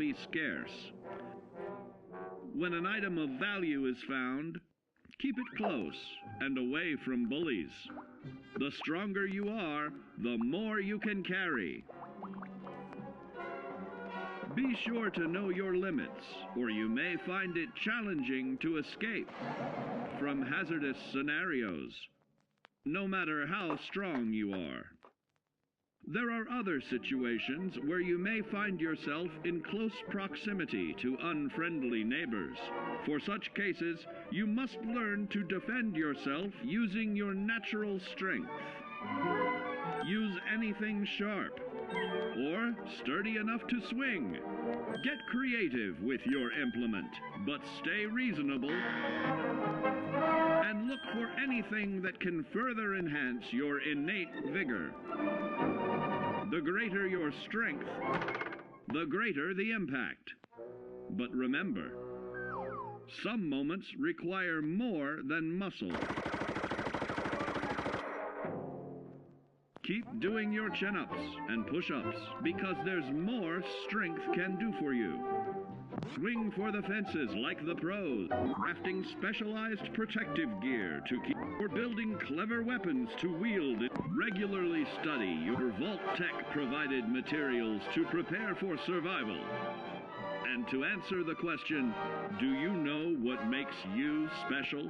be scarce. When an item of value is found, keep it close and away from bullies. The stronger you are, the more you can carry. Be sure to know your limits, or you may find it challenging to escape from hazardous scenarios, no matter how strong you are. There are other situations where you may find yourself in close proximity to unfriendly neighbors. For such cases, you must learn to defend yourself using your natural strength. Use anything sharp or sturdy enough to swing. Get creative with your implement, but stay reasonable and look for anything that can further enhance your innate vigor. The greater your strength, the greater the impact. But remember, some moments require more than muscle. Keep doing your chin-ups and push-ups because there's more strength can do for you. Swing for the fences like the pros, crafting specialized protective gear to keep, or building clever weapons to wield. Regularly study your Vault-Tec provided materials to prepare for survival. And to answer the question, do you know what makes you special?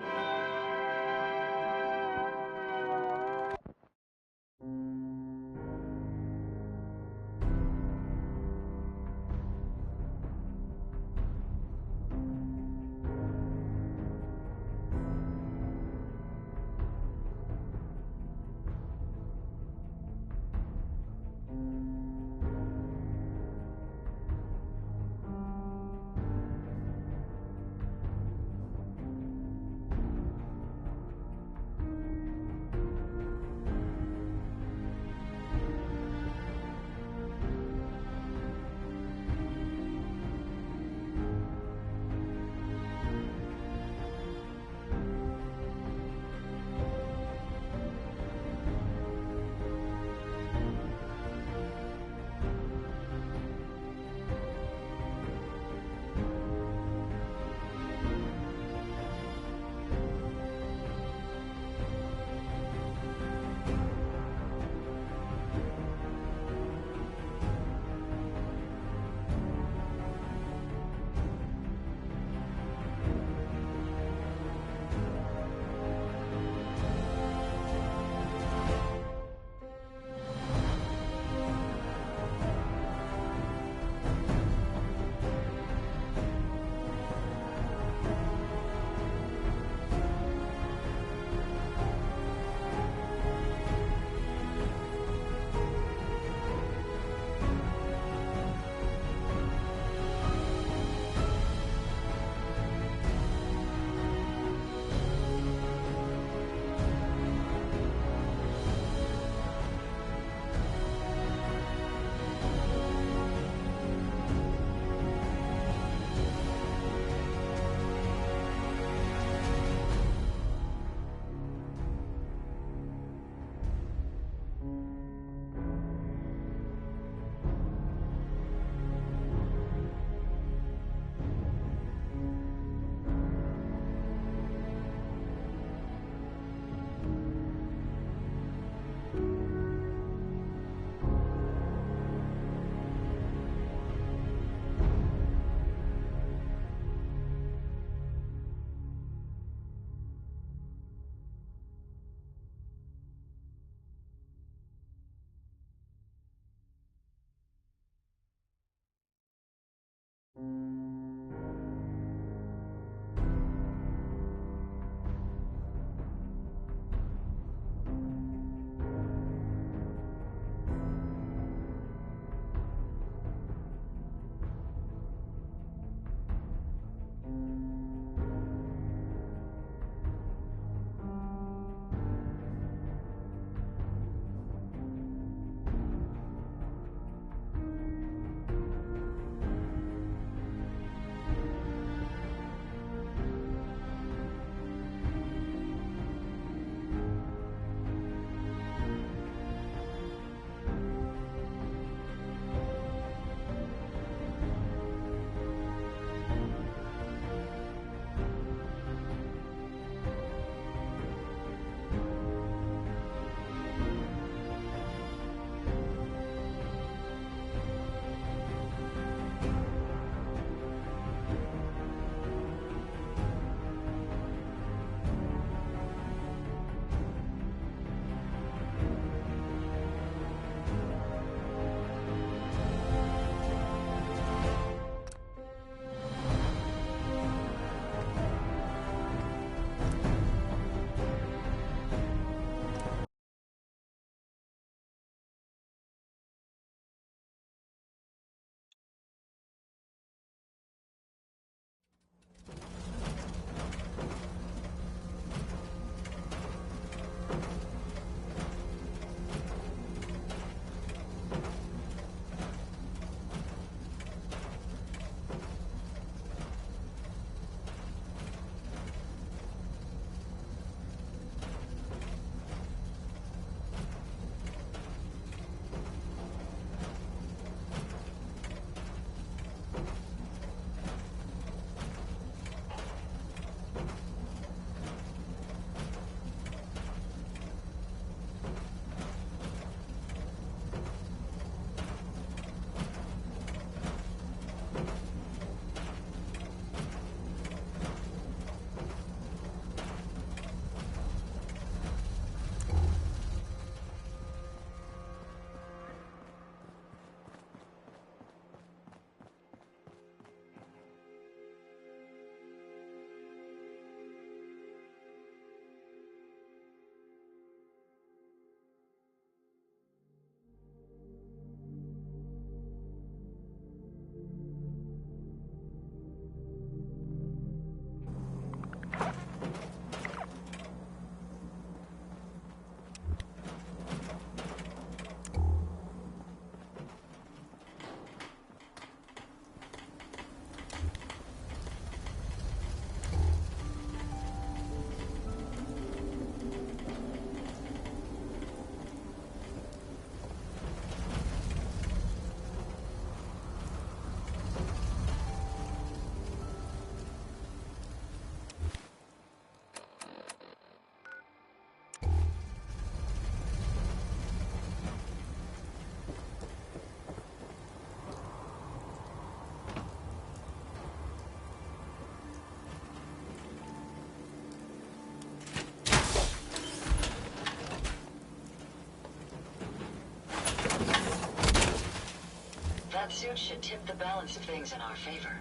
suit should tip the balance of things in our favor.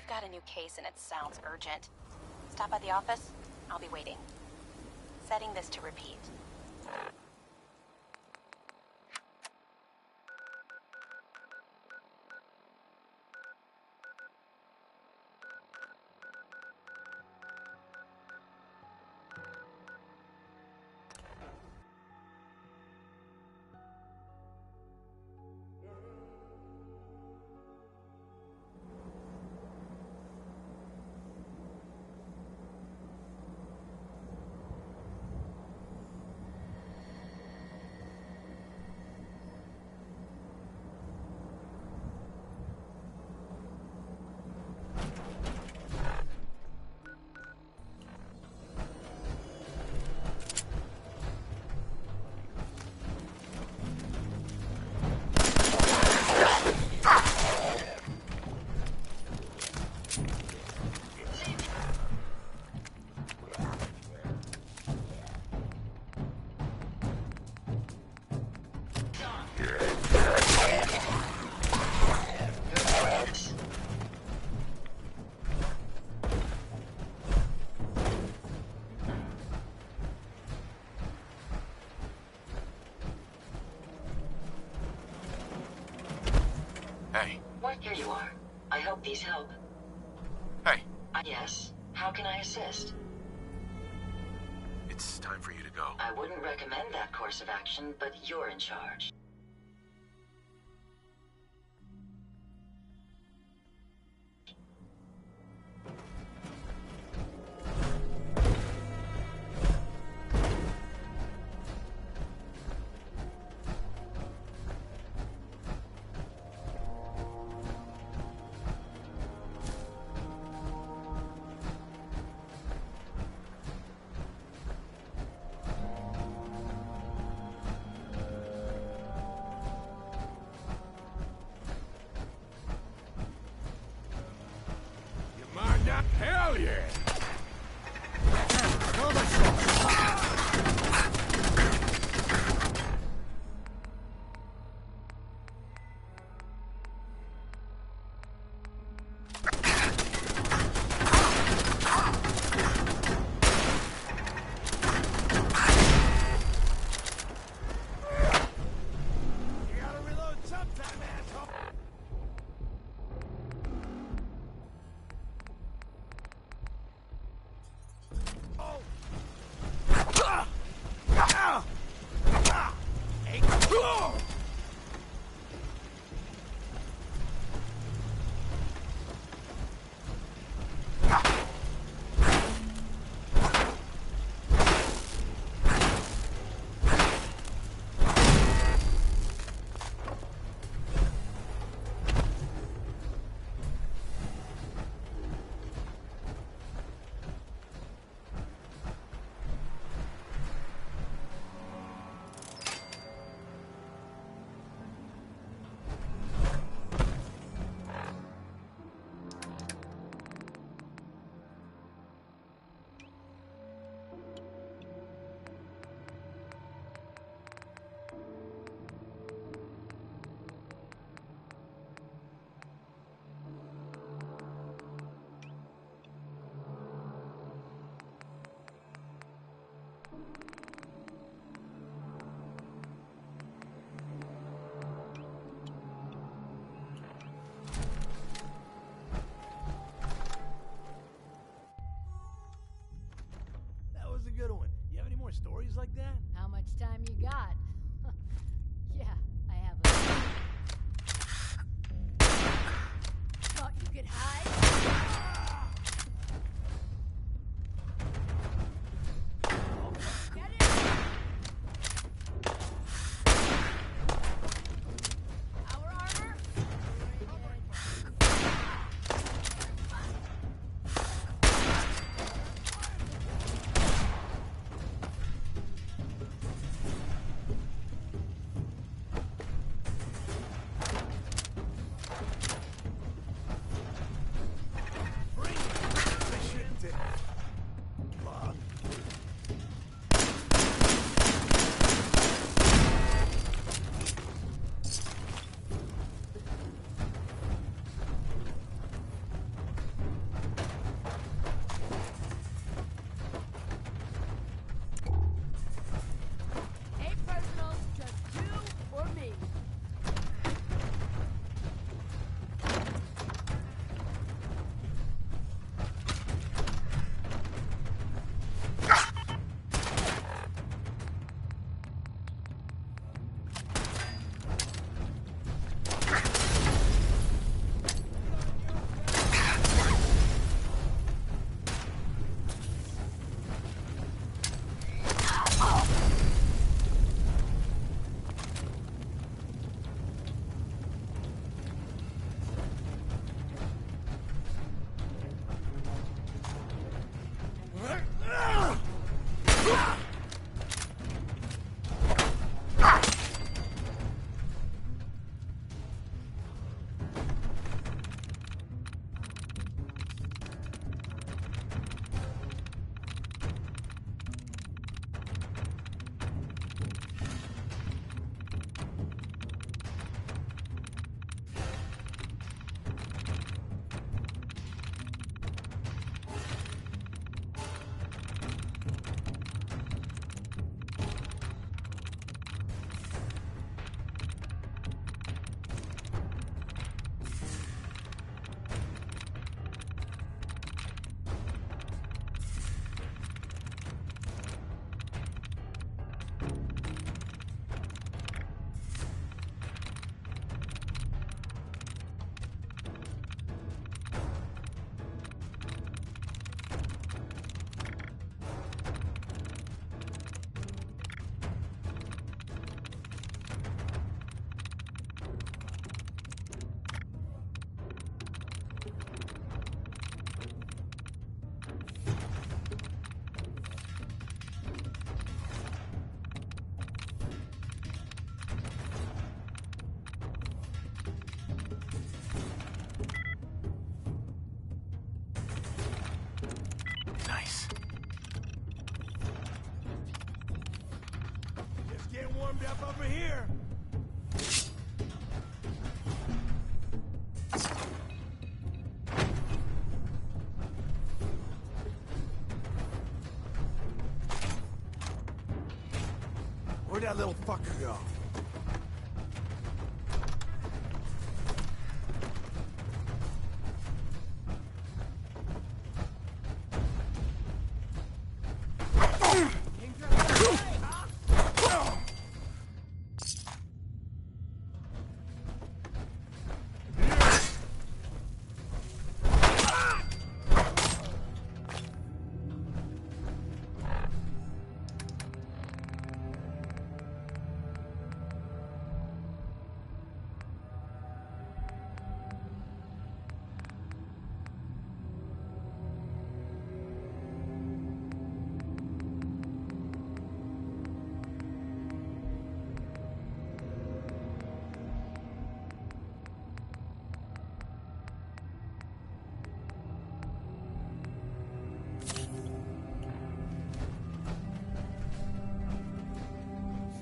Got a new case and it sounds urgent. Stop by the office. I'll be waiting. Setting this to repeat. Hey. What? Here you are. I hope these help. Hey. Yes. How can I assist? It's time for you to go. I wouldn't recommend that course of action, but you're in charge. Hell yeah! that little fucker go?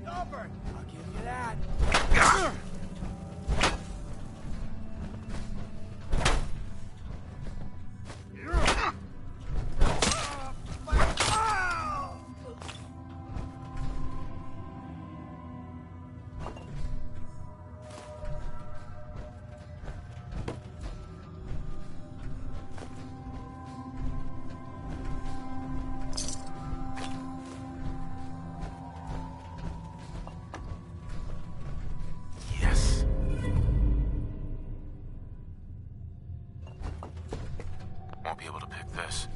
Stubborn! I'll give you that. Yes. Won't be able to pick this.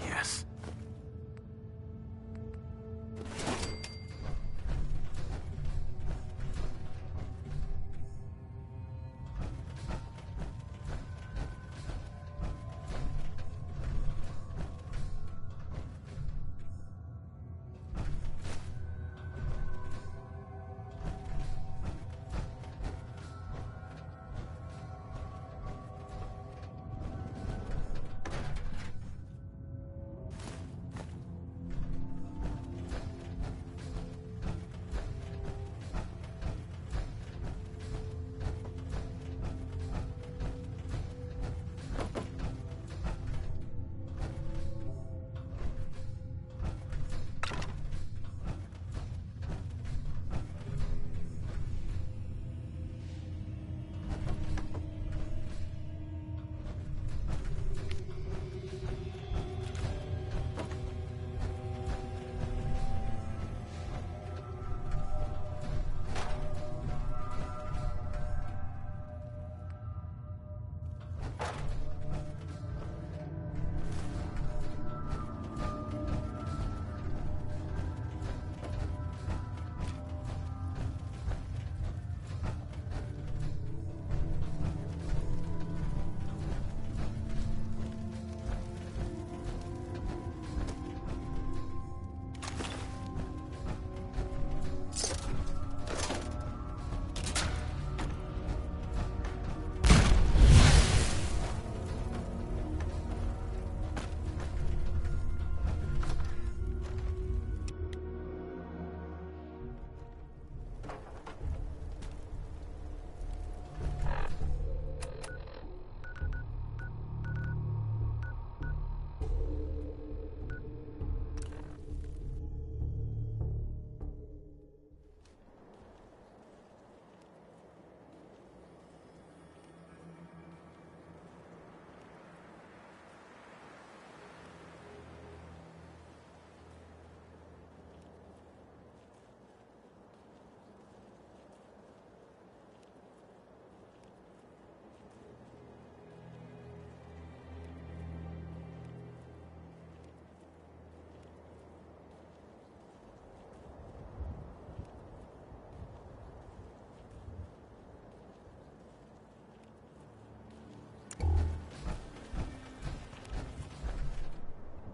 Yes.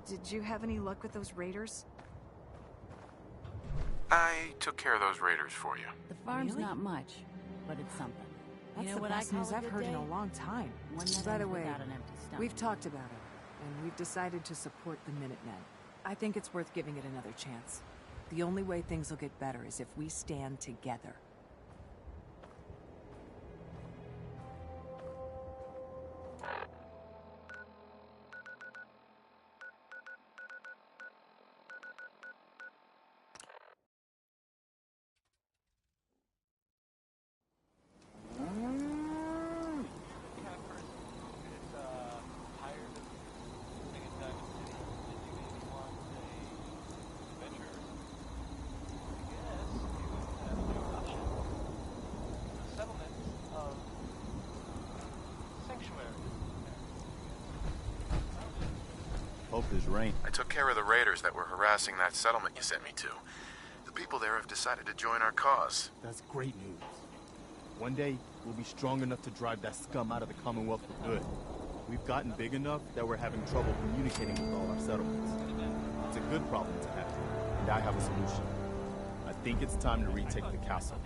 Did you have any luck with those raiders? I took care of those raiders for you. The farm's not much, but it's something. That's know the what I best call news a I've good heard in day? a long time. One that By the ends way, without an empty stomach. we've talked about it, and we've decided to support the Minutemen. I think it's worth giving it another chance. The only way things will get better is if we stand together. Hope there's rain. I took care of the raiders that were harassing that settlement you sent me to. The people there have decided to join our cause. That's great news. One day, we'll be strong enough to drive that scum out of the Commonwealth for good. We've gotten big enough that we're having trouble communicating with all our settlements. It's a good problem to have, and I have a solution. I think it's time to retake the castle.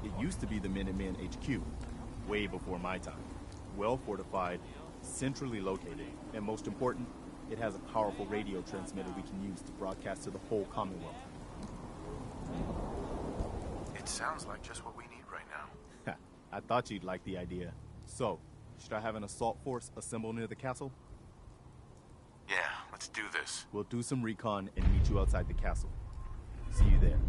It used to be the Minutemen HQ, way before my time. Well fortified, centrally located, and most important, it has a powerful radio transmitter we can use to broadcast to the whole Commonwealth. It sounds like just what we need right now. I thought you'd like the idea. So, should I have an assault force assemble near the castle? Yeah, let's do this. We'll do some recon and meet you outside the castle. See you there.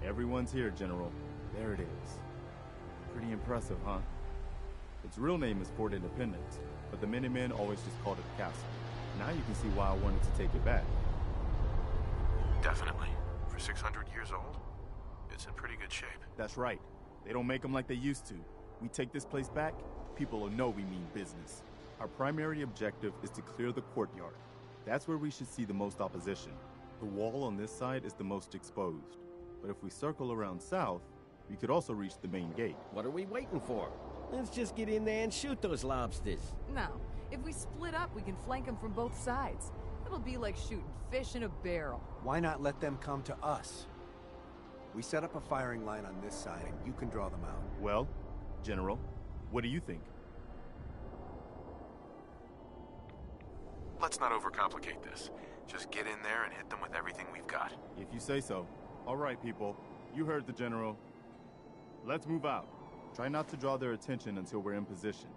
Everyone's here, General. There it is. Pretty impressive, huh? Its real name is Fort Independence, but the Minutemen always just called it the castle. Now you can see why I wanted to take it back. Definitely. For 600 years old, it's in pretty good shape. That's right. They don't make them like they used to. We take this place back, people will know we mean business. Our primary objective is to clear the courtyard. That's where we should see the most opposition. The wall on this side is the most exposed. But if we circle around south, we could also reach the main gate. What are we waiting for? Let's just get in there and shoot those lobsters. No. If we split up, we can flank them from both sides. It'll be like shooting fish in a barrel. Why not let them come to us? We set up a firing line on this side, and you can draw them out. Well, General, what do you think? Let's not overcomplicate this. Just get in there and hit them with everything we've got. If you say so. All right, people. You heard the General. Let's move out. Try not to draw their attention until we're in position.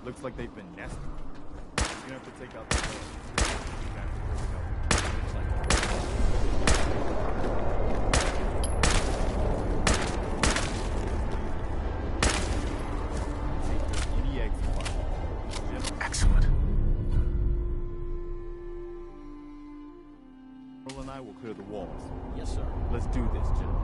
Looks like they've been nesting. You have to take out the door. Here we go. See if there's any exit button. Excellent. General and I will clear the walls. Yes, sir. Let's do this, General.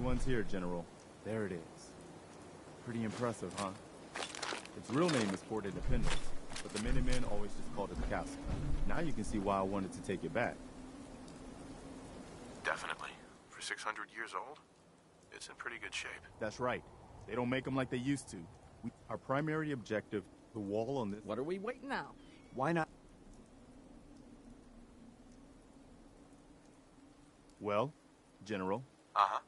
one's here, General. There it is. Pretty impressive, huh? Its real name is Fort Independence, but the Minutemen always just called it the castle. Now you can see why I wanted to take it back. Definitely. For 600 years old, it's in pretty good shape. That's right. They don't make them like they used to. Our primary objective, the wall on this... What are we waiting now? Why not? Well, General. Uh-huh.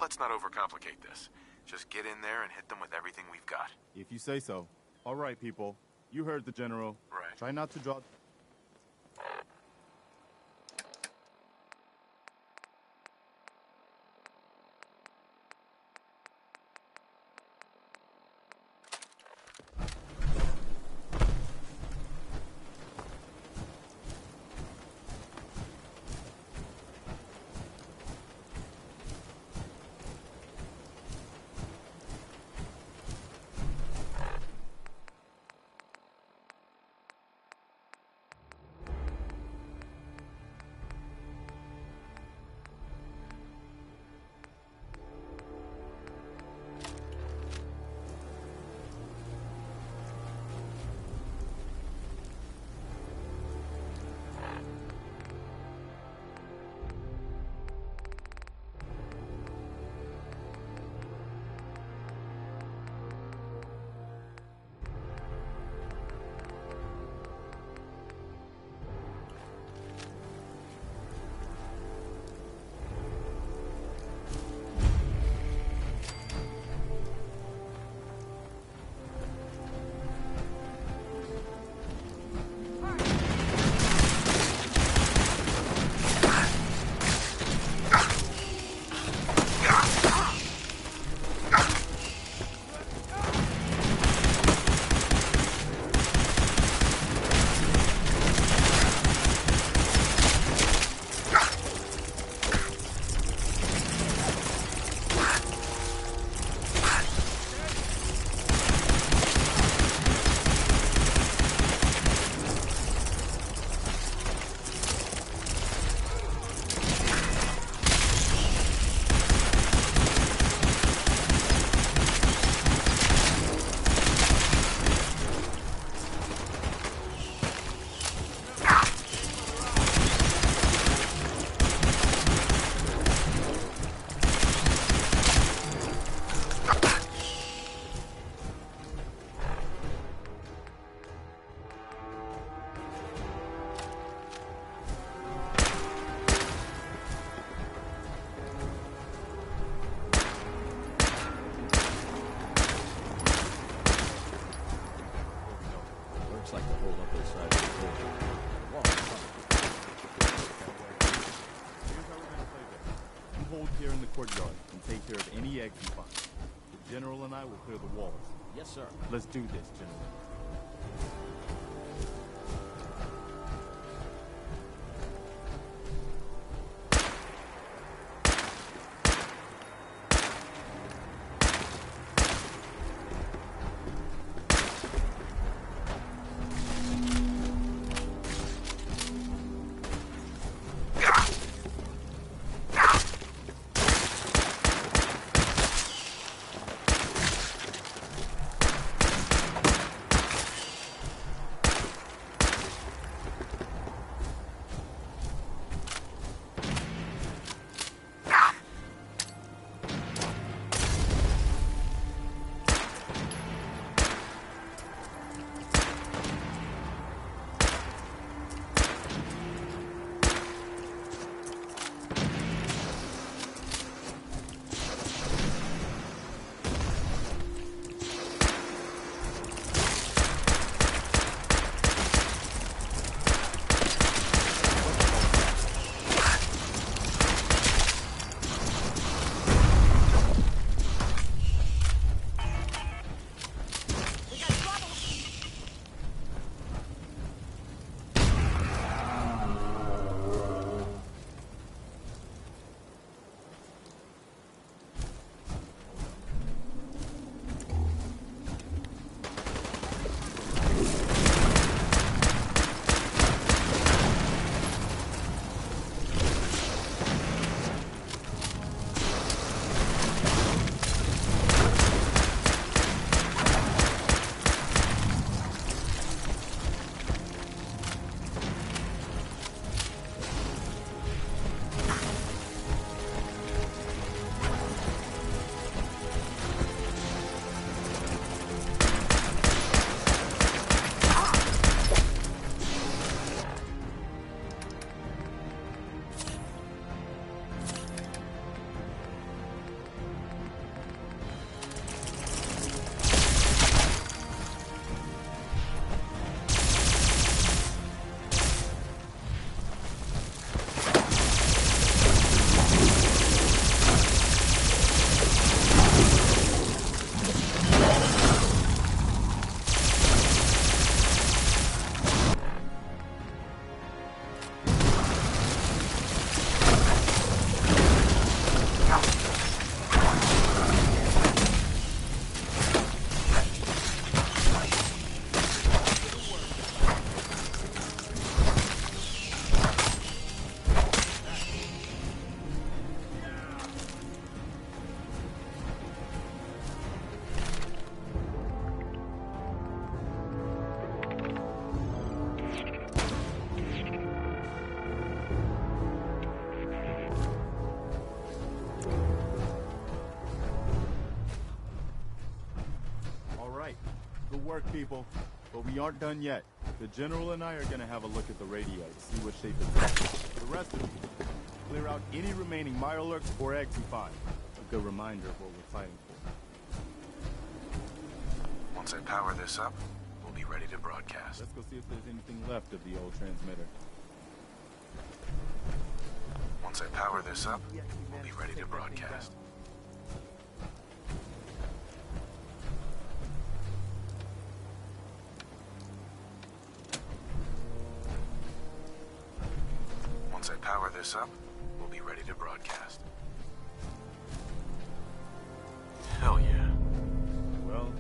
Let's not overcomplicate this. Just get in there and hit them with everything we've got. If you say so. All right, people. You heard the General. Right. Try not to draw... Like to hold up this side of the building. Here's how we're gonna play this. You hold here in the courtyard and take care of any eggs you find. The General and I will clear the walls. Yes, sir. Let's do this, General. people. But we aren't done yet. The General and I are gonna have a look at the radio to see what shape it's in. The rest of you, clear out any remaining Mirelurks or eggs you find. A good reminder of what we're fighting for. Once I power this up, we'll be ready to broadcast. Let's go see if there's anything left of the old transmitter. Once I power this up, we'll be ready to broadcast. Once I power this up, we'll be ready to broadcast. Hell yeah. Well,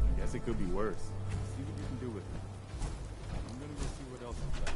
I guess it could be worse. See what you can do with it. I'm gonna go see what else is left.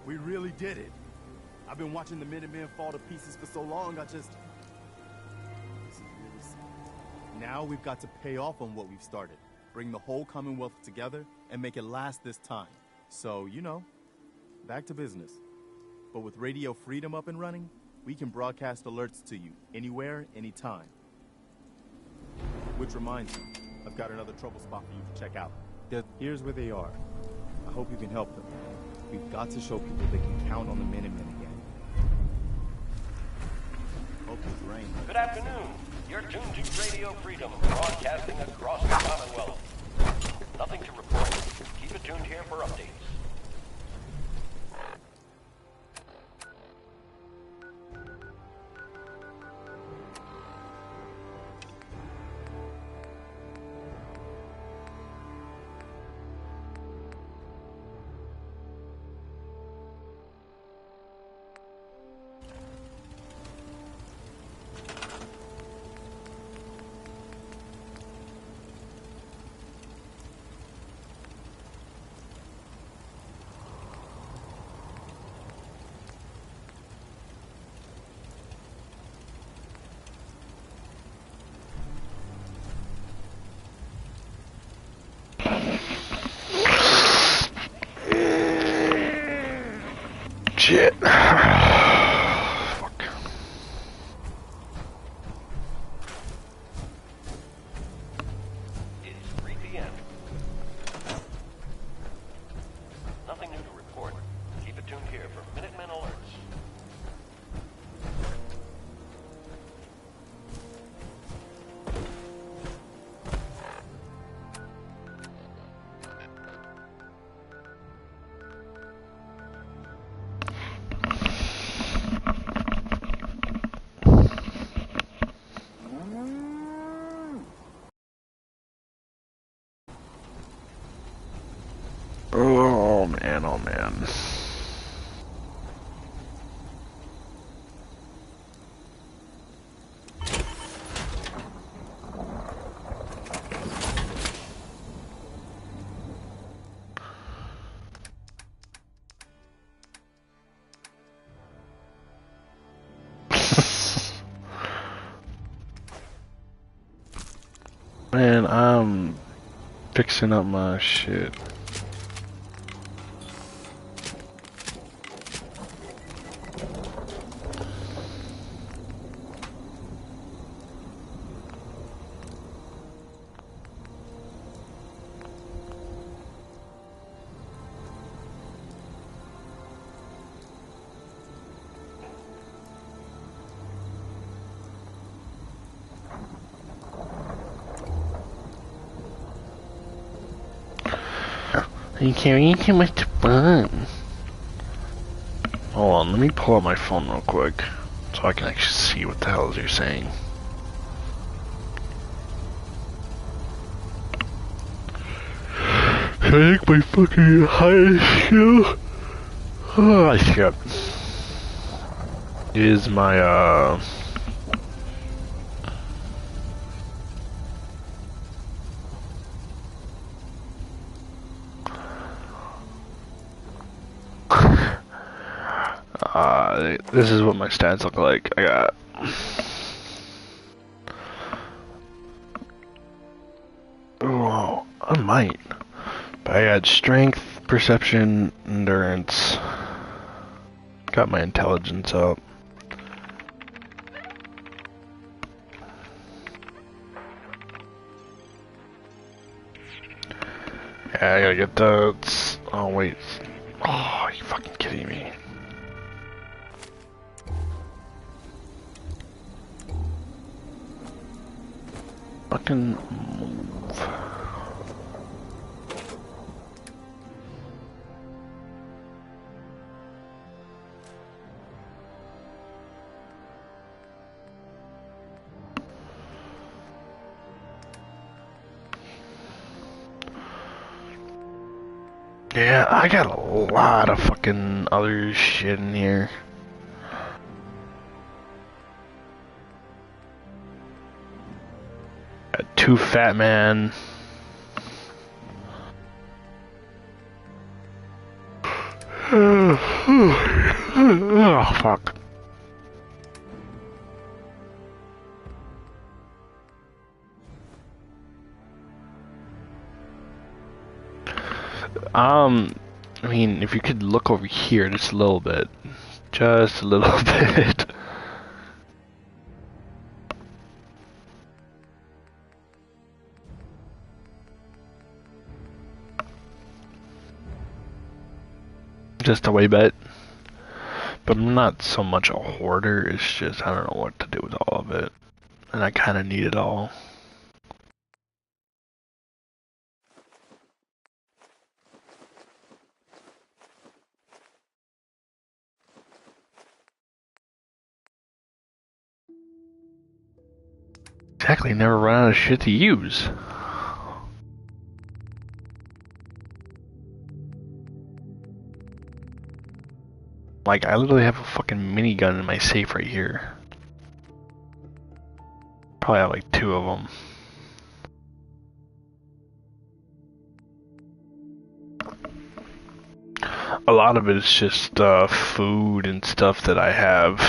We really did it. I've been watching the Minutemen fall to pieces for so long, This is really sad. Now we've got to pay off on what we've started. Bring the whole Commonwealth together and make it last this time. So, you know, back to business. But with Radio Freedom up and running, we can broadcast alerts to you anywhere, anytime. Which reminds me, I've got another trouble spot for you to check out. Here's where they are. I hope you can help them. We've got to show people they can count on the Minutemen again. Hope it's rain. Good afternoon. You're tuned to Radio Freedom, broadcasting across the Commonwealth. Nothing to report. Keep it tuned here for updates. Shit. Fuck. It's 3 p.m. Nothing new to report. Keep it tuned here for Minutemen alerts. Oh man, oh man. Man, I'm fixing up my shit. You carrying too much fun. Hold on, let me pull up my phone real quick so I can actually see what the hell you're saying. I think my fucking highest skill, I skipped, is my this is what my stats look like. I got I might. But I got strength, perception, endurance. Got my intelligence up. Yeah, I gotta get those. Oh wait. Oh, are you fucking kidding me? Fucking move. Yeah, I got a lot of fucking other shit in here. Too fat man. Oh, fuck. I mean, if you could look over here just a little bit. Just a little bit. Just a way bit. But I'm not so much a hoarder, it's just I don't know what to do with all of it. And I kinda need it all. Exactly, never run out of shit to use. Like, I literally have a fucking minigun in my safe right here. Probably have like 2 of them. A lot of it is just food and stuff that I have.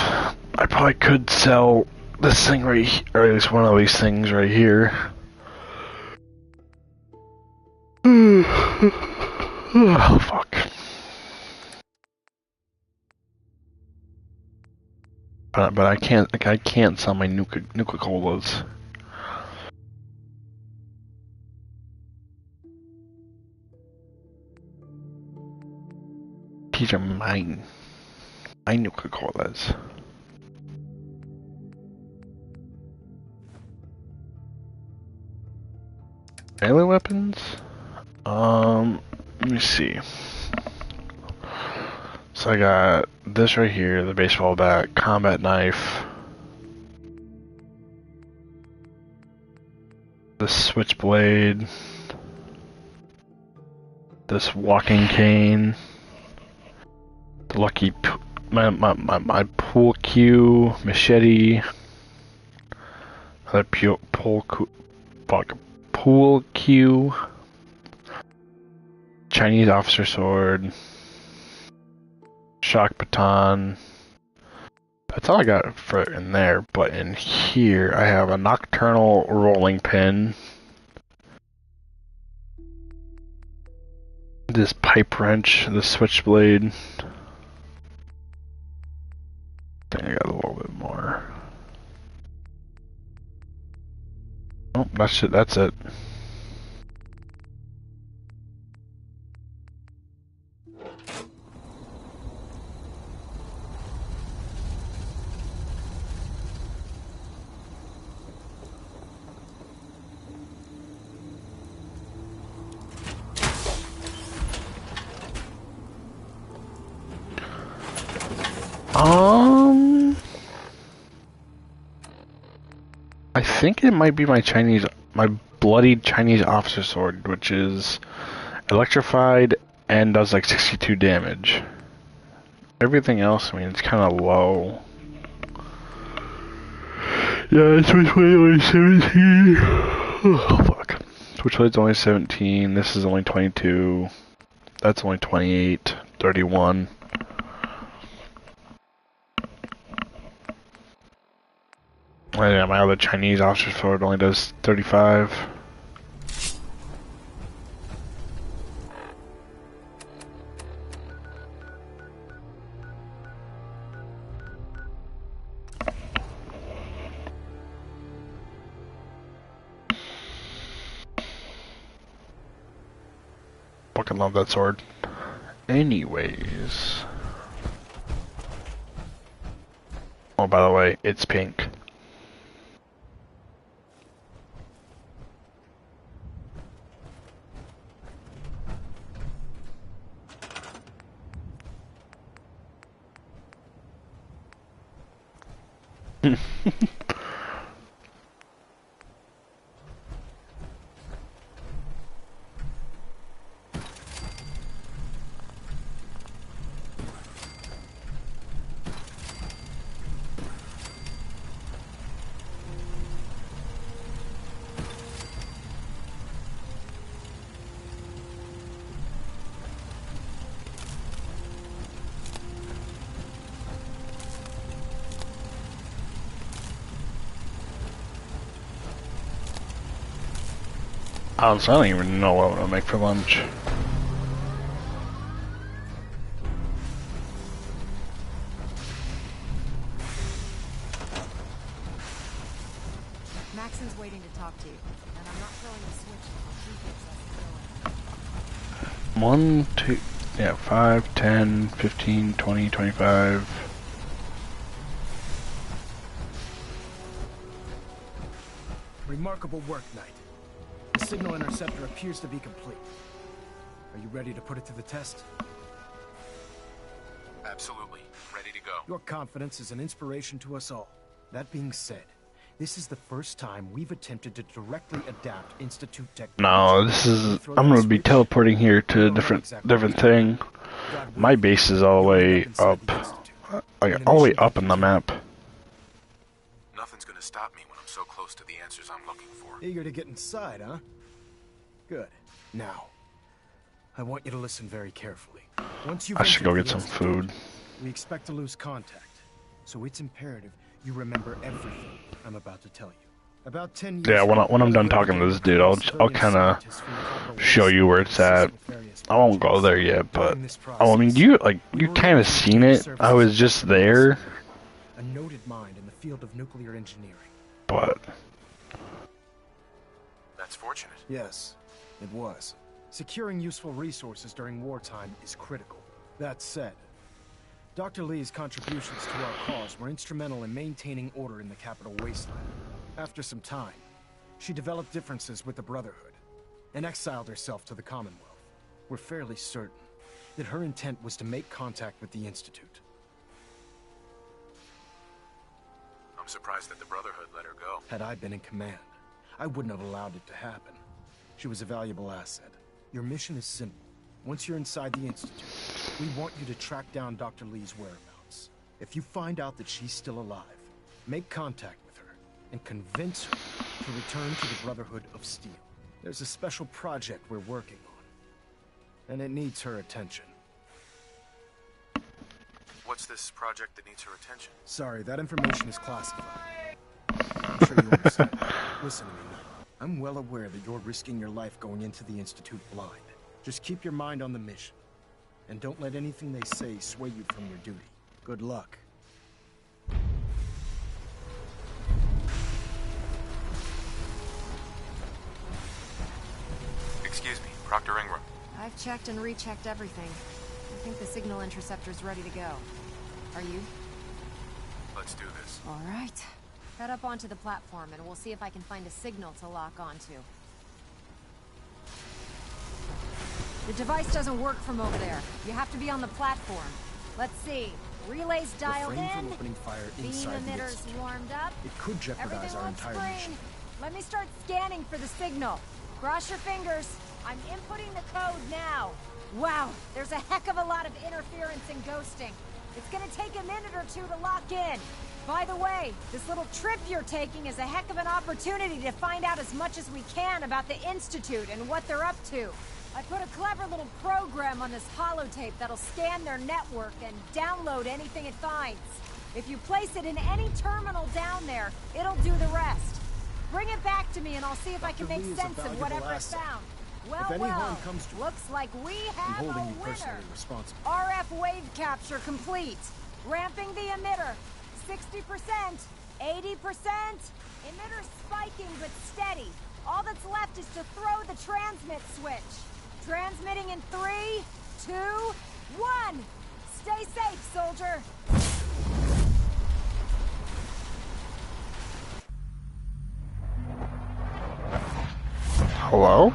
I probably could sell this thing right here, or at least one of these things right here. Oh, fuck. But I can't sell my Nuka-Colas. These are mine. My Nuka-Colas. Melee weapons? Let me see. So I got this right here, the baseball bat, combat knife, this switchblade, this walking cane, the lucky my pool cue, machete, another pool cue, Chinese officer sword, shock baton. That's all I got for in there, but in here I have a nocturnal rolling pin, this pipe wrench, the switchblade. I think I got a little bit more. Oh, that's it. That's it. I think it might be my bloodied Chinese officer sword, which is electrified and does like 62 damage. Everything else, I mean, it's kind of low. Yeah, Switchblade only 17. Oh, fuck. Switchblade's only 17, this is only 22. That's only 28, 31. Yeah, my other Chinese officer sword only does 35. Fucking love that sword. Anyways. Oh, by the way, it's pink. Honestly, I don't even know what I'm gonna make for lunch. Maxon's waiting to talk to you, and I'm not throwing a switch until he gets us going. 1, 2, yeah, 5, 10, 15, 20, 25. Remarkable work, Knight. The signal interceptor appears to be complete. Are you ready to put it to the test? Absolutely. Ready to go. Your confidence is an inspiration to us all. That being said, this is the first time we've attempted to directly adapt Institute technology. No, this is. I'm gonna be teleporting here to a different thing. My base is all the way up, like all the way up in the map. Nothing's gonna stop me when I'm so close to the answers I'm looking for. Eager to get inside, huh? Good. Now, I want you to listen very carefully. Once you've I should go entered get the some Institute, food. we expect to lose contact, so it's imperative you remember everything I'm about to tell you. About 10 years Yeah, when I'm done ago, talking to this dude, I'll kind of show you where it's at. I won't go there yet, but oh, I mean, you kind of seen it. I was just there, a noted mind in the field of nuclear engineering. but That's fortunate. Yes, it was. Securing useful resources during wartime is critical. That said, Dr. Lee's contributions to our cause were instrumental in maintaining order in the capital wasteland. After some time, she developed differences with the Brotherhood and exiled herself to the Commonwealth. We're fairly certain that her intent was to make contact with the Institute. I'm surprised that the Brotherhood let her go. Had I been in command, I wouldn't have allowed it to happen. She was a valuable asset. Your mission is simple. Once you're inside the Institute, we want you to track down Dr. Lee's whereabouts. If you find out that she's still alive, make contact with her and convince her to return to the Brotherhood of Steel. There's a special project we're working on, and it needs her attention. What's this project that needs her attention? Sorry, that information is classified. I'm sure you understand. Listen to me, Knight. I'm well aware that you're risking your life going into the Institute blind. Just keep your mind on the mission, and don't let anything they say sway you from your duty. Good luck. Excuse me, Proctor Ingram. I've checked and rechecked everything. I think the signal interceptor's ready to go. Are you? Let's do this. All right. Head up onto the platform and we'll see if I can find a signal to lock onto. The device doesn't work from over there. You have to be on the platform. Let's see. Relays dialed Refrain from in. opening fire Beam inside the emitters Institute. warmed up. It could jeopardize Everything our looks entire green. mission. Let me start scanning for the signal. Cross your fingers. I'm inputting the code now. Wow, there's a heck of a lot of interference and ghosting. It's gonna take a minute or two to lock in. By the way, this little trip you're taking is a heck of an opportunity to find out as much as we can about the Institute and what they're up to. I put a clever little program on this holotape that'll scan their network and download anything it finds. If you place it in any terminal down there, it'll do the rest. Bring it back to me and I'll see if I can make sense of whatever I found. Well, If any harm comes to looks like we I'm have holding a you winner. personally responsible. RF wave capture complete. Ramping the emitter. 60%, 80%. Emitter spiking but steady. All that's left is to throw the transmit switch. Transmitting in 3, 2, 1. Stay safe, soldier. hello?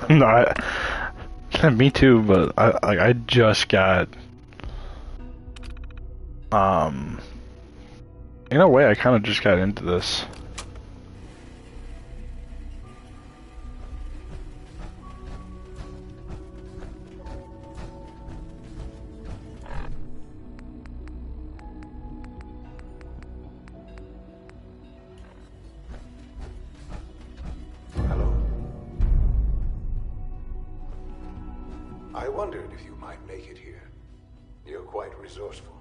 No, Me too, but I just got in a way I kind of just got into this. Hello. I wondered if you might make it here. You're quite resourceful.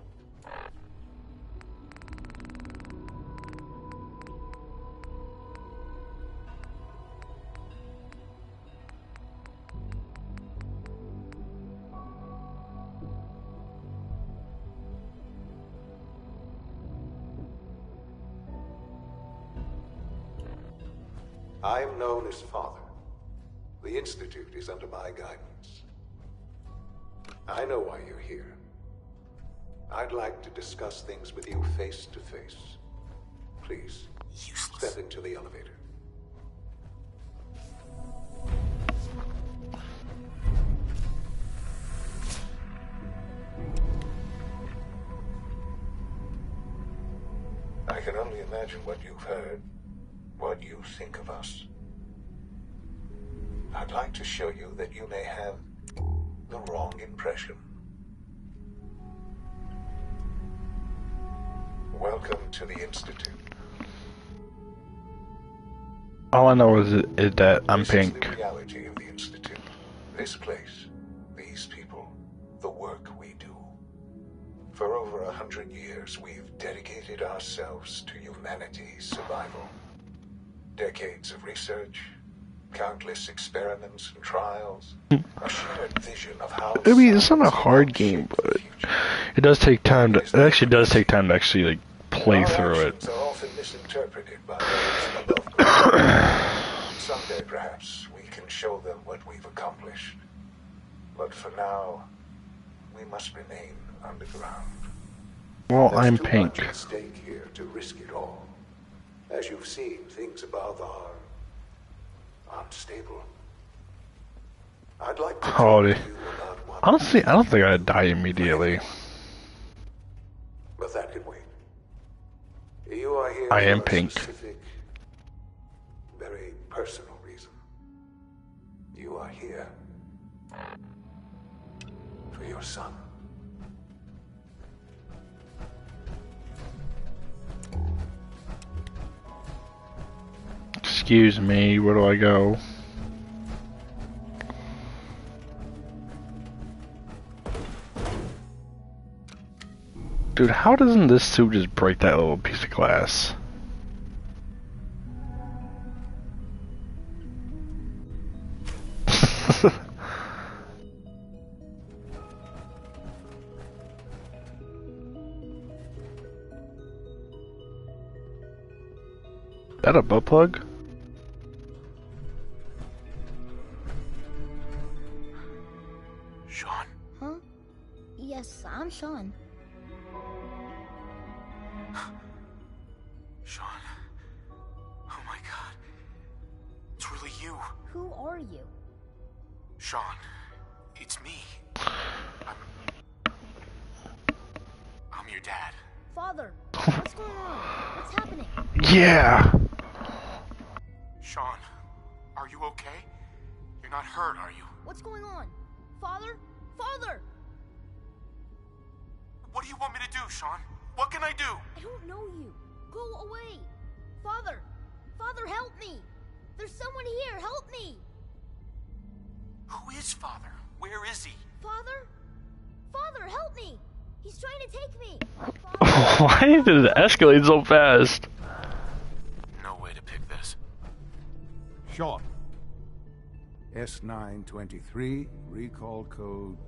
I'm known as Father. The Institute is under my guidance. I know why you're here. I'd like to discuss things with you face to face. Please, step into the elevator. I can only imagine what you've heard. What you think of us. I'd like to show you that you may have the wrong impression. Welcome to the Institute. All I know is that I'm pink. This is the reality of the Institute. This place, these people, the work we do. For over 100 years, we've dedicated ourselves to humanity's survival. Decades of research, countless experiments and trials, a shared vision of how... I mean, it's not a hard game, but it does take time to... It actually does take time to actually, like, play through it. Are often misinterpreted by those above ground. Someday, perhaps, we can show them what we've accomplished. But for now, we must remain underground. Well, I'm pink. There's too much at stake here to risk it all. As you've seen, things above are unstable. I'd like to talk to you about one. Honestly, I don't think I'd die immediately. But that can wait. You are here I am for a pink. specific, very personal reason. You are here for your son. Excuse me, where do I go? Dude, how doesn't this suit just break that little piece of glass? That a butt plug? Sean? Huh? Yes, I'm Sean. Sean. Oh my god. It's really you. Who are you? Sean. It's me. I'm your dad. Father, what's going on? What's happening? Yeah. Sean, are you okay? You're not hurt, are you? What's going on? Father? Father! What do you want me to do, Sean? What can I do? I don't know you. Go away. Father! Father, help me! There's someone here, help me! Who is Father? Where is he? Father? Father, help me! He's trying to take me! Why did it escalate so fast? No way to pick this. Sean. S923, recall code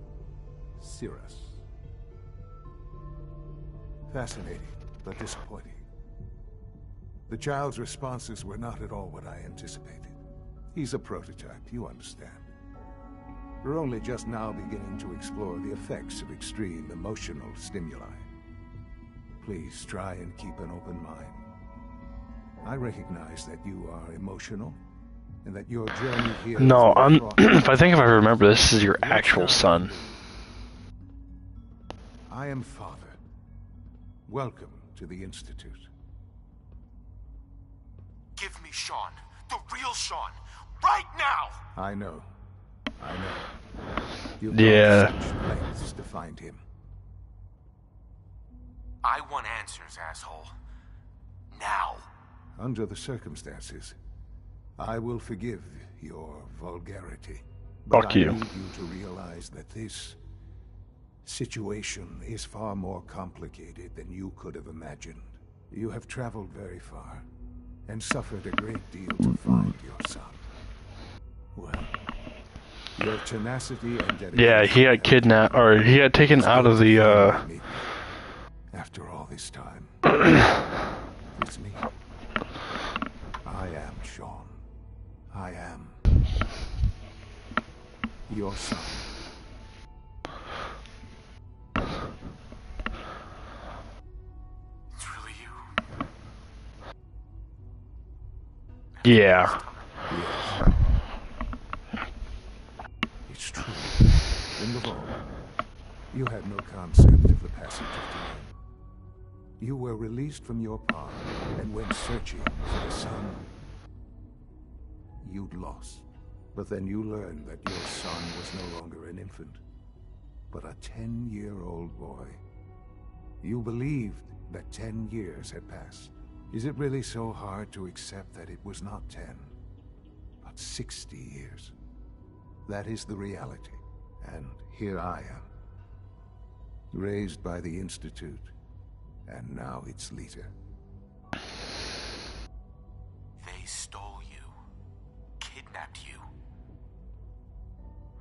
Cirrus. Fascinating, but disappointing. The child's responses were not at all what I anticipated. He's a prototype, you understand. We're only just now beginning to explore the effects of extreme emotional stimuli. Please try and keep an open mind. I recognize that you are emotional, and that your journey here... No, if I remember, this is your actual son. I am Father. Welcome to the Institute. Give me Sean. The real Sean. Right now! I know. You've Yeah. gone to such lengths to find him. I want answers, asshole. Now. Under the circumstances, I will forgive your vulgarity. But Fuck you. I need you to realize that this situation is far more complicated than you could have imagined. You have traveled very far and suffered a great deal to find your son. Well, your tenacity and dedication... Yeah, he got kidnapped, or he got taken out of the, After all this time, it's me. I am Sean. I am your son. It's really you. yeah. It's true. In the vault, you had no concept of the passage of time. You were released from your pod and went searching for the sun. You'd lost. But then you learned that your son was no longer an infant, but a 10-year-old boy. You believed that 10 years had passed. Is it really so hard to accept that it was not 10, but 60 years? That is the reality. And here I am, raised by the Institute, and now its leader. They stole you. Kidnapped you.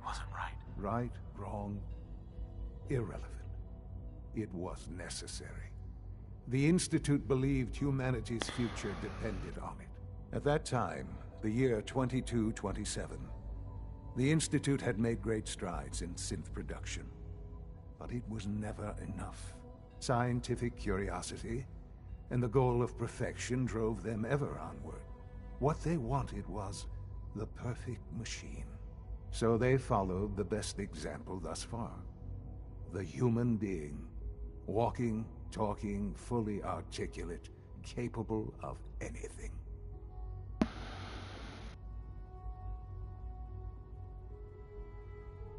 Wasn't right. Right, wrong, irrelevant. It was necessary. The Institute believed humanity's future depended on it. At that time, the year 2227, the Institute had made great strides in synth production. But it was never enough. Scientific curiosity and the goal of perfection drove them ever onward. What they wanted was the perfect machine. So they followed the best example thus far. The human being. Walking, talking, fully articulate, capable of anything.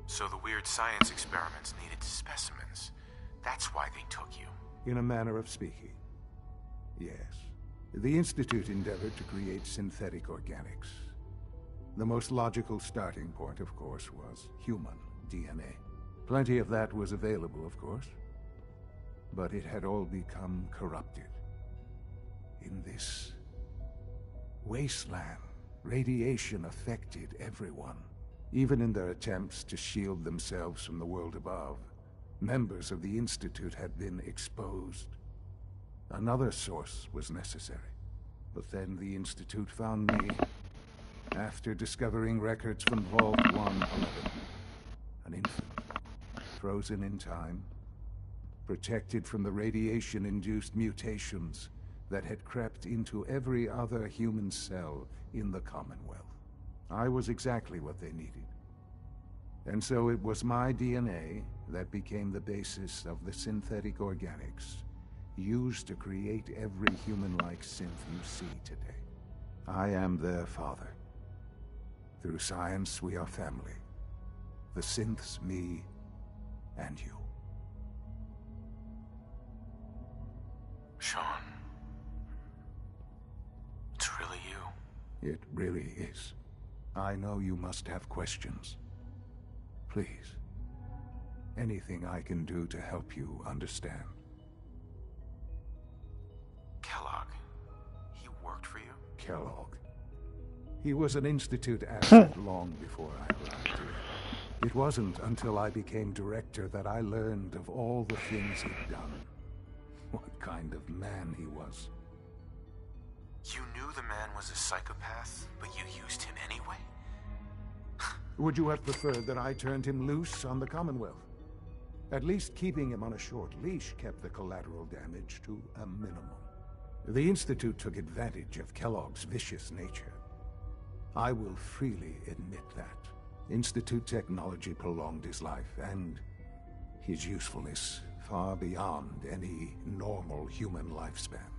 So the weird science experiments needed specimens. That's why they took you. In a manner of speaking. Yes. The Institute endeavored to create synthetic organics. The most logical starting point, of course, was human DNA. Plenty of that was available, of course. But it had all become corrupted. In this wasteland, radiation affected everyone. Even in their attempts to shield themselves from the world above, members of the Institute had been exposed. Another source was necessary. But then the Institute found me after discovering records from Vault 111. An infant, frozen in time, protected from the radiation-induced mutations that had crept into every other human cell in the Commonwealth. I was exactly what they needed. And so it was my DNA that became the basis of the synthetic organics used to create every human-like synth you see today. I am their father. Through science, we are family. The synths, me, and you. Sean. It's really you. It really is. I know you must have questions. Please. Anything I can do to help you understand. Kellogg. He worked for you? Kellogg. He was an Institute asset long before I arrived here. It wasn't until I became director that I learned of all the things he'd done. What kind of man he was. You knew the man was a psychopath, but you used him anyway? Would you have preferred that I turned him loose on the Commonwealth? At least keeping him on a short leash kept the collateral damage to a minimum. The Institute took advantage of Kellogg's vicious nature. I will freely admit that. Institute technology prolonged his life, and his usefulness far beyond any normal human lifespan.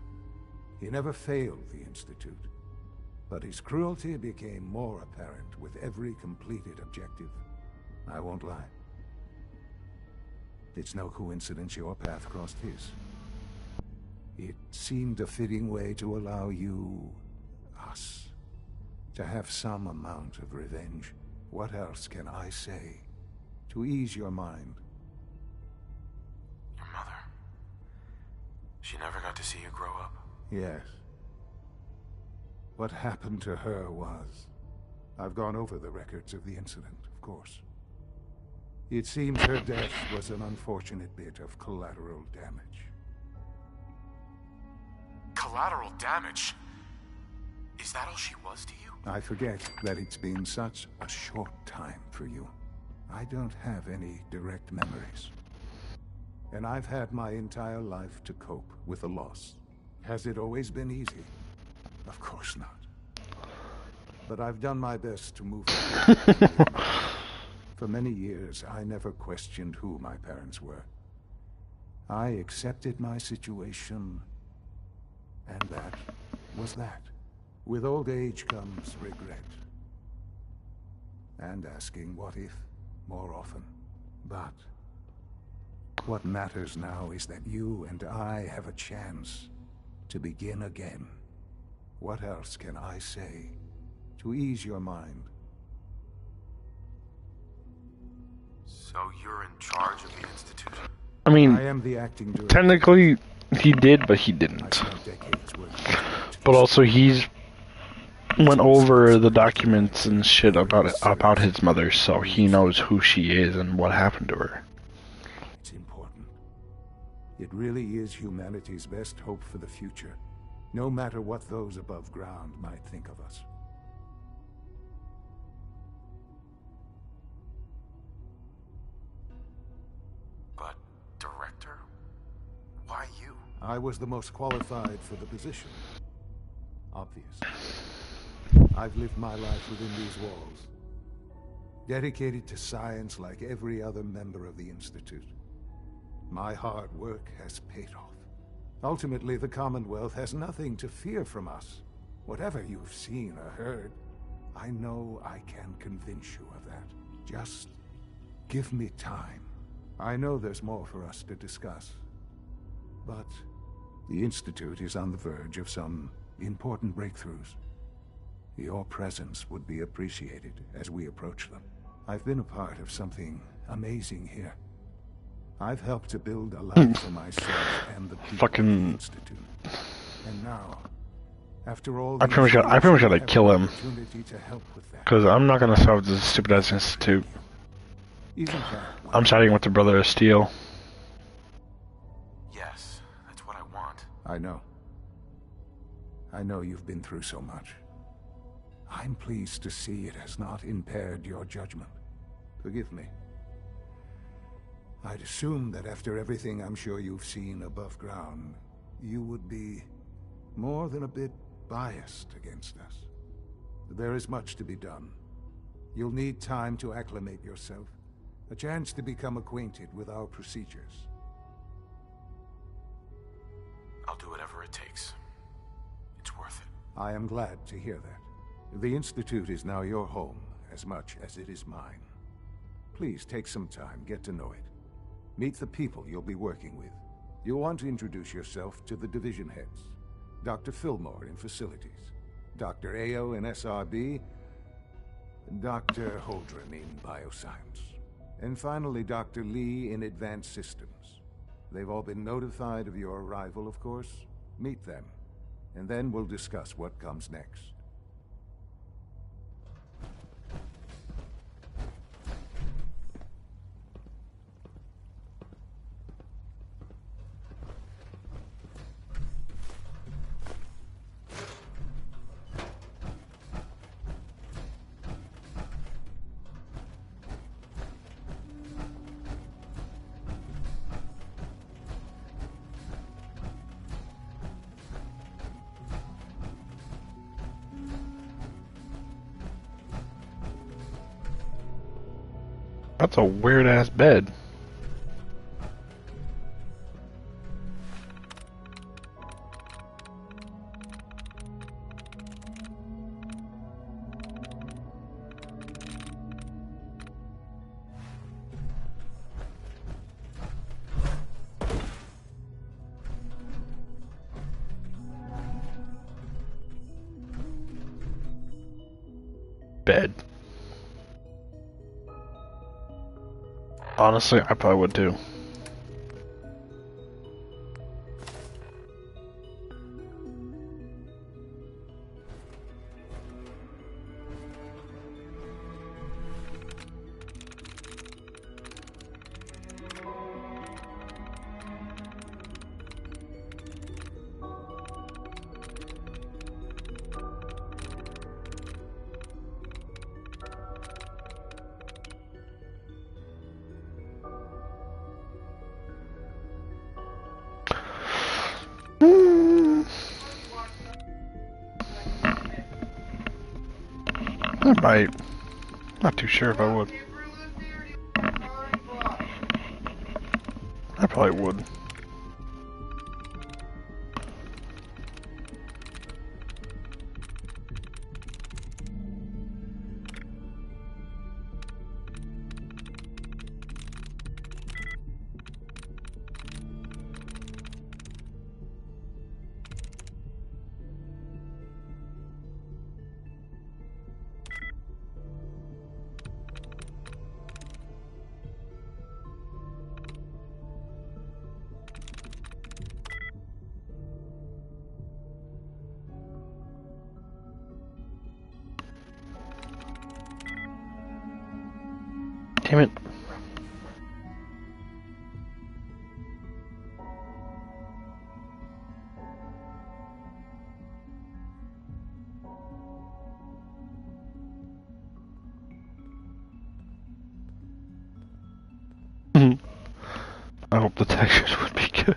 He never failed the Institute, but his cruelty became more apparent with every completed objective. I won't lie. It's no coincidence your path crossed his. It seemed a fitting way to allow you, us, to have some amount of revenge. What else can I say to ease your mind? Your mother. She never got to see you grow up. Yes. What happened to her was... I've gone over the records of the incident, of course. It seems her death was an unfortunate bit of collateral damage. Collateral damage? Is that all she was to you? I forget that it's been such a short time for you. I don't have any direct memories. And I've had my entire life to cope with the loss. Has it always been easy? Of course not. But I've done my best to move forward. For many years, I never questioned who my parents were. I accepted my situation, and that was that. With old age comes regret. And asking what if more often. But what matters now is that you and I have a chance to begin again. What else can I say to ease your mind? So you're in charge of the Institute? I mean, I am the acting director. Technically, he did, but he didn't. But also, he's went over the documents and shit about his mother, so he knows who she is and what happened to her. It's important. It really is humanity's best hope for the future, no matter what those above ground might think of us. But, Director? Why you? I was the most qualified for the position. Obvious. I've lived my life within these walls, dedicated to science like every other member of the Institute. My hard work has paid off. Ultimately, the Commonwealth has nothing to fear from us. Whatever you've seen or heard, I know I can convince you of that. Just give me time. I know there's more for us to discuss. But the Institute is on the verge of some important breakthroughs. Your presence would be appreciated as we approach them. I've been a part of something amazing here. I've helped to build a life for myself and the people of the Institute. And now, after all, I pretty much gotta kill him, because I'm not gonna solve this stupid ass Institute. I'm siding with the Brother of Steel. Yes, that's what I want. I know. I know you've been through so much. I'm pleased to see it has not impaired your judgment. Forgive me. I'd assume that after everything I'm sure you've seen above ground, you would be more than a bit biased against us. There is much to be done. You'll need time to acclimate yourself, a chance to become acquainted with our procedures. I'll do whatever it takes. It's worth it. I am glad to hear that. The Institute is now your home as much as it is mine. Please take some time, get to know it. Meet the people you'll be working with. You'll want to introduce yourself to the division heads. Dr. Fillmore in Facilities, Dr. Ayo in SRB, Dr. Holdren in Bioscience, and finally Dr. Lee in Advanced Systems. They've all been notified of your arrival, of course. Meet them, and then we'll discuss what comes next. That's a weird ass bed. Bed. Honestly, I probably would too. I might. Not too sure if I would. I probably would. Damn it. I hope the textures would be good.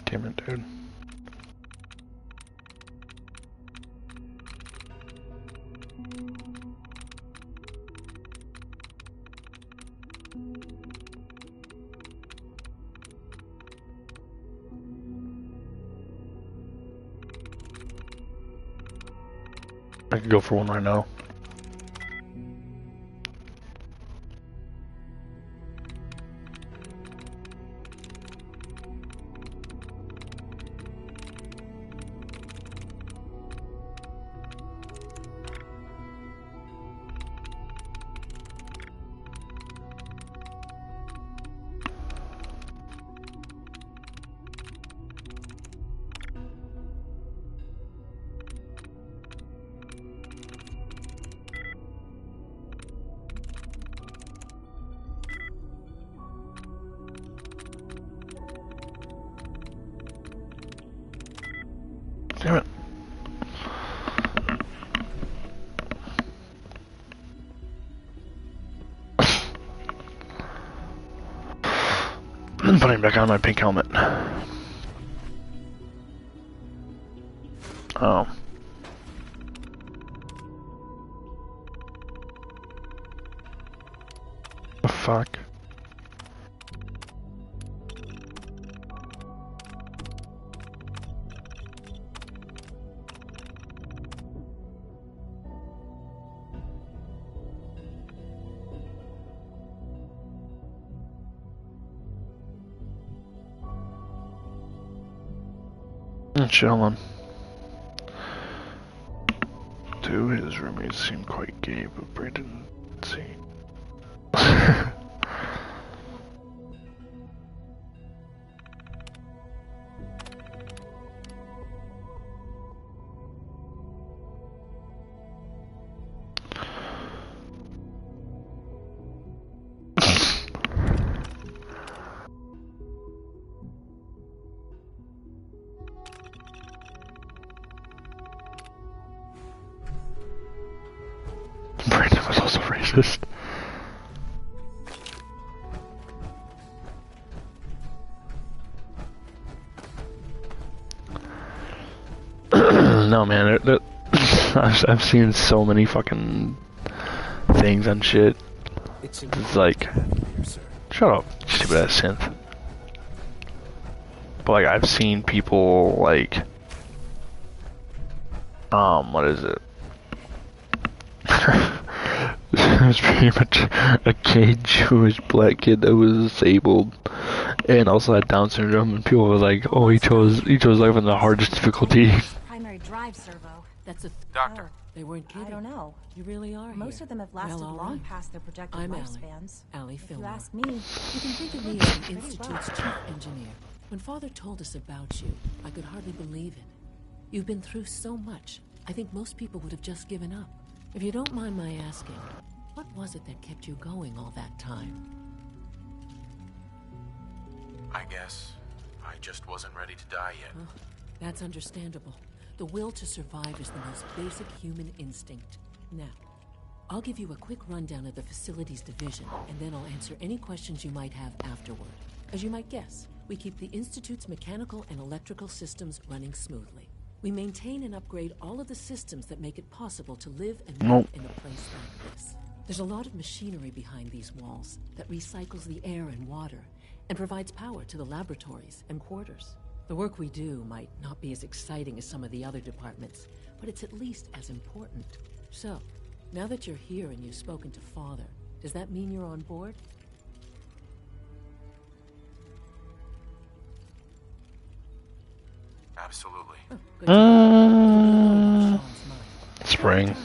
Damn it, dude. I could go for one right now. Damn it. I'm putting back on my pink helmet. Oh. The fuck? Chilling. Two of his roommates seemed quite gay, but Brandon didn't see. Brandon was also racist. know, man. I've seen so many fucking things and shit. It's like, shut up, stupid ass synth. But like, I've seen people like, what is it? It was pretty much a gay Jewish black kid that was disabled and also had Down syndrome, and people were like, "Oh, he chose life on the hardest difficulty." Primary drive servo. That's a Doctor. They weren't kidding. I don't know. You really are. Most here. of them have lasted Well, all long right. past their projected I'm lifespans. Allie If you Fillmore. ask me, You can think of me as the Institute's chief engineer. When Father told us about you, I could hardly believe it. You've been through so much. I think most people would have just given up. If you don't mind my asking, what was it that kept you going all that time? I guess I just wasn't ready to die yet. Oh, that's understandable. The will to survive is the most basic human instinct. Now, I'll give you a quick rundown of the facilities division, and then I'll answer any questions you might have afterward. As you might guess, we keep the Institute's mechanical and electrical systems running smoothly. We maintain and upgrade all of the systems that make it possible to live and work in a place like this. There's a lot of machinery behind these walls that recycles the air and water and provides power to the laboratories and quarters. The work we do might not be as exciting as some of the other departments, but it's at least as important. So, now that you're here and you've spoken to Father, does that mean you're on board? Absolutely. Spring.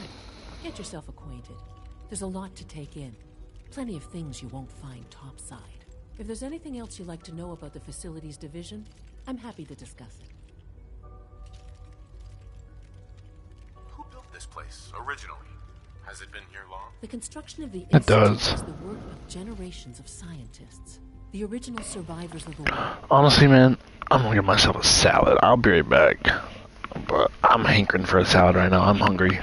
Get yourself acquainted. There's a lot to take in. Plenty of things you won't find topside. If there's anything else you'd like to know about the facilities division, I'm happy to discuss it. Who built this place originally? Has it been here long? The construction of the It Institute does. is the work of generations of scientists. The original survivors of the war. Honestly, man, I'm gonna get myself a salad. I'll be right back. But I'm hankering for a salad right now. I'm hungry.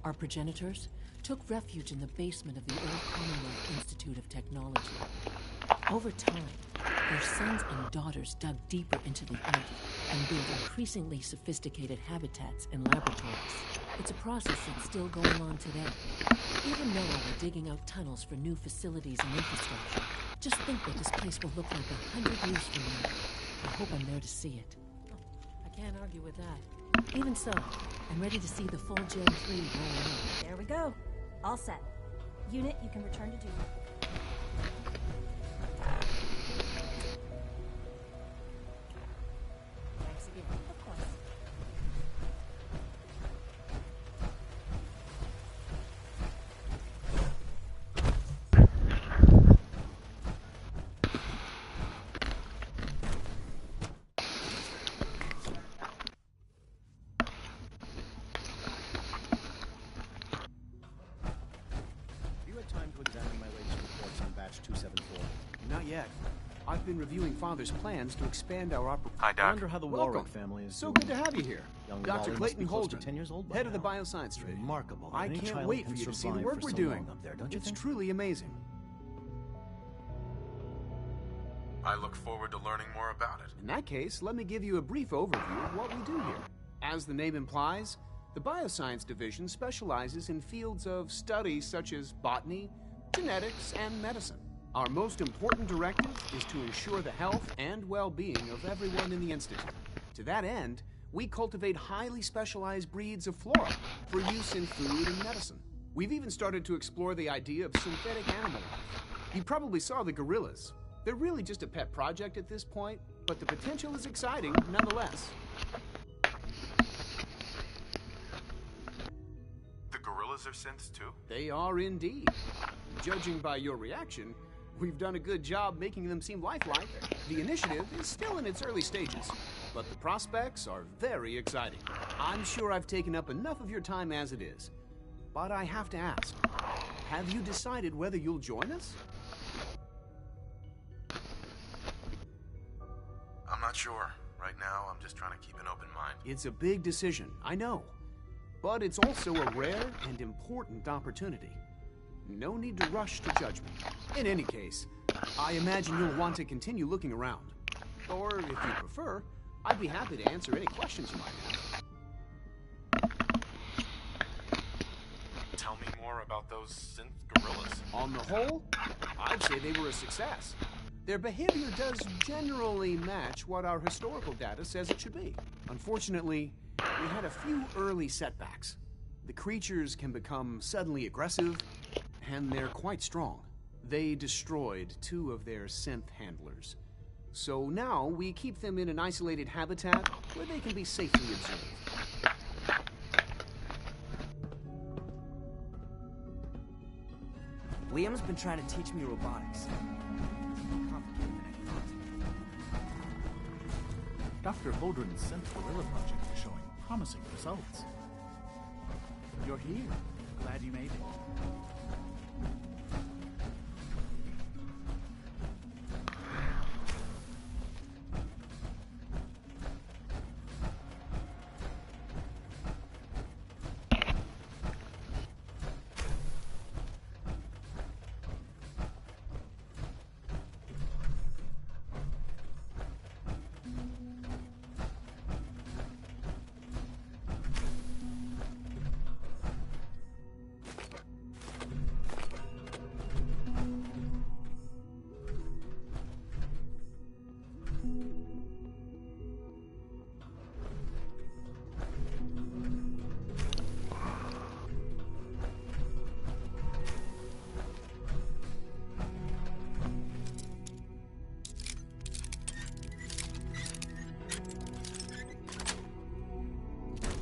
Our progenitors took refuge in the basement of the old Commonwealth Institute of Technology. Over time, their sons and daughters dug deeper into the earth and built increasingly sophisticated habitats and laboratories. It's a process that's still going on today. Even now, we're digging out tunnels for new facilities and infrastructure. Just think what this place will look like 100 years from now. I hope I'm there to see it. I can't argue with that. Even so, I'm ready to see the full Gen 3 rolling out. There we go. All set. Unit, you can return to duty. Thanks again. Of course. Not yet. I've been reviewing Father's plans to expand our operation. Hi, Doc. I wonder how the Warwick family is So doing. good to have you here. Young Dr. Wally must Clayton be close to Holden, 10 years old by head of the now. Bioscience Division. Remarkable that I any can't child wait can for you to see the survive work for we're so doing. long up there, don't you It's think? truly amazing. I look forward to learning more about it. In that case, let me give you a brief overview of what we do here. As the name implies, the Bioscience Division specializes in fields of study such as botany, genetics, and medicine. Our most important directive is to ensure the health and well-being of everyone in the Institute. To that end, we cultivate highly specialized breeds of flora for use in food and medicine. We've even started to explore the idea of synthetic animal life. You probably saw the gorillas. They're really just a pet project at this point, but the potential is exciting nonetheless. The gorillas are synths too? They are indeed. Judging by your reaction, we've done a good job making them seem lifelike. The initiative is still in its early stages, but the prospects are very exciting. I'm sure I've taken up enough of your time as it is, but I have to ask, have you decided whether you'll join us? I'm not sure. Right now, I'm just trying to keep an open mind. It's a big decision, I know, but it's also a rare and important opportunity. No need to rush to judgment. In any case, I imagine you'll want to continue looking around. Or, if you prefer, I'd be happy to answer any questions you might have. Tell me more about those synth gorillas. On the whole, I'd say they were a success. Their behavior does generally match what our historical data says it should be. Unfortunately, we had a few early setbacks. The creatures can become suddenly aggressive, and they're quite strong. They destroyed 2 of their synth handlers. So now we keep them in an isolated habitat where they can be safely observed. Liam's been trying to teach me robotics. Complicated than I thought. Dr. Holdren's Synth Gorilla project is showing promising results. You're here. Glad you made it.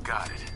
Got it.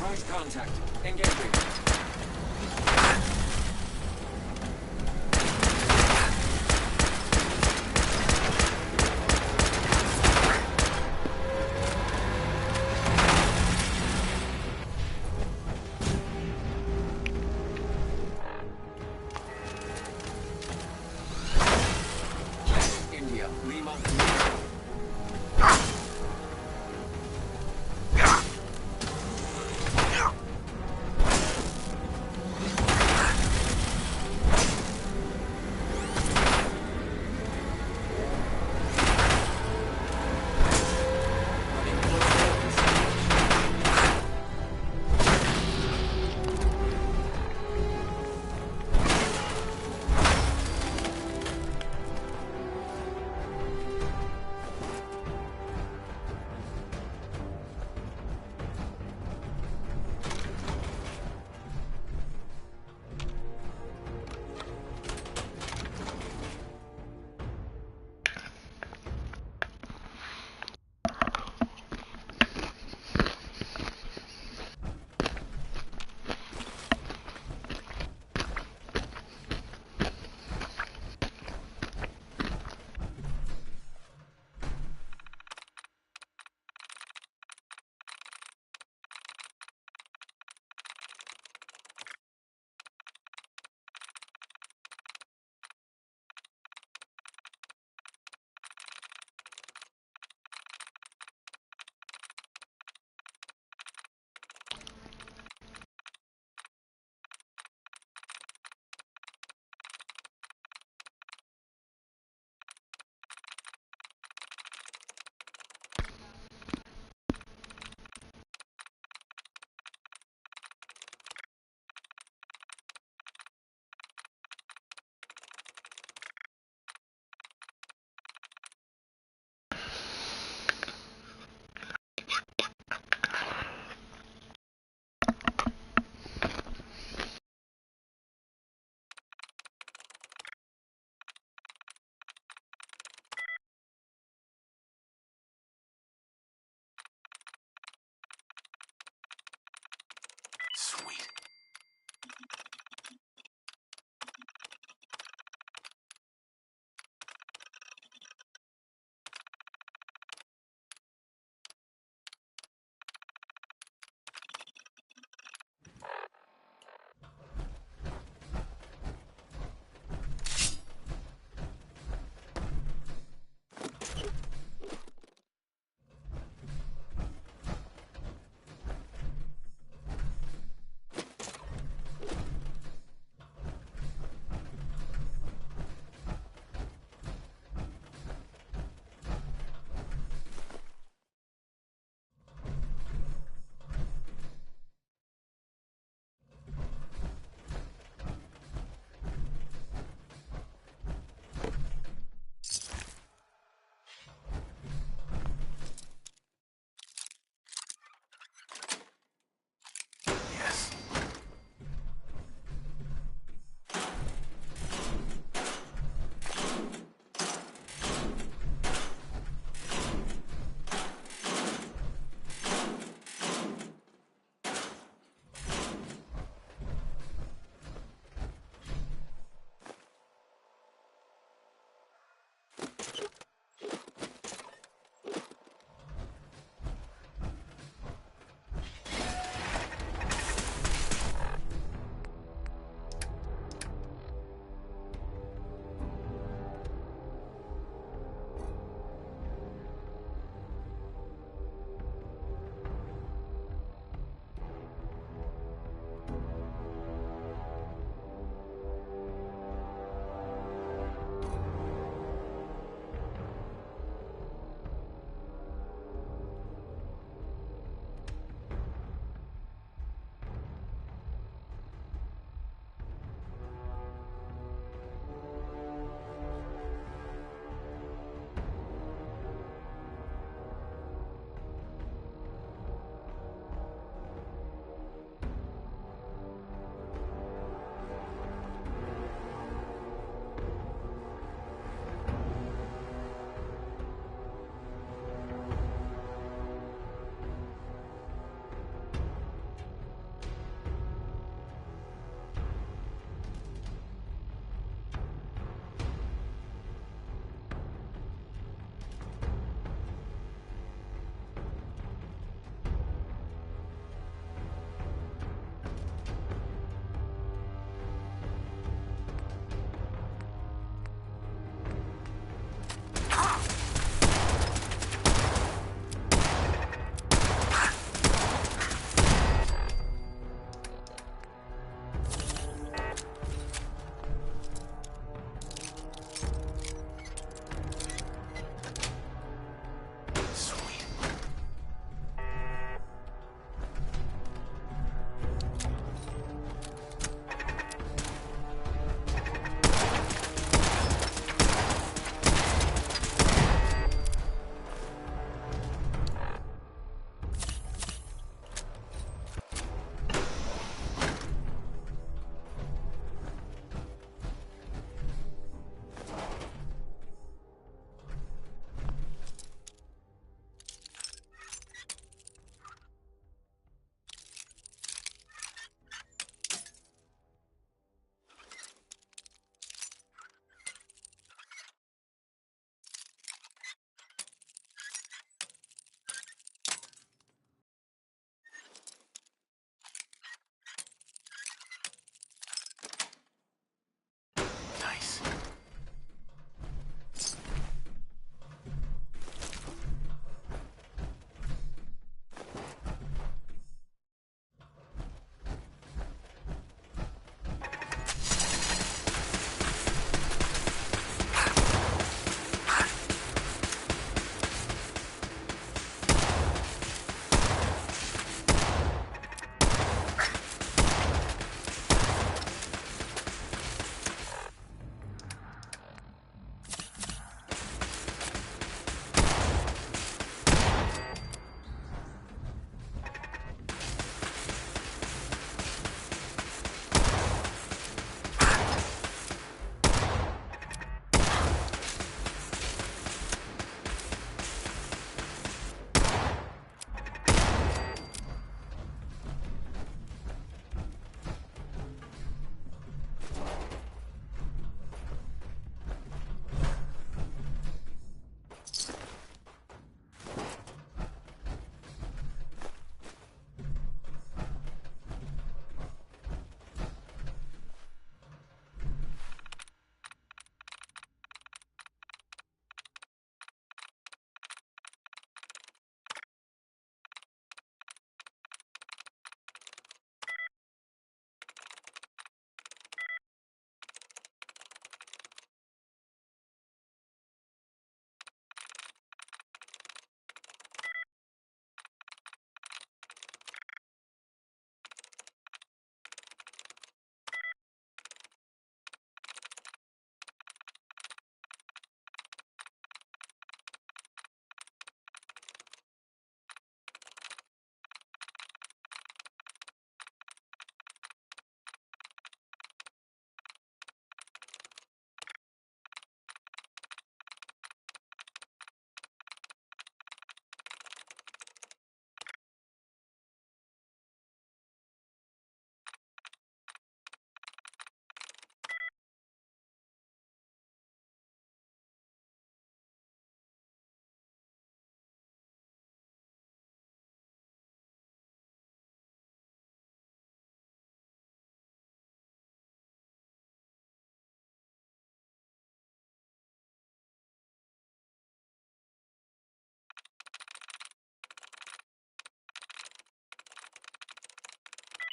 Lost contact. Engaging. India, Lima.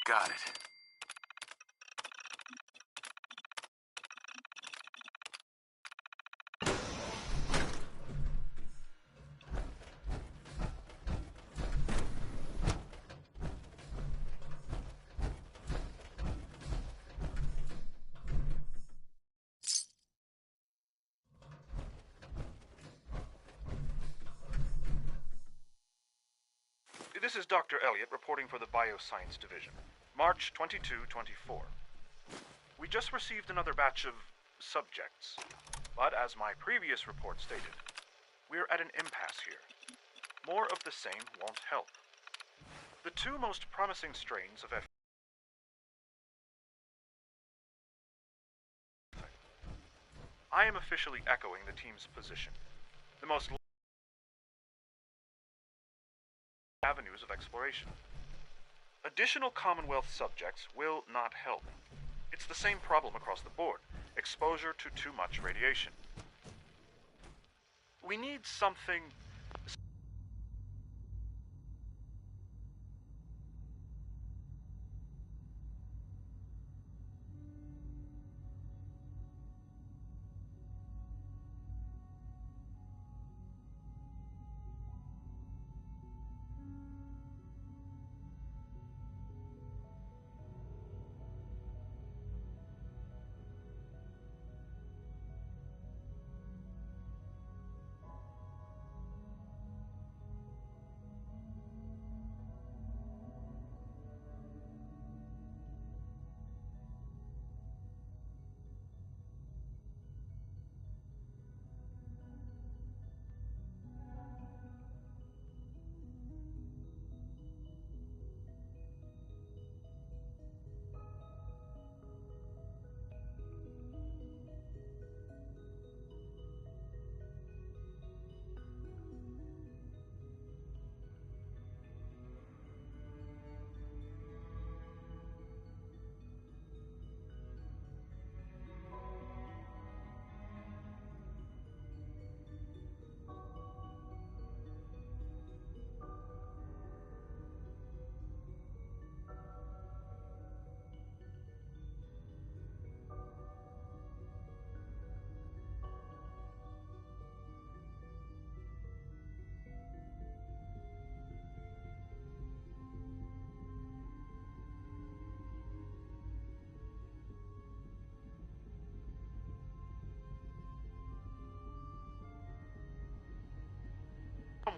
Got it. This is Dr. Elliot reporting for the Bioscience Division. March 22-24. We just received another batch of subjects, but as my previous report stated, we're at an impasse here. More of the same won't help. The two most promising strains of I am officially echoing the team's position. The most avenues of exploration. Additional Commonwealth subjects will not help. It's the same problem across the board. Exposure to too much radiation. We need something...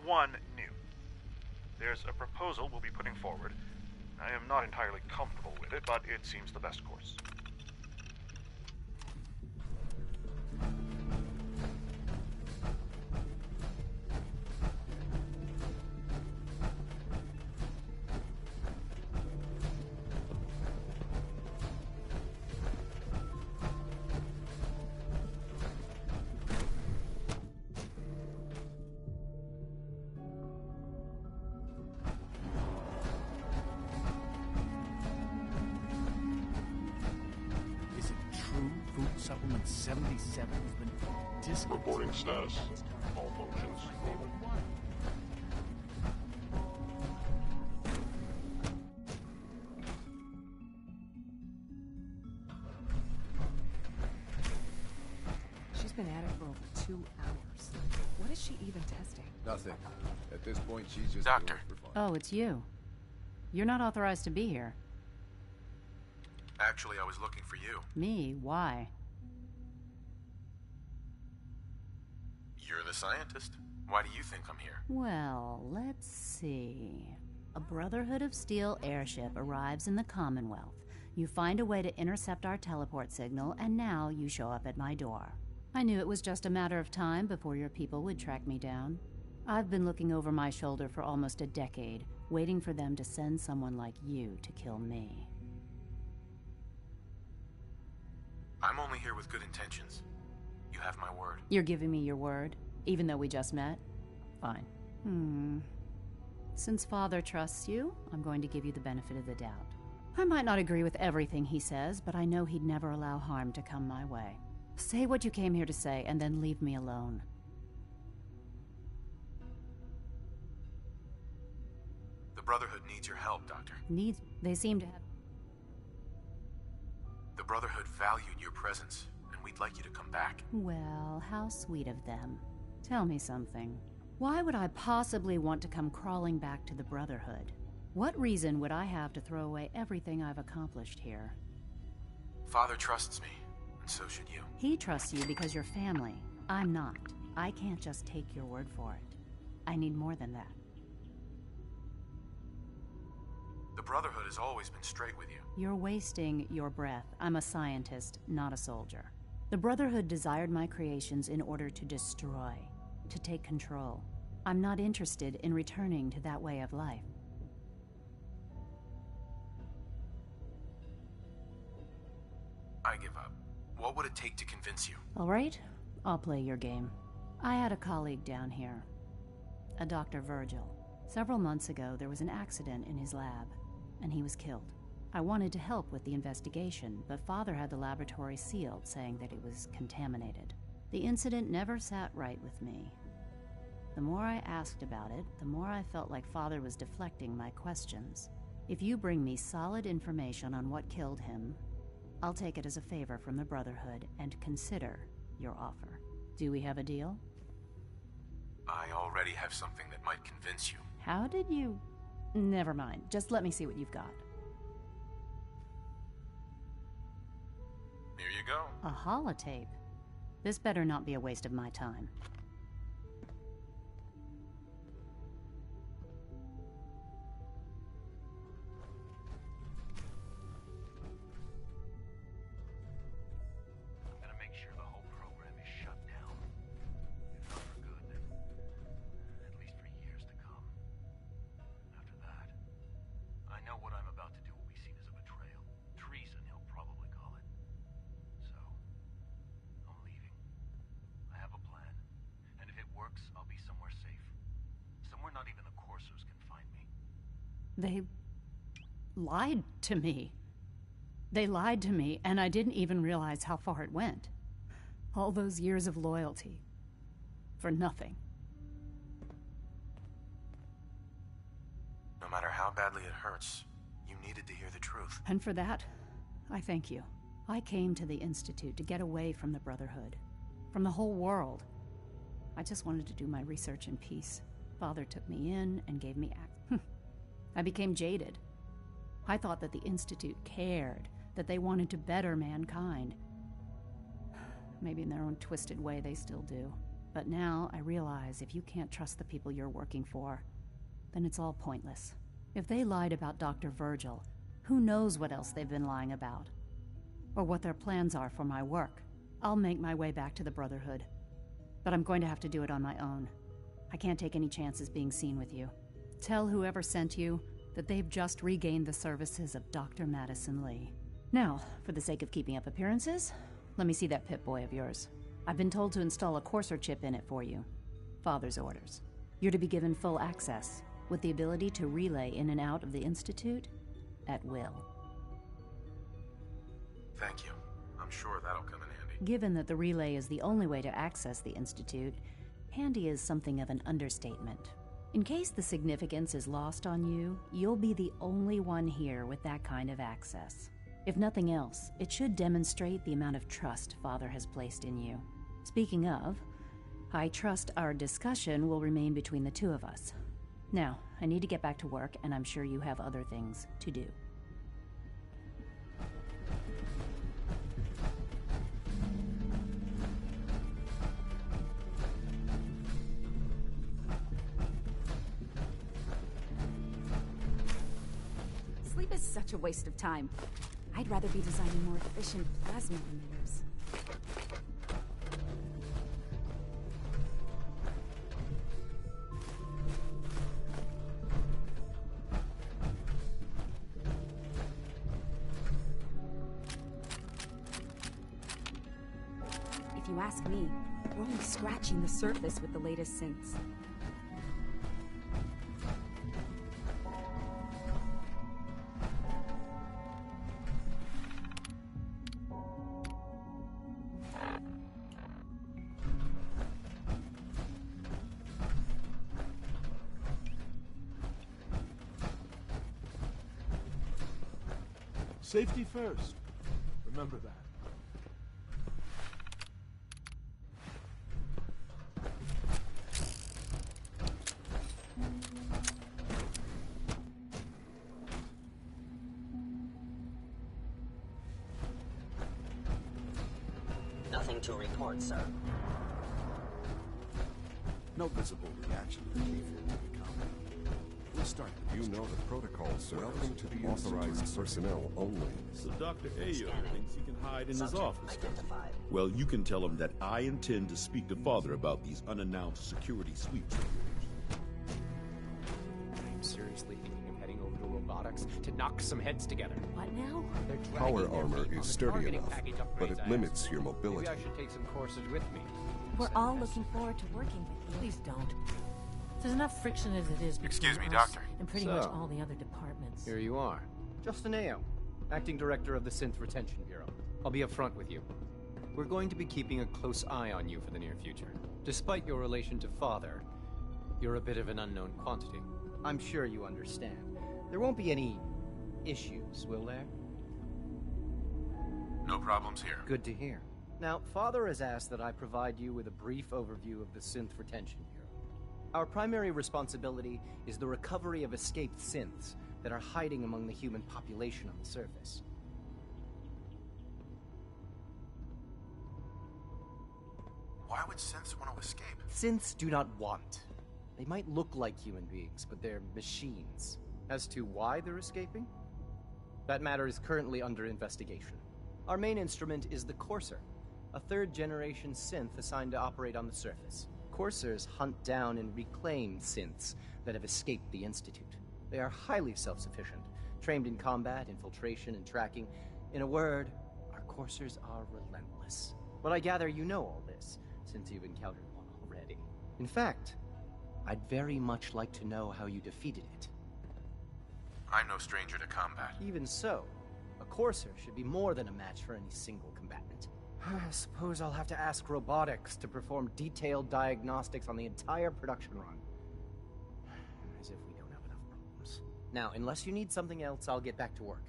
One new. There's a proposal we'll be putting forward. I am not entirely comfortable with it, but it seems the best course. Supplement 77 has been discontinued. Reporting status. All functions. She's been at it for over 2 hours. What is she even testing? Nothing. At this point, she's just... Doctor. Oh, it's you. You're not authorized to be here. Actually, I was looking for you. Me? Why? You're the scientist. Why do you think I'm here? Well, let's see. A Brotherhood of Steel airship arrives in the Commonwealth. You find a way to intercept our teleport signal, and now you show up at my door. I knew it was just a matter of time before your people would track me down. I've been looking over my shoulder for almost a decade, waiting for them to send someone like you to kill me. I'm only here with good intentions. You have my word. You're giving me your word, even though we just met? Fine. Since Father trusts you, I'm going to give you the benefit of the doubt. I might not agree with everything he says, but I know he'd never allow harm to come my way. Say what you came here to say, and then leave me alone. The Brotherhood needs your help, Doctor. Needs? They seem to have... Brotherhood valued your presence, and we'd like you to come back. Well, how sweet of them. Tell me something. Why would I possibly want to come crawling back to the Brotherhood? What reason would I have to throw away everything I've accomplished here? Father trusts me, and so should you. He trusts you because you're family. I'm not. I can't just take your word for it. I need more than that. The Brotherhood has always been straight with you. You're wasting your breath. I'm a scientist, not a soldier. The Brotherhood desired my creations in order to destroy, to take control. I'm not interested in returning to that way of life. I give up. What would it take to convince you? All right, I'll play your game. I had a colleague down here, a Dr. Virgil. Several months ago, there was an accident in his lab, and he was killed. I wanted to help with the investigation, but Father had the laboratory sealed, saying that it was contaminated. The incident never sat right with me. The more I asked about it, the more I felt like Father was deflecting my questions. If you bring me solid information on what killed him, I'll take it as a favor from the Brotherhood and consider your offer. Do we have a deal? I already have something that might convince you. How did you... Never mind. Just let me see what you've got. Here you go. A holotape? This better not be a waste of my time. They lied to me. They lied to me, and I didn't even realize how far it went. All those years of loyalty. For nothing. No matter how badly it hurts, you needed to hear the truth. And for that, I thank you. I came to the Institute to get away from the Brotherhood. From the whole world. I just wanted to do my research in peace. Father took me in and gave me access. I became jaded. I thought that the Institute cared, that they wanted to better mankind. Maybe in their own twisted way they still do. But now I realize if you can't trust the people you're working for, then it's all pointless. If they lied about Dr. Virgil, who knows what else they've been lying about? Or what their plans are for my work. I'll make my way back to the Brotherhood. But I'm going to have to do it on my own. I can't take any chances being seen with you. Tell whoever sent you that they've just regained the services of Dr. Madison Lee. Now, for the sake of keeping up appearances, let me see that Pip-Boy of yours. I've been told to install a Courser chip in it for you. Father's orders. You're to be given full access, with the ability to relay in and out of the Institute at will. Thank you. I'm sure that'll come in handy. Given that the relay is the only way to access the Institute, handy is something of an understatement. In case the significance is lost on you, you'll be the only one here with that kind of access. If nothing else, it should demonstrate the amount of trust Father has placed in you. Speaking of, I trust our discussion will remain between the two of us. Now, I need to get back to work, and I'm sure you have other things to do. Sleep is such a waste of time. I'd rather be designing more efficient plasma emitters. If you ask me, we're only scratching the surface with the latest synths. Safety first. remember that. Nothing to report, sir. No visible reaction to behavior to the combat. We'll start. You know the protocol, sir. Welcome to the authorized personnel only. So Dr. Ayo thinks he can hide in his Subject office. identified. Well, you can tell him that I intend to speak to Father about these unannounced security sweeps of yours. I'm seriously thinking of heading over to robotics to knock some heads together. What now? They're dragging Power their armor feet on is the sturdy targeting enough, package but upgrades it I limits asked your for. mobility. Maybe I should take some courses with me. We're all looking forward to working with you. Please don't. There's enough friction as it is between Excuse me, us Doctor. and pretty much all the other departments. Here you are. Justin Ayo, Acting Director of the Synth Retention Bureau. I'll be upfront with you. We're going to be keeping a close eye on you for the near future. Despite your relation to Father, you're a bit of an unknown quantity. I'm sure you understand. There won't be any issues, will there? No problems here. Good to hear. Now, Father has asked that I provide you with a brief overview of the Synth Retention Bureau. Our primary responsibility is the recovery of escaped synths that are hiding among the human population on the surface. Why would synths want to escape? Synths do not want. They might look like human beings, but they're machines. As to why they're escaping? That matter is currently under investigation. Our main instrument is the Courser, a third-generation synth assigned to operate on the surface. Coursers hunt down and reclaim synths that have escaped the Institute. They are highly self-sufficient, trained in combat, infiltration, and tracking. In a word, our Coursers are relentless. But I gather you know all this, since you've encountered one already. In fact, I'd very much like to know how you defeated it. I'm no stranger to combat. Even so, a Courser should be more than a match for any single combatant. I suppose I'll have to ask robotics to perform detailed diagnostics on the entire production run. As if we don't have enough problems. Now, unless you need something else, I'll get back to work.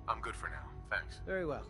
I'm good for now, thanks. Very well.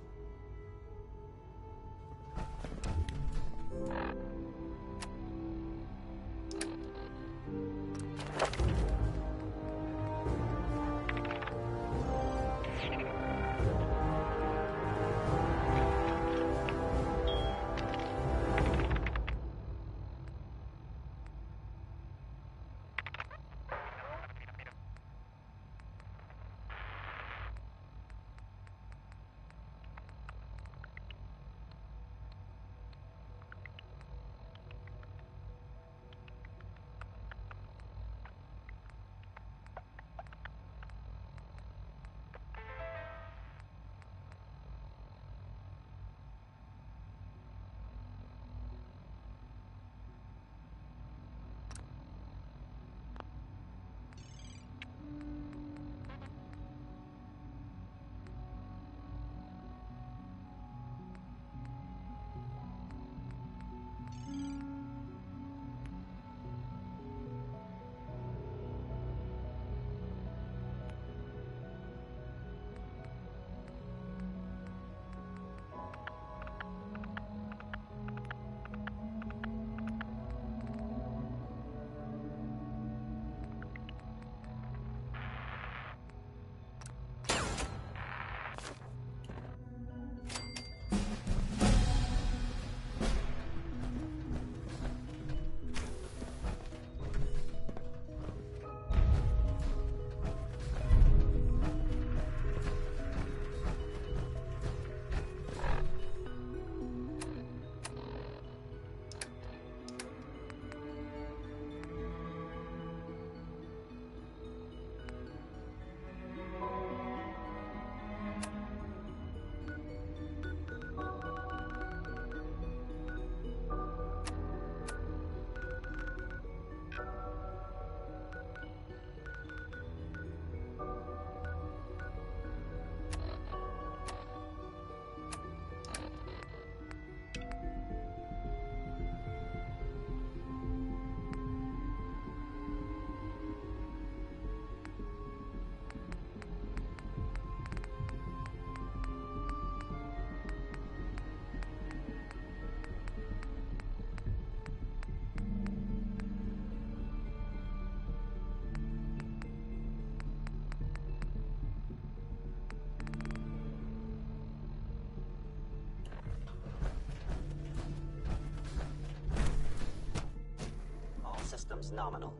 systems nominal.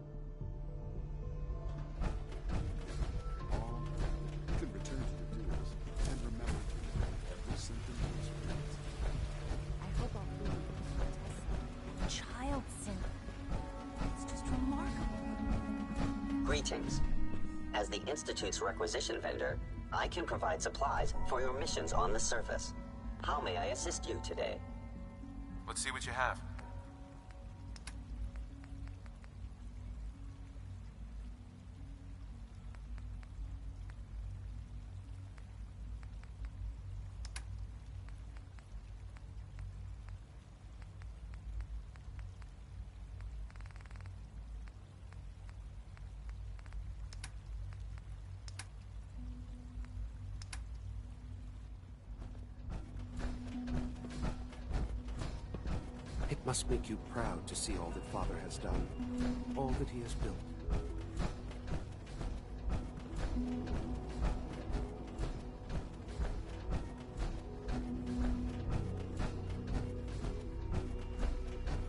You can return to your duties and remember to remove every symptom you experience. I hope I'll really test child synth. It's just remarkable. Greetings. As the Institute's requisition vendor, I can provide supplies for your missions on the surface. How may I assist you today? Let's see what you have. It must make you proud to see all that Father has done, all that he has built.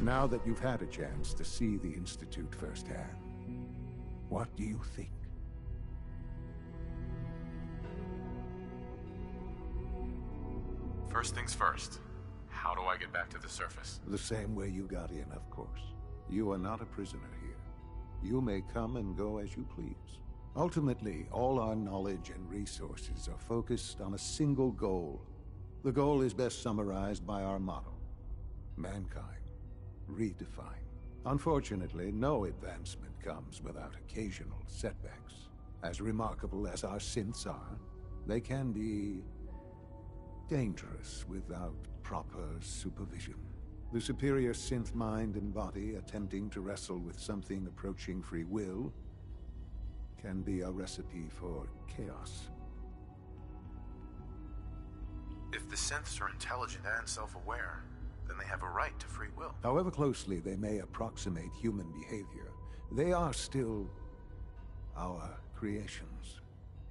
Now that you've had a chance to see the Institute firsthand, what do you think? First things first. How do I get back to the surface? The same way you got in, of course. You are not a prisoner here. You may come and go as you please. Ultimately, all our knowledge and resources are focused on a single goal. The goal is best summarized by our motto: mankind, redefine. Unfortunately, no advancement comes without occasional setbacks. As remarkable as our synths are, they can be dangerous without proper supervision. The superior synth mind and body attempting to wrestle with something approaching free will can be a recipe for chaos. If the synths are intelligent and self-aware, then they have a right to free will. However closely they may approximate human behavior, they are still our creations.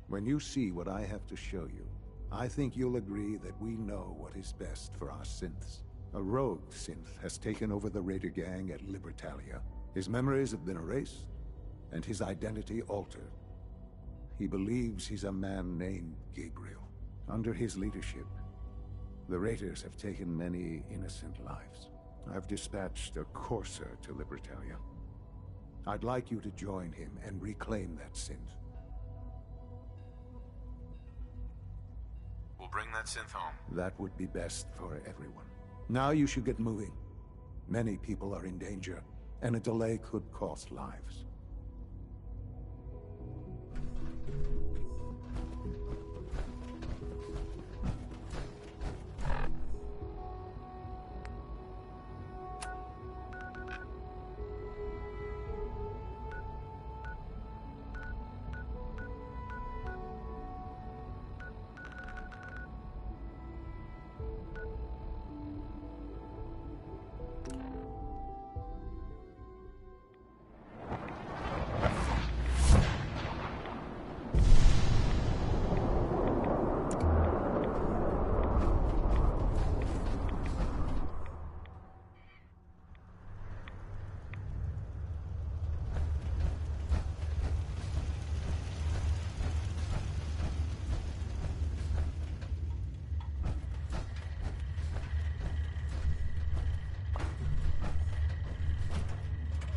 When you see what I have to show you, I think you'll agree that we know what is best for our synths. A rogue synth has taken over the Raider gang at Libertalia. His memories have been erased, and his identity altered. He believes he's a man named Gabriel. Under his leadership, the Raiders have taken many innocent lives. I've dispatched a courser to Libertalia. I'd like you to join him and reclaim that synth. We'll bring that synth home. That would be best for everyone. Now you should get moving. Many people are in danger, and a delay could cost lives.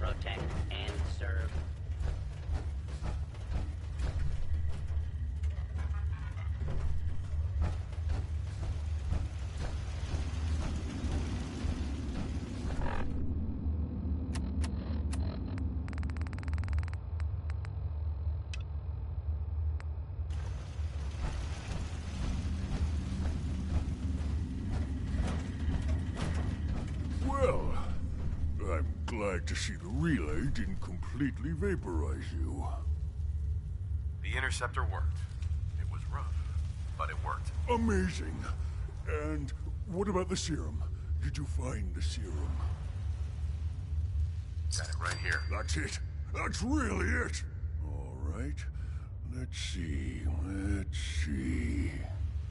Protect and serve. Well, I'm glad to see the relay didn't completely vaporize you. The interceptor worked. It was rough, but it worked. Amazing. And what about the serum? Did you find the serum? Got it right here. That's it. That's really it. All right. Let's see.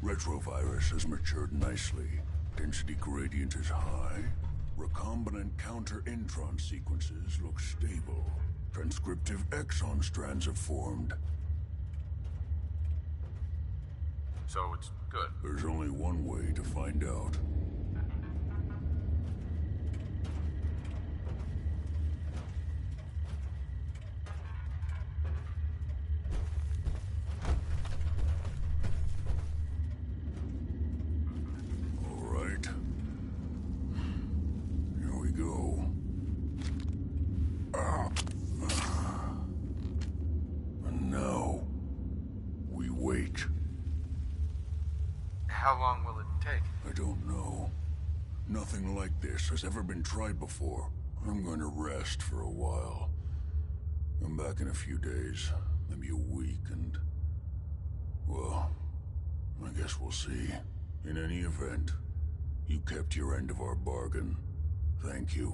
Retrovirus has matured nicely. Density gradient is high. Recombinant counter-intron sequences look stable. Transcriptive exon strands have formed. So it's good. There's only one way to find out. How long will it take? I don't know. Nothing like this has ever been tried before. I'm going to rest for a while. I'm back in a few days, maybe a week, and... well, I guess we'll see. In any event, you kept your end of our bargain. Thank you.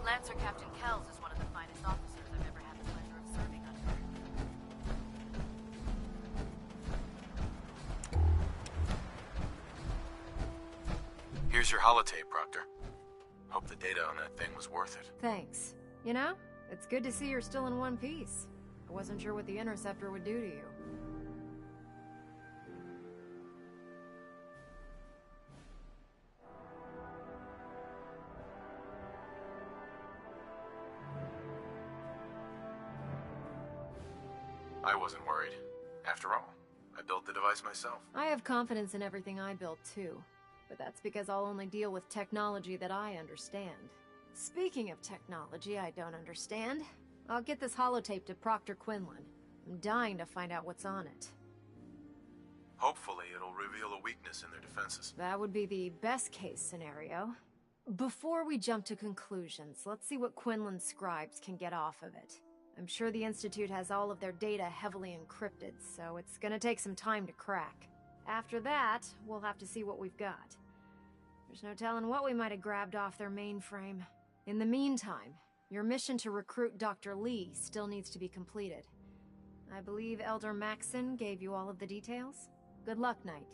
Lancer Captain Kells is one of the finest officers I've ever had the pleasure of serving under. Here's your holotape, Proctor. Hope the data on that thing was worth it. Thanks. You know, it's good to see you're still in one piece. I wasn't sure what the Interceptor would do to you. I wasn't worried. After all, I built the device myself. I have confidence in everything I built too, but that's because I'll only deal with technology that I understand. Speaking of technology I don't understand, I'll get this holotape to Proctor Quinlan. I'm dying to find out what's on it. Hopefully it'll reveal a weakness in their defenses. That would be the best case scenario. Before we jump to conclusions, let's see what Quinlan's scribes can get off of it. I'm sure the Institute has all of their data heavily encrypted, so it's gonna take some time to crack. After that, we'll have to see what we've got. There's no telling what we might have grabbed off their mainframe. In the meantime, your mission to recruit Dr. Lee still needs to be completed. I believe Elder Maxson gave you all of the details? Good luck, Knight.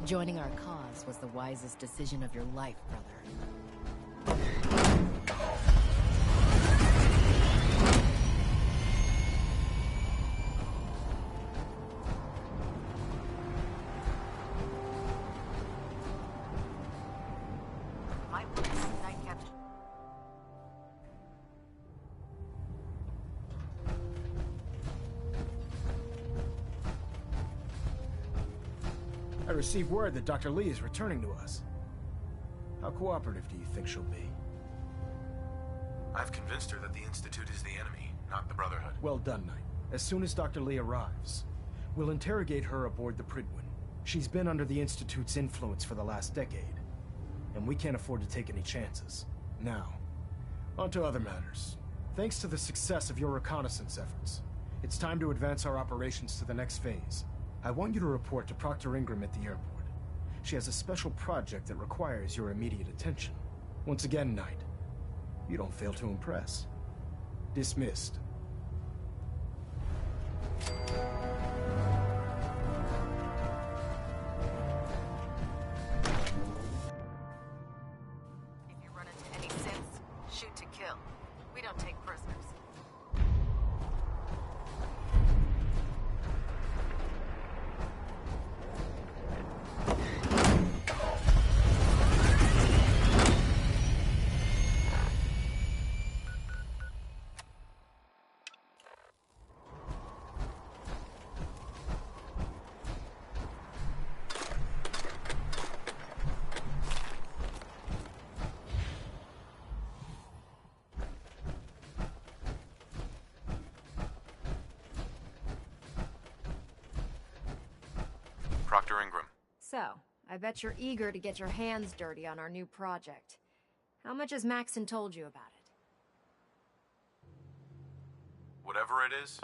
Joining our cause was the wisest decision of your life, brother. My word, Knight Captain. I received word that Dr. Lee is returning to us. How cooperative do you think she'll be? I've convinced her that the Institute is the enemy, not the Brotherhood. Well done, Knight. As soon as Dr. Lee arrives, we'll interrogate her aboard the Prydwen. She's been under the Institute's influence for the last decade, and we can't afford to take any chances. Now, on to other matters. Thanks to the success of your reconnaissance efforts, it's time to advance our operations to the next phase. I want you to report to Proctor Ingram at the airport. She has a special project that requires your immediate attention. Once again, Knight, you don't fail to impress. Dismissed. don't take prisoners. Proctor Ingram. So, I bet you're eager to get your hands dirty on our new project. How much has Maxon told you about it? Whatever it is,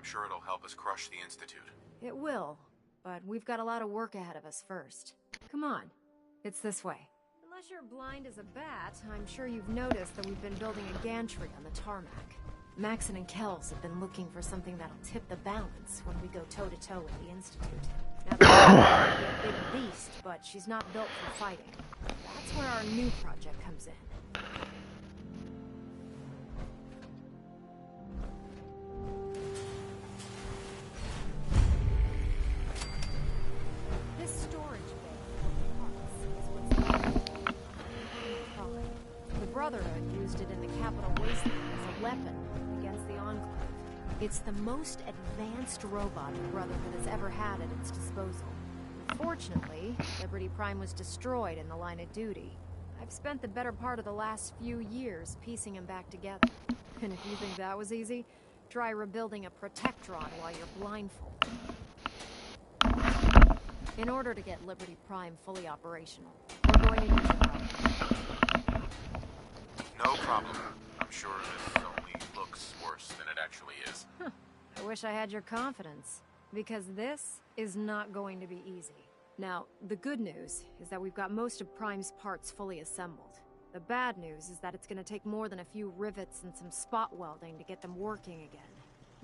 sure it'll help us crush the Institute. It will, but we've got a lot of work ahead of us first. Come on, it's this way. Unless you're blind as a bat, I'm sure you've noticed that we've been building a gantry on the tarmac. Maxon and Kells have been looking for something that'll tip the balance when we go toe-to-toe with the Institute. Now, might be a big beast, but she's not built for fighting. That's where our new project comes in. This storage bay is what's the Brotherhood used it in the Capital Wasteland as a weapon against the Enclave. It's the most advanced robot the Brotherhood has ever had at its disposal. Unfortunately, Liberty Prime was destroyed in the line of duty. I've spent the better part of the last few years piecing him back together. And if you think that was easy, try rebuilding a Protectron while you're blindfolded. In order to get Liberty Prime fully operational, we're going to use your help. No problem. I'm sure this only looks worse than it actually is. I wish I had your confidence, because this is not going to be easy. Now, the good news is that we've got most of Prime's parts fully assembled. The bad news is that it's going to take more than a few rivets and some spot welding to get them working again.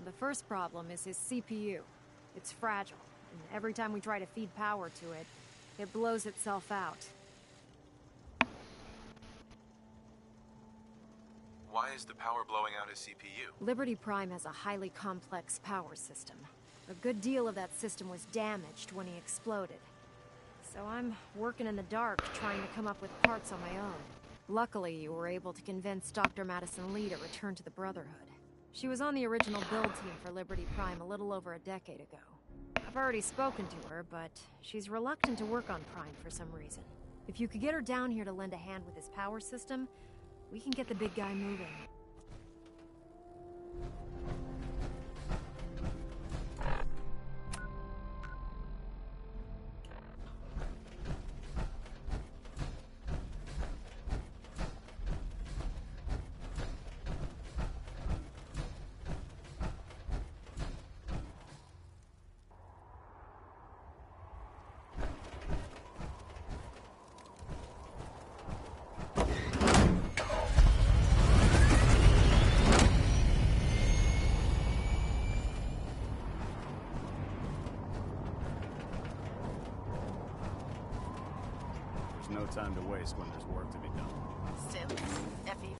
The first problem is his CPU. It's fragile, and every time we try to feed power to it, it blows itself out. Why is the power blowing out his CPU? Liberty Prime has a highly complex power system. A good deal of that system was damaged when he exploded. So I'm working in the dark, trying to come up with parts on my own. Luckily, you were able to convince Dr. Madison Lee to return to the Brotherhood. She was on the original build team for Liberty Prime a little over a decade ago. I've already spoken to her, but she's reluctant to work on Prime for some reason. If you could get her down here to lend a hand with his power system, we can get the big guy moving. No time to waste when there's work to be done. Sims, Effie.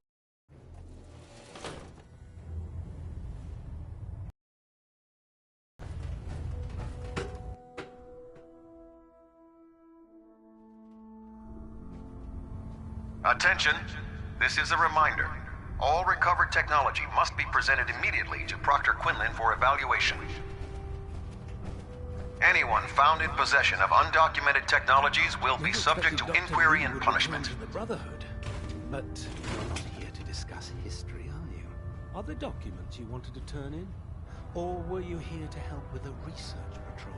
Attention! This is a reminder. All recovered technology must be presented immediately to Proctor Quinlan for evaluation. Anyone found in possession of undocumented technologies will be subject to inquiry and punishment. The Brotherhood. But you're not here to discuss history, are you? Are there documents you wanted to turn in? Or were you here to help with a research patrol?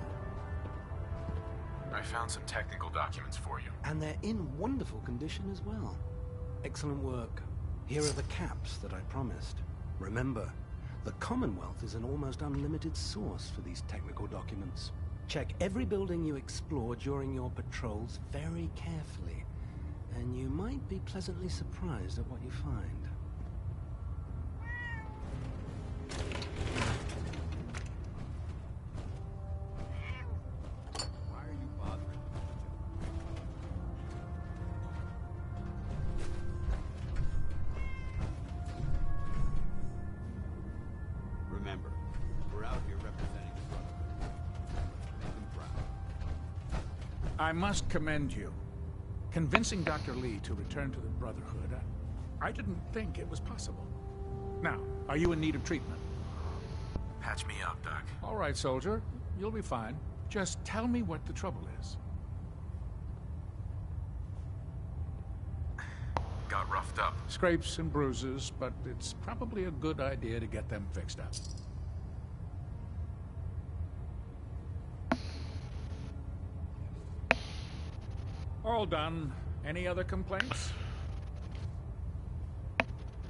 I found some technical documents for you. And they're in wonderful condition as well. Excellent work. Here are the caps that I promised. Remember, the Commonwealth is an almost unlimited source for these technical documents. Check every building you explore during your patrols very carefully, and you might be pleasantly surprised at what you find. Why are you bothering? Remember, we're out here representing the Brotherhood. Make them proud. I must commend you. Convincing Dr. Lee to return to the Brotherhood, I didn't think it was possible. Now, are you in need of treatment? Patch me up, Doc. All right, soldier. You'll be fine. Just tell me what the trouble is. Got roughed up. Scrapes and bruises, but it's probably a good idea to get them fixed up. All done. Any other complaints?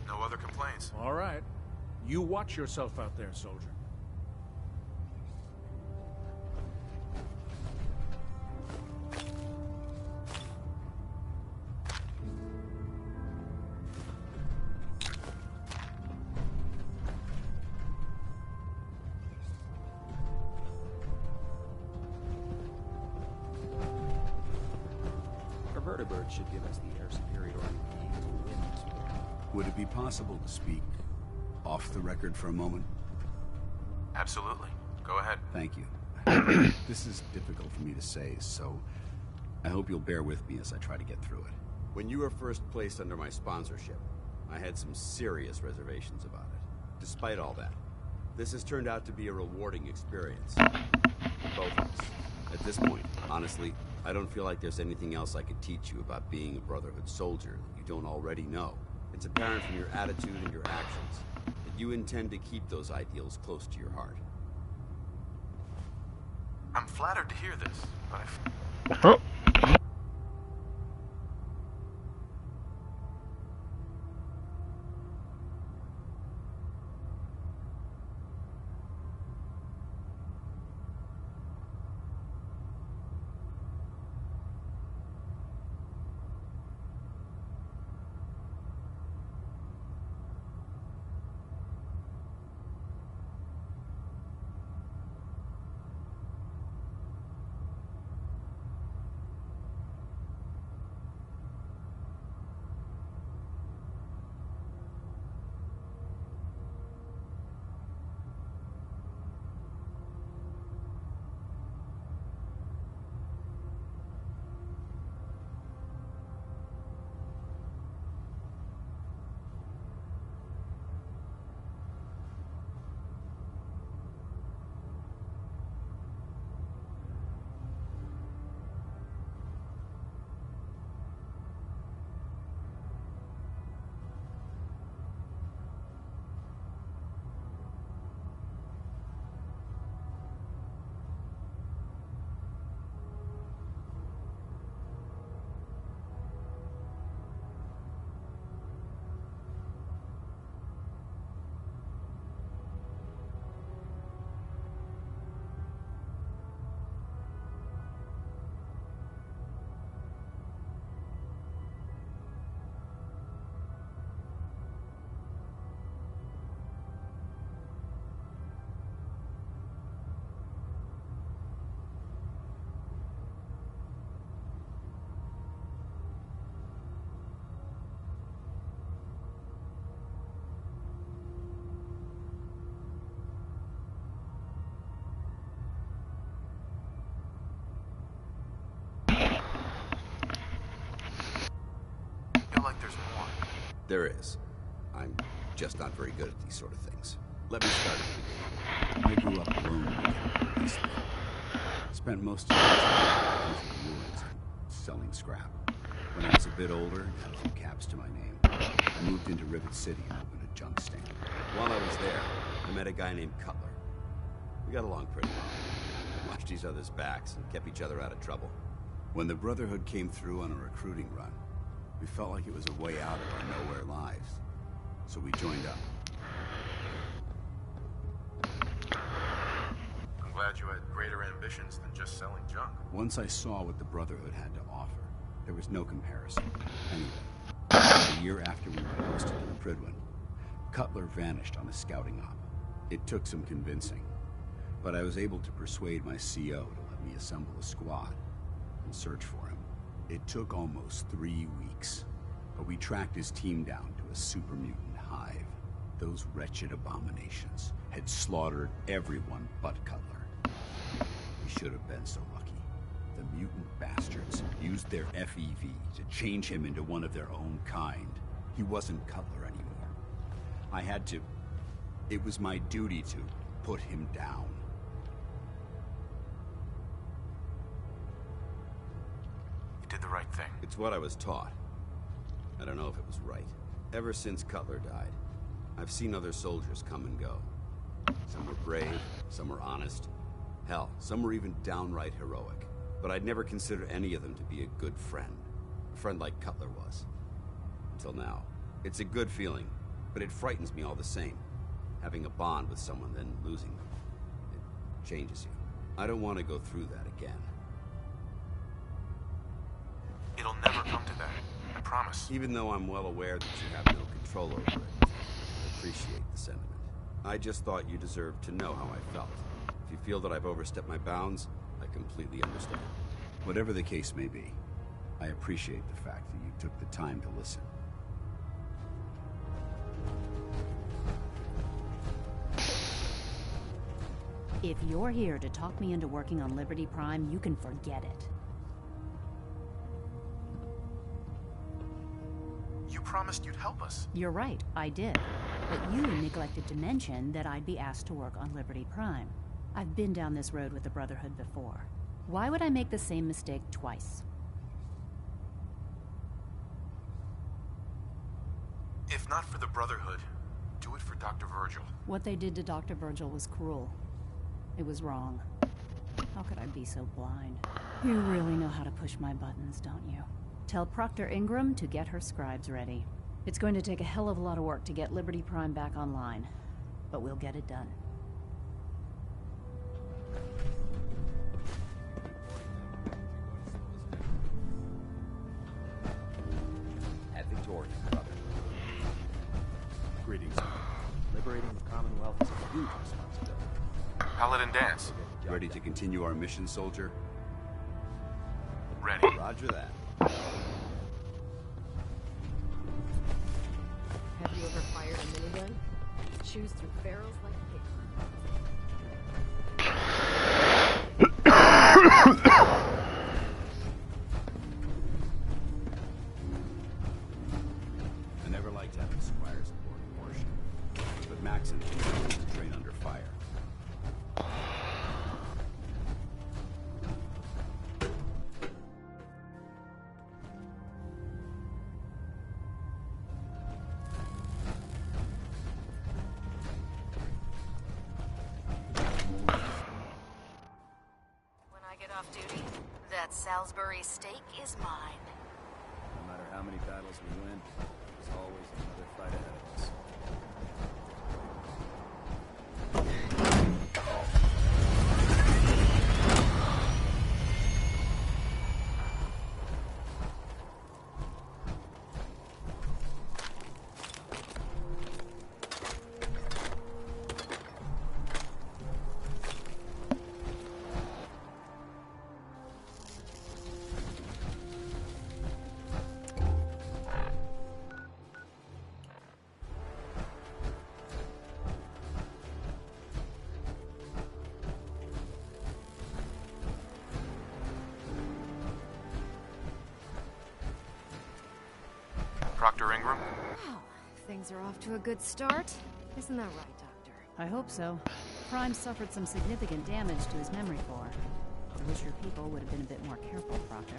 No other complaints. All right. You watch yourself out there, soldier. Thunderbird should give us the air superiority we need to win this war. Would it be possible to speak off the record for a moment? Absolutely. Go ahead. Thank you. This is difficult for me to say, so I hope you'll bear with me as I try to get through it. When you were first placed under my sponsorship, I had some serious reservations about it. Despite all that, this has turned out to be a rewarding experience. For both of us. At this point, honestly, I don't feel like there's anything else I could teach you about being a Brotherhood soldier that you don't already know. It's apparent from your attitude and your actions that you intend to keep those ideals close to your heart. I'm flattered to hear this, but like there's more. There is. I'm just not very good at these sort of things. Let me start at the beginning. I grew up alone in East Bay. Spent most of my time looking for the ruins and selling scrap. When I was a bit older and had a few caps to my name, I moved into Rivet City and opened a junk stand. While I was there, I met a guy named Cutler. We got along pretty well. Watched each other's backs and kept each other out of trouble. When the Brotherhood came through on a recruiting run, we felt like it was a way out of our nowhere lives. So we joined up. I'm glad you had greater ambitions than just selling junk. Once I saw what the Brotherhood had to offer, there was no comparison. Anyway, a year after we were posted to the Prydwen, Cutler vanished on a scouting op. It took some convincing, but I was able to persuade my CO to let me assemble a squad and search for him. It took almost 3 weeks, but we tracked his team down to a super mutant hive. Those wretched abominations had slaughtered everyone but Cutler. We should have been so lucky. The mutant bastards used their FEV to change him into one of their own kind. He wasn't Cutler anymore. I had to... It was my duty to put him down. You did the right thing. It's what I was taught. I don't know if it was right. Ever since Cutler died, I've seen other soldiers come and go. Some were brave, some were honest. Hell, some were even downright heroic. But I'd never considered any of them to be a good friend. A friend like Cutler was. Until now. It's a good feeling, but it frightens me all the same. Having a bond with someone, then losing them. It changes you. I don't want to go through that again. It'll never come to that. I promise. Even though I'm well aware that you have no control over it, I appreciate the sentiment. I just thought you deserved to know how I felt. If you feel that I've overstepped my bounds, I completely understand. Whatever the case may be, I appreciate the fact that you took the time to listen. If you're here to talk me into working on Liberty Prime, you can forget it. You promised you'd help us. You're right, I did. But you neglected to mention that I'd be asked to work on Liberty Prime. I've been down this road with the Brotherhood before. Why would I make the same mistake twice? If not for the Brotherhood, do it for Dr. Virgil. What they did to Dr. Virgil was cruel. It was wrong. How could I be so blind? You really know how to push my buttons, don't you? Tell Proctor Ingram to get her scribes ready. It's going to take a hell of a lot of work to get Liberty Prime back online, but we'll get it done. At Victoria, brother. Greetings. Liberating the Commonwealth is a huge responsibility. Paladin Dance. Ready to continue our mission, soldier? Ready. Roger that. Have you ever fired a minigun? It chews through barrels like paper. I never liked having squires aboard a warship, but Maxon continues to train under fire. Off duty, that Salisbury steak is mine. No matter how many battles we win, there's always another fight ahead of us. Proctor Ingram? Wow, things are off to a good start. Isn't that right, Doctor? I hope so. Prime suffered some significant damage to his memory core. I wish your people would have been a bit more careful, Proctor.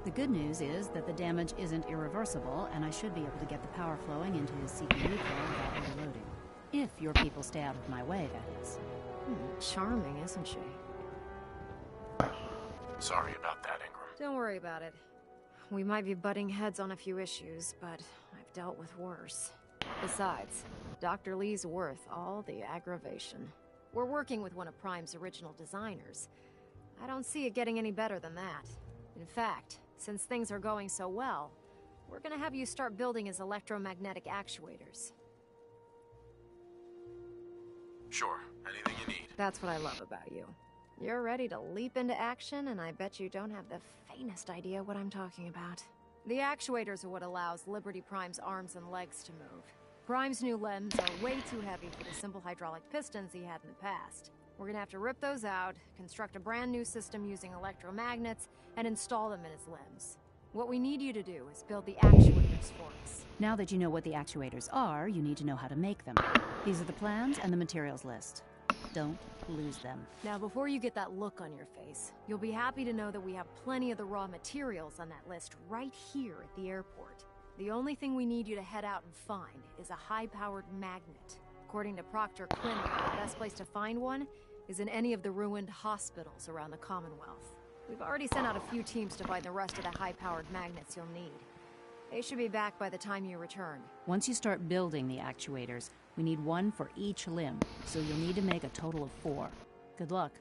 The good news is that the damage isn't irreversible, and I should be able to get the power flowing into his CPU core without overloading. If your people stay out of my way, that is. Charming, isn't she? Sorry about that, Ingram. Don't worry about it. We might be butting heads on a few issues, but I've dealt with worse. Besides, Dr. Lee's worth all the aggravation. We're working with one of Prime's original designers. I don't see it getting any better than that. In fact, since things are going so well, we're gonna have you start building his electromagnetic actuators. Sure, anything you need. That's what I love about you. You're ready to leap into action, and I bet you don't have the faintest idea what I'm talking about. The actuators are what allows Liberty Prime's arms and legs to move. Prime's new limbs are way too heavy for the simple hydraulic pistons he had in the past. We're gonna have to rip those out, construct a brand new system using electromagnets, and install them in his limbs. What we need you to do is build the actuators for us. Now that you know what the actuators are, you need to know how to make them. These are the plans and the materials list. Don't lose them. Now, before you get that look on your face, you'll be happy to know that we have plenty of the raw materials on that list right here at the airport. The only thing we need you to head out and find is a high-powered magnet. According to Proctor Quinlan, the best place to find one is in any of the ruined hospitals around the Commonwealth. We've already sent out a few teams to find the rest of the high-powered magnets you'll need. They should be back by the time you return. Once you start building the actuators, we need one for each limb, so you'll need to make a total of 4. Good luck.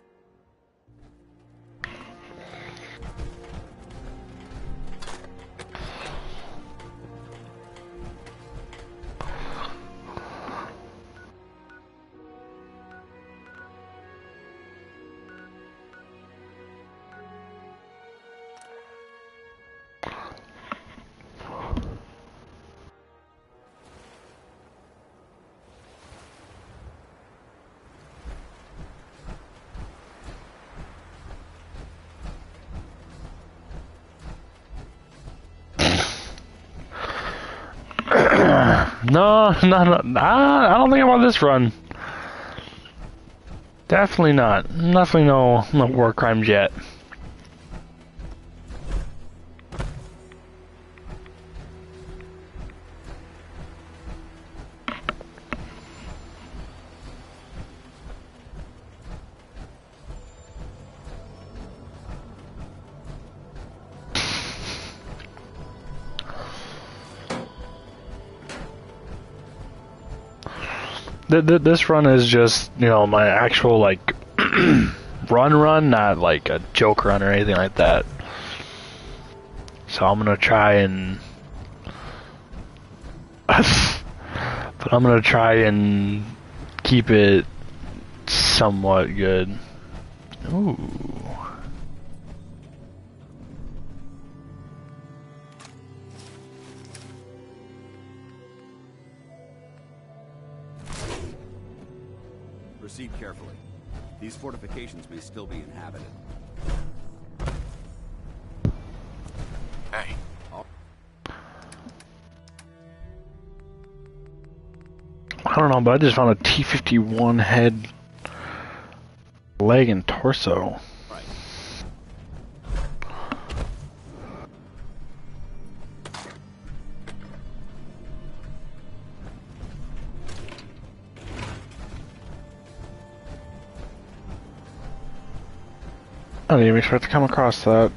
No, I don't think I'm on this run. Definitely not. Definitely no war crimes yet. This run is just, you know, my actual, like, run, not like a joke run or anything like that. So I'm gonna try and... but I'm gonna try and keep it somewhat good. Ooh. Proceed carefully. These fortifications may still be inhabited. Hey. I don't know, but I just found a T-51 head, leg, and torso. Right. I didn't even expect to come across that.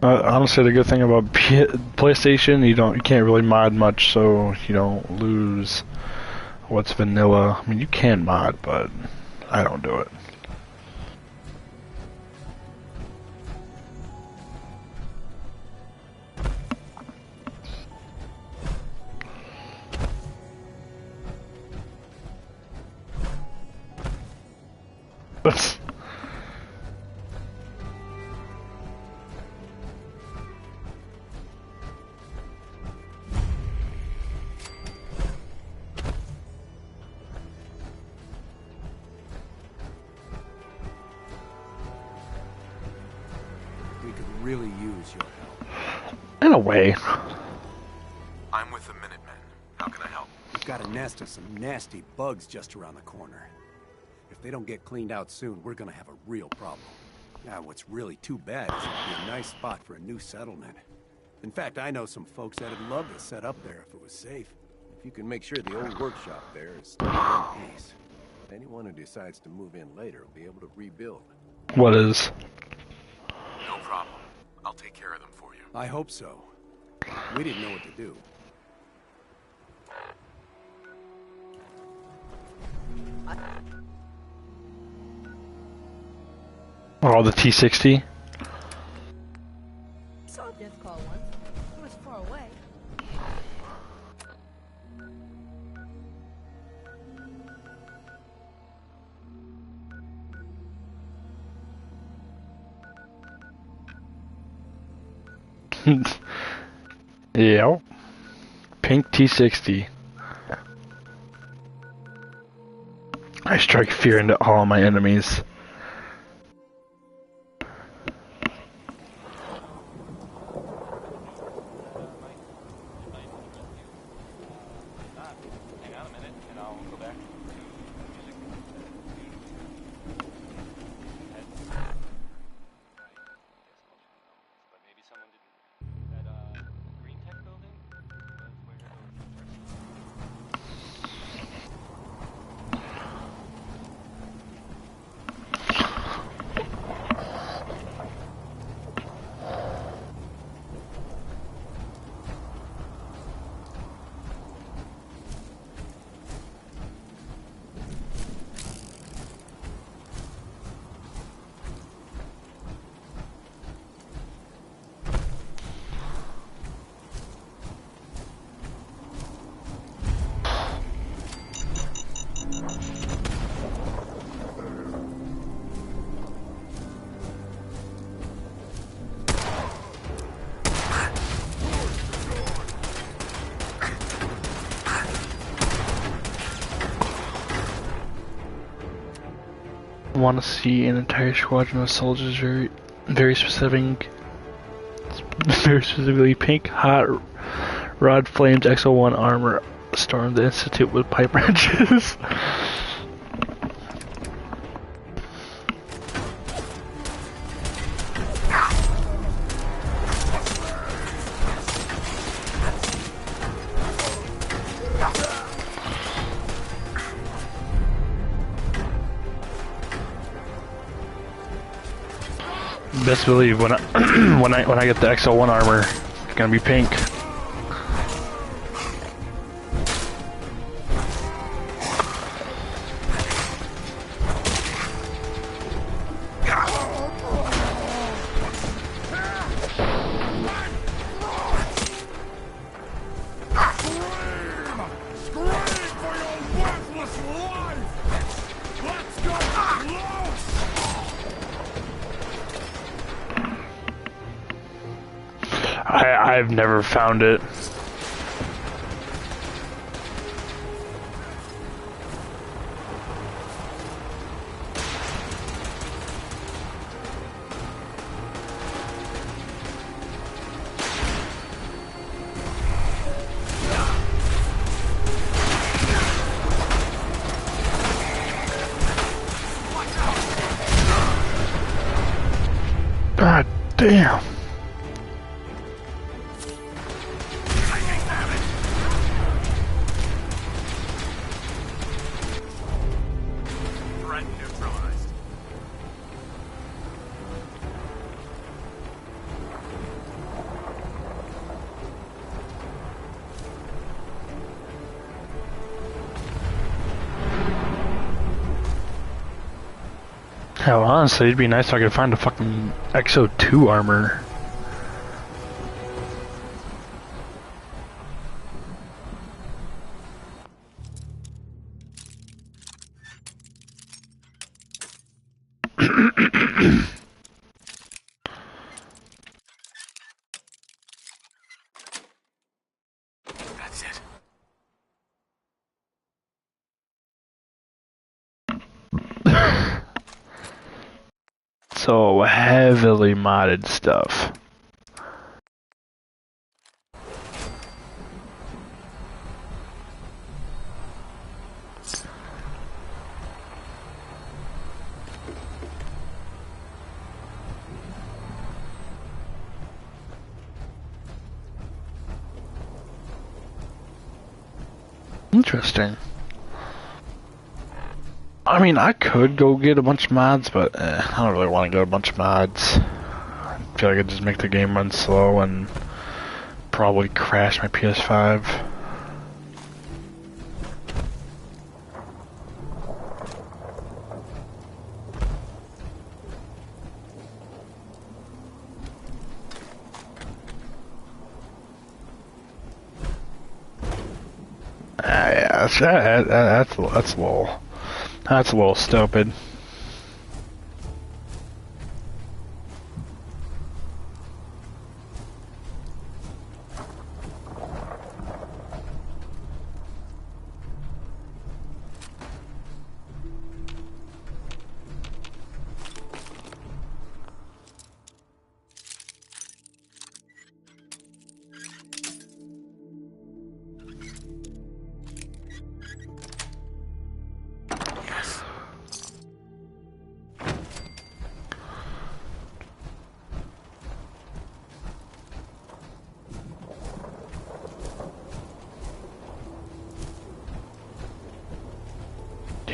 Honestly, the good thing about PlayStation, you can't really mod much, so you don't lose what's vanilla. I mean, you can mod, but I don't do it. Really use your help. In a way. I'm with the Minutemen. How can I help? We've got a nest of some nasty bugs just around the corner. If they don't get cleaned out soon, we're gonna have a real problem. Now, what's really too bad is it'd be a nice spot for a new settlement. In fact, I know some folks that'd love to set up there if it was safe. If you can make sure the old workshop there is still in one piece. Anyone who decides to move in later will be able to rebuild. What is? No problem. I'll take care of them for you. I hope so. We didn't know what to do. Oh, the T-60? Saw a death call once. It was far away. Yeah. Pink T-60. I strike fear into all my enemies. want to see an entire squadron of soldiers very specifically pink hot rod flames XO1 armor storm the Institute with pipe wrenches. Best believe when I when I get the XO1 armor, it's gonna be pink. I've never found it. God damn. Hell, honestly, it'd be nice if I could find a fucking XO2 armor. That's it. So heavily modded stuff. Interesting. I mean, I could go get a bunch of mods, but I don't really want to get a bunch of mods. I feel like I'd just make the game run slow and probably crash my PS5. Yeah, that's a little stupid.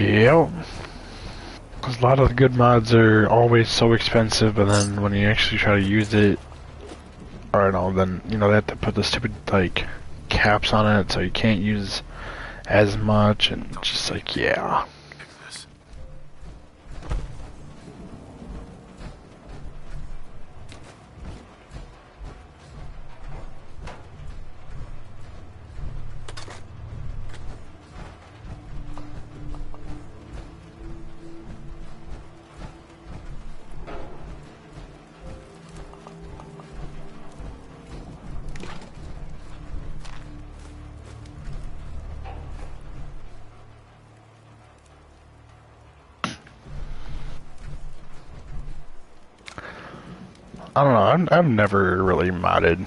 Yep. Because a lot of the good mods are always so expensive, but then when you actually try to use it, or no, then, you know, they have to put the stupid, like, caps on it, so you can't use as much, and just like, yeah. I don't know, I've never really modded.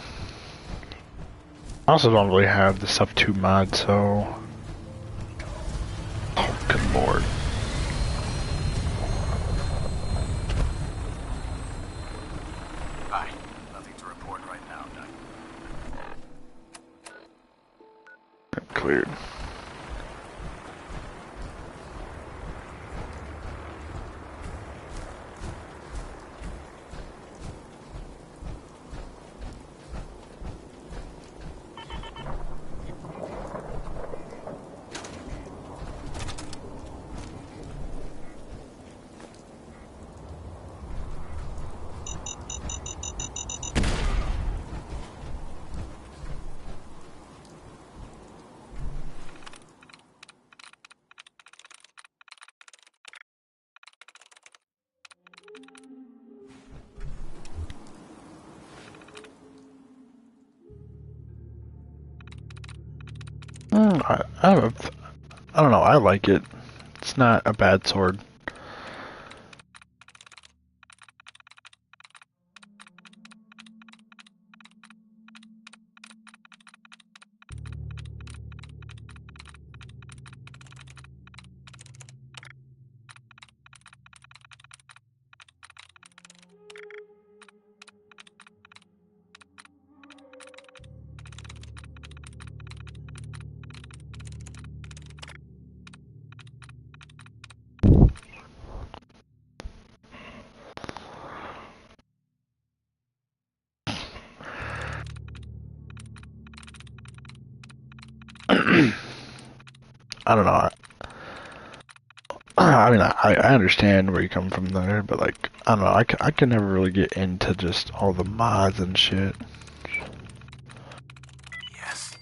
I also don't really have the stuff to mod, so... Oh, good lord. Hi. Nothing to report right now, Doug. Cleared. I don't know, I like it. It's not a bad sword. I don't know. I mean, I understand where you come from there, but like, I don't know. I can never really get into just all the mods and shit. Yes.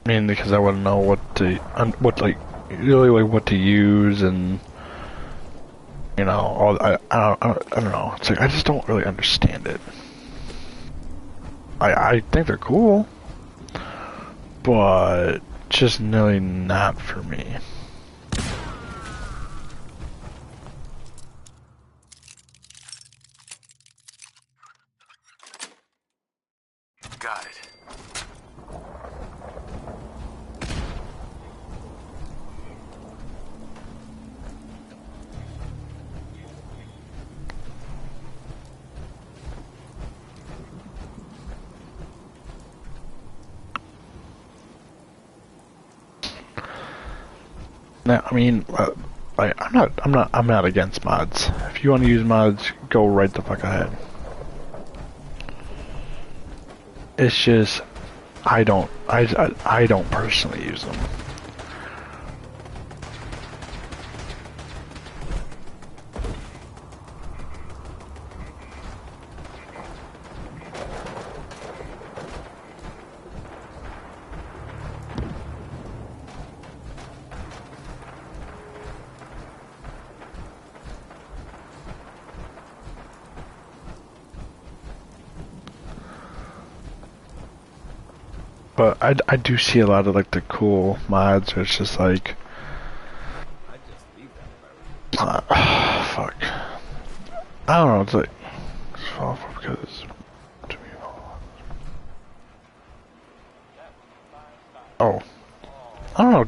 I mean, because I want to know what to use, and you know, all I don't know. It's like I just don't really understand it. I think they're cool, but just really not for me. Got it. Now, I mean, I'm not against mods. If you want to use mods, go right the fuck ahead. It's just, I don't personally use them. But I do see a lot of like the cool mods where it's just like, fuck. I don't know. It's like because oh, I don't know.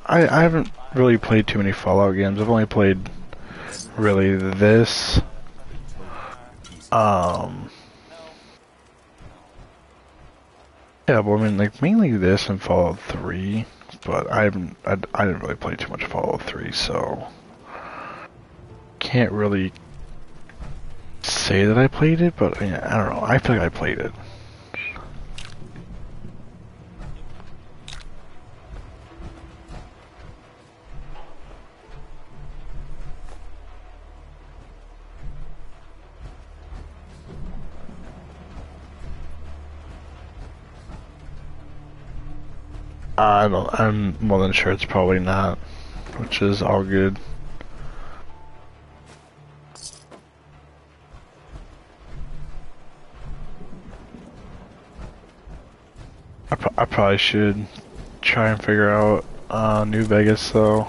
I haven't really played too many Fallout games. I've only played really this. Yeah, but I mean, like, mainly this and Fallout 3, but I didn't really play too much Fallout 3, so can't really say that I played it, but yeah, I don't know, I feel like I played it. I'm more than sure it's probably not, which is all good. I probably should try and figure out New Vegas though.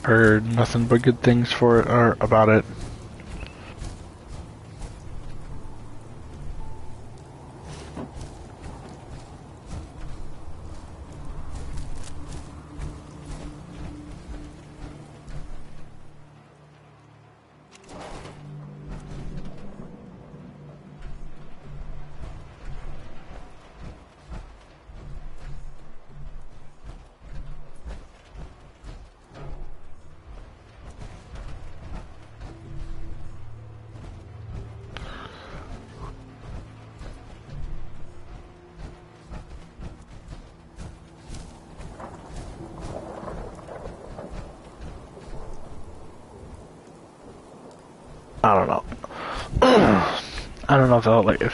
Heard nothing but good things for it or about it. I don't know. I don't know if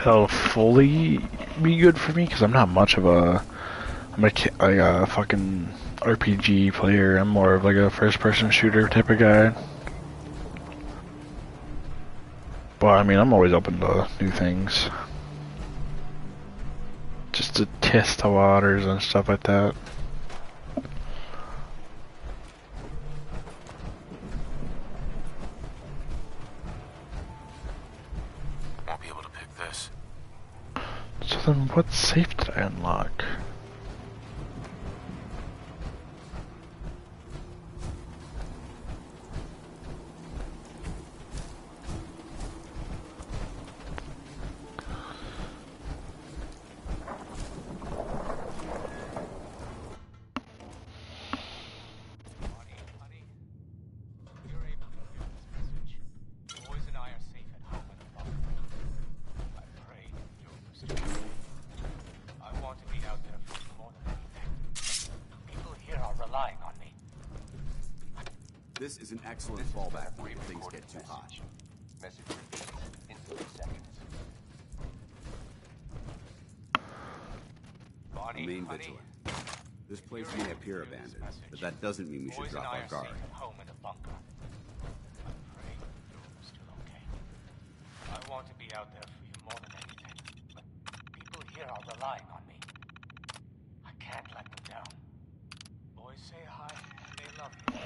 that'll fully be good for me because I'm not much of a fucking RPG player. I'm more of like a first-person shooter type of guy. But I mean, I'm always open to new things, just to test the waters and stuff like that. So then what safe did I unlock? This is an excellent fallback when things get too hot. Message repeated in 3 seconds. Remain vigilant. This place may appear abandoned, but that doesn't mean we should drop our guard. I want to be out there for you more than anything, but people here are relying on me. I can't let them down. Boys say hi, they love you.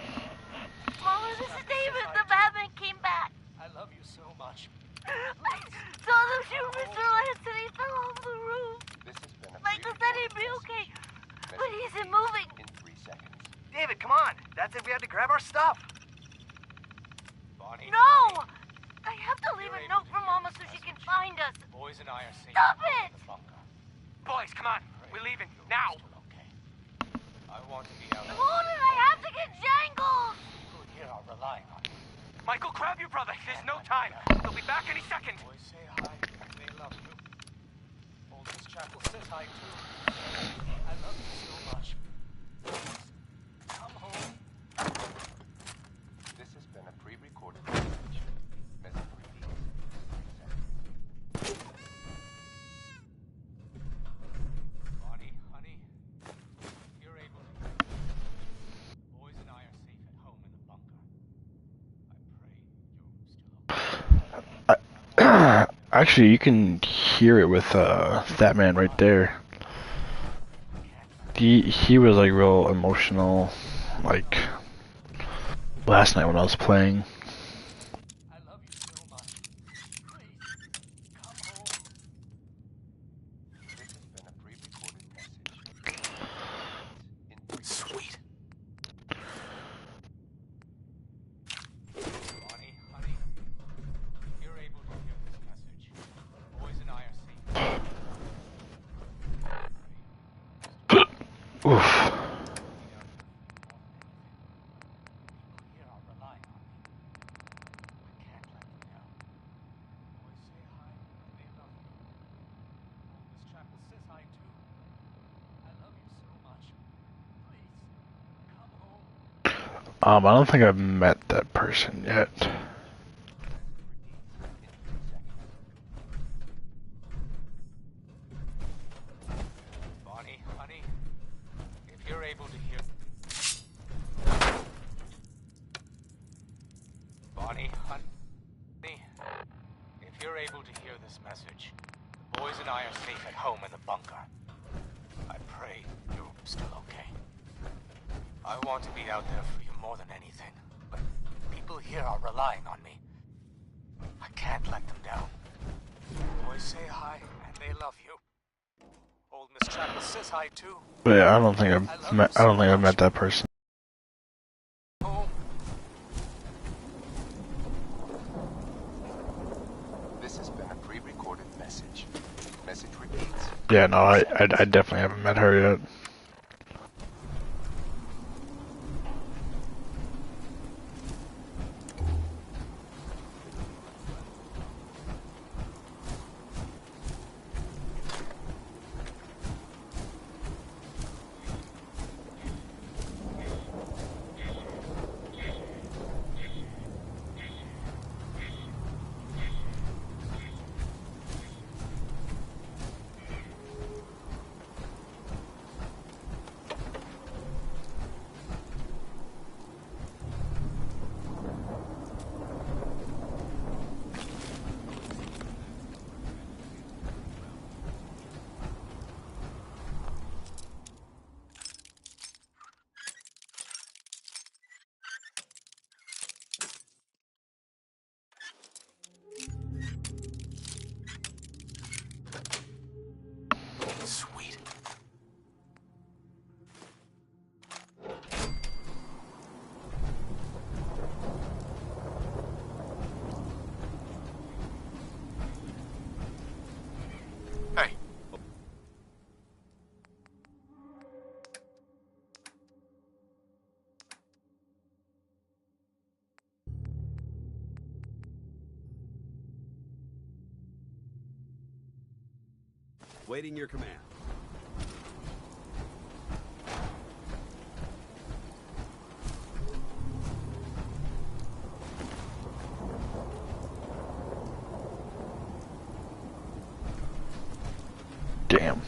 Mama, this is David. The Batman came back. I love you so much. I saw them shoot Mr. Lance and he fell off the roof. Michael said he'd be okay, but he isn't moving. In 3 seconds. David, come on. That's it. We have to grab our stuff. Bonnie. No! I have to leave a note for Mama so she can find us. Boys and I are safe. Stop it! Boys, come on. We're leaving. Now. I want to be out there. Morning, I have to get Jangles! People here are relying on me. Michael, grab your brother. There's no time. They'll be back any second. Boys say hi, they love you. Oldest Chapel says hi too. I love you so much. Please, come home. This has been a pre-recorded message. Message repeated in 3 seconds. Bonnie, honey, you're able to hear me. Boys and I are safe at home in the bunker. I pray you're still okay. Actually, you can hear it with that man right there. He was like real emotional, like last night when I was playing. Sweet. Bonnie, honey, you're able to hear this message. Boys and I are safe. Oof. I don't think I've met that person yet. Bonnie, honey, if you're able to hear... Bonnie, honey, if you're able to hear this message, the boys and I are safe at home in the bunker. pray you're still okay. I want to be out there for you more than anything, but people here are relying on me. I can't let them down. Boys say hi, and they love you. Old Miss Chapel says hi too. But yeah, I don't think I've met that person. This has been a pre-recorded message. Message repeats. Yeah, no, I definitely haven't met her yet. Sweet. Hey. Waiting your command. Damn.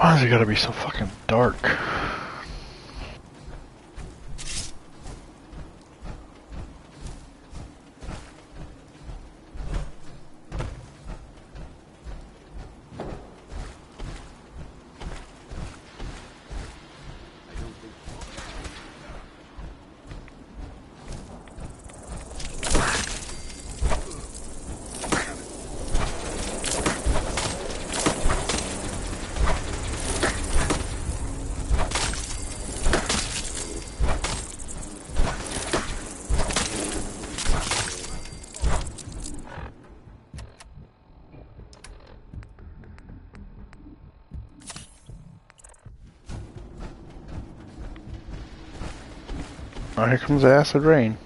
Why is it gotta be so fucking dark? Oh, here comes the acid rain.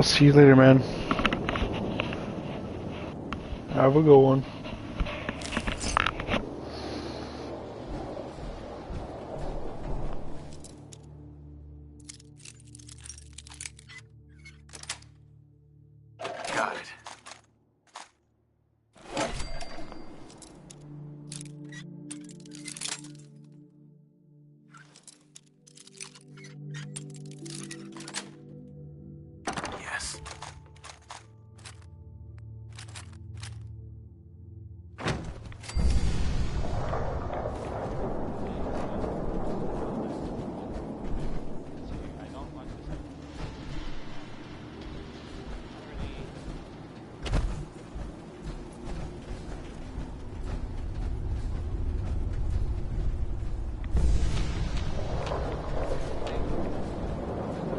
we'll see you later, man. Have a good one. Got it. Yes.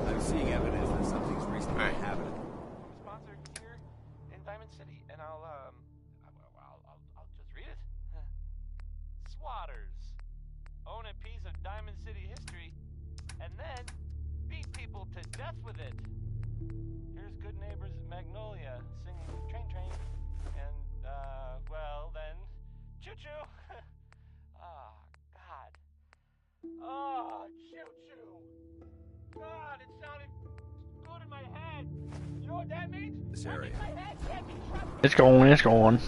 I'm seeing evidence that something's recently Hey. happened. Sponsor here in Diamond City, and I'll just read it. Swatters own a piece of Diamond City history, and then beat people to death with it. Here's good neighbors Magnolia singing Train Train, and well then, choo choo. Oh God. Oh, choo choo. God, it sounded good in my head. You know what that means? This area. My head can't be trusted. It's going, it's going.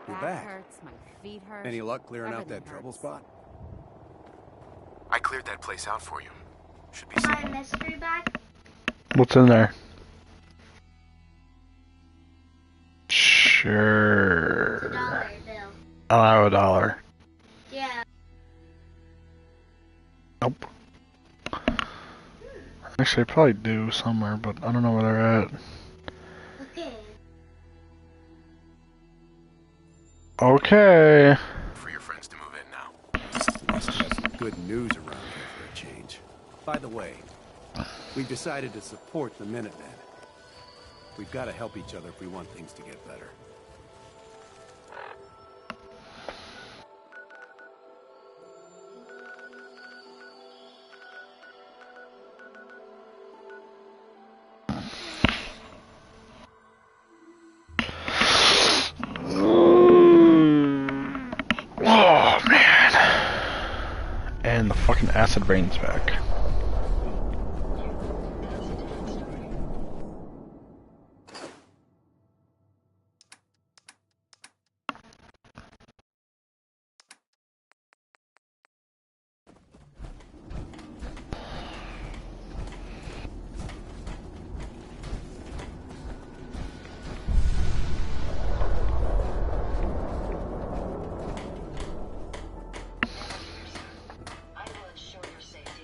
You're Back back. hurts, my feet hurt. Any luck clearing out Everything that trouble hurts. spot? I cleared that place out for you. Should be My mystery bag? What's in there? Sure. $1 bill. I don't have $1. Yeah. Nope. Actually, I probably do somewhere, but I don't know where they're at. Okay. Okay. for your friends to move in now. Must have some good news around here for a change. By the way, we've decided to support the Minutemen. We've got to help each other if we want things to get better. Oh, man. And the fucking acid rain's back.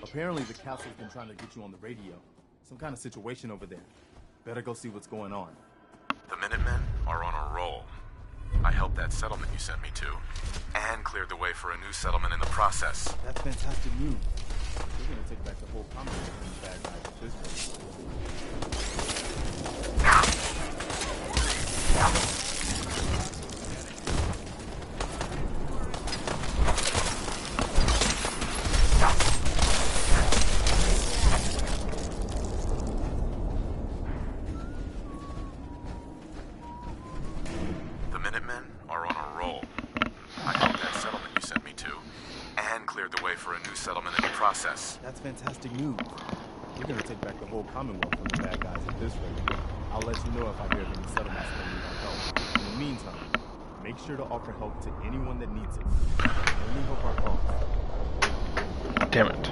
Apparently the castle's been trying to get you on the radio. Some kind of situation over there. Better go see what's going on. The Minutemen are on a roll. I helped that settlement you sent me to, and cleared the way for a new settlement in the process. That's fantastic news. We're gonna take back the whole Commonwealth from the bad guys at this The Minutemen are on a roll. I helped that settlement you sent me to, and cleared the way for a new settlement in the process. That's fantastic news. We're gonna take back the whole Commonwealth from the bad guys at this rate. I'll let you know if I hear of any settlements that need our help. In the meantime, make sure to offer help to anyone that needs it. Only help our cause. Damn it.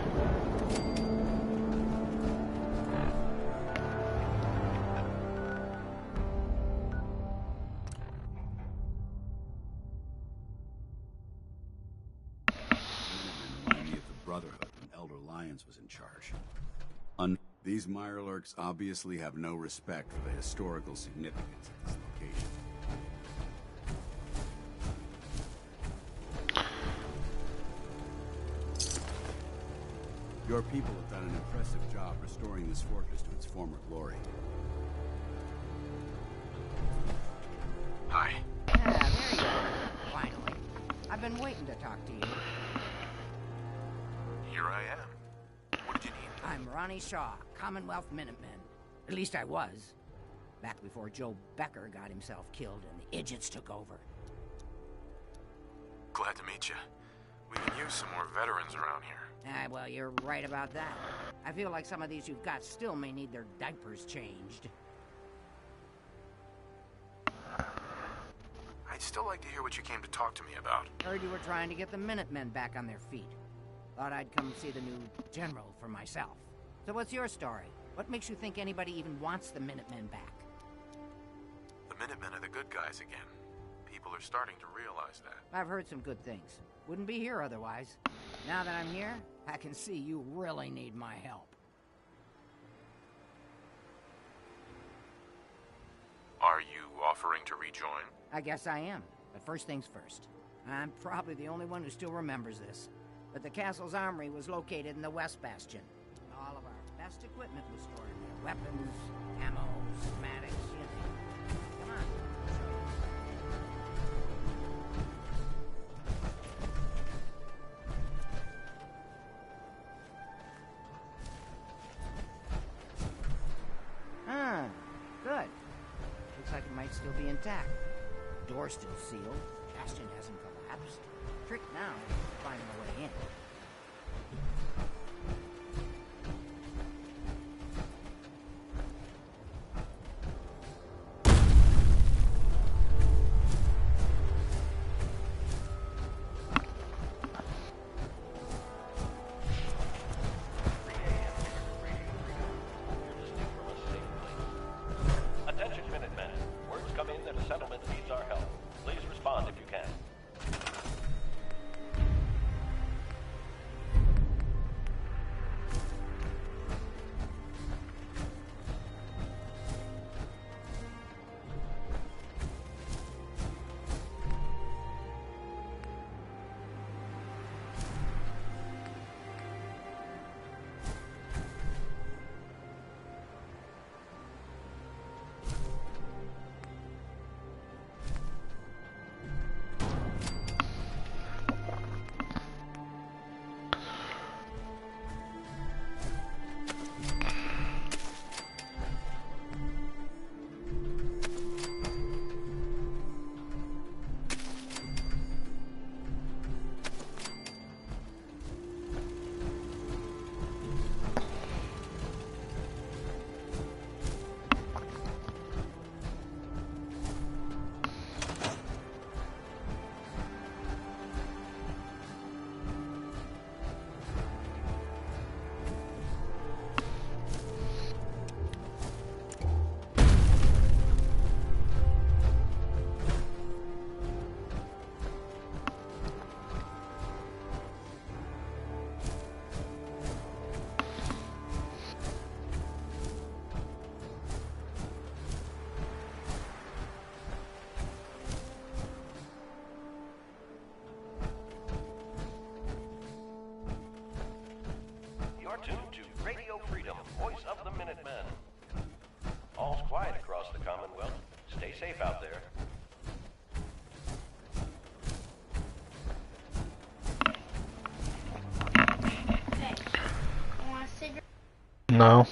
Brotherhood when Elder Lyons was in charge. These Mirelurks obviously have no respect for the historical significance of this location. Your people have done an impressive job restoring this fortress to its former glory. Hi. Ah, there you are. Finally. I've been waiting to talk to you. Here I am. What did you need? I'm Ronnie Shaw, Commonwealth Minutemen. At least I was. Back before Joe Becker got himself killed and the idiots took over. Glad to meet you. We can use some more veterans around here. Ah, well, you're right about that. I feel like some of these you've got still may need their diapers changed. I'd still like to hear what you came to talk to me about. Heard you were trying to get the Minutemen back on their feet. Thought I'd come see the new general for myself. So what's your story? What makes you think anybody even wants the Minutemen back? The Minutemen are the good guys again. People are starting to realize that. I've heard some good things. Wouldn't be here otherwise. Now that I'm here, I can see you really need my help. Are you offering to rejoin? I guess I am. But first things first. I'm probably the only one who still remembers this. But the castle's armory was located in the West Bastion. All of our best equipment was stored in there. Weapons, ammo, schematics, you know. Come on. Ah, good. Looks like it might still be intact. Door's still sealed. Bastion hasn't collapsed. Trick now is finding a way in. Attention, Minutemen. Words come in that a settlement needs our help. Please respond if you can. You're tuned to Radio Freedom, voice of the Minutemen. All's quiet across the Commonwealth. Stay safe out there. No.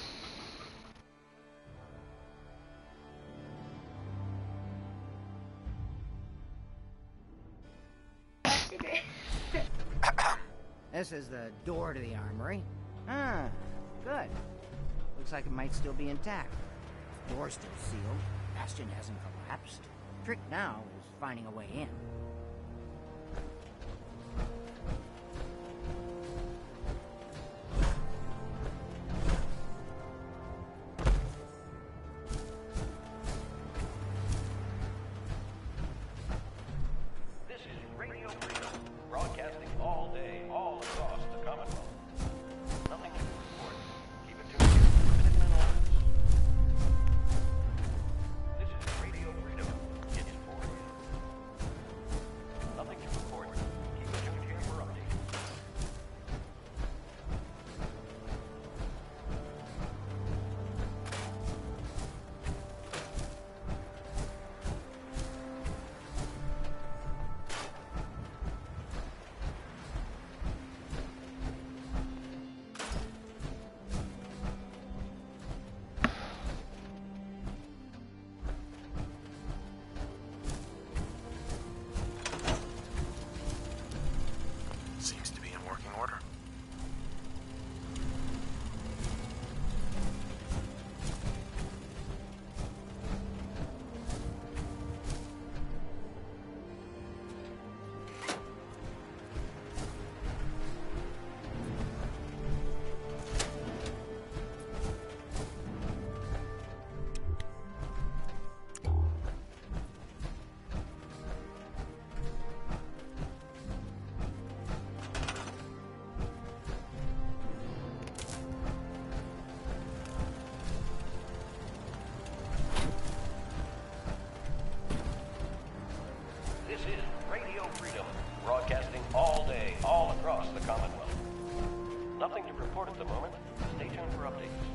This is the door to the armory. Ah, good. Looks like it might still be intact. Door's still sealed. Bastion hasn't collapsed. Trick now is finding a way in. This is Radio Freedom, broadcasting all day, all across the Commonwealth. broadcasting all day, all across the Commonwealth. Nothing to report at the moment. Stay tuned for updates.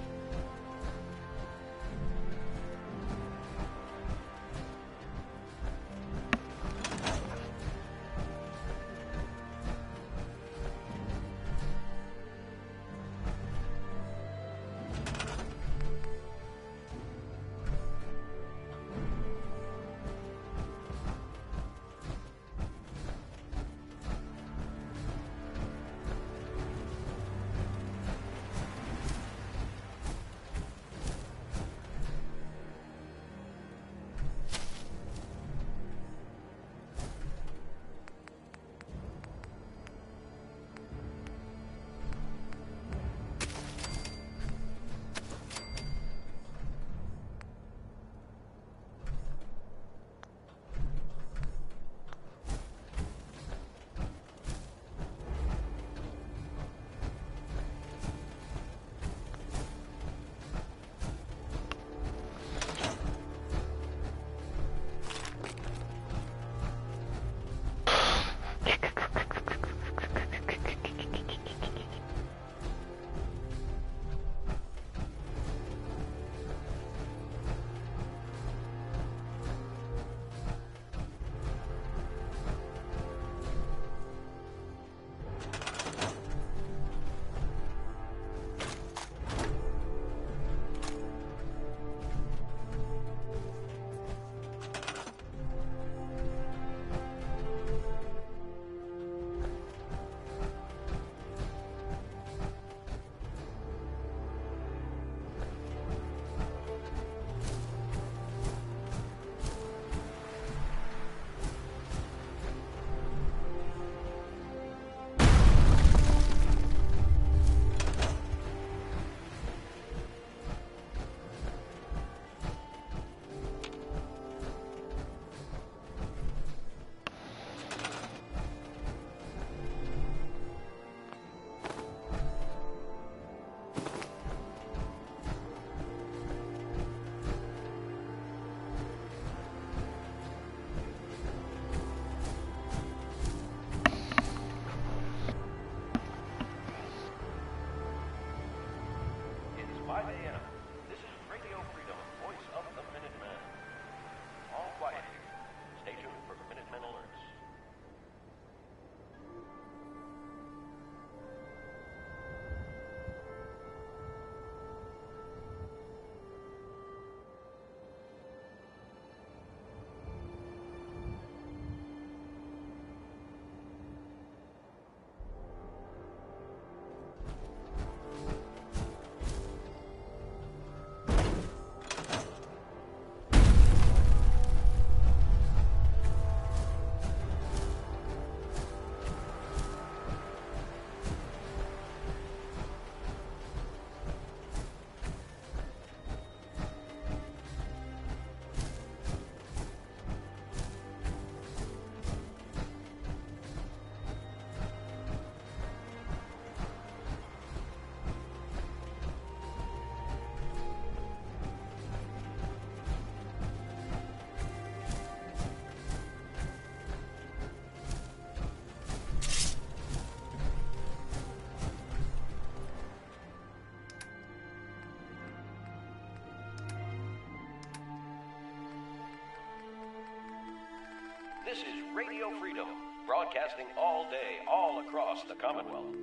This is Radio Freedom, broadcasting all day, all across the Commonwealth.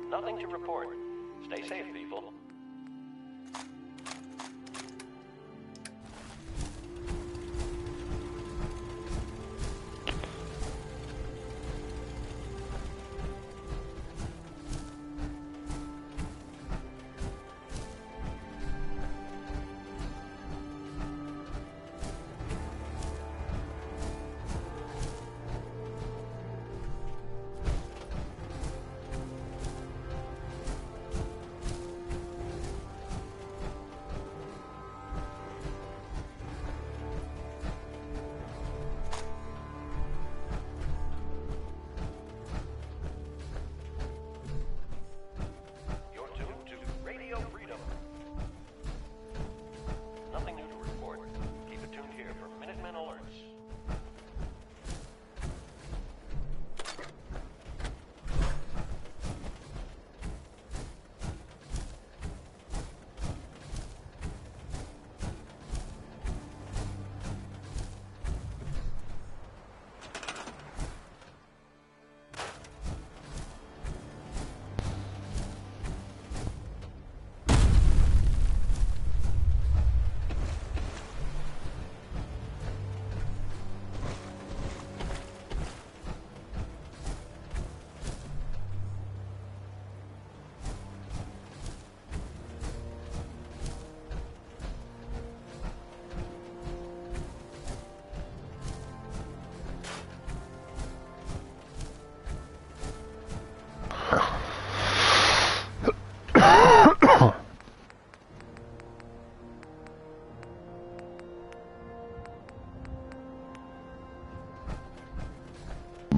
Nothing to report. Stay safe, people.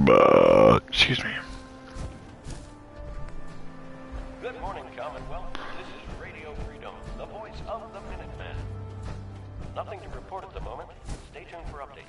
Excuse me. Good morning, Commonwealth. This is Radio Freedom, the voice of the Minuteman. Nothing to report at the moment. Stay tuned for updates.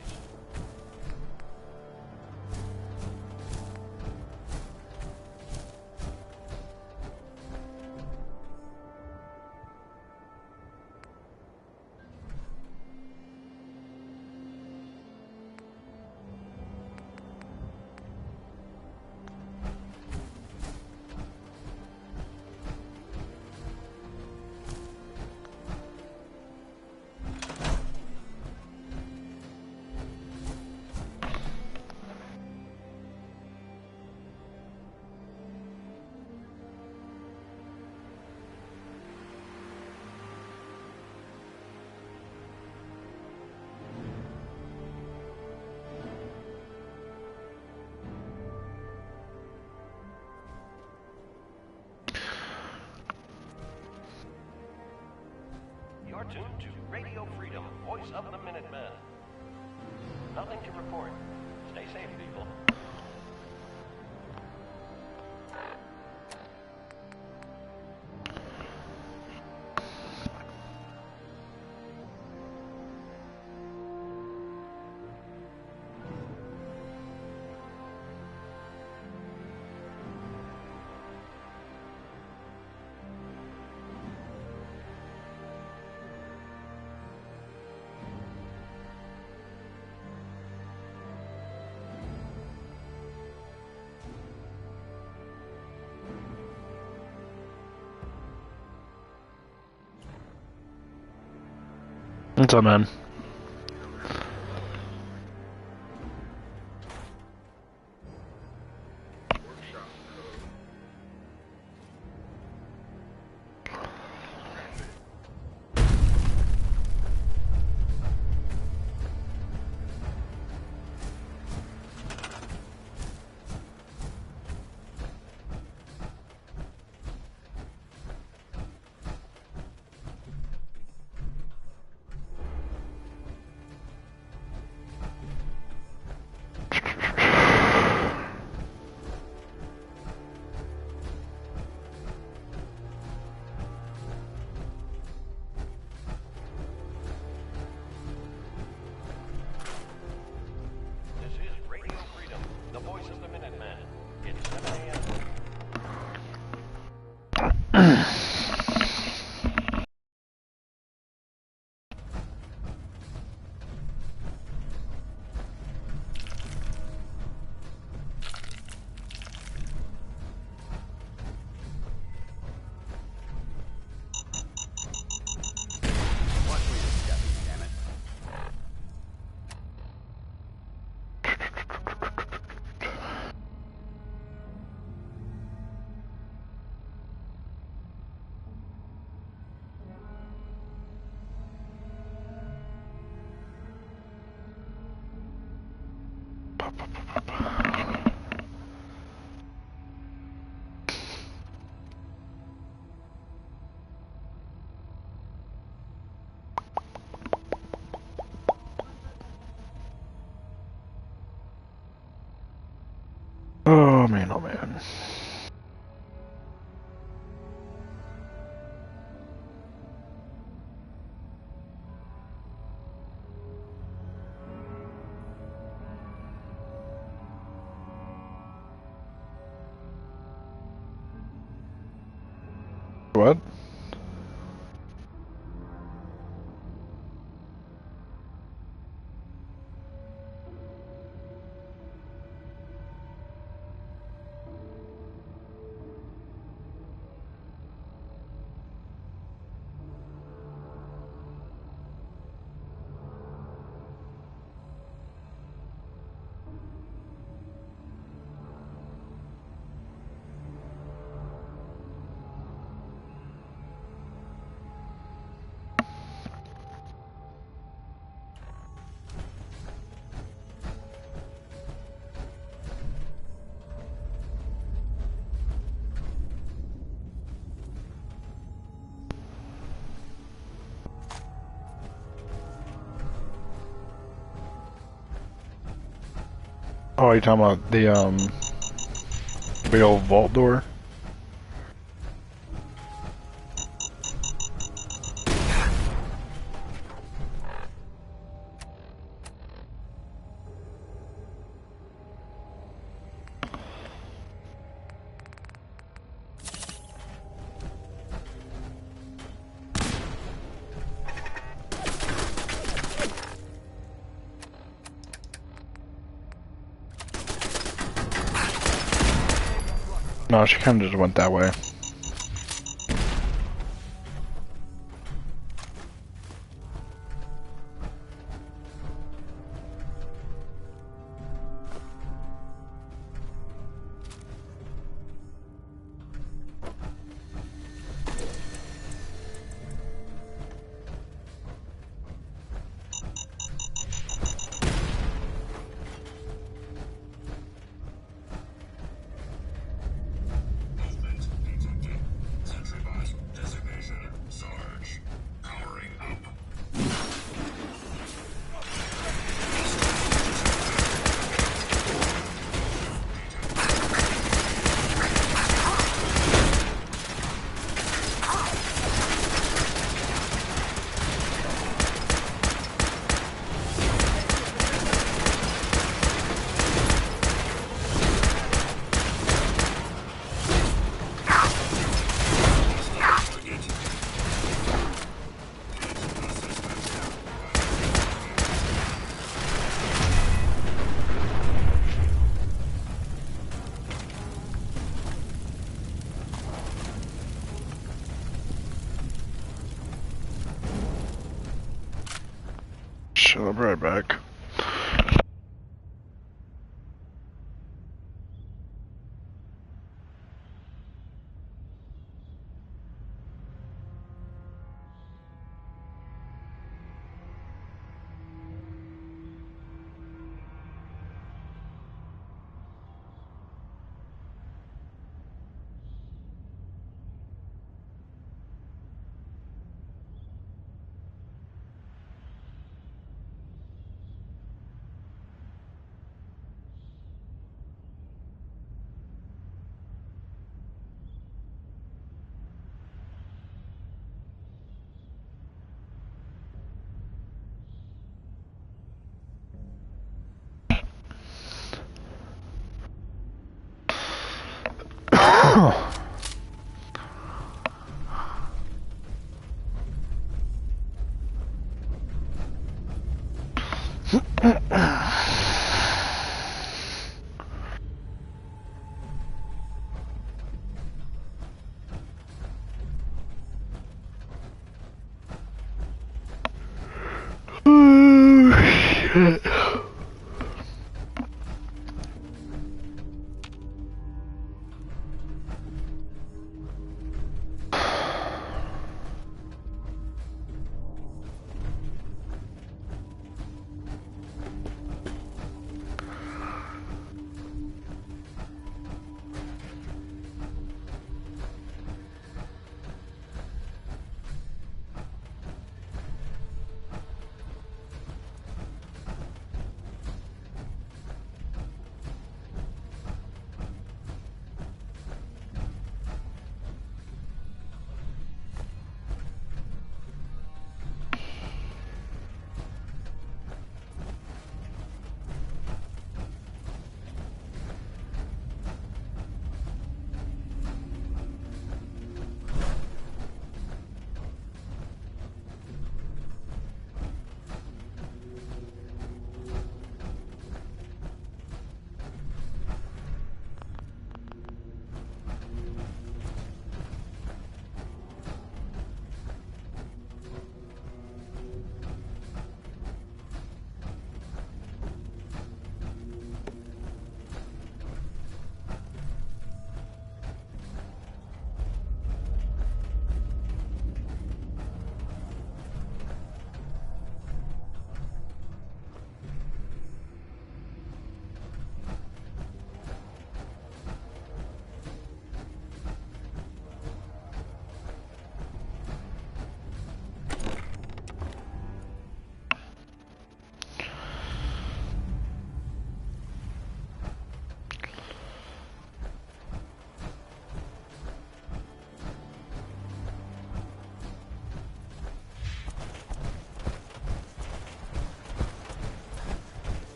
You're tuned to Radio Freedom, voice of the Minuteman. Nothing to report. Stay safe, people. What's up, man? Oh man, oh man. What? Oh, you're talking about the big old vault door? No, she kind of just went that way. I'll be right back.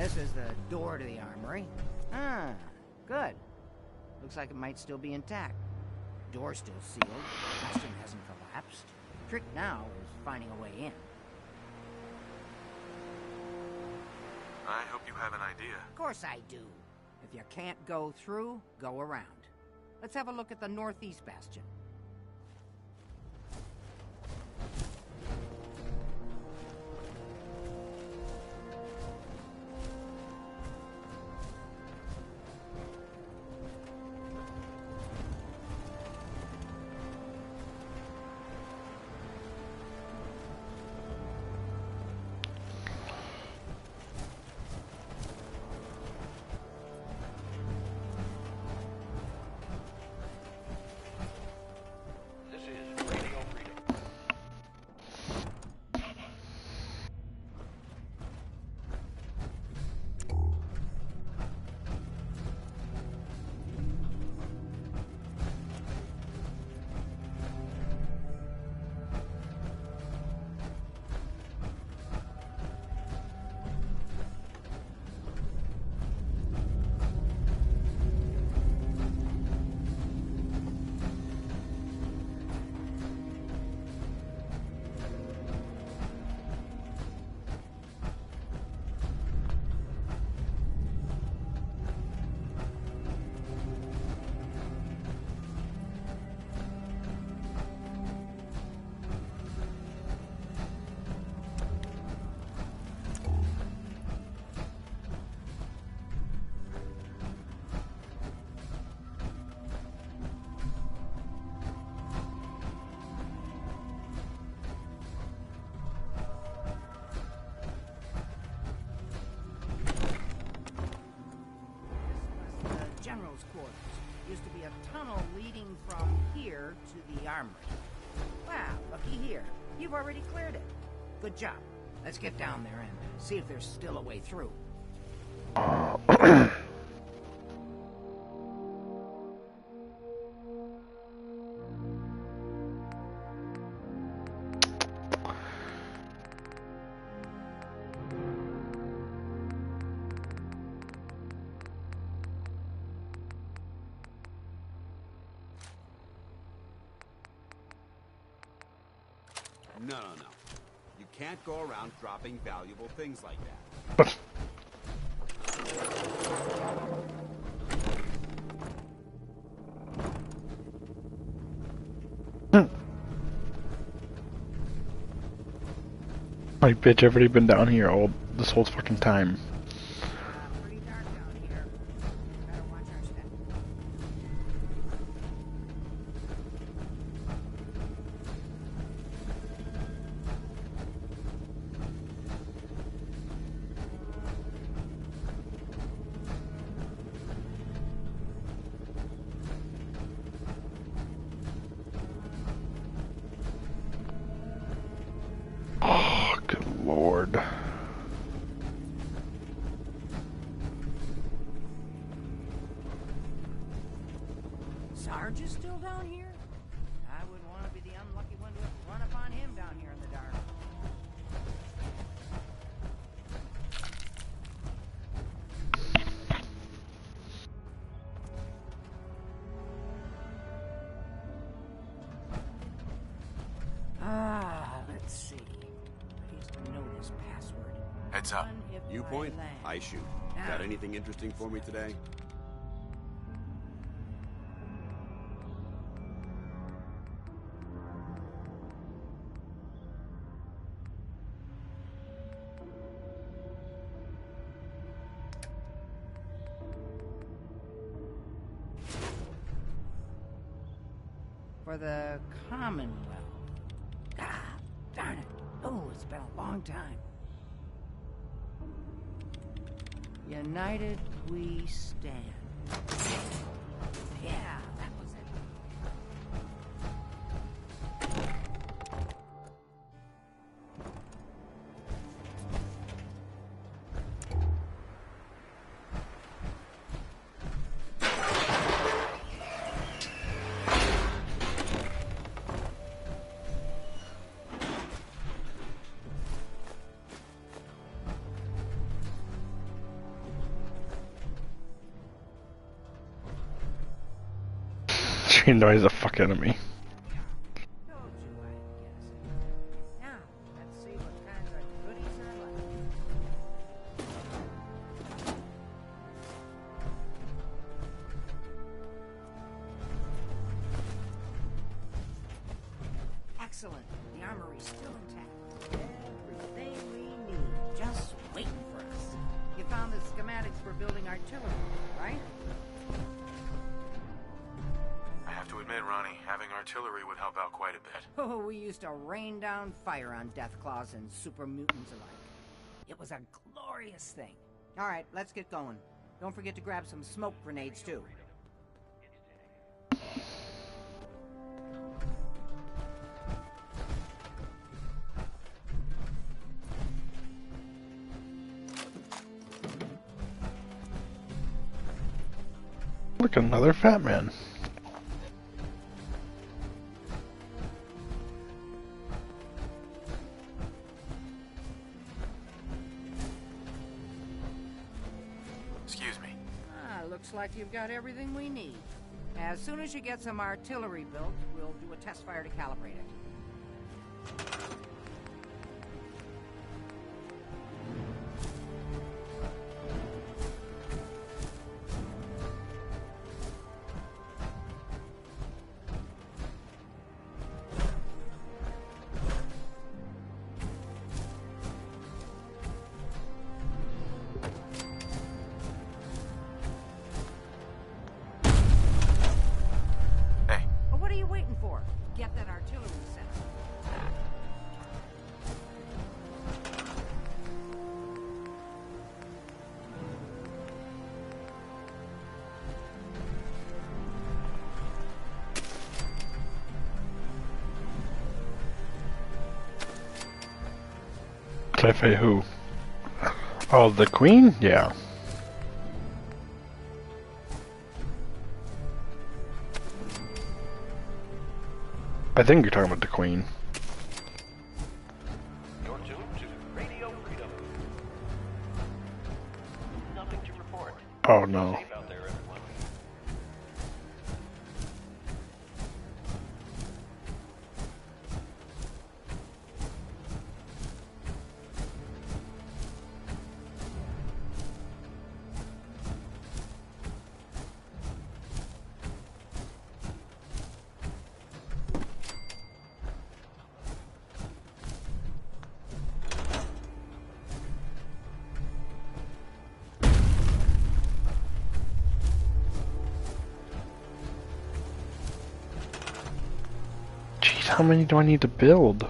This is the door to the armory. Ah, good. Looks like it might still be intact. Door's still sealed. Bastion hasn't collapsed. Trick now is finding a way in. I hope you have an idea. Of course I do. If you can't go through, go around. Let's have a look at the northeast bastion. General's quarters. Used to be a tunnel leading from here to the armory. Wow, looky here. You've already cleared it. Good job. Let's get down there and see if there's still a way through. No. You can't go around dropping valuable things like that. Like, bitch, I've already been down here all this whole fucking time. Lord. Sarge is still down here? I wouldn't want to be the unlucky one to run upon him down here in the dark. Let's see. I used to know this password. Heads up. You point, I shoot. Got anything interesting for me today? For the Commonwealth. Ah, darn it. Oh, it's been a long time. United we stand. Yeah, that was it. He annoys the fuck out of me. Now, let's see what kinds of goodies are left. Excellent. The armory's still intact. Everything we need, just waiting for us. You found the schematics for building artillery, right? I have to admit, Ronnie, having artillery would help out quite a bit. Oh, we used to rain down fire on Deathclaws and super mutants alike. It was a glorious thing. All right, let's get going. Don't forget to grab some smoke grenades, too. Look, another fat man. Excuse me. Looks like you've got everything we need. As soon as you get some artillery built, we'll do a test fire to calibrate it. What are you waiting for? Get that artillery set up. Clefairy who? Oh, the Queen? Yeah. I think you're talking about the Queen. You're tuned to Radio Freedom. Nothing to report. Oh no. Safe out there, everyone. Jeez, how many do I need to build?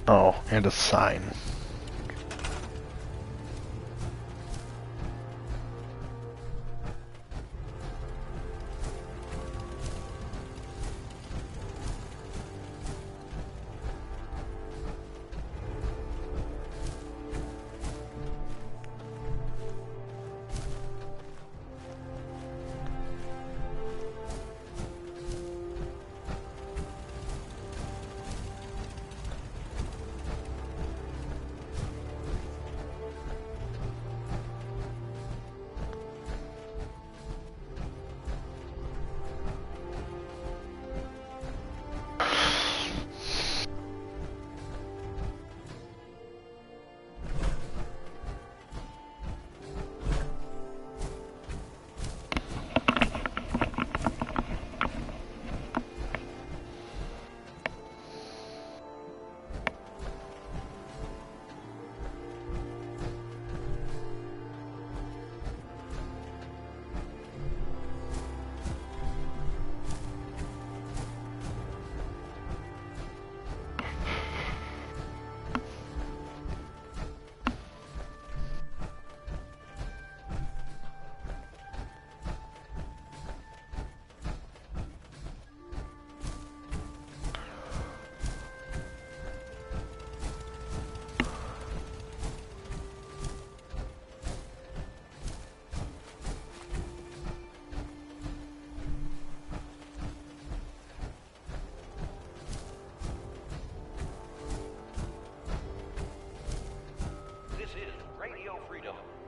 Oh, and a sign.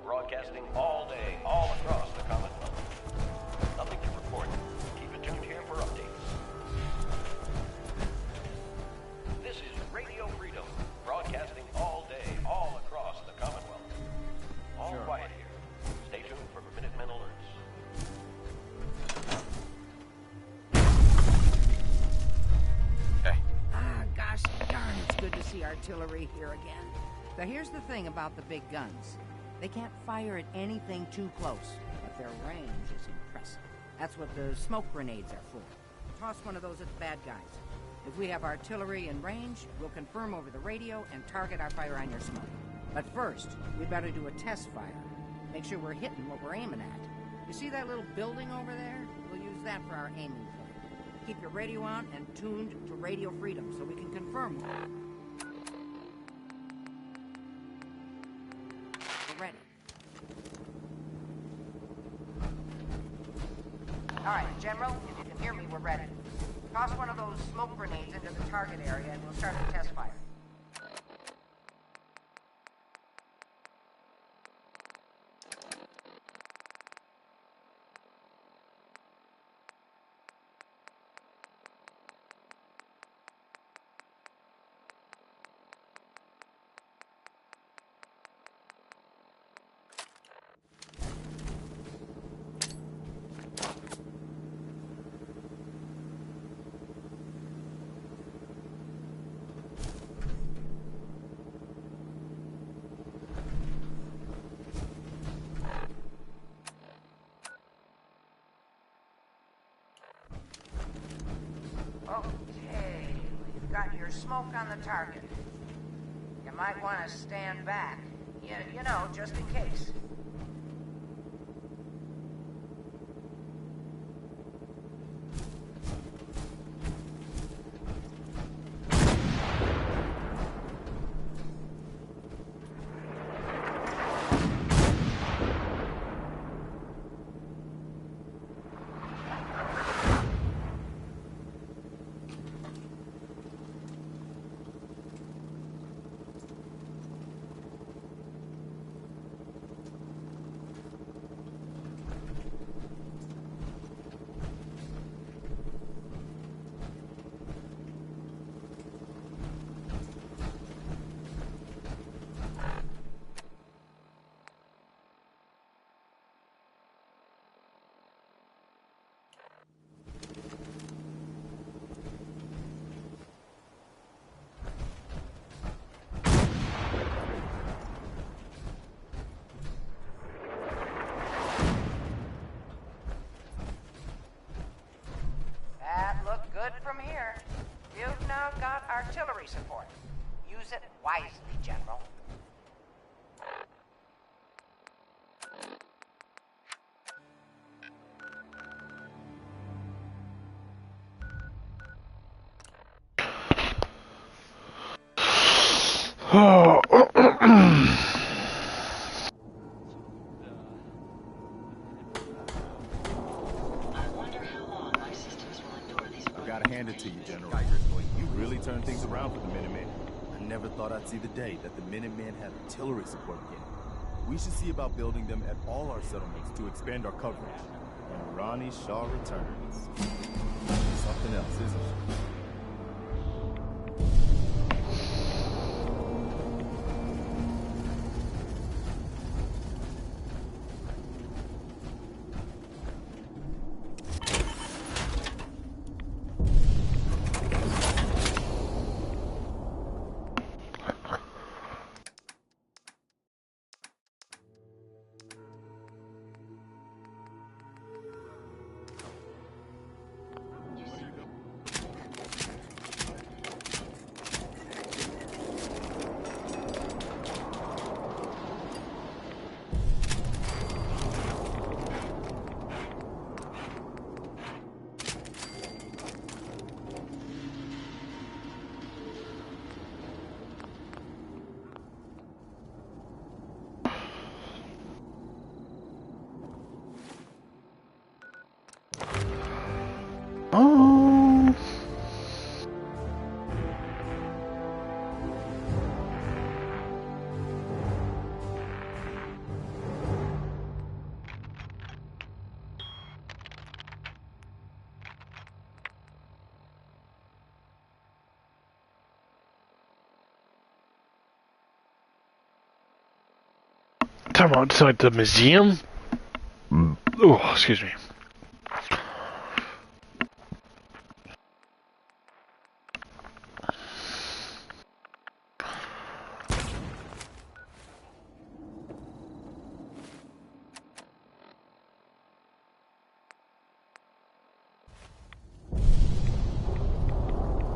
broadcasting all day, all across the Commonwealth. Nothing to report. Keep it tuned here for updates. This is Radio Freedom, broadcasting all day, all across the Commonwealth. All quiet here. Stay tuned for Minutemen alerts. Hey. Ah, gosh darn, it's good to see artillery here again. Now here's the thing about the big guns. They can't fire at anything too close, but their range is impressive. That's what the smoke grenades are for. Toss one of those at the bad guys. If we have artillery in range, we'll confirm over the radio and target our fire on your smoke. But first, we better do a test fire. Make sure we're hitting what we're aiming at. You see that little building over there? We'll use that for our aiming point. Keep your radio on and tuned to Radio Freedom so we can confirm. We're ready. All right, General, if you can hear me, we're ready. Toss one of those smoke grenades into the target area and we'll start the test fire. Okay, we've got your smoke on the target. You might want to stand back. You know, just in case. Good from here. You've now got artillery support. Use it wisely, General. To you, General. You really turned things around for the Minutemen. I never thought I'd see the day that the Minutemen had artillery support again. We should see about building them at all our settlements to expand our coverage. And Ronnie Shaw returns. Something else, isn't she? Talking about to like the museum? Oh, excuse me.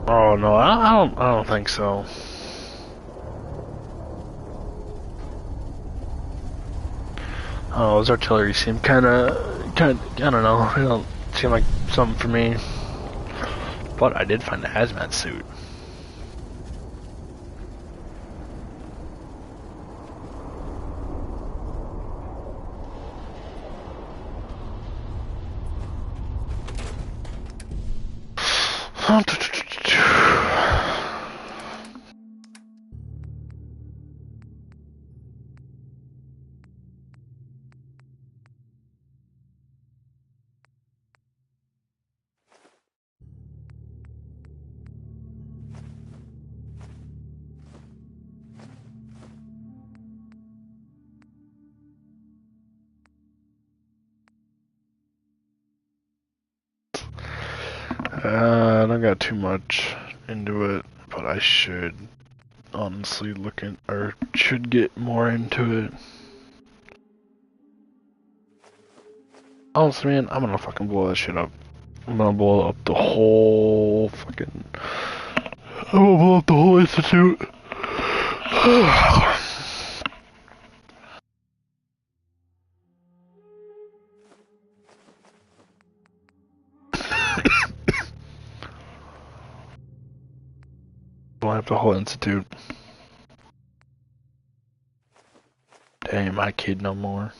Oh no, I don't think so. Oh, those artillery seem kind of, I don't know, they don't seem like something for me. But I did find a hazmat suit. I don't got too much into it, but I should honestly look in, or should get more into it. Honestly, man, I'm gonna fucking blow that shit up. I'm gonna blow up the whole fucking. I'm gonna blow up the whole institute. Blow up the whole institute. Damn, my kid no more.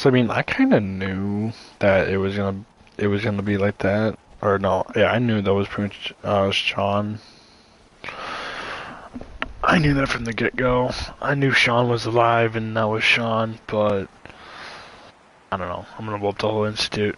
I mean, I kind of knew that it was gonna be like that, or no, yeah, I knew that was pretty much Sean. I knew that from the get-go. I knew Sean was alive and that was Sean, but I don't know. I'm gonna blow up the whole institute.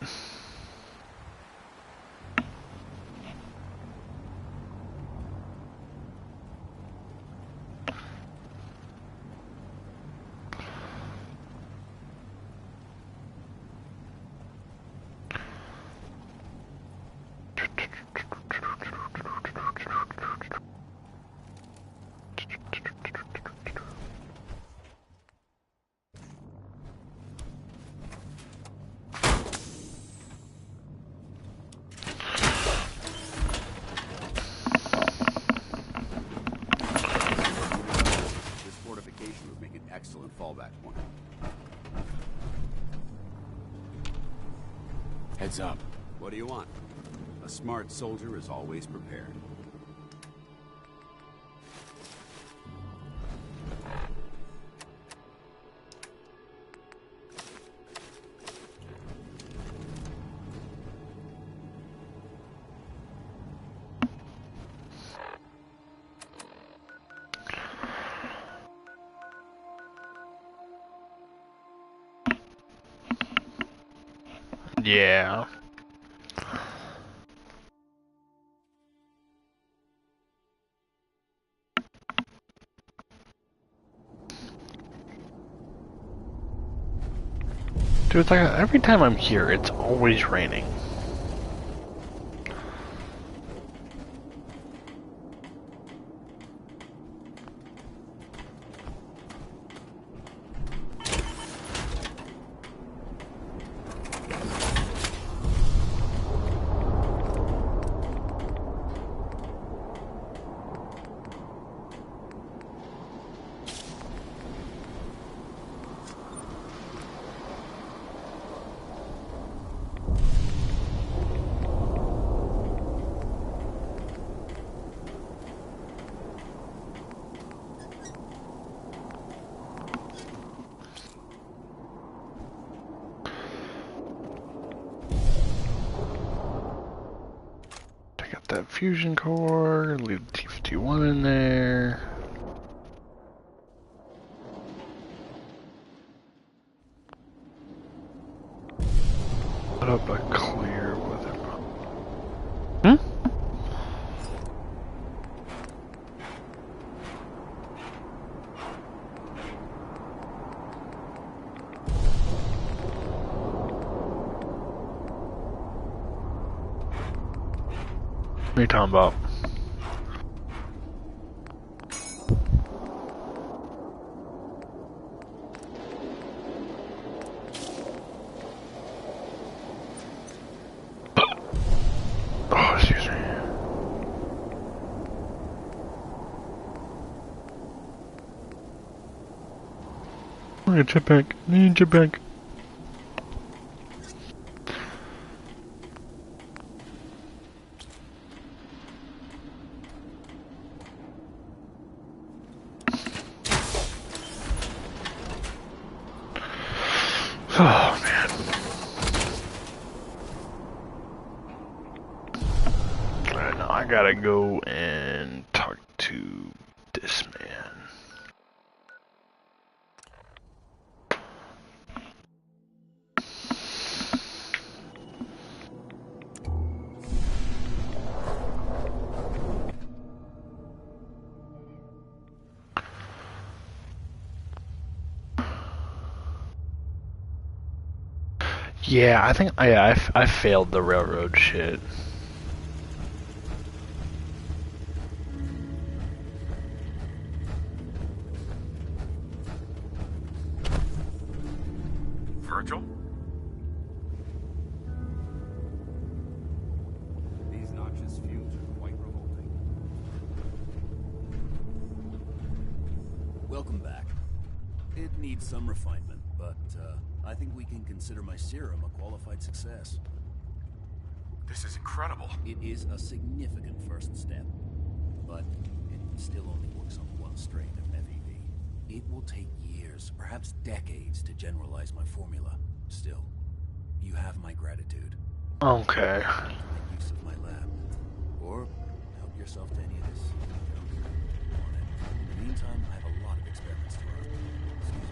Heads up. What do you want? A smart soldier is always prepared. Yeah. Dude, it's like every time I'm here, it's always raining. fusion core, leave the T-51 in there. Put up a clear with it. Hmm? What are you talking about? Oh, excuse me. I need a jetpack. I need a jetpack. Oh, man. Alright, now I gotta go and talk to this man. Yeah, I think I failed the railroad shit. Virgil? These noxious fumes are quite revolting. Welcome back. It needs some refinement, but I think we can consider my serum a qualified success. This is incredible. It is a significant first step, but it still only works on one strain of FEV. It will take years, perhaps decades, to generalize my formula. Still, you have my gratitude. Okay. Make use of my lab, or help yourself to any of this. In the meantime, I have a lot of experiments to run. Excuse me.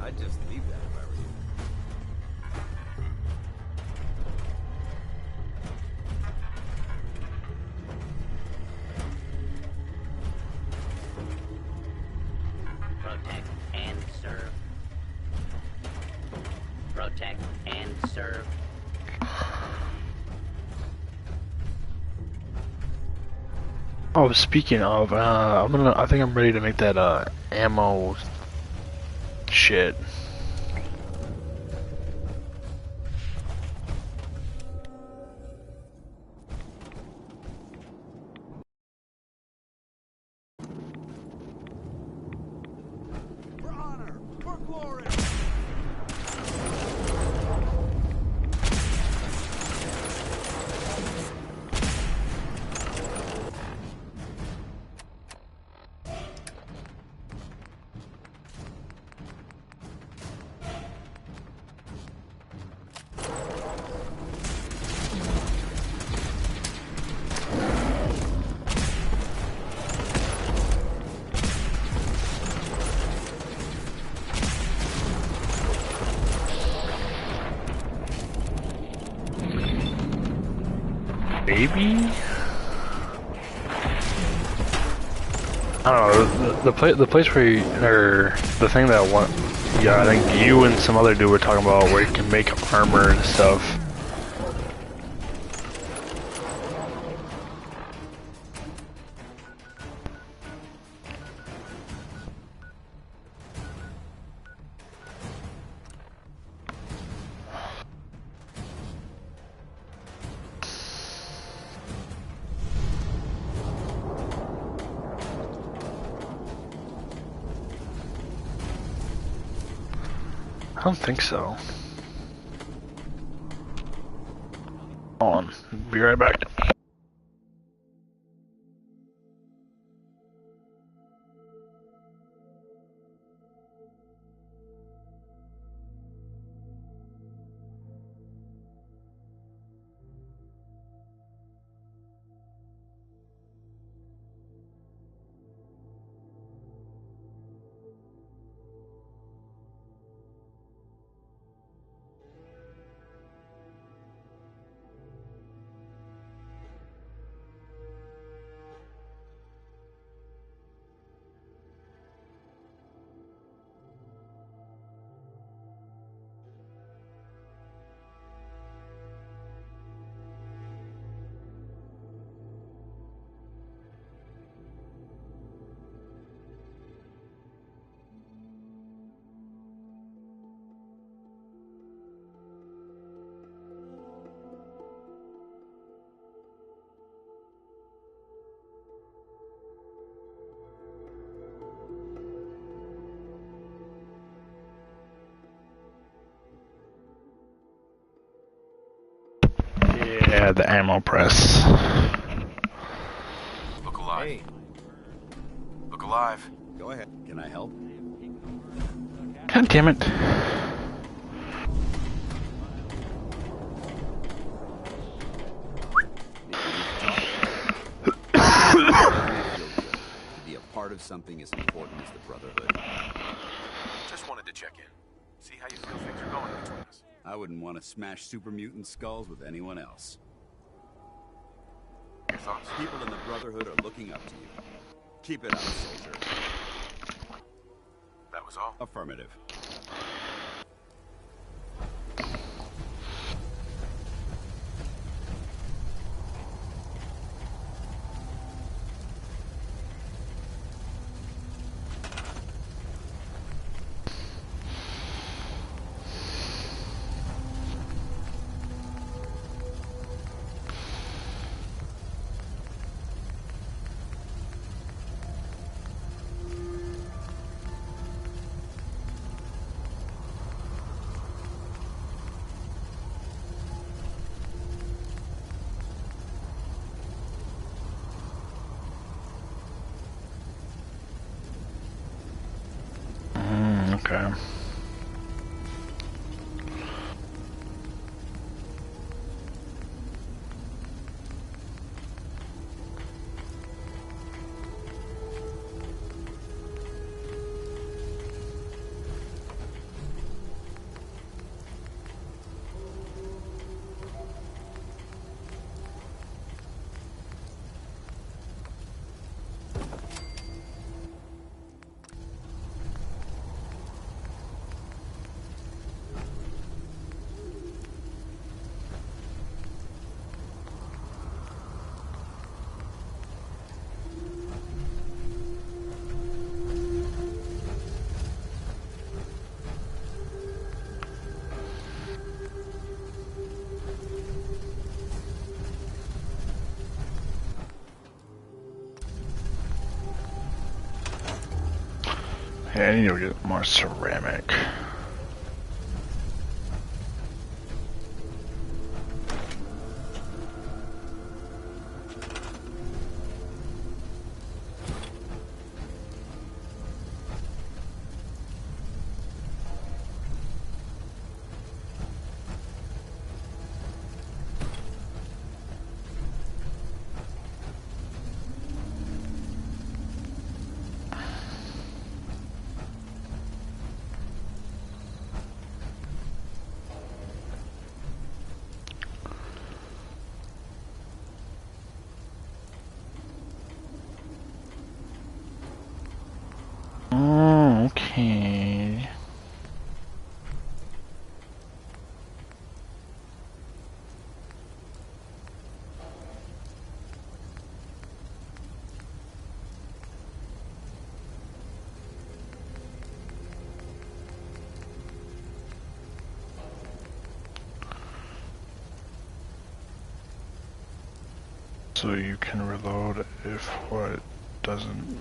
I'd just leave that if I were you. Protect and serve. Protect and serve. Oh, speaking of, I think I'm ready to make that ammo shit. Maybe? I don't know, the place where you, or the thing that I think you and some other dude were talking about where you can make armor and stuff. I don't think so. Hold on, be right back. Yeah, the ammo press. Look alive. Hey. Look alive. Go ahead. Can I help? God damn it. To be a part of something as important as the Brotherhood. Just wanted to check in. See how you feel things are going between us. I wouldn't want to smash super mutant skulls with anyone else. Your thoughts? People in the Brotherhood are looking up to you. Keep it up, soldier. That was all? Affirmative. Okay. Yeah, I need to get more ceramic. Okay. So you can reload if what doesn't.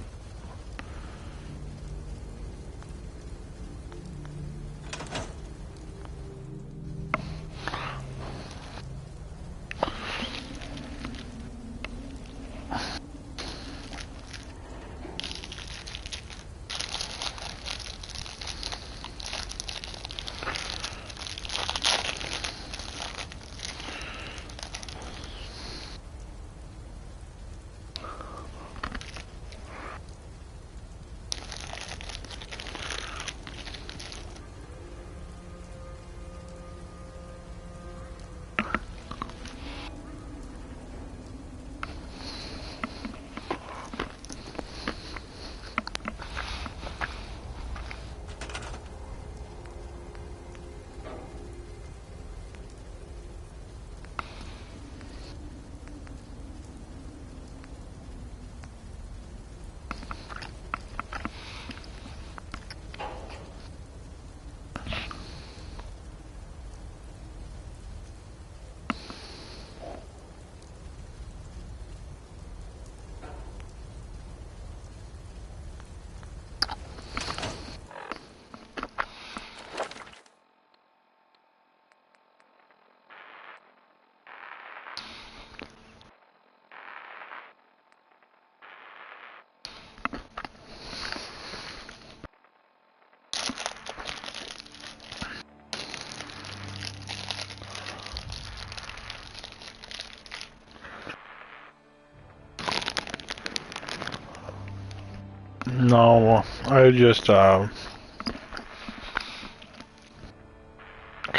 No, I just kind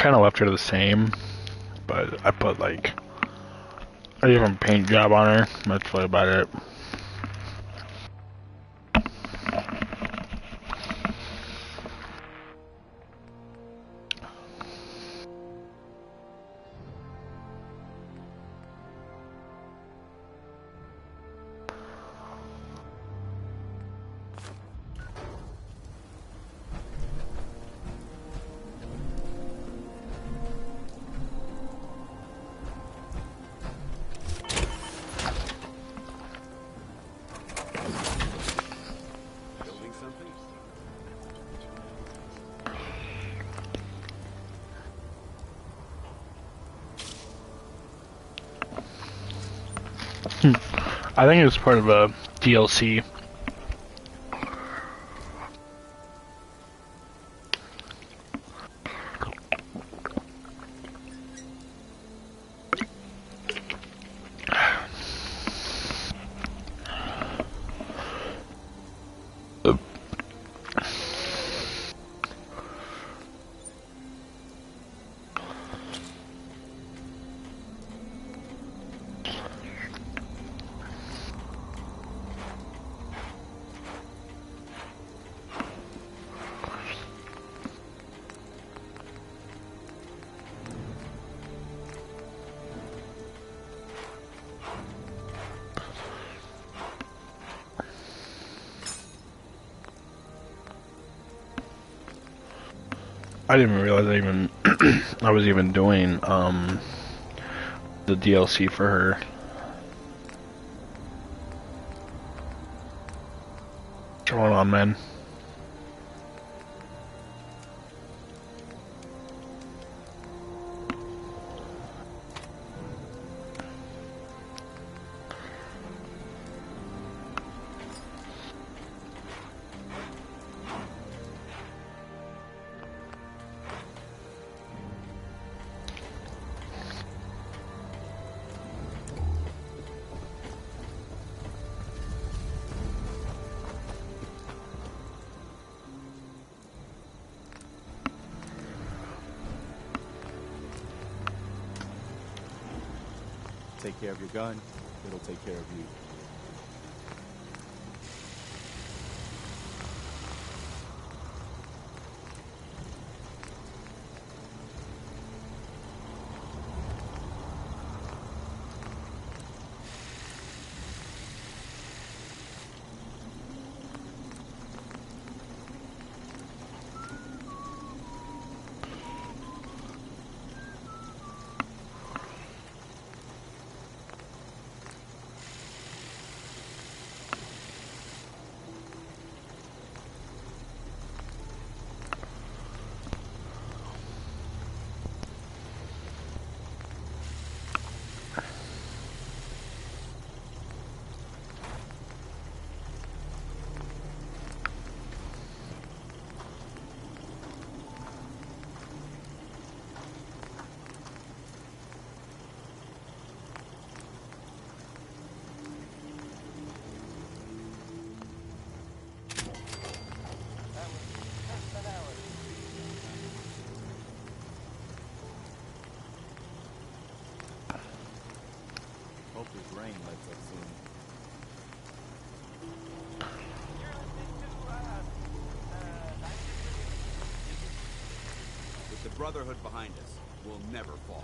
of left her the same, but I put like a different paint job on her. That's really about it. I think it's part of a DLC. I didn't even realize I was even doing the DLC for her. What's going on, man? Take care of your gun, it'll take care of you. Brotherhood behind us. We'll never fall.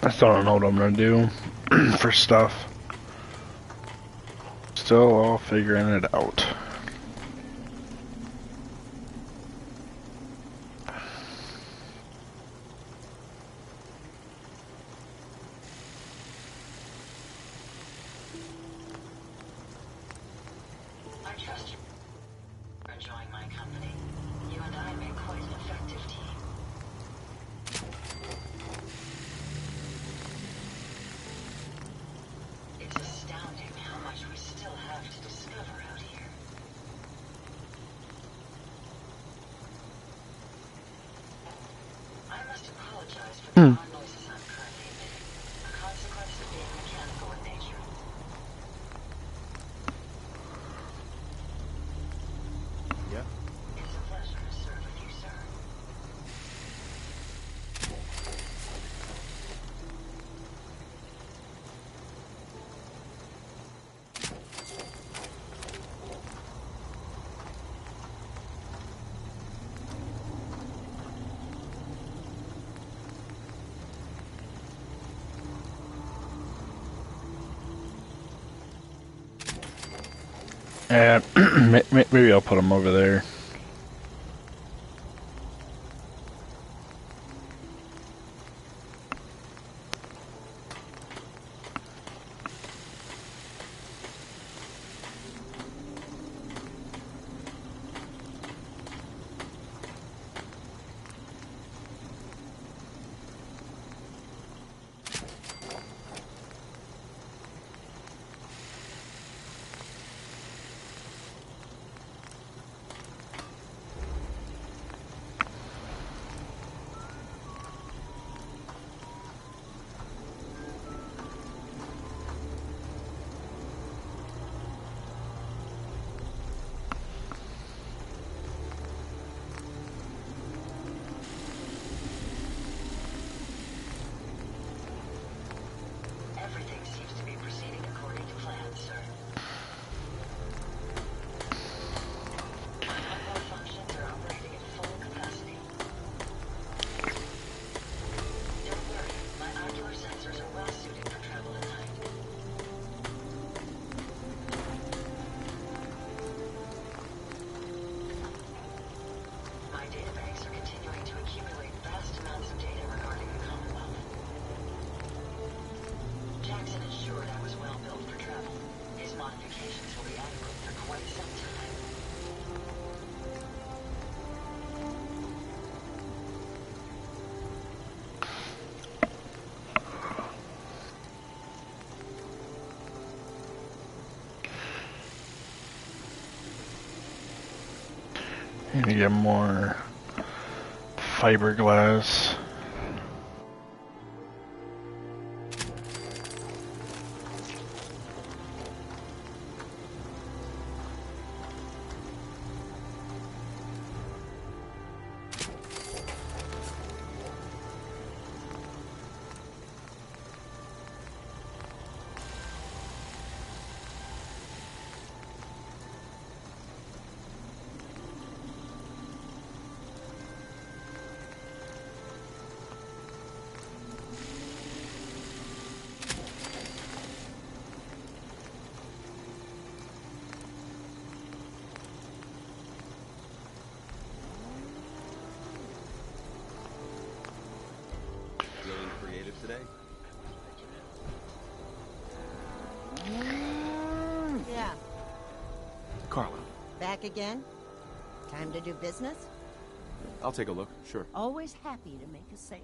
I still don't know what I'm gonna do for stuff. Still all figuring it out. I trust you for enjoying my company. You and I make quite an effective team. It's astounding how much we still have to discover out here. I must apologize for the loud noises I'm currently emitting, a consequence of being mechanical in nature. Yeah? It's a pleasure to serve with you, sir. Yeah, maybe I'll put them over there. Everything seems to be proceeding according to plan, sir. My onboard functions are operating at full capacity. Don't worry, my ocular sensors are well suited for travel at night. My databanks are continuing to accumulate vast amounts of data regarding the Commonwealth. Jackson ensured I was well built for travel. His modifications will be adequate for quite some time. Need to get more fiberglass. Feeling creative today? Yeah. Carla, Back again? Time to do business? I'll take a look, sure. Always happy to make a sale.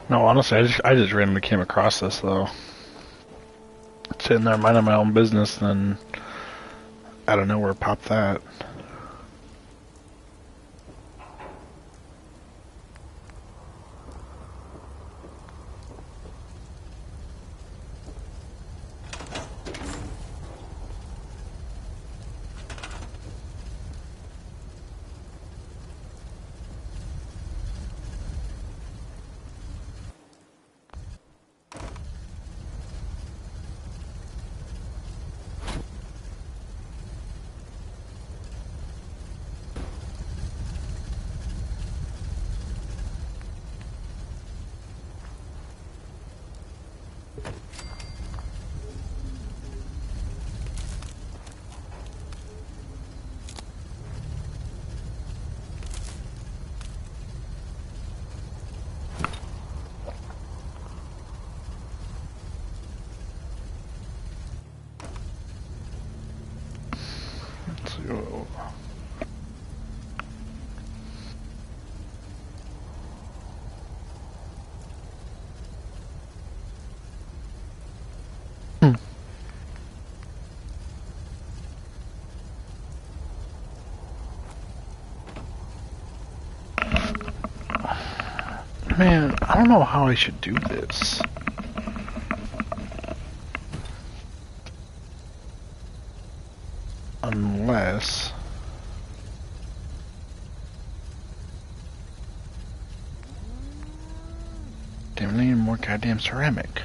No, honestly, I just randomly came across this though. Sitting there minding my own business, and then out of nowhere popped that. Man, I don't know how I should do this. Unless... Damn, I need more goddamn ceramic.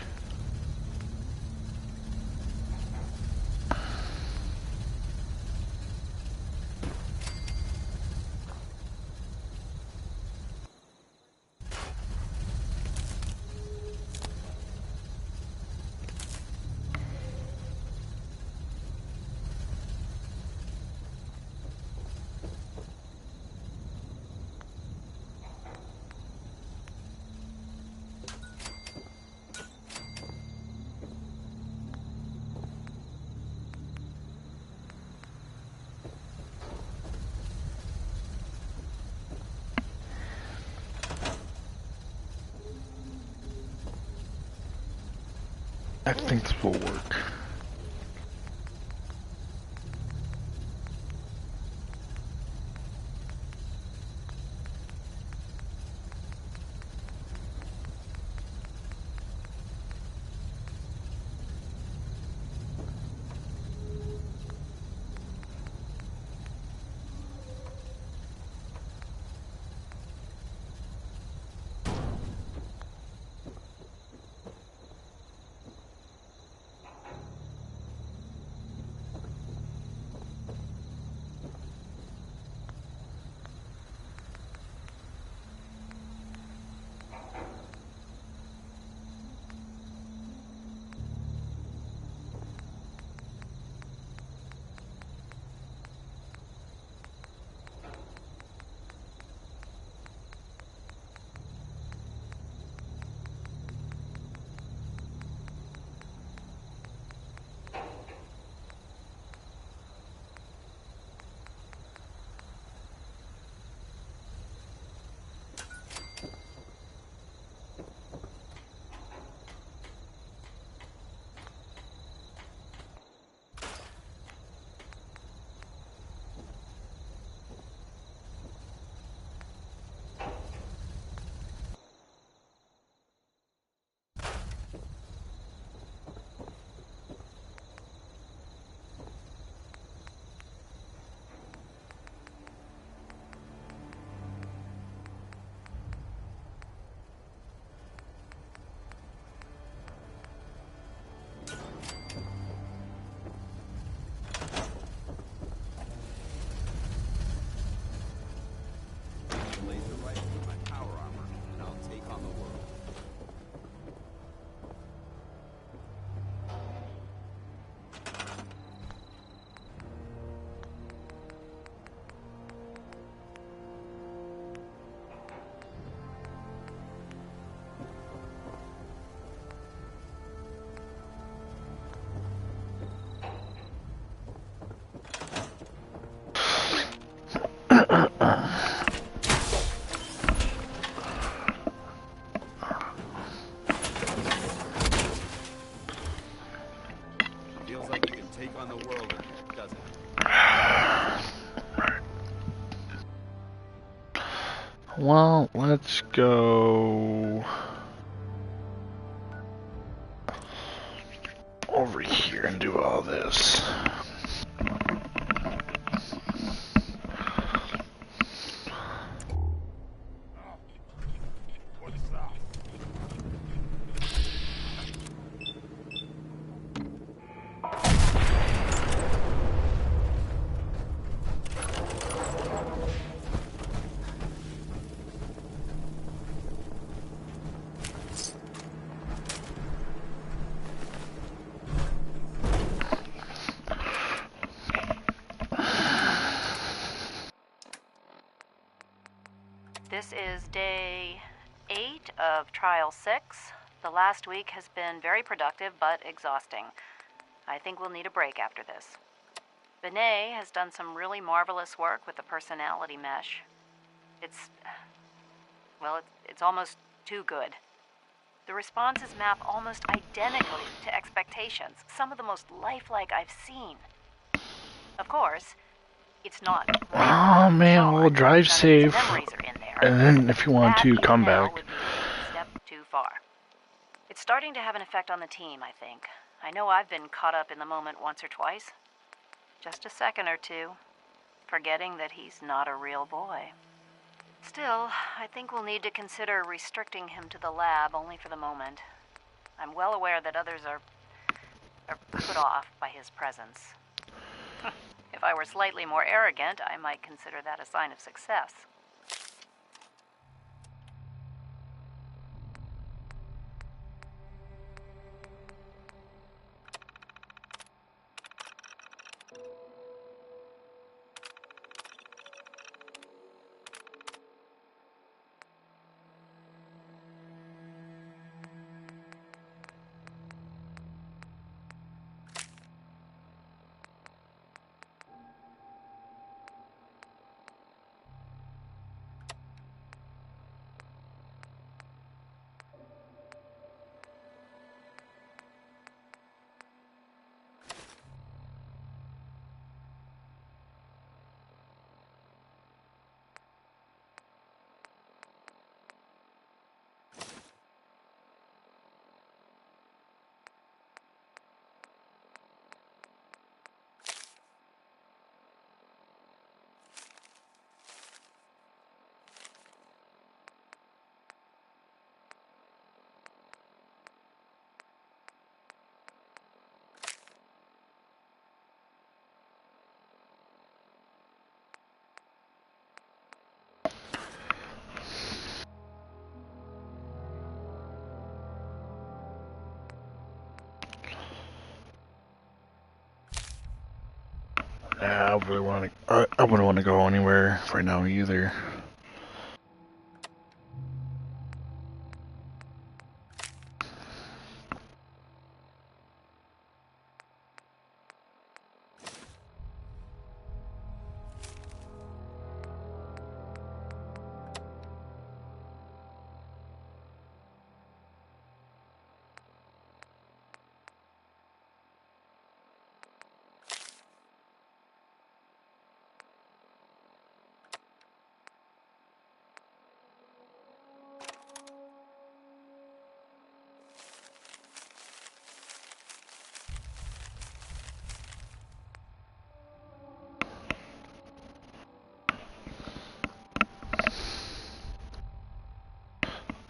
I think this will work. Well, let's go over here and do all this. This is day 8 of Trial 6. The last week has been very productive but exhausting. I think we'll need a break after this. Benet has done some really marvelous work with the personality mesh. It's almost too good. The responses map almost identically to expectations, some of the most lifelike I've seen. Of course, it's not. Oh man, we'll drive safe. And then if you want to, come back. Would be a step too far. It's starting to have an effect on the team, I think. I know I've been caught up in the moment once or twice. Just a second or two, forgetting that he's not a real boy. Still, I think we'll need to consider restricting him to the lab only for the moment. I'm well aware that others are put off by his presence. If I were slightly more arrogant, I might consider that a sign of success. Yeah, I wouldn't want to go anywhere right now either.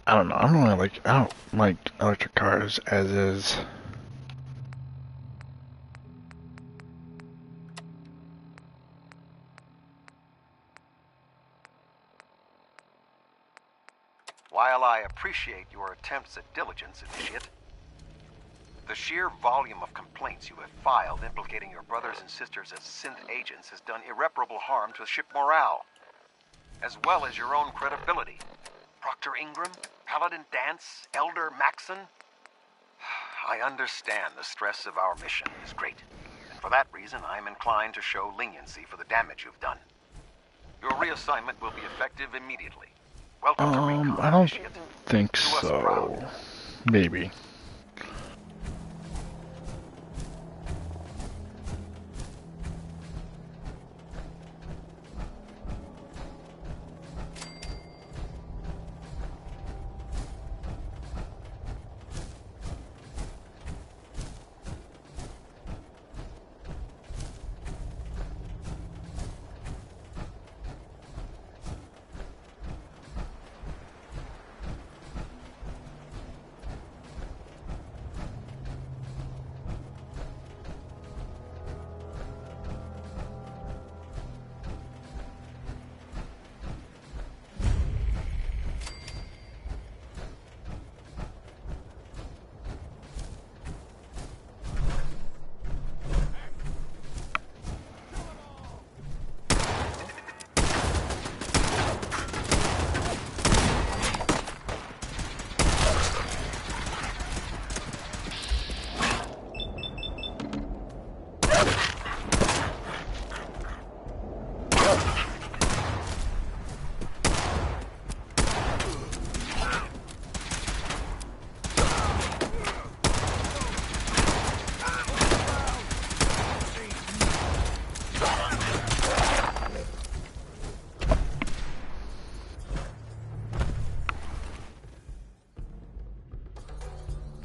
I don't know. I don't like electric cars as is. While I appreciate your attempts at diligence, Initiate, the sheer volume of complaints you have filed implicating your brothers and sisters as synth agents has done irreparable harm to ship morale, as well as your own credibility. Proctor Ingram, Paladin Danse, Elder Maxon. I understand the stress of our mission is great, and for that reason I am inclined to show leniency for the damage you've done. Your reassignment will be effective immediately. Welcome to Recon, I don't Initiate. think Do us so. proud. Maybe.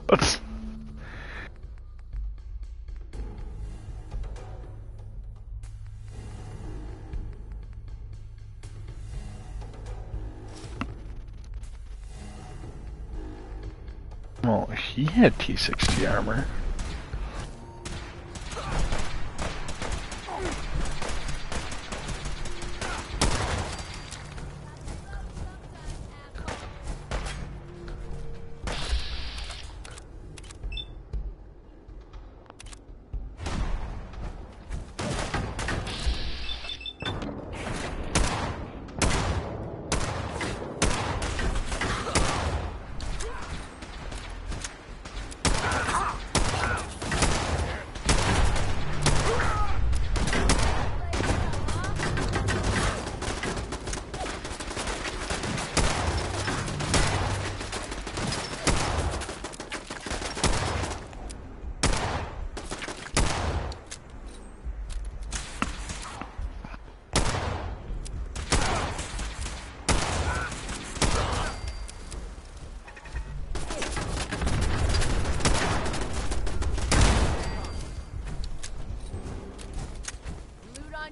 Well, he had T60 armor.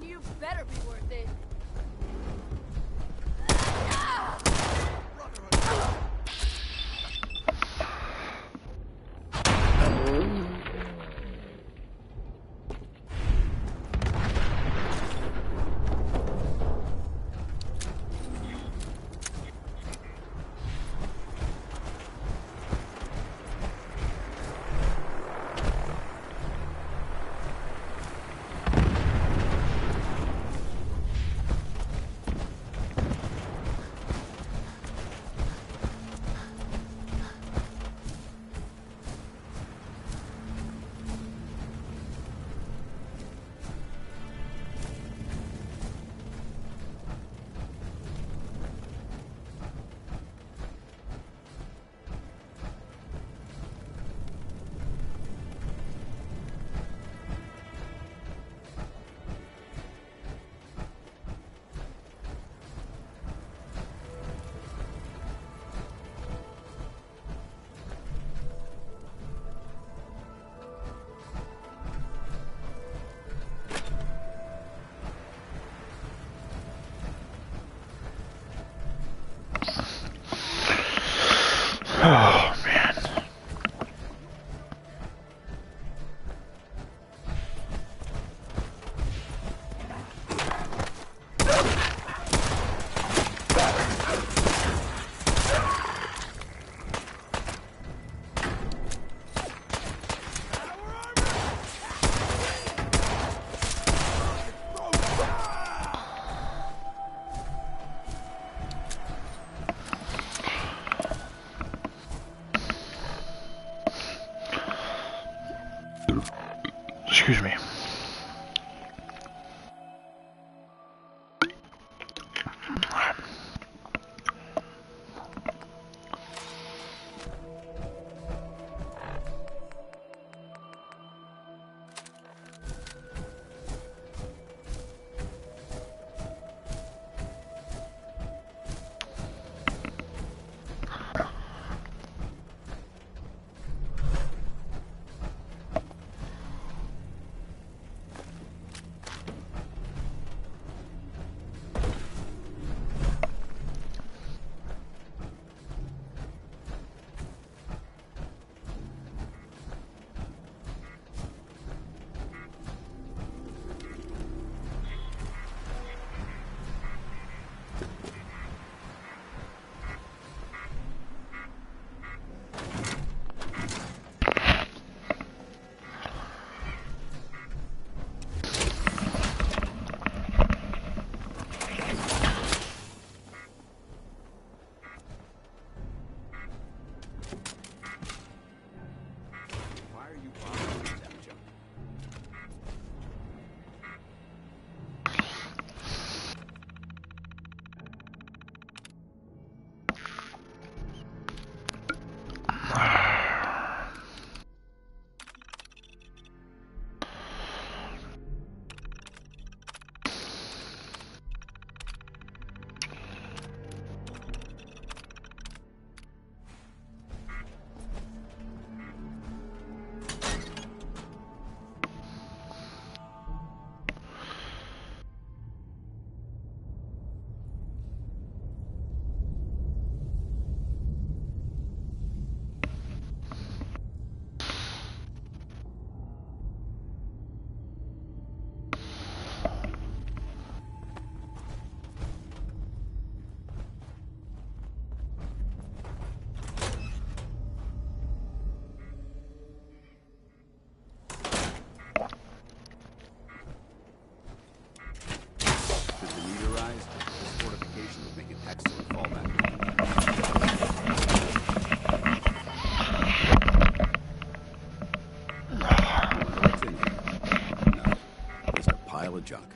You better be worth it. Oh, man. Excuse me. chunk.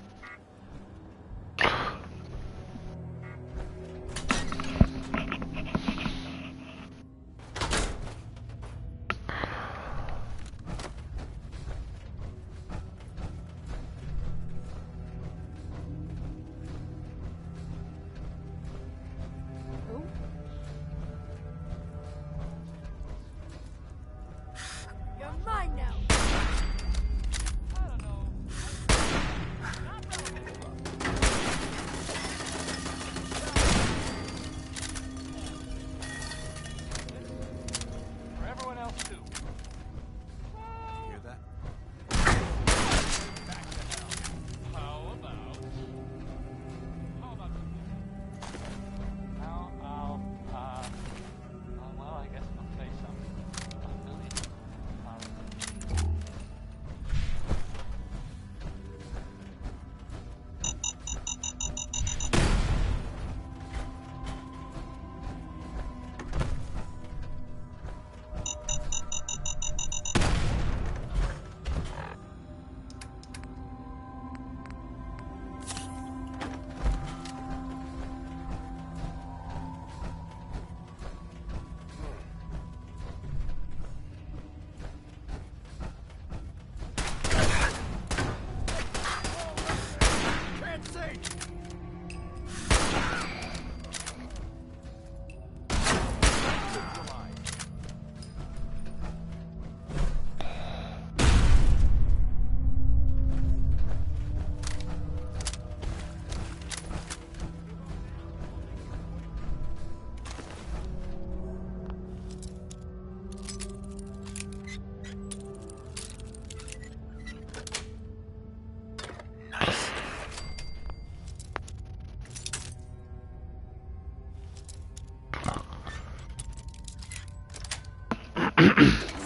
You're mine now. For everyone else too. Hear that? How about well, I guess I'll say something. $1 million.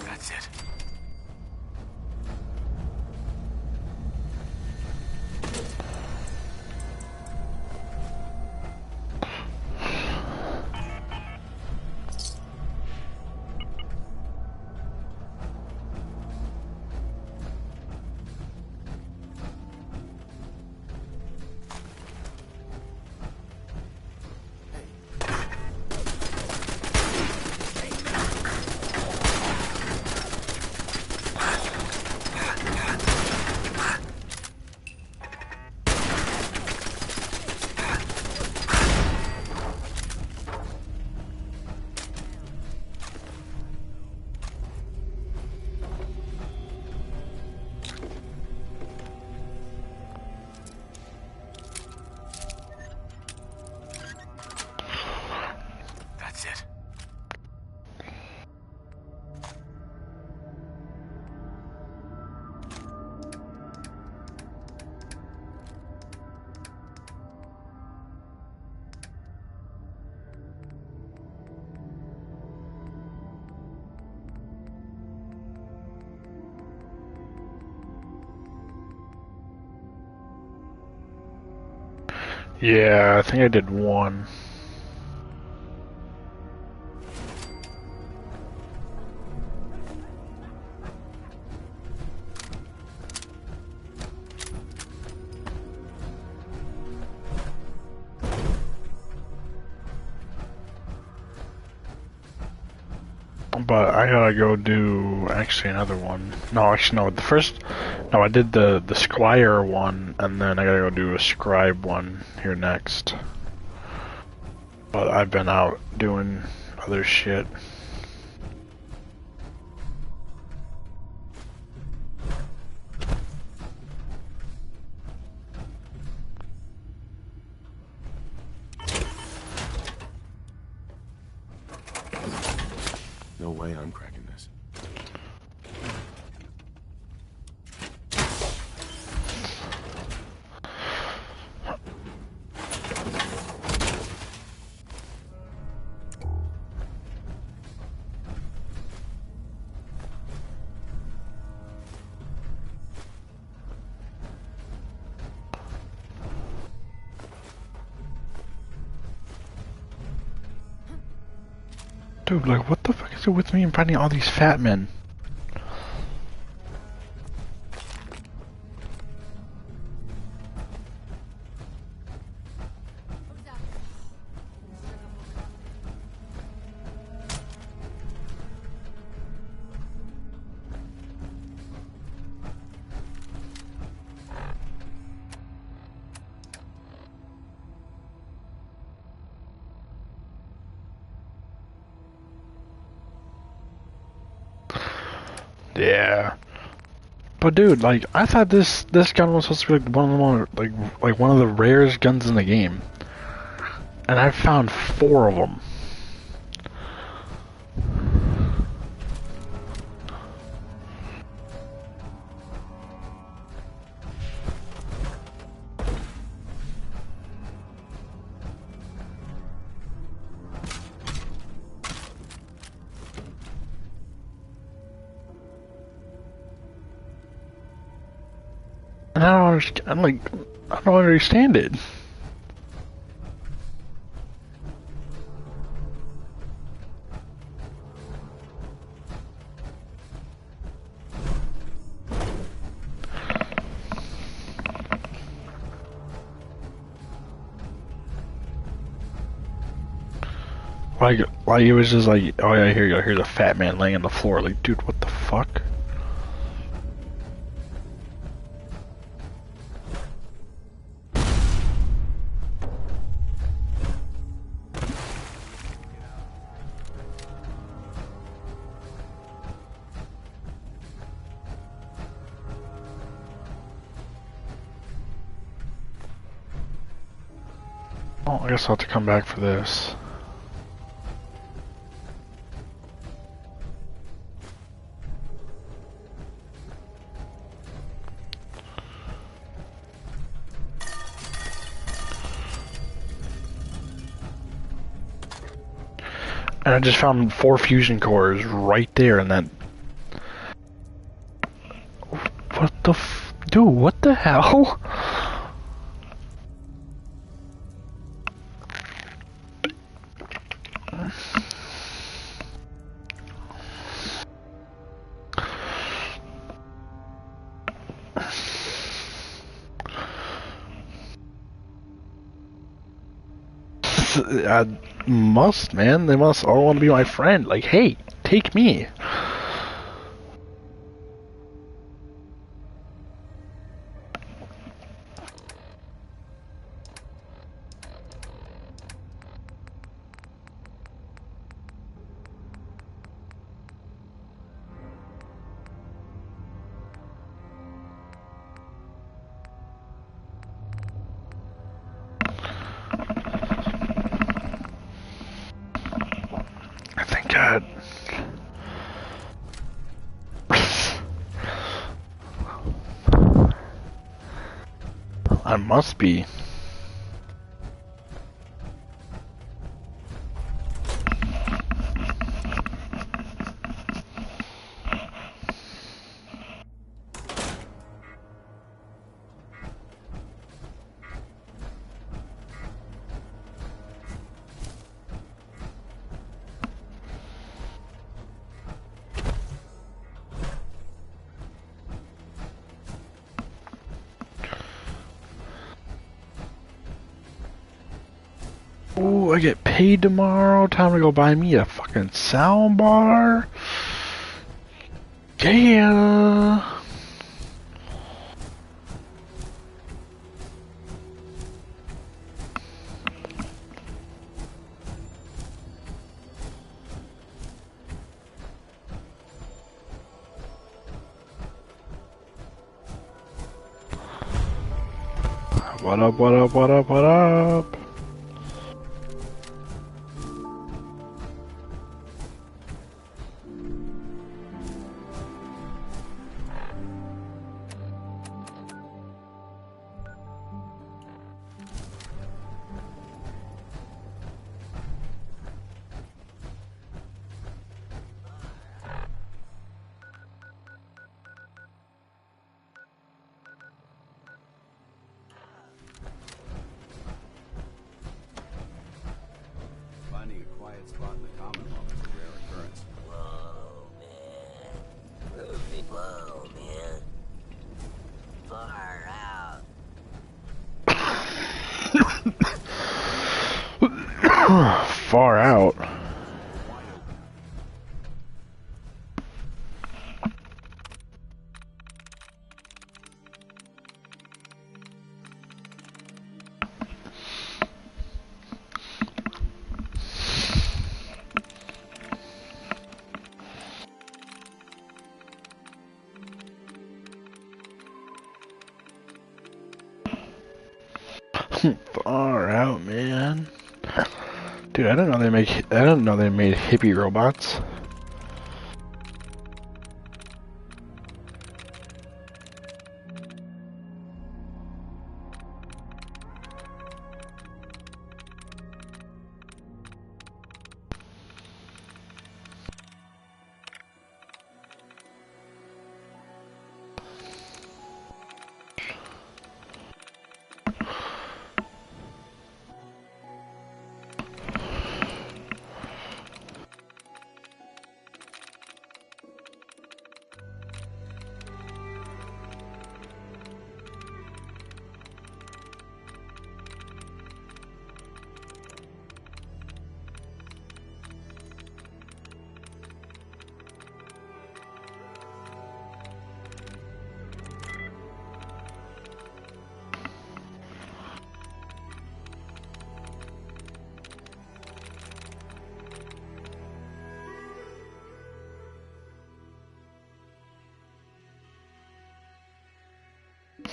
That's it. That's it. Yeah, I think I did one. But I gotta go do actually another one. No, actually no. No, I did the Squire one, and then I gotta go do a Scribe one here next. But I've been out doing other shit. No way I'm cracking this. Dude, like, what the fuck is it with me and finding all these fat men? Yeah. But dude, like, I thought this gun was supposed to be like one of the more, like one of the rarest guns in the game. And I found 4 of them. And I don't understand, I don't understand it. Like it was just like, oh yeah, here you go, here's a fat man laying on the floor. Like, dude, what the fuck? Oh, I guess I'll have to come back for this. And I just found 4 fusion cores right there in that. What the dude, what the hell? I must, man. They must all want to be my friend. Like, hey, take me. Thank God. I must be. Ooh, I get paid tomorrow. Time to go buy me a fucking sound bar. Yeah. What up, what up, what up, what up? Finding a quiet spot in the Commonwealth is a rare occurrence. Whoa, man. Far out. Far out. Far out, man. Dude, I didn't know they made hippie robots.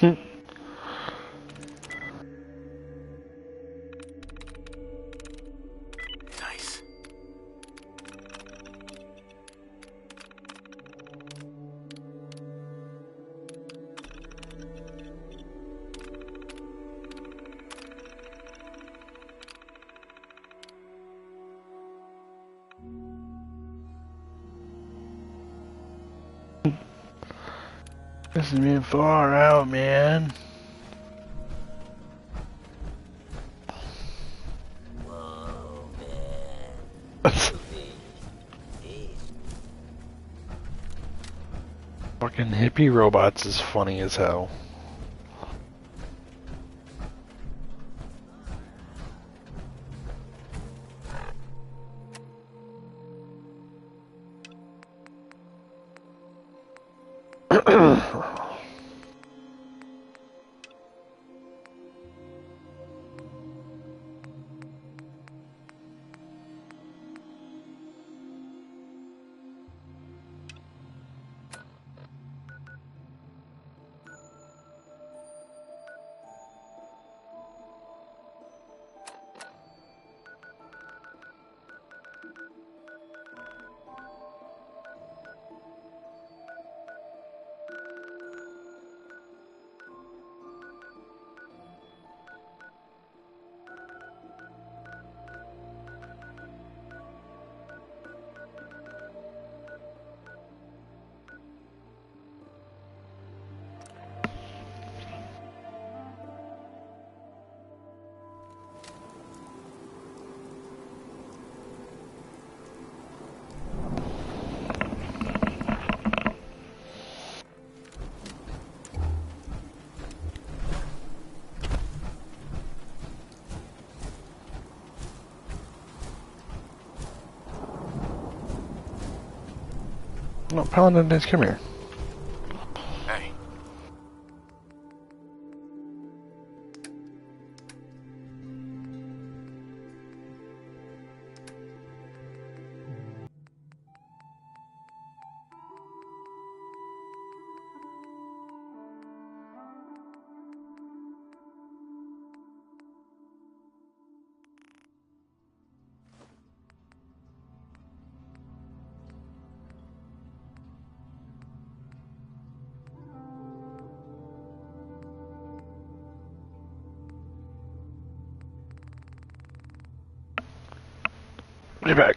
Nice. This is being far out, man. Fucking hippie robots is funny as hell. No, Paladin Days, come here. Hey. Be back.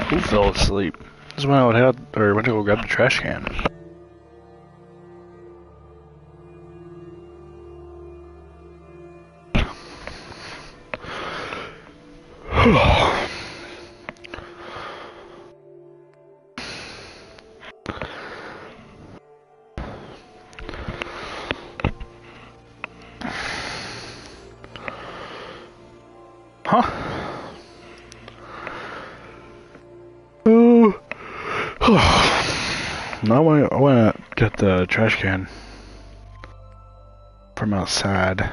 Who fell asleep? This went out or went to go grab the trash can. Huh? Now I want to get the trash can from outside.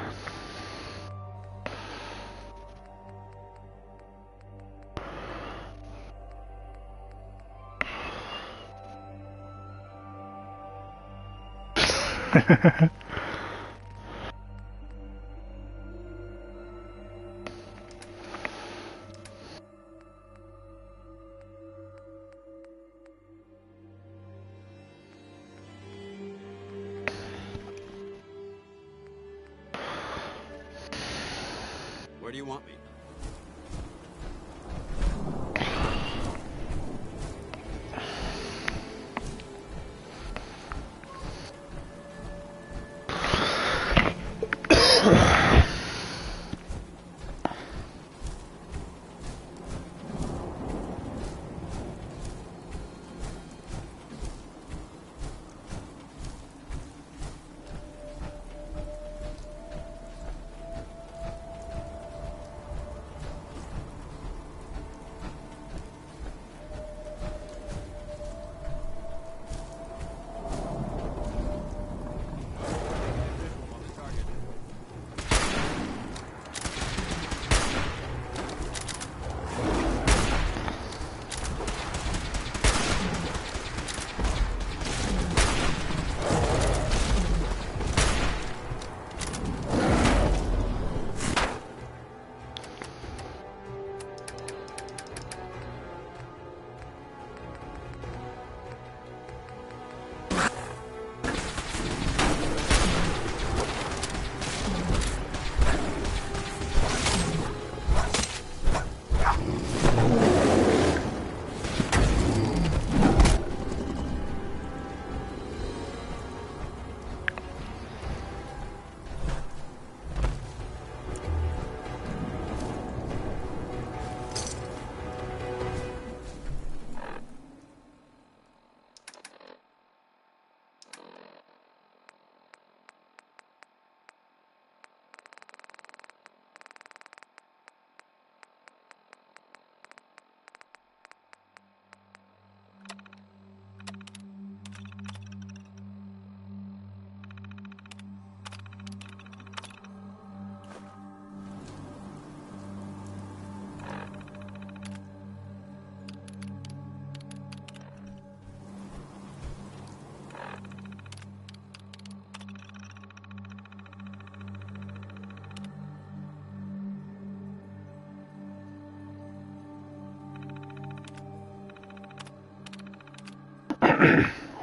Where do you want me?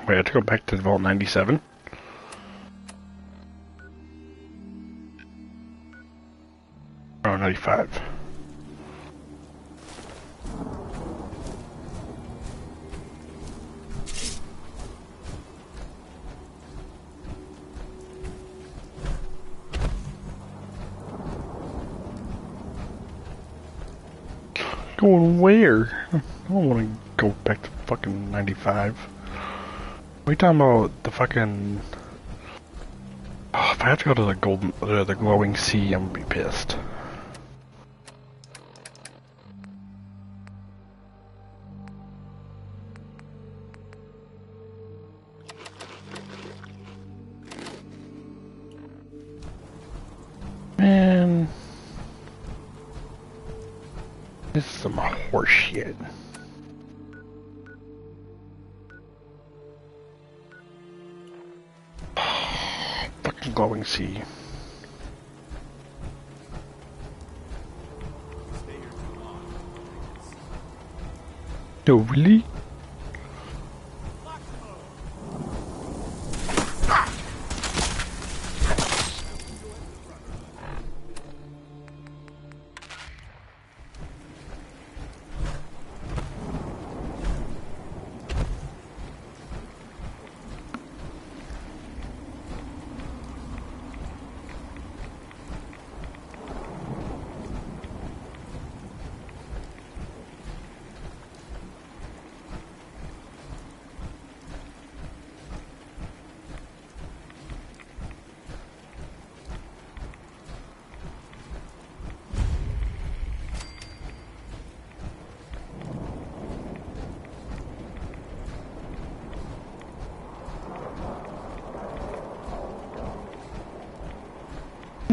Wait, I have to go back to Vault 97? Oh, 95. Going where? I don't want to go back to fucking 95. What are you talking about? The fucking... Oh, if I have to go to the glowing sea, I'm gonna be pissed. Man... This is some horse shit. Fucking glowing sea. No, really?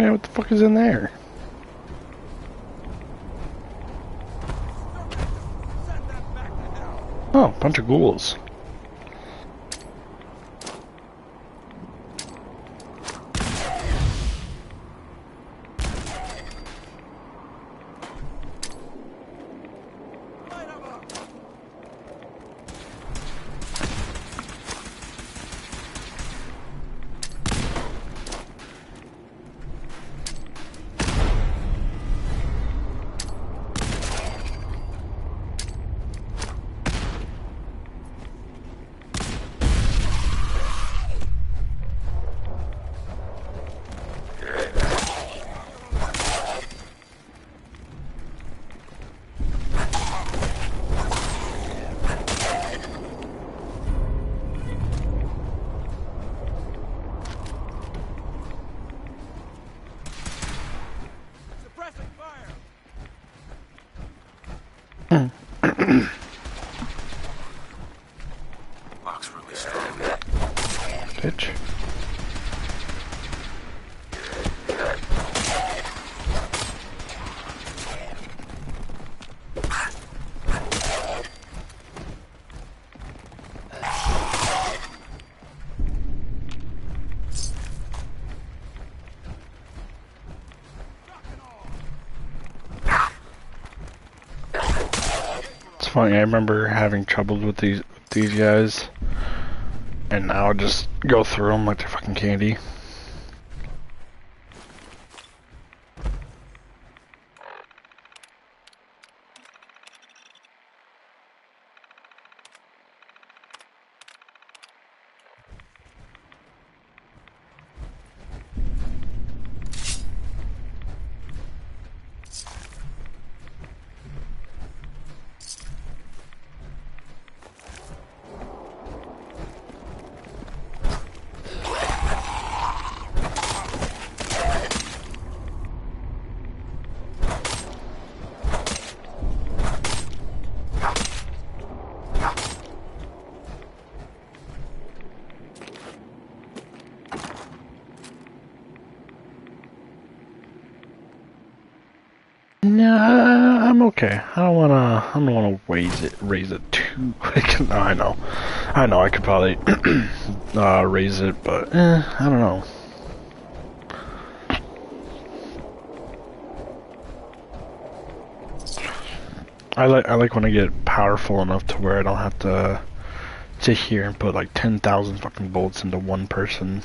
Yeah, what the fuck is in there? Oh, bunch of ghouls. Lock's really strong. Bitch. It's funny, I remember having trouble with these guys, and now I just go through them like they're fucking candy. Nah, I'm okay. I don't wanna raise it too quick. No, I know I could probably raise it, but I don't know. I like when I get powerful enough to where I don't have to sit here and put like 10,000 fucking bullets into one person.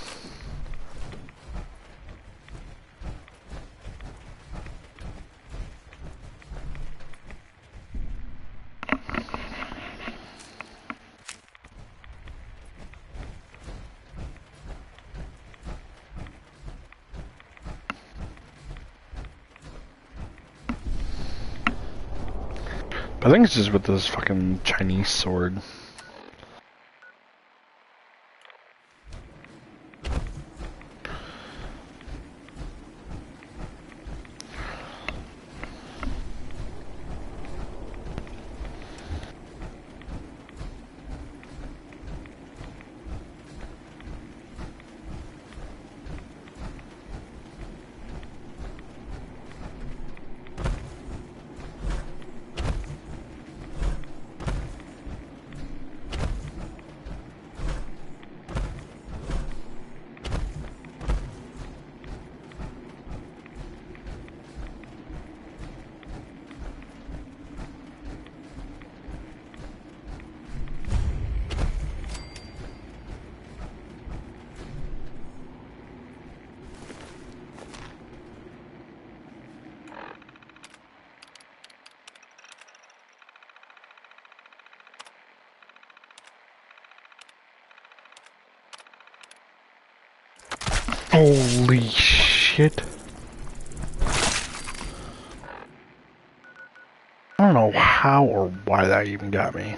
I think it's just with this fucking Chinese sword. Holy shit. I don't know how or why that even got me.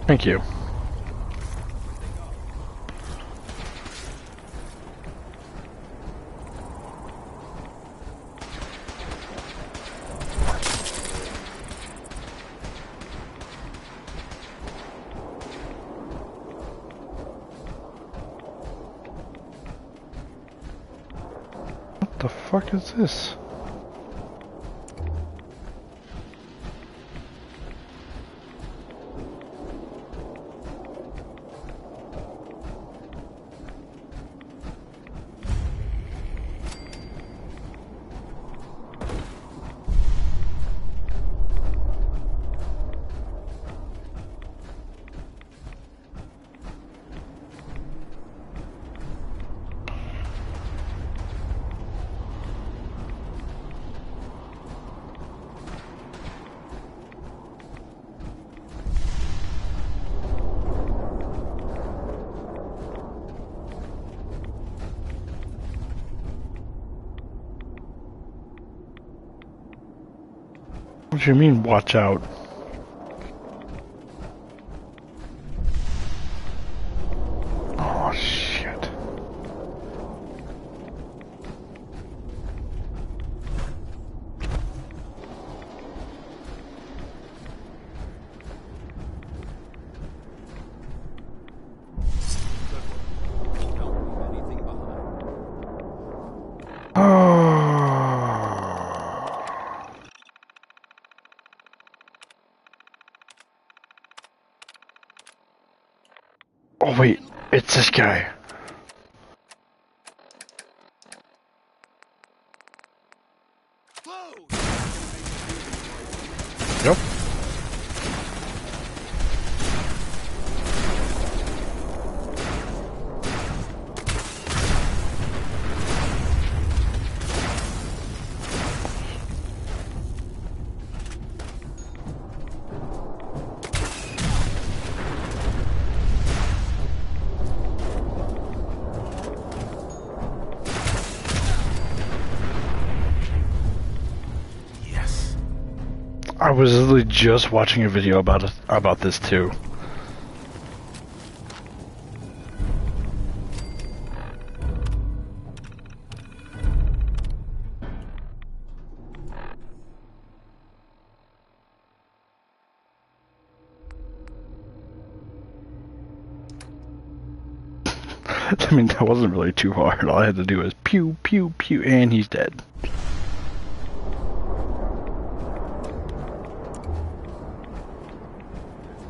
Thank you. What the fuck is this? What do you mean, watch out? Oh, shit. Oh wait, it's this guy. Yep. I was literally just watching a video about this too. I mean, that wasn't really too hard. All I had to do was pew, pew, pew, and he's dead.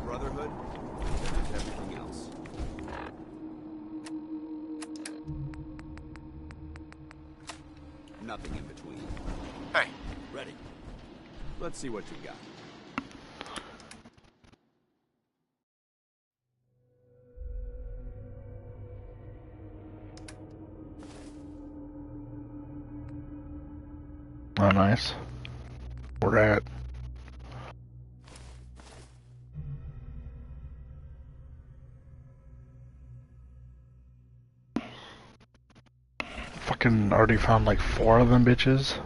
Brotherhood, there's everything else. Nothing in between. Hey. Ready. Let's see what you got. Oh, nice. We're at. Fucking already found like 4 of them bitches.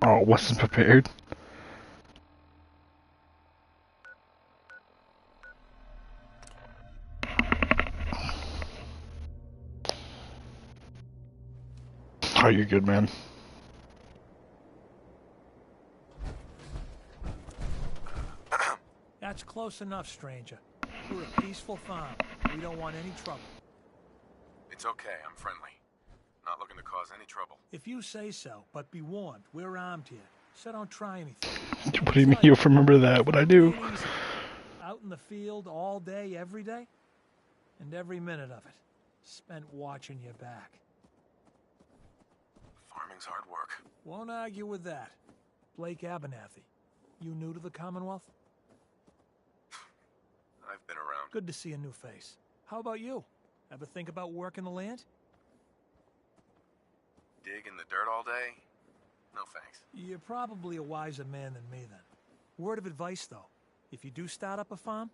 Oh, wasn't prepared. Oh, you're good, man. That's close enough, stranger. We're a peaceful farm. We don't want any trouble. It's okay, I'm friendly. Not looking to cause any trouble. If you say so, but be warned, we're armed here, so don't try anything. What do you mean you'll remember that? What I do? Out in the field all day, every day? And every minute of it spent watching your back. Farming's hard work. Won't argue with that. Blake Abernathy, you new to the Commonwealth? I've been around. Good to see a new face. How about you? Ever think about working the land? dig in the dirt all day? No thanks. You're probably a wiser man than me then. Word of advice though, if you do start up a farm,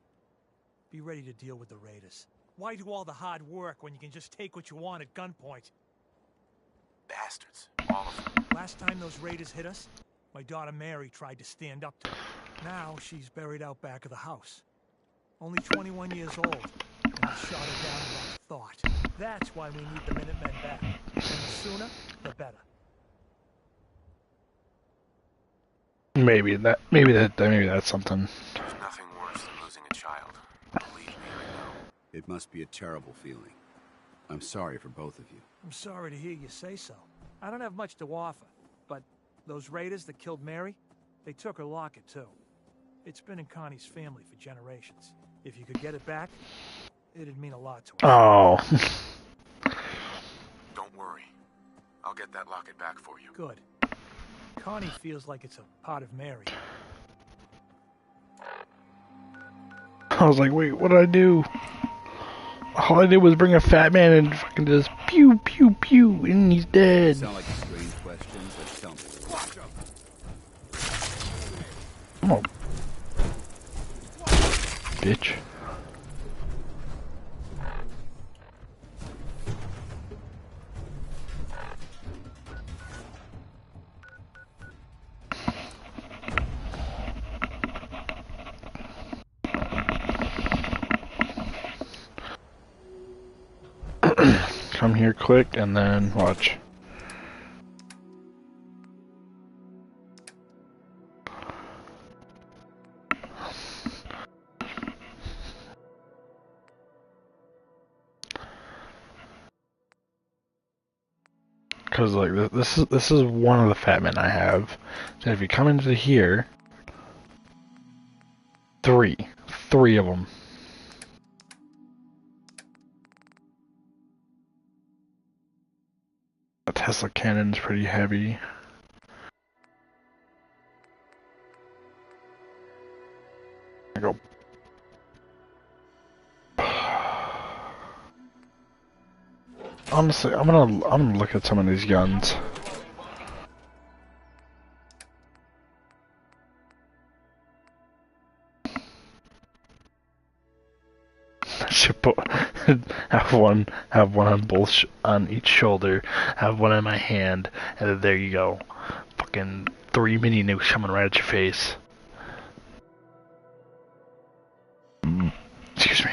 be ready to deal with the raiders. Why do all the hard work when you can just take what you want at gunpoint? Bastards. All of them. Last time those raiders hit us, my daughter Mary tried to stand up to them. Now she's buried out back of the house. Only 21 years old, and I shot her down without thought. That's why we need the Minutemen back. And the sooner, the better. Maybe that's something. There's nothing worse than losing a child. Believe me, I know. It must be a terrible feeling. I'm sorry for both of you. I'm sorry to hear you say so. I don't have much to offer, but those raiders that killed Mary, they took her locket too. It's been in Connie's family for generations. If you could get it back, it'd mean a lot to us. Oh. Don't worry. I'll get that locket back for you. Good. Connie feels like it's a part of Mary. I was like, wait, what did I do? All I did was bring a fat man and fucking just pew, pew, pew, and he's dead. Sound like strange questions, but tell me. Come on. Bitch. Come here quick and then watch. Cause like this is one of the fat men I have. So if you come into here, three of them. A Tesla cannon's pretty heavy. I go. Honestly, I'm gonna look at some of these guns. Should put have one on both on each shoulder, have one in my hand, and then there you go. Fucking 3 mini nukes coming right at your face. Excuse me.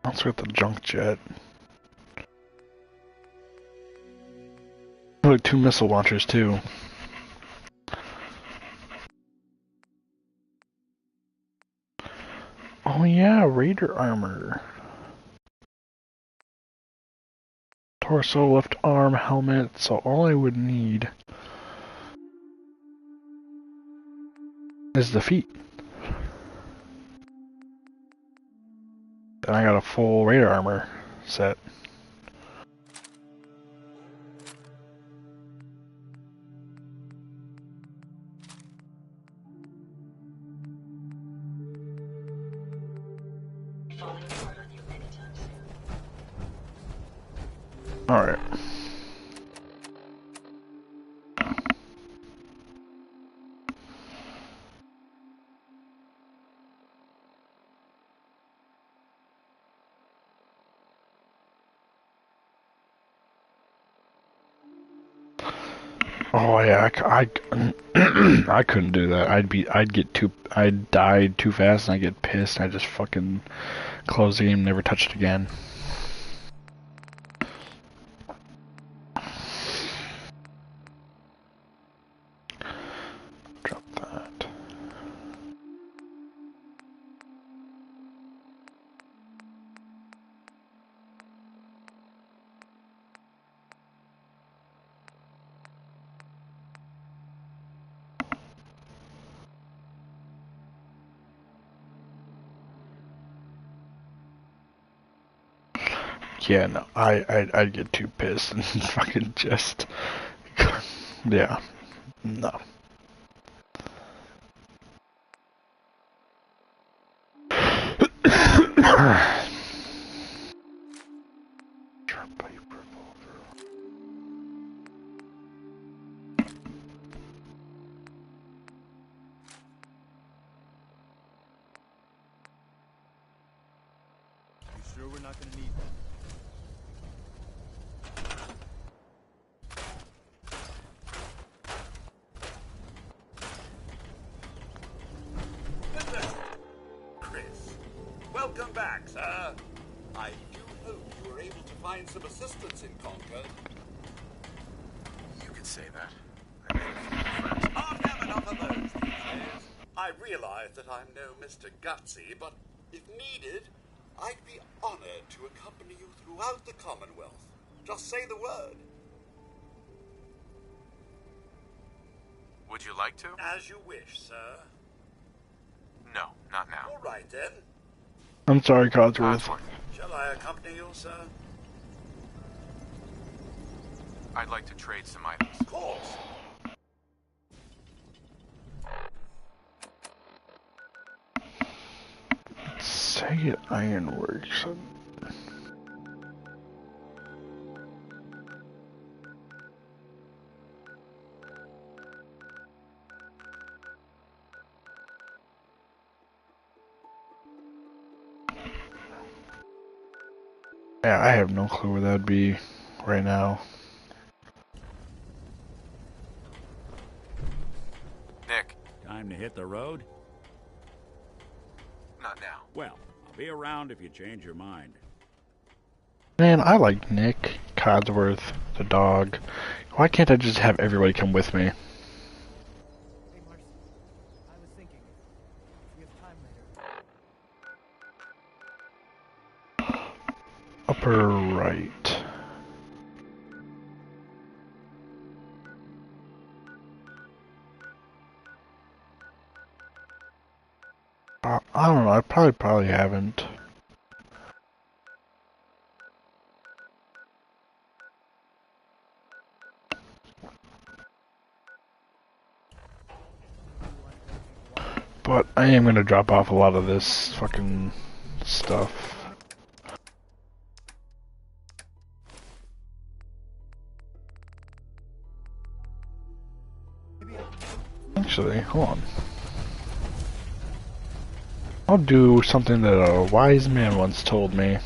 Let's get the junk jet. Like 2 missile launchers too. Oh yeah, Raider armor. Torso, left arm, helmet, so all I would need is the feet. Then I got a full Raider armor set. Alright. Oh yeah, I couldn't do that. I'd die too fast and I'd get pissed and I'd just fucking close the game and never touch it again. Drop that. Yeah, no, I'd get too pissed and fucking just, yeah, no. You sure we're not gonna need that? Chris, welcome back, sir. I do hope you were able to find some assistance in Concord. You could say that. Can't have enough of those these days. I realize that I'm no Mr. Gutsy, but if needed, I'd be honored to accompany you throughout the Commonwealth. Just say the word. Would you like to? As you wish, sir. No, not now. All right, then. I'm sorry, Codsworth. Shall I accompany you, sir? I'd like to trade some items. Of course. Say Ironworks. Yeah, I have no clue where that would be right now. Nick. Time to hit the road? Not now. Well, I'll be around if you change your mind. Man, I like Nick, Codsworth, the dog. Why can't I just have everybody come with me? Hey, Marcy. I was thinking, if we have time later. Upper right. I don't know, I probably haven't. But I am gonna drop off a lot of this fucking stuff. Actually, hold on. I'll do something that a wise man once told me.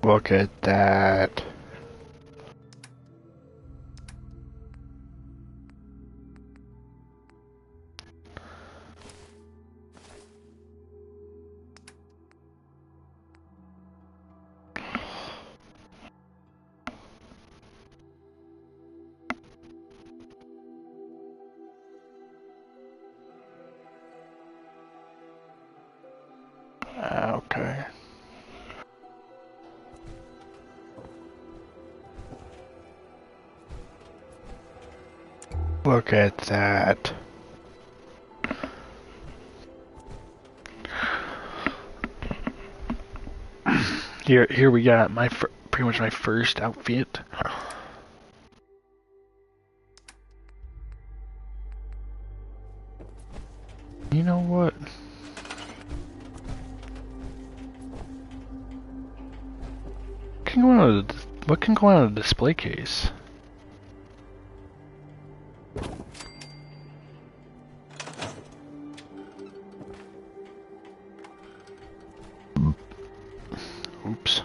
Look at that. Okay. Look at that. Here we got my pretty much my first outfit. You know what? What can go on a display case? Oops.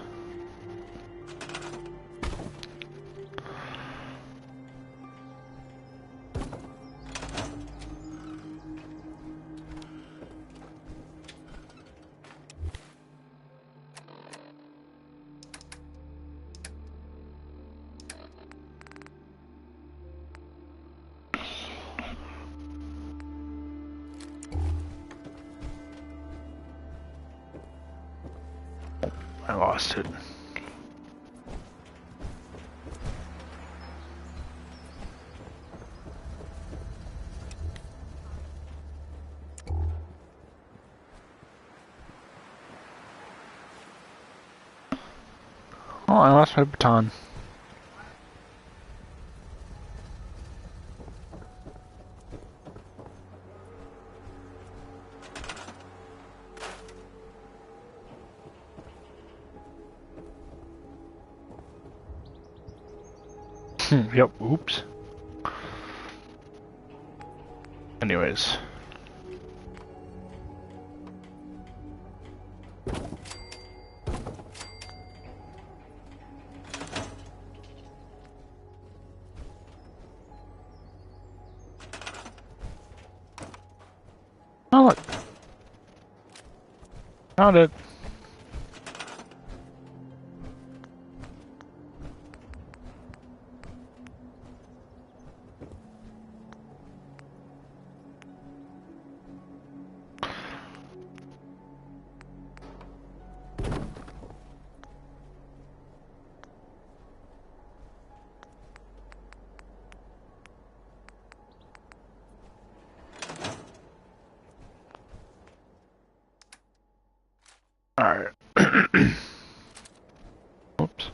I lost it. Oh, I lost my baton. Yep, oops. Anyways. Oh, look. Found it. Alright. Oops.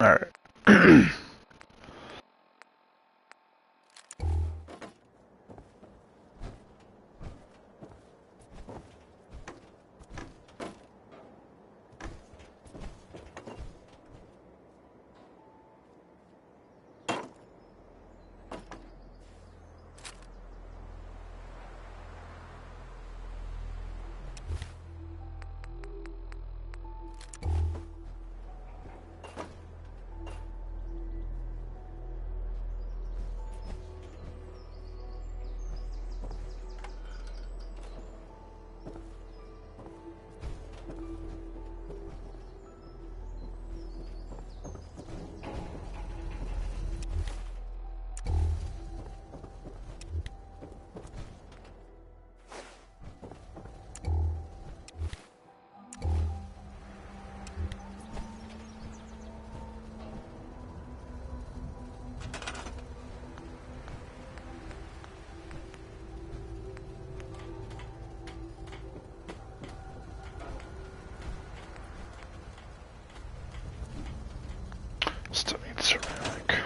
Alright. Still need ceramic.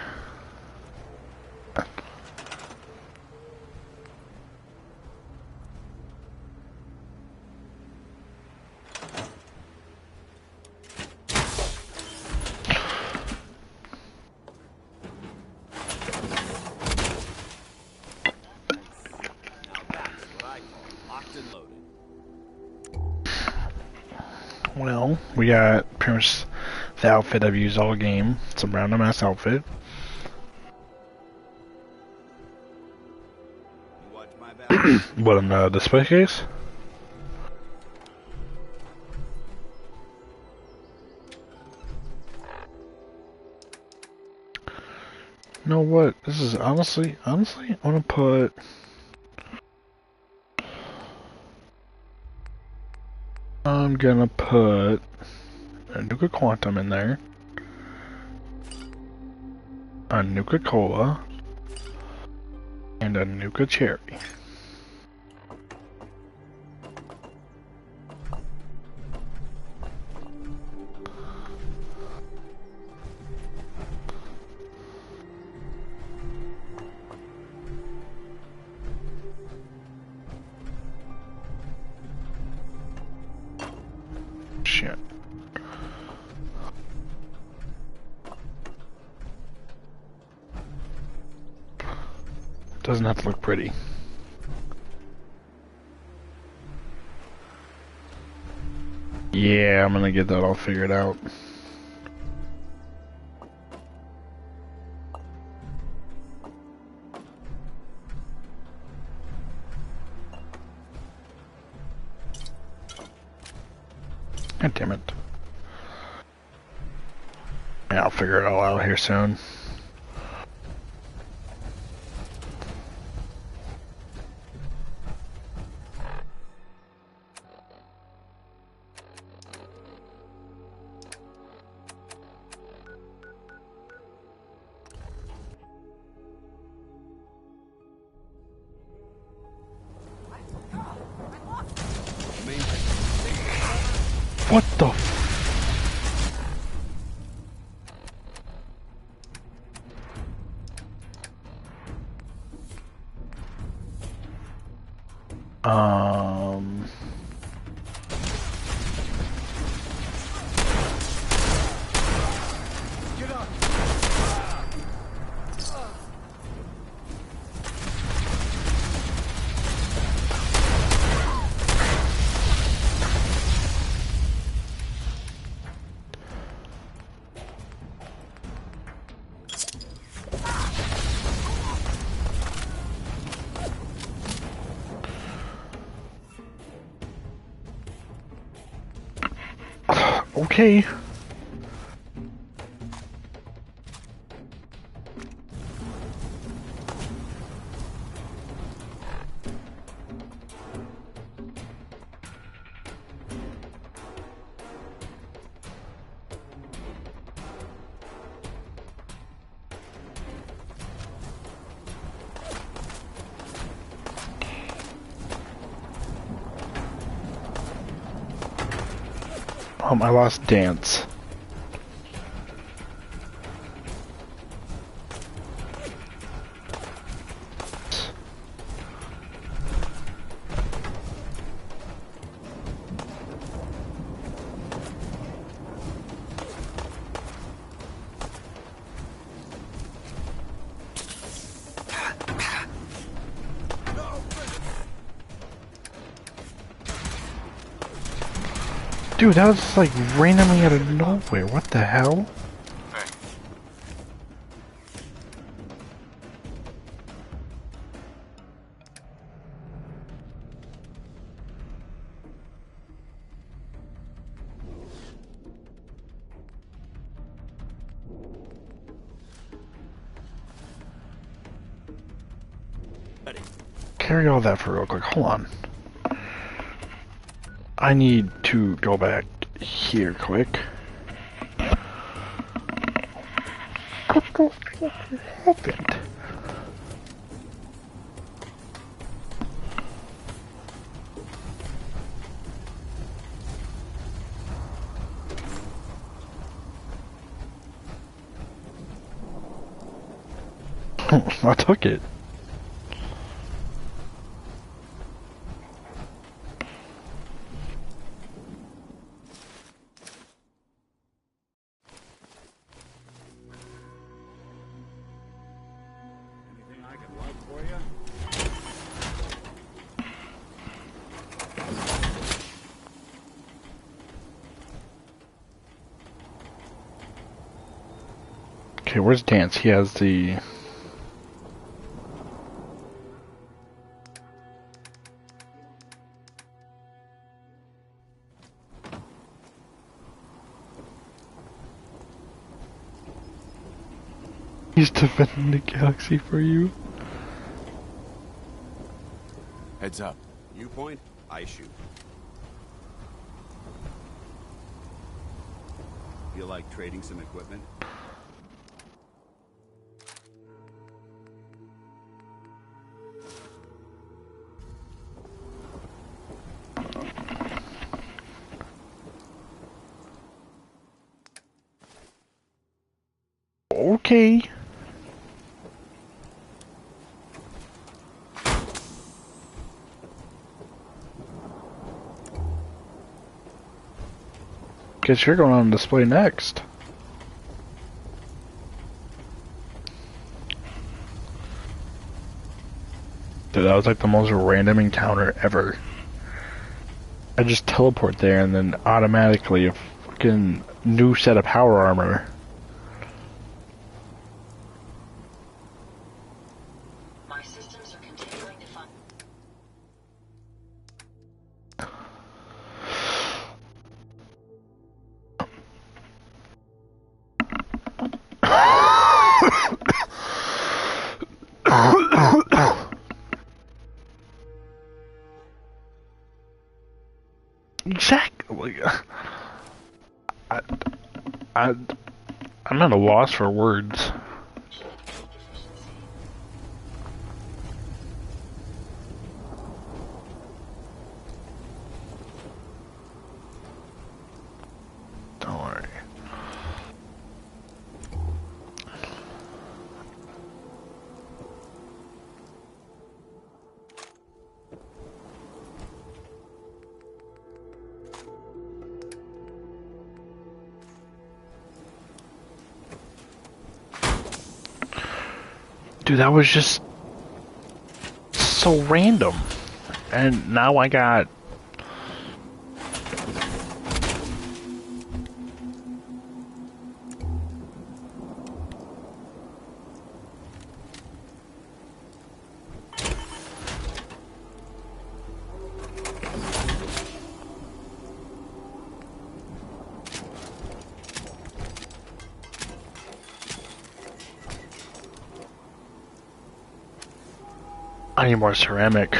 Well, we got pretty much the outfit I've used all game. Some random ass outfit. What, in the display case? You know what? This is honestly, I'm gonna put. I'm gonna put a Nuka Quantum in there, a Nuka Cola, and a Nuka Cherry. Shit. Doesn't have to look pretty. Yeah, I'm gonna get that all figured out. God damn it. Yeah, I'll figure it all out here soon. What the f- Okay. I lost Dance. Dude, that was like randomly out of nowhere. What the hell? Carry all that for real quick. Hold on. I need to go back here quick. What the fuck happened? I took it. Okay, where's Dance? He has the... He's defending the galaxy for you. Heads up. You point, I shoot. Feel like trading some equipment? Okay. Guess you're going on display next. Dude, that was like the most random encounter ever. I just teleport there and then automatically a fucking new set of power armor. My systems are continuing to function. Exactly. I'm at a loss for words. Don't worry. Dude, that was just so random. And now I got... I need more ceramic.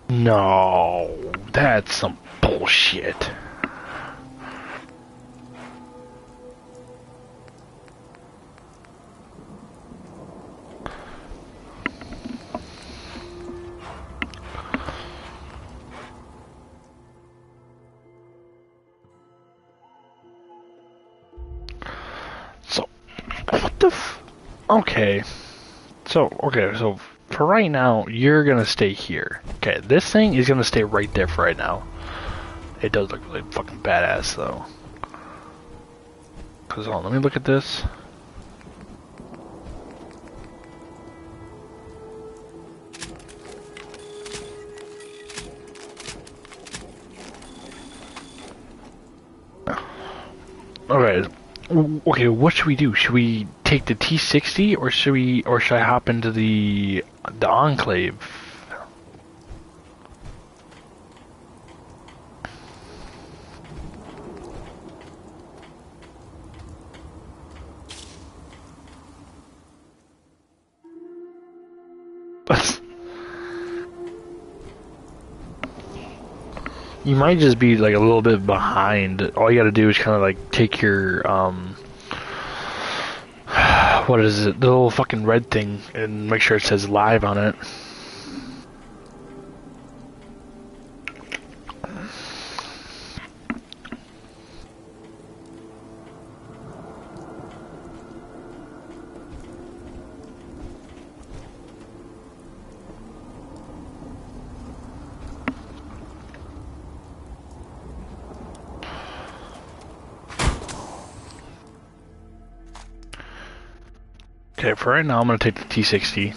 No, that's some bullshit. Okay. So for right now, you're gonna stay here. Okay, this thing is gonna stay right there for right now. It does look really fucking badass, though. Cause, hold on, let me look at this. Okay. Okay, what should we do? Should we take the T-60 or should I hop into the Enclave? You might just be like a little bit behind. All you gotta do is kind of like take your what is it, the little fucking red thing, and make sure it says live on it. Okay, for right now, I'm gonna take the T-60.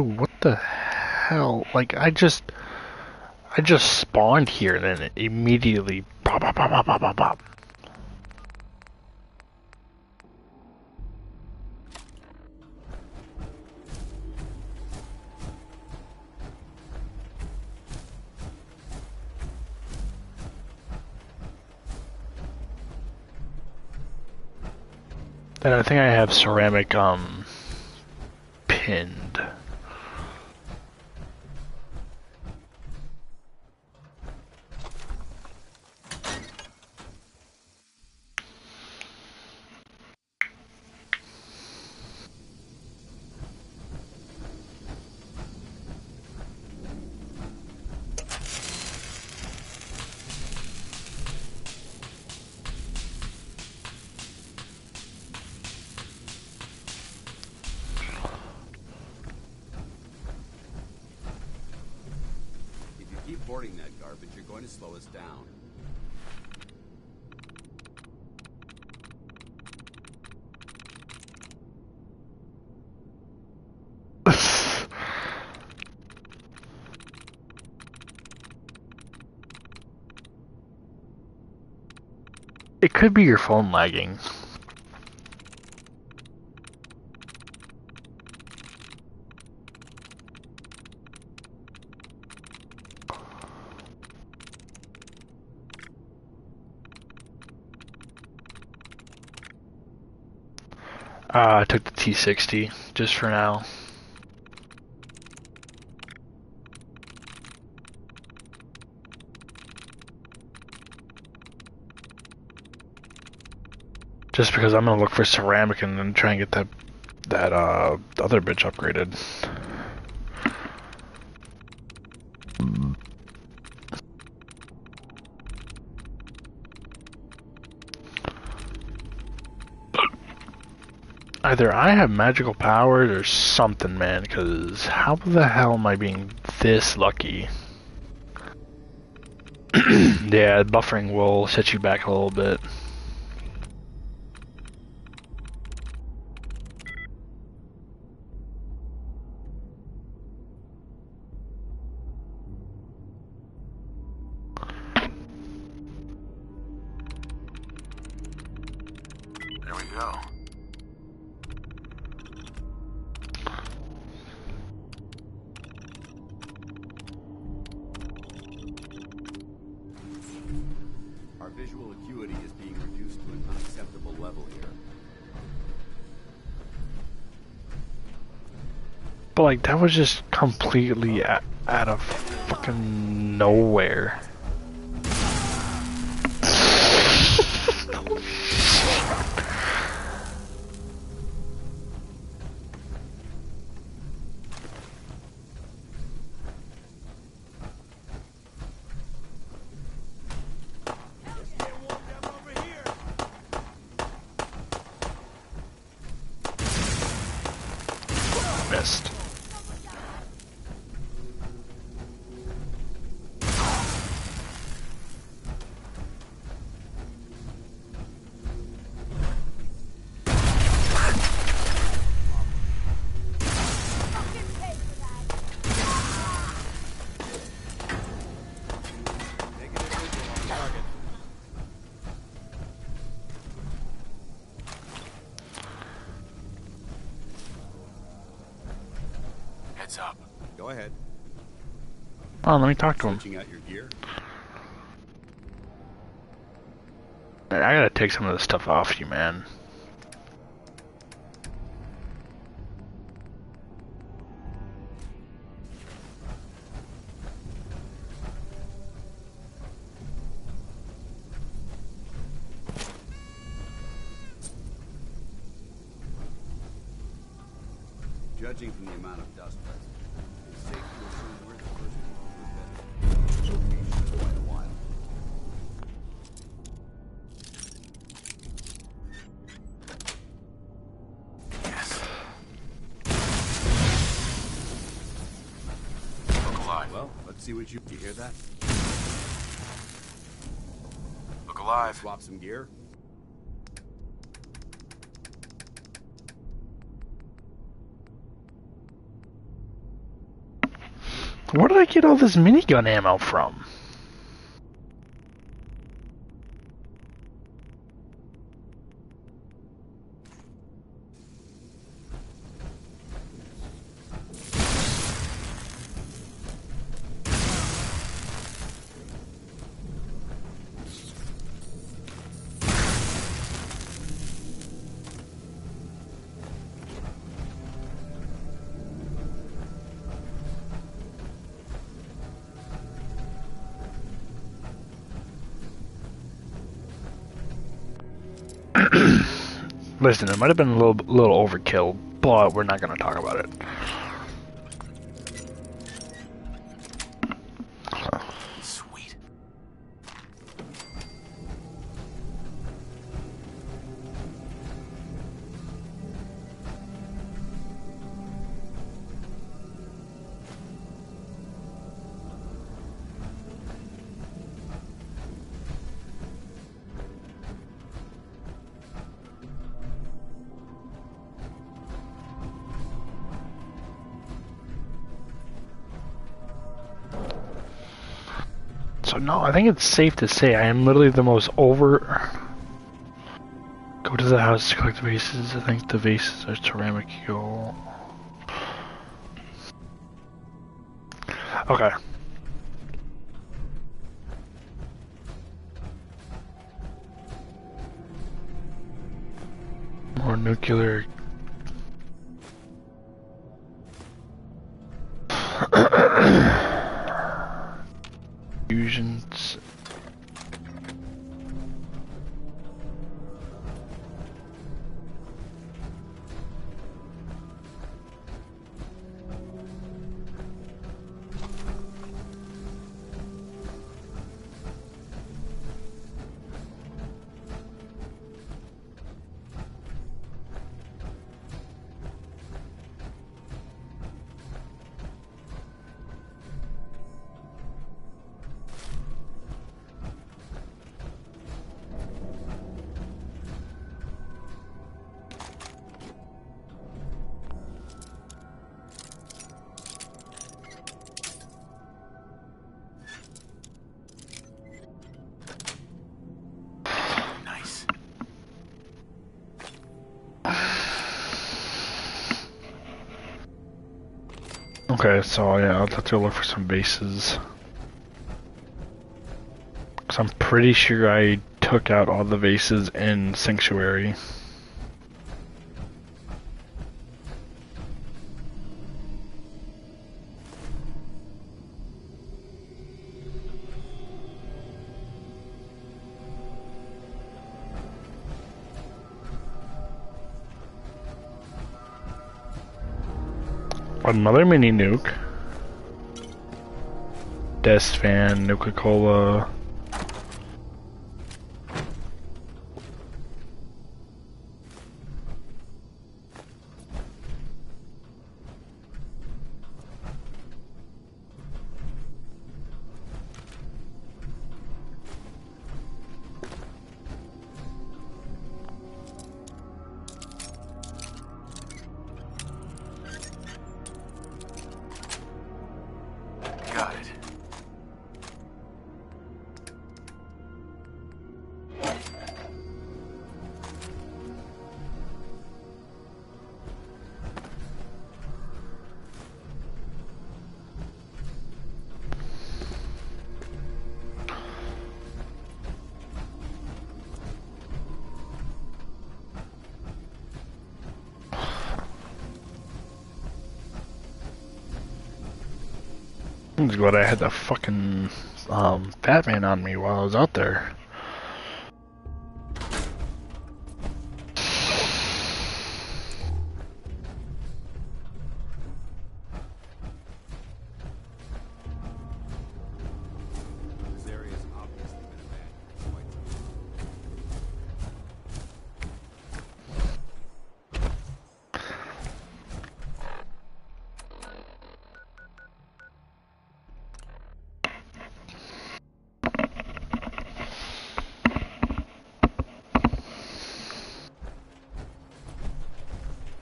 Dude, what the hell? Like, I just spawned here and then it immediately pop, pop, pop, pop, pop, pop, pop. And I think I have ceramic, pinned. Boarding that garbage, you're going to slow us down. It could be your phone lagging. I took the T60 just for now. Just because I'm gonna look for ceramic and then try and get that other bitch upgraded. Either I have magical powers or something, man, because how the hell am I being this lucky? Yeah, buffering will set you back a little bit. There we go. Our visual acuity is being reduced to an unacceptable level here. But like, that was just completely out of fucking nowhere. Missed. Heads up. Go ahead. Oh, let me talk to him. Switching out your gear. I gotta take some of this stuff off you, man. Judging from the amount of dust present, it's safe to assume we're the first people to have been in for quite a while. Yes. Look alive. Well, let's see what you hear that? Look alive. Swap some gear. Where did I get all this minigun ammo from? Listen, it might have been a little overkill, but we're not going to talk about it. Sweet. So no, I think it's safe to say I am literally the most over... Go to the house to collect the vases. I think the vases are ceramic. Go. Okay. More nuclear... fusions. Okay, so yeah, I'll have to look for some bases. Cause I'm pretty sure I took out all the vases in Sanctuary. Another mini nuke. Desk fan, Nuka-Cola. Got it. I'm just glad I had the fucking Batman on me while I was out there. This area has obviously been abandoned for quite some time.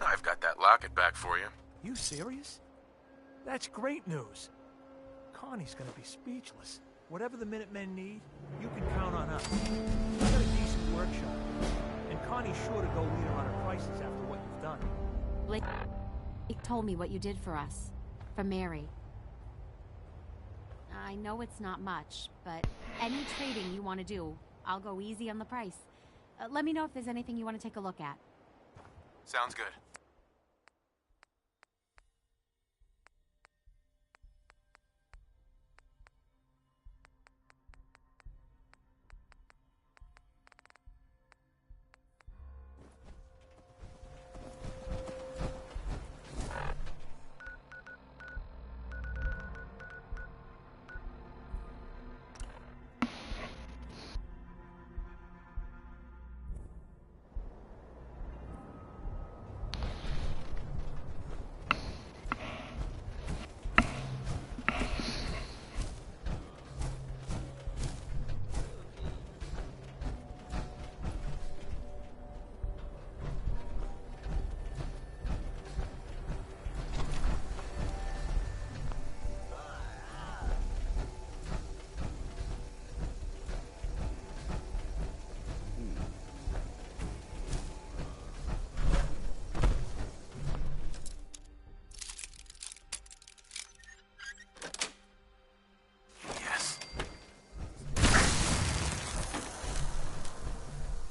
I've got that locket back for you. You serious? That's great news. Connie's gonna be speechless. Whatever the Minutemen need, you can count on us. I got a decent workshop, and Connie's sure to go leaner on her prices after what you've done. Blake told me what you did for us. For Mary. I know it's not much, but any trading you want to do, I'll go easy on the price. Let me know if there's anything you want to take a look at. Sounds good.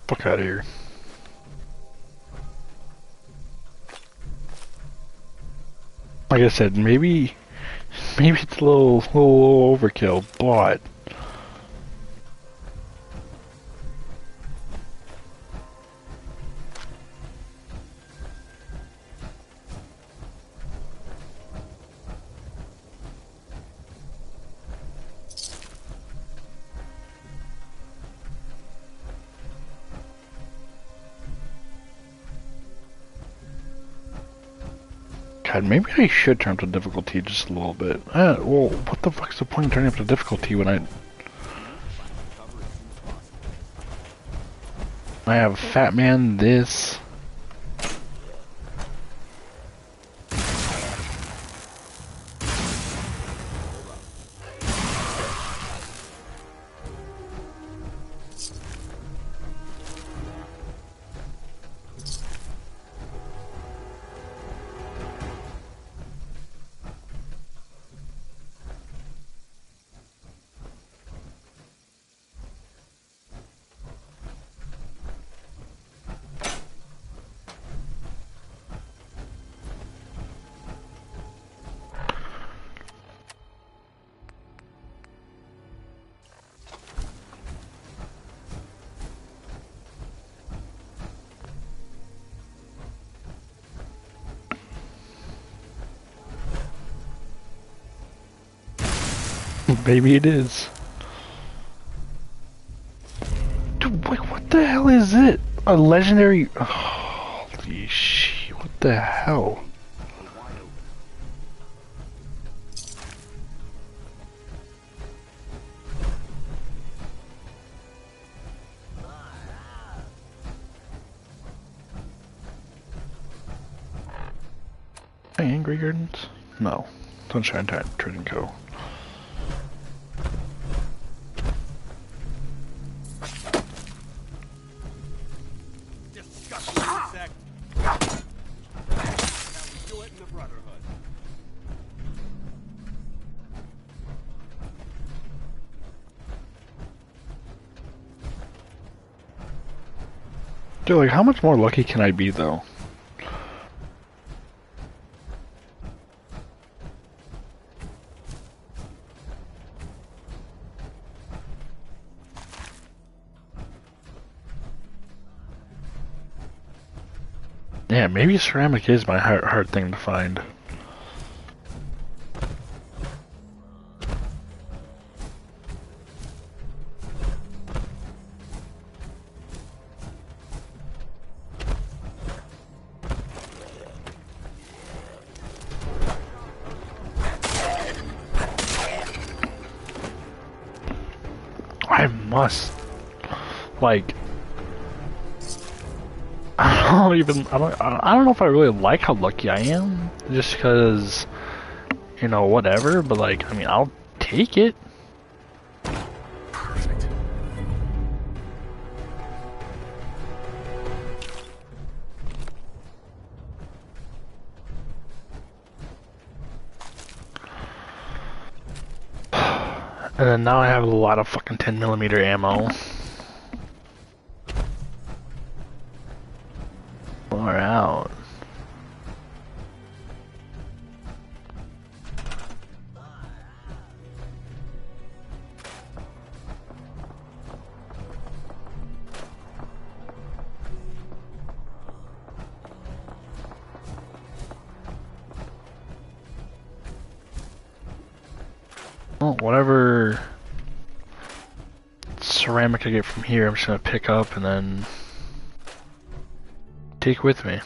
Fuck out of here. Like I said, maybe it's a little overkill, but God, maybe I should turn up the difficulty just a little bit. Well, what the fuck's the point of turning up the difficulty when I have Fat Man this? Maybe it is. Dude, wait, what the hell is it? A legendary... Holy shit, what the hell? Hey, Angry Gardens? No. Sunshine Time Trading Co. Dude, like, how much more lucky can I be, though? Yeah, maybe ceramic is my hard thing to find. I must, like, I don't know if I really like how lucky I am, just because, you know, whatever, but like, I mean, I'll take it. Perfect. And then now I have a lot of fucking 10mm ammo. Far out. Well, whatever ceramic I get from here, I'm just gonna pick up and then take with me.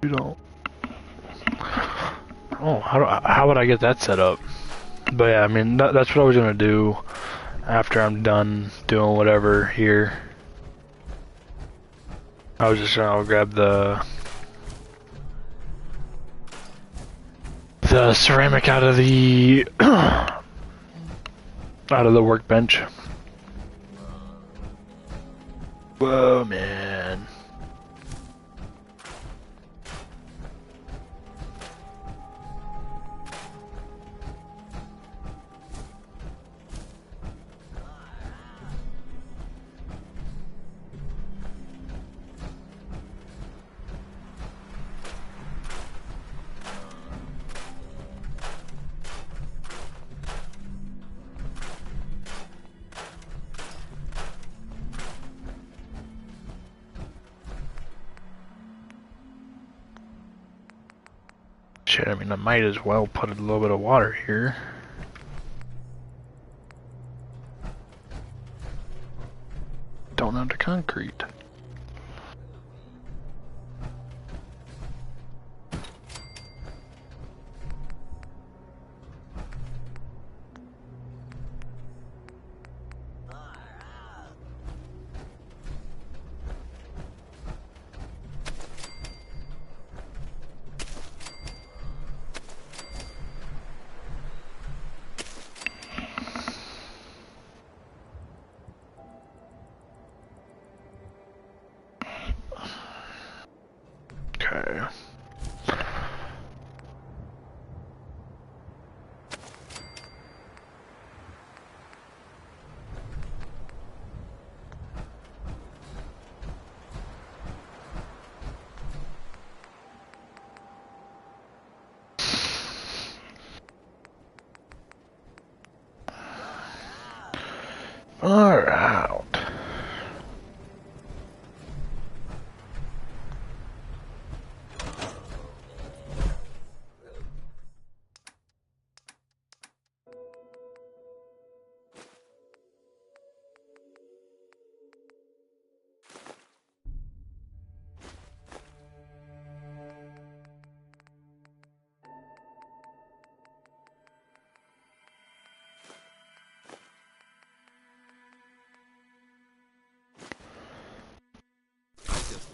You don't. Oh, how would I get that set up? But yeah, I mean that's what I was gonna do after I'm done doing whatever here. I was just gonna grab the ceramic out of the workbench. Whoa, man. Shit, I mean, I might as well put a little bit of water here. Don't under concrete. Okay. All right.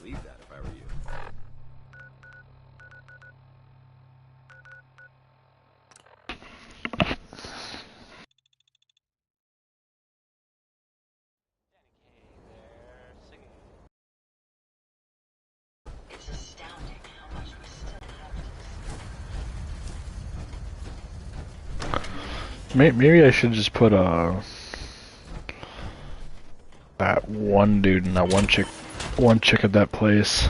Leave that if I were you. It's astounding how much we still have to Maybe I should just put that one dude and that one chick at that place.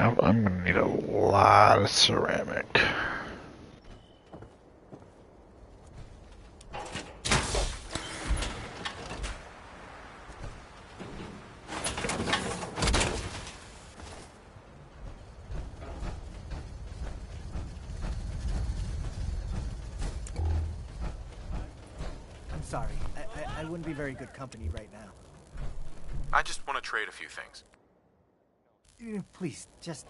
I'm gonna need a lot of ceramic. I'm sorry. I wouldn't be very good company right now. I just want to trade a few things. Please, just...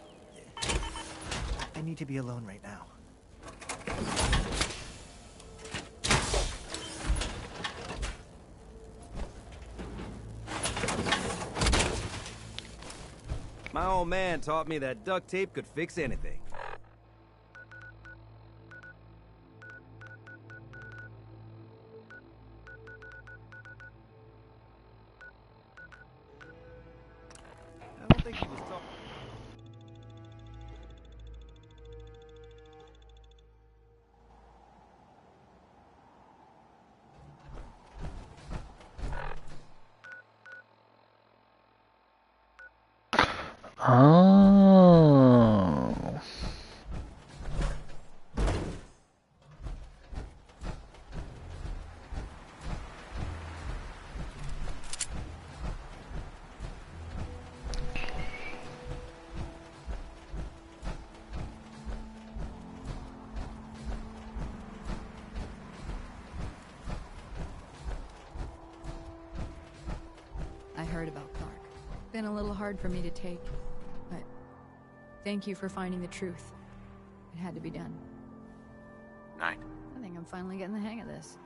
I need to be alone right now. My old man taught me that duct tape could fix anything. I don't think he was talking. Oh. I heard about Clark. Been a little hard for me to take, but thank you for finding the truth. It had to be done. Night. I think I'm finally getting the hang of this.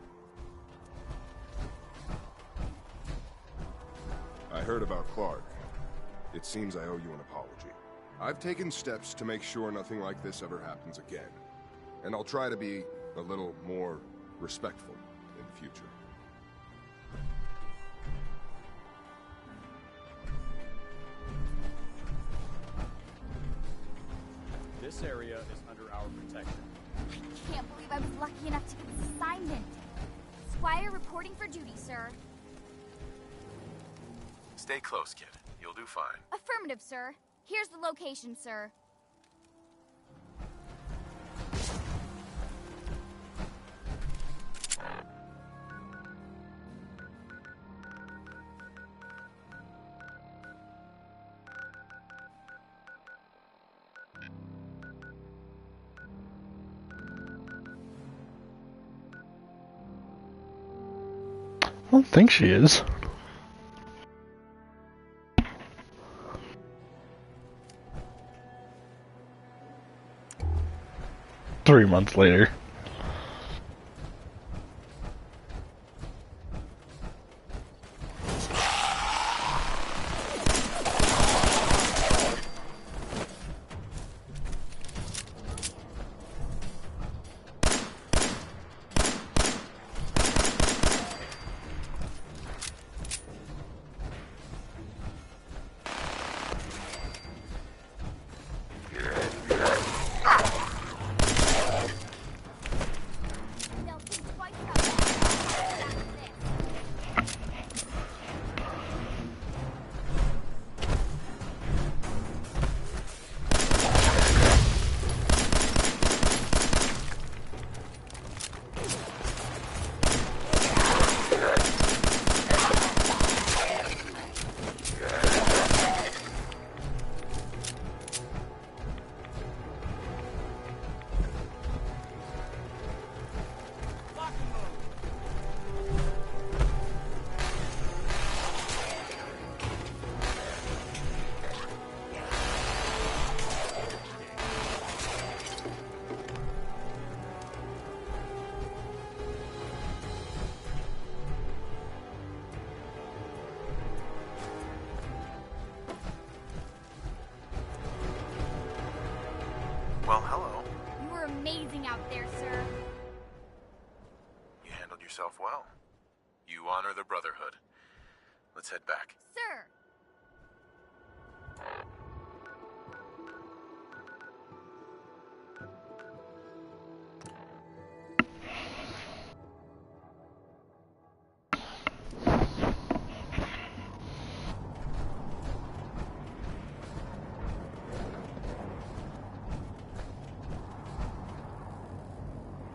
I heard about Clark. It seems I owe you an apology. I've taken steps to make sure nothing like this ever happens again. And I'll try to be a little more respectful in the future. This area is under our protection. I can't believe I was lucky enough to get this assignment. Squire reporting for duty, sir. Stay close, kid. You'll do fine. Affirmative, sir. Here's the location, sir. I don't think she is. Three months later. Well, hello. You were amazing out there, sir. You handled yourself well. You honor the Brotherhood. Let's head back. Sir!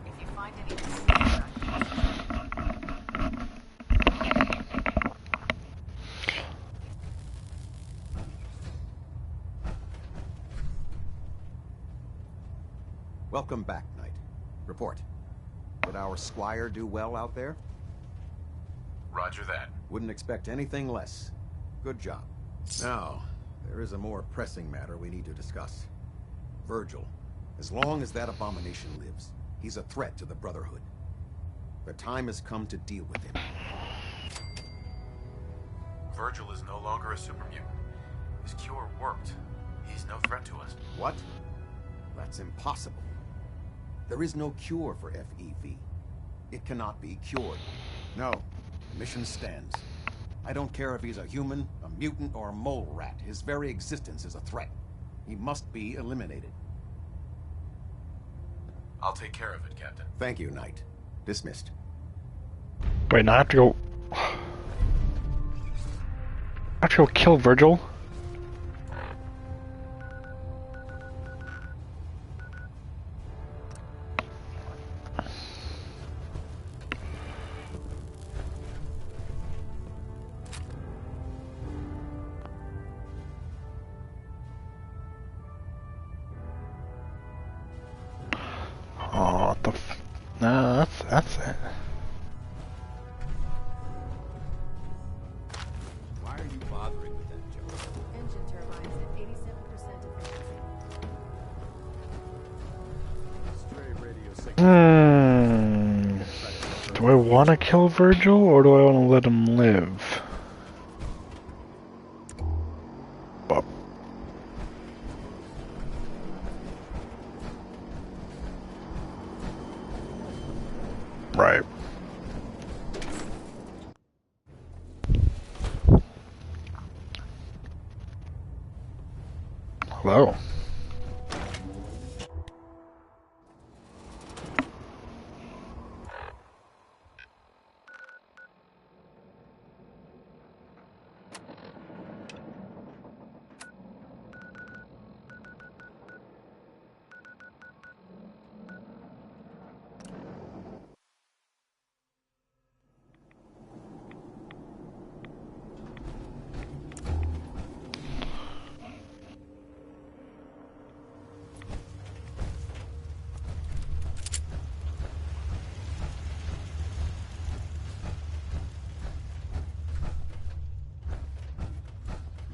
If you find any Welcome back, Knight. Report. Did our squire do well out there? Roger that. Wouldn't expect anything less. Good job. Now, there is a more pressing matter we need to discuss. Virgil. As long as that abomination lives, he's a threat to the Brotherhood. The time has come to deal with him. Virgil is no longer a super mutant. His cure worked. He's no threat to us. What? That's impossible. There is no cure for FEV. It cannot be cured. No, the mission stands. I don't care if he's a human, a mutant, or a mole rat. His very existence is a threat. He must be eliminated. I'll take care of it, Captain. Thank you, Knight. Dismissed. Wait, now I have to go... I have to go kill Virgil? Oh, what the f... No, that's it. Why are you bothering with that, Joe? Engine turbines at 87% efficiency. Do I want to kill Virgil, or do I want to let him live? Well, right. Hello.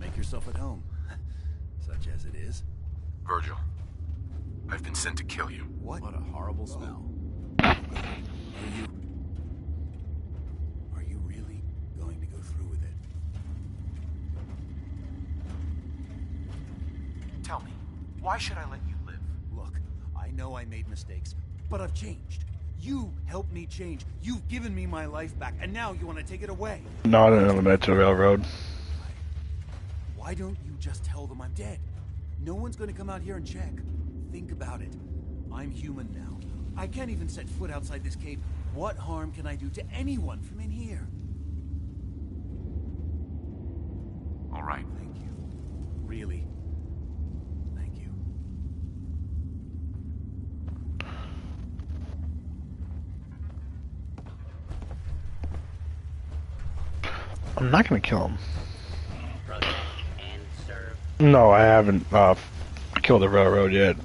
Make yourself at home. Such as it is. Virgil, I've been sent to kill you. What? What a horrible smell. Are you really going to go through with it? Tell me, why should I let you live? Look, I know I made mistakes, but I've changed. You helped me change. You've given me my life back, and now you want to take it away. Not an elemental railroad. Why don't you just tell them I'm dead? No one's going to come out here and check. Think about it. I'm human now. I can't even set foot outside this cave. What harm can I do to anyone from in here? All right. Thank you. Really. Thank you. I'm not gonna kill him. No, I haven't killed the railroad yet.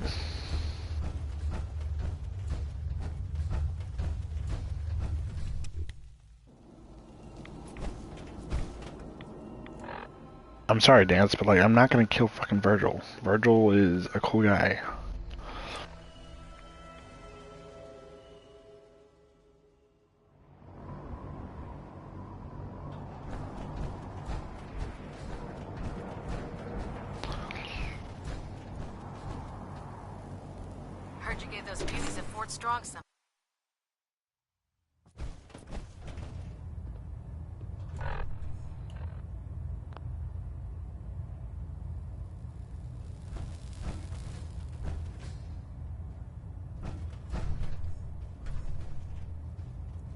I'm sorry, Dance, but like, I'm not gonna kill fucking Virgil. Virgil is a cool guy. Heard you gave those beauties at Fort Strong some.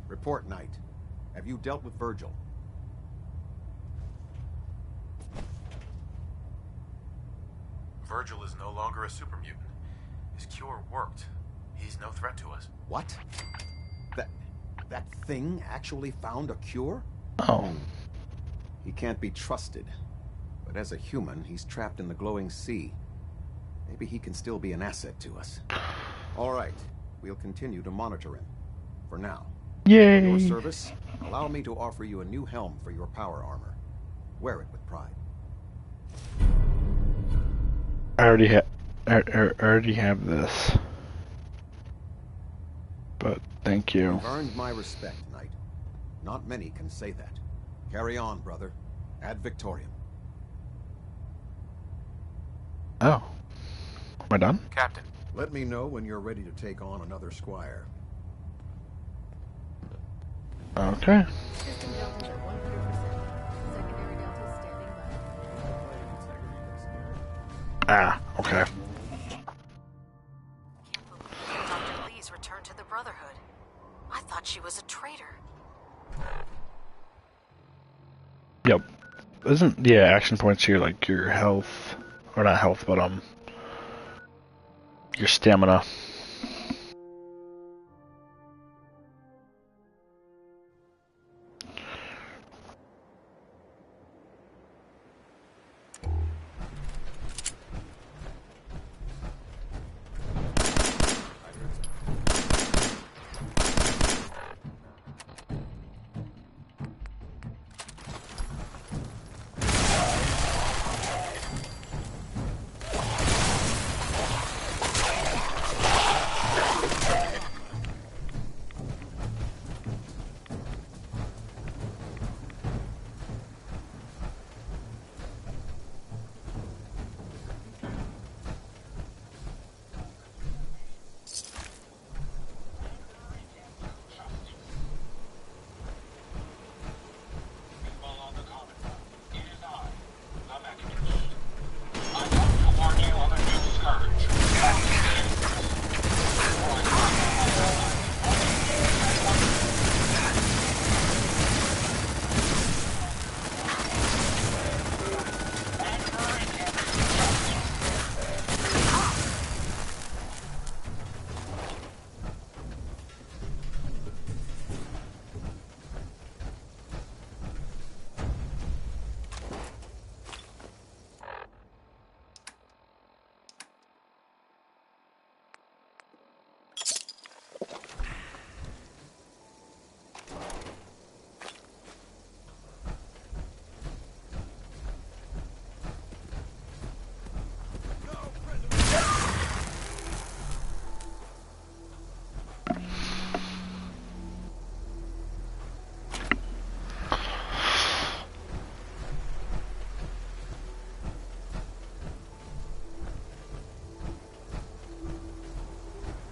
Report, Knight. Have you dealt with Virgil? Virgil is no longer a super mutant. His cure worked. He's no threat to us. What? That thing actually found a cure? Oh. He can't be trusted. But as a human, he's trapped in the glowing sea. Maybe he can still be an asset to us. All right. We'll continue to monitor him. For now. Yay! For your service, allow me to offer you a new helm for your power armor. Wear it with pride. I already have this. But thank you. You've earned my respect, Knight. Not many can say that. Carry on, brother. Ad Victoriam. Oh. Am I done? Captain. Let me know when you're ready to take on another squire. Okay. System deltas at 100%. Secondary deltas standing by. Ah, okay. Dr. Lee's returned to the Brotherhood. I thought she was a traitor. Yep. Action points here like your health, or not health, but your stamina.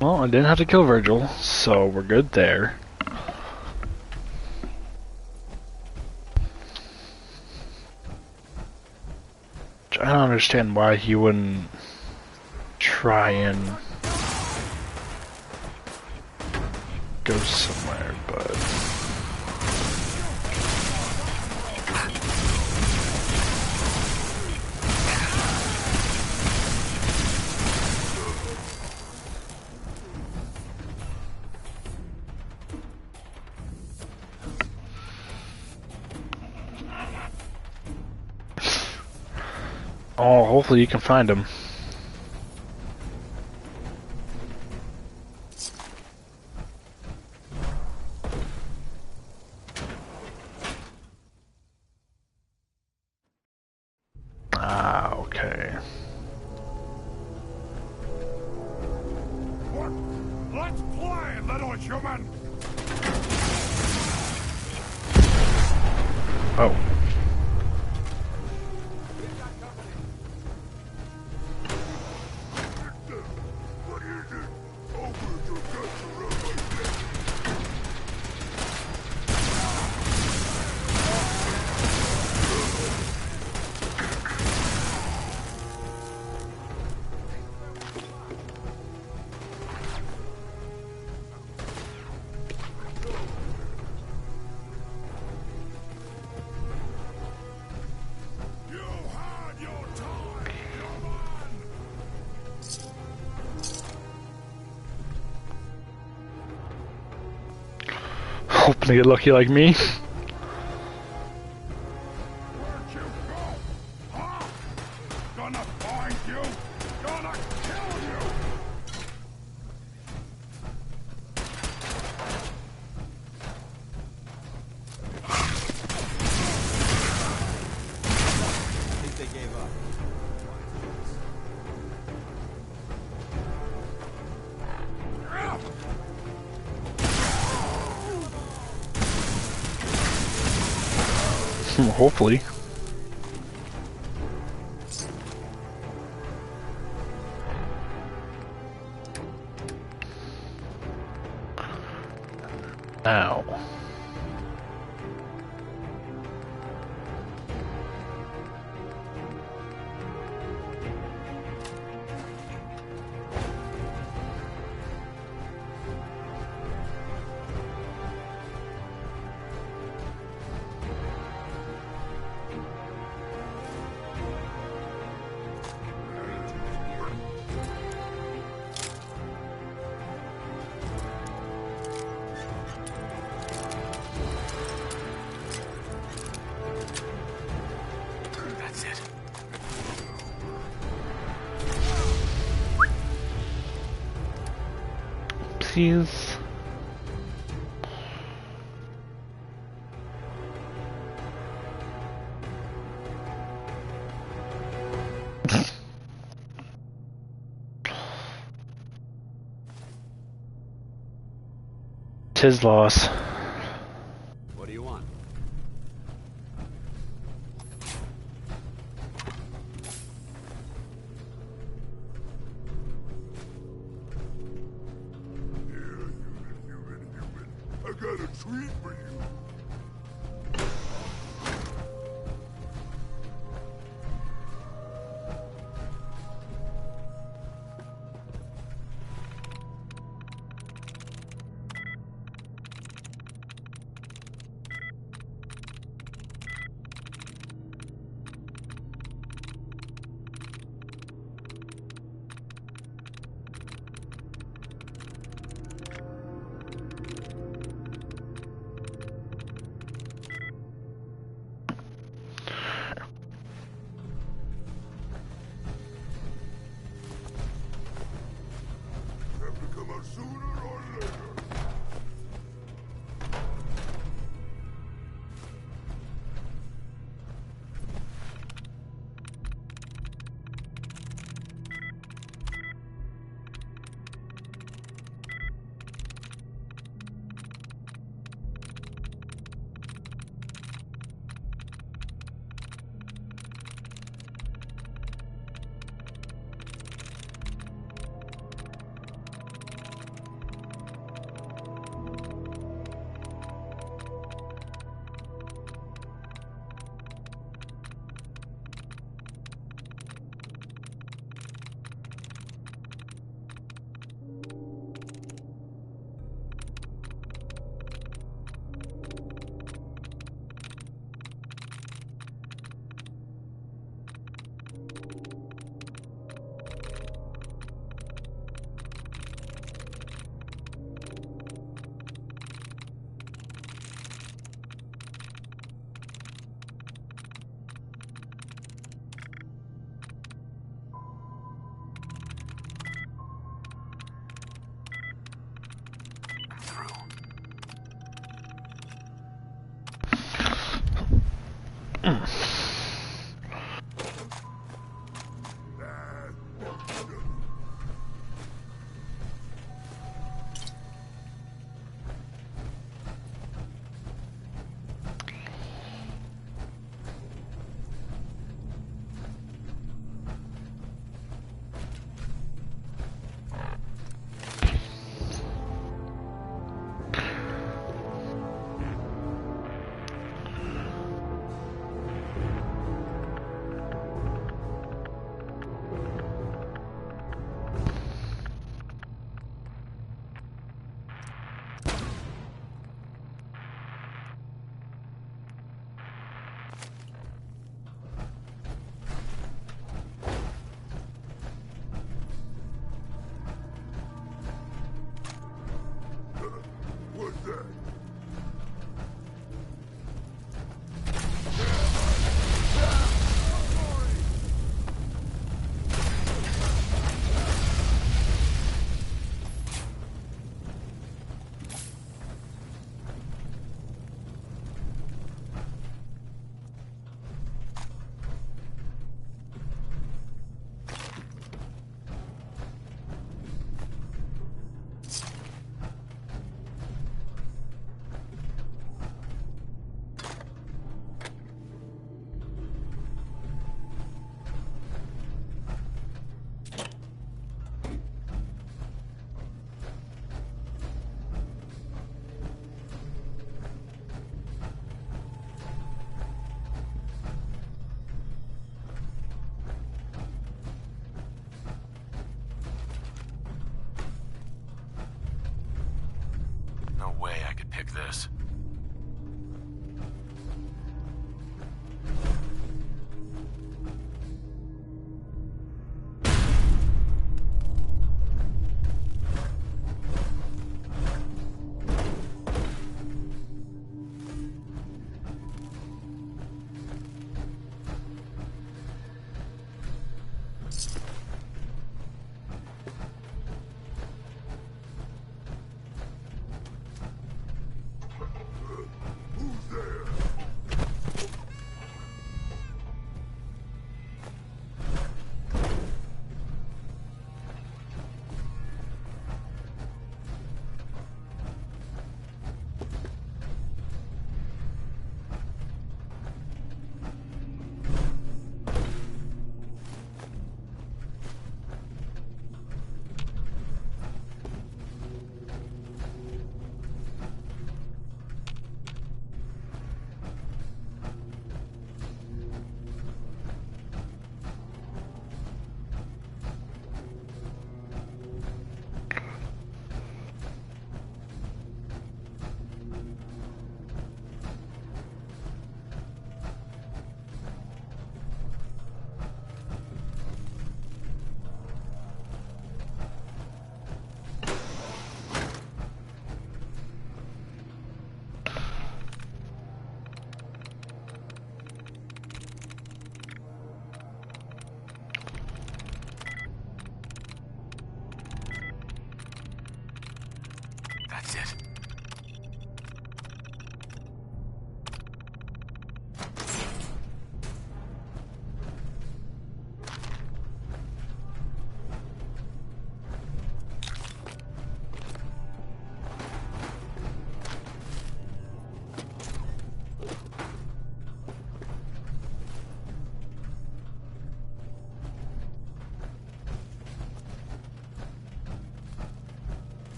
Well, I didn't have to kill Virgil, so we're good there. I don't understand why he wouldn't try and go somewhere, but... Oh, hopefully you can find him. Ah, okay. Let's play, little human! Oh. Hoping to get lucky like me. Where'd you go? Huh? Gonna find you. Gonna kill you. I think they gave up. Hopefully. Ow. That's it. Please. It's his loss. What do you want? I got a treat for you.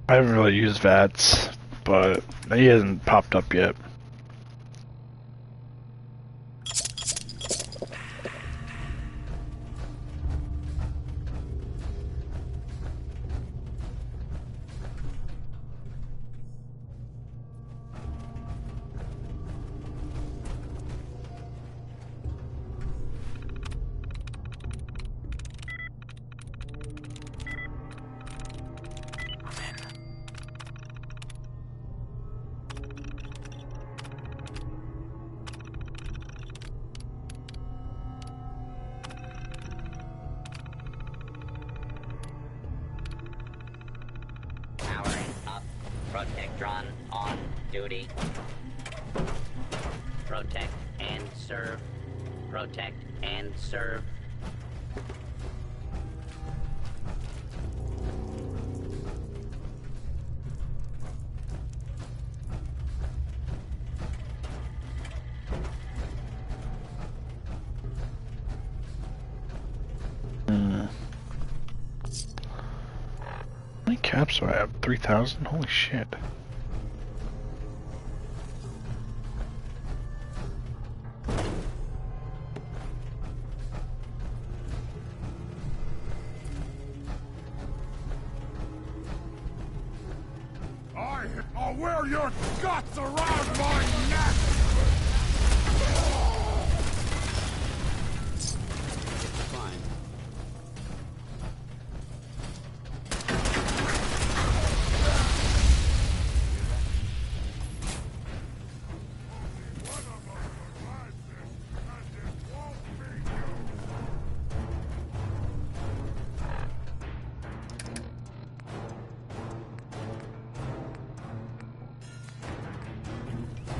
I haven't really used VATS, but he hasn't popped up yet. Protectron on duty. Protect and serve. Protect and serve. How many caps do I have? 3,000? Holy shit. I'll wear your guts around my neck! Fine.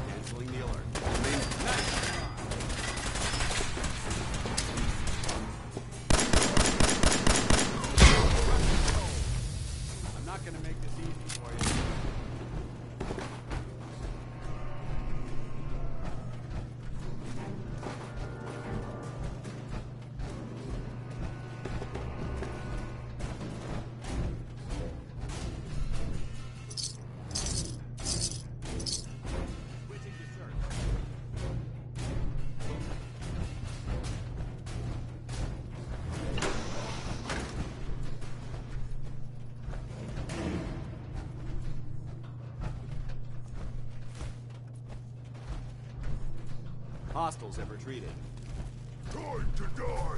Canceling the alert. I'm not gonna make this easy for you. Hostiles have retreated. Time to die!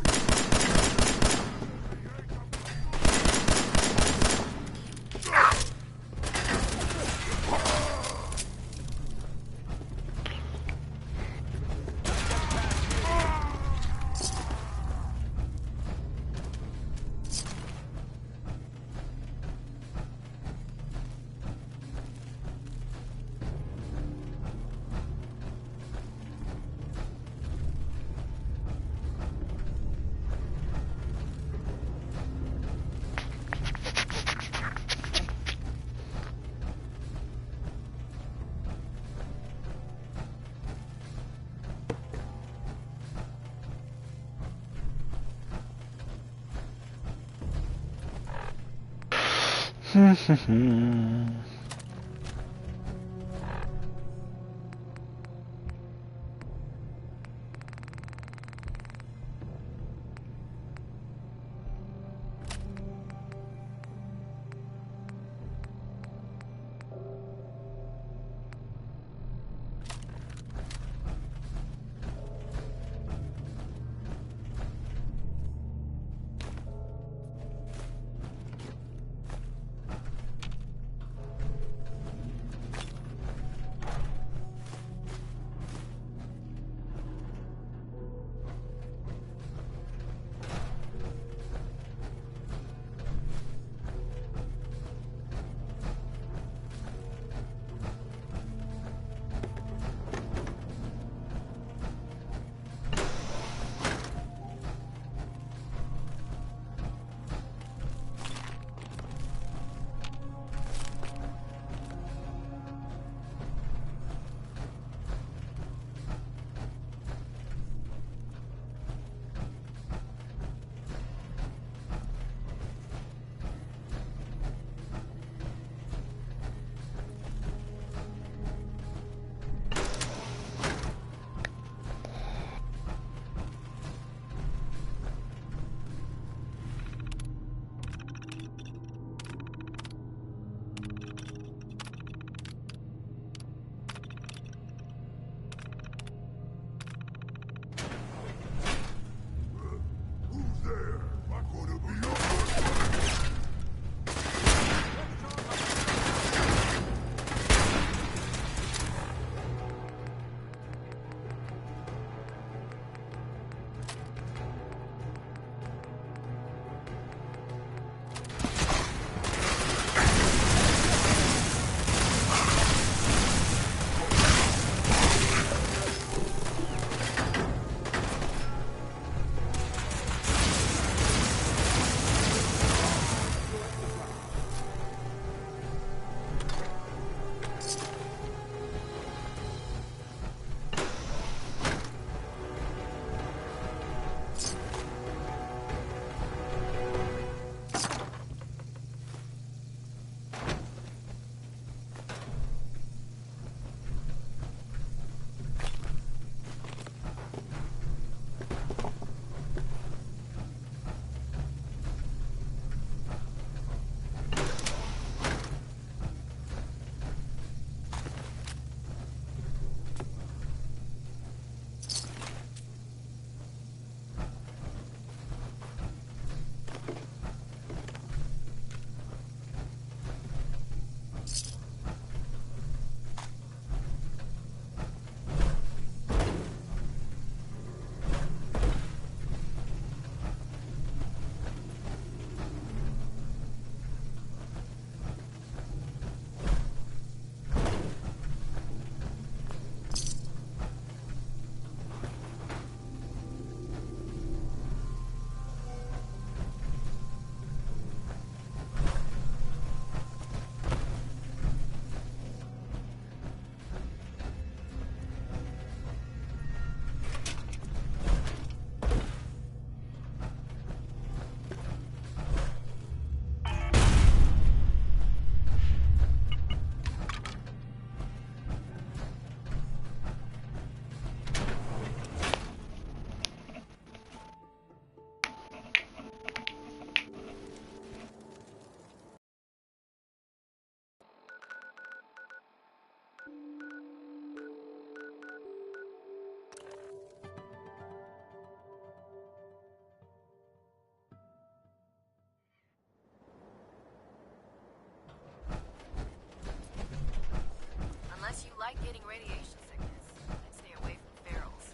radiation sickness. I'd stay away from ferals.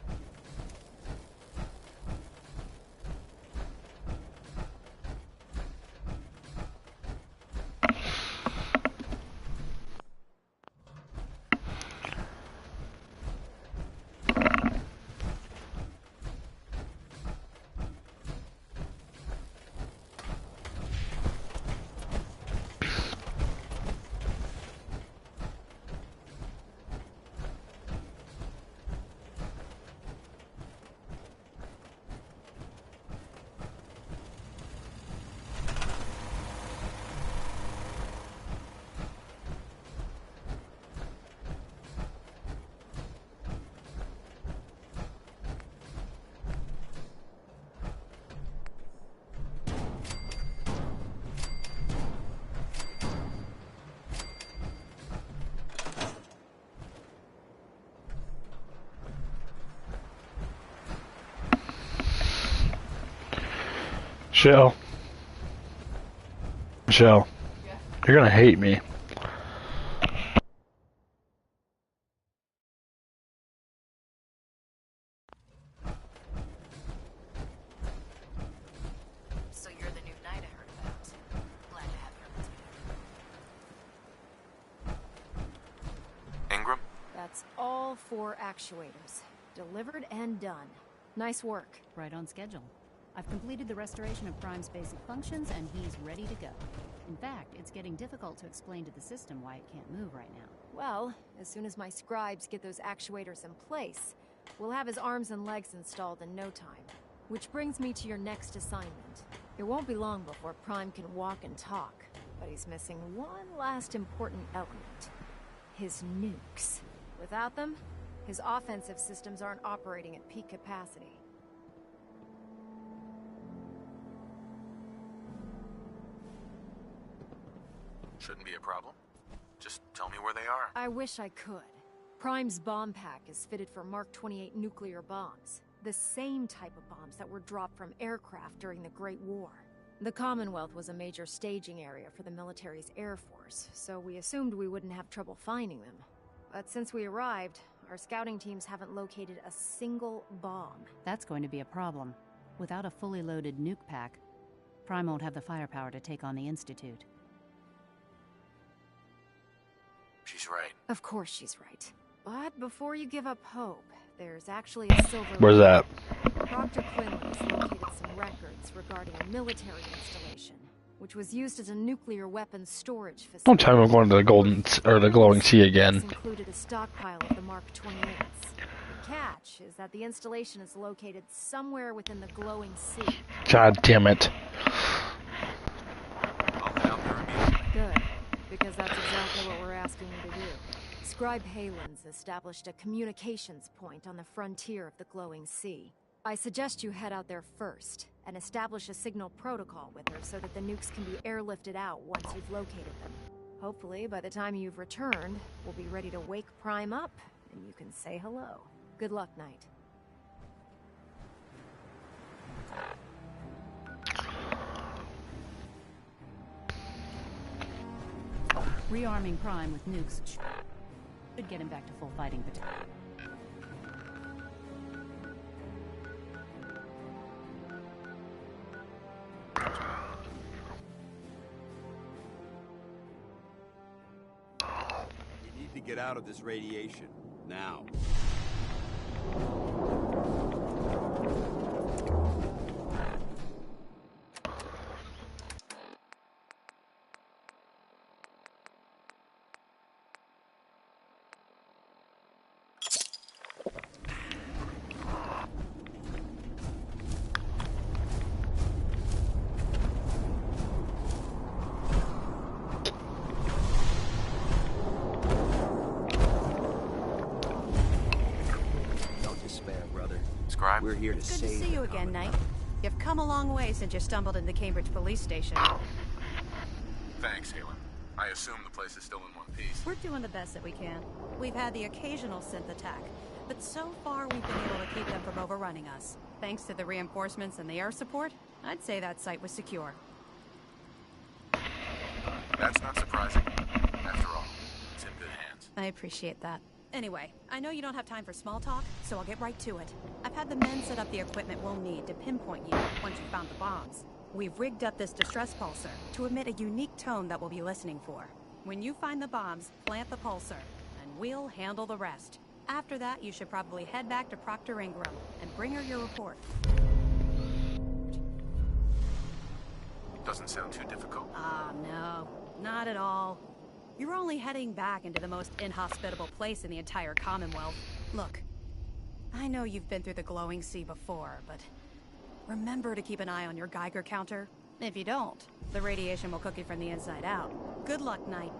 Michelle, you're gonna hate me. So you're the new knight I heard about. Glad to have you on the team. Ingram? That's all 4 actuators. Delivered and done. Nice work. Right on schedule. I've completed the restoration of Prime's basic functions, and he's ready to go. In fact, it's getting difficult to explain to the system why it can't move right now. Well, as soon as my scribes get those actuators in place, we'll have his arms and legs installed in no time. Which brings me to your next assignment. It won't be long before Prime can walk and talk, but he's missing one last important element. His nukes. Without them, his offensive systems aren't operating at peak capacity. Shouldn't be a problem. Just tell me where they are. I wish I could. Prime's bomb pack is fitted for Mark 28 nuclear bombs. The same type of bombs that were dropped from aircraft during the Great War. The Commonwealth was a major staging area for the military's air force, so we assumed we wouldn't have trouble finding them. But since we arrived, our scouting teams haven't located a single bomb. That's going to be a problem. Without a fully loaded nuke pack, Prime won't have the firepower to take on the Institute. She's right. Of course she's right. But before you give up hope, there's actually a silver... Where's that? Dr. Quinlan has located some records regarding a military installation, which was used as a nuclear weapons storage facility. Don't tell me I'm going to the the glowing sea again. This included a stockpile of the Mark 28s. The catch is that the installation is located somewhere within the glowing sea. God damn it. Good, because that's exactly what we're asking you to do. Scribe Halen's established a communications point on the frontier of the glowing sea. I suggest you head out there first, and establish a signal protocol with her so that the nukes can be airlifted out once you've located them. Hopefully, by the time you've returned, we'll be ready to wake Prime up, and you can say hello. Good luck, Knight. Rearming Prime with nukes should get him back to full fighting potential. We need to get out of this radiation, now. We're here to save. Good to see you again, Knight. You've come a long way since you stumbled into the Cambridge police station. Thanks, Halen. I assume the place is still in one piece. We're doing the best that we can. We've had the occasional synth attack, but so far we've been able to keep them from overrunning us. Thanks to the reinforcements and the air support, I'd say that site was secure. That's not surprising. After all, it's in good hands. I appreciate that. Anyway, I know you don't have time for small talk, so I'll get right to it. I've had the men set up the equipment we'll need to pinpoint you once you've found the bombs. We've rigged up this distress pulsar to emit a unique tone that we'll be listening for. When you find the bombs, plant the pulsar, and we'll handle the rest. After that, you should probably head back to Proctor Ingram and bring her your report. Doesn't sound too difficult. Ah, no. Not at all. You're only heading back into the most inhospitable place in the entire Commonwealth. Look, I know you've been through the Glowing Sea before, but remember to keep an eye on your Geiger counter. If you don't, the radiation will cook you from the inside out. Good luck, Knight.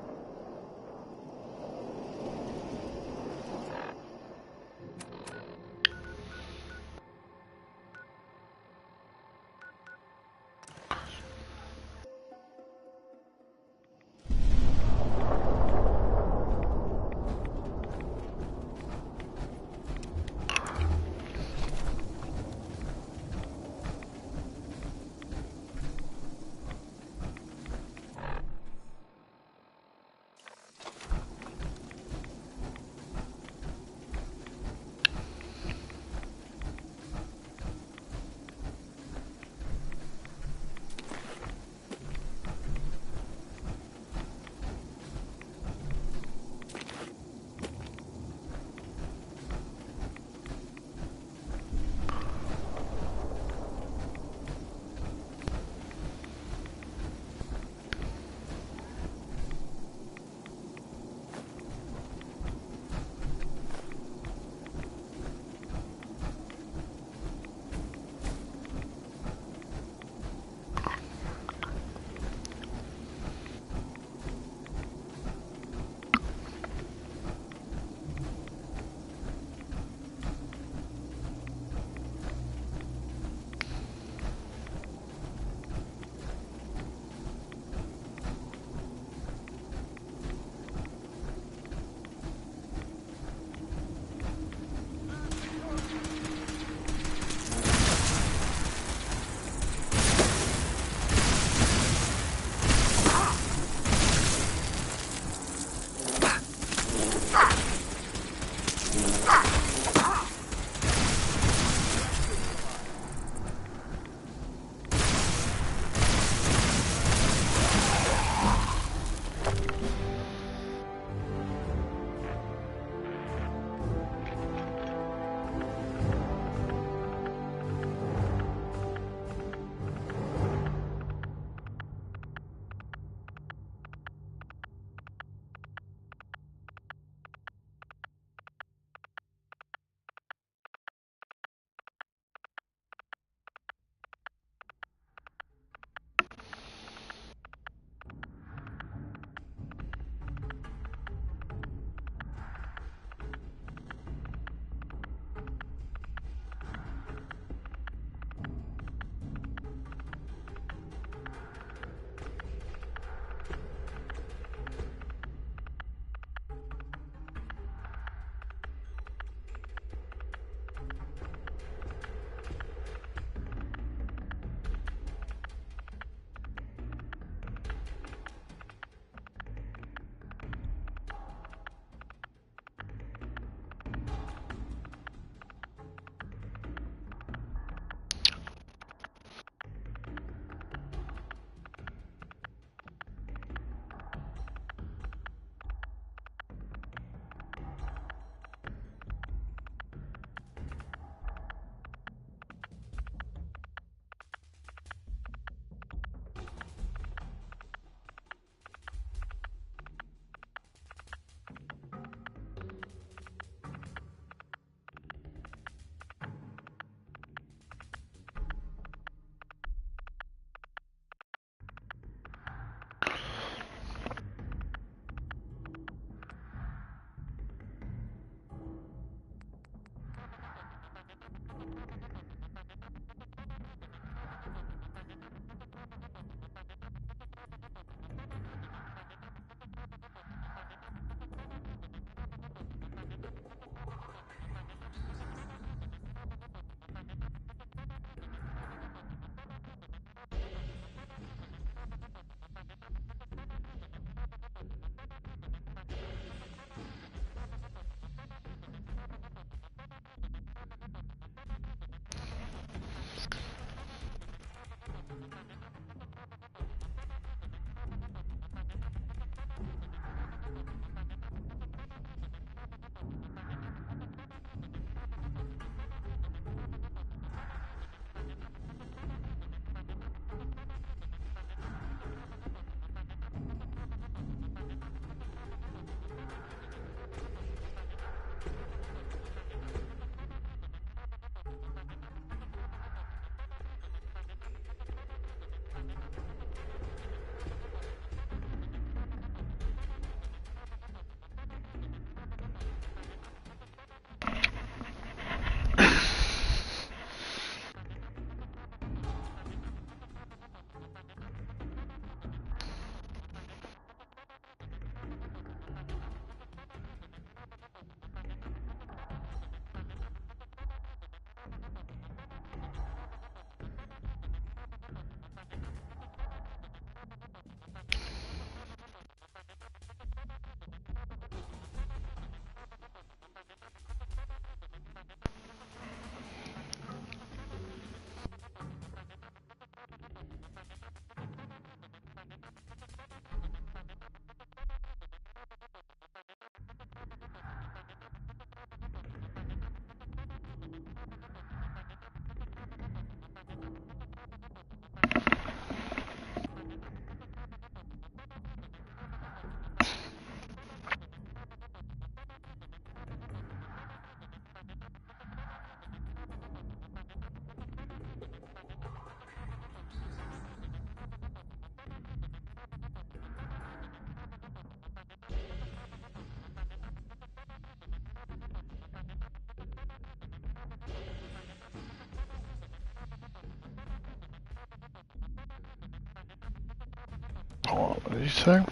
Hold on, what did you say?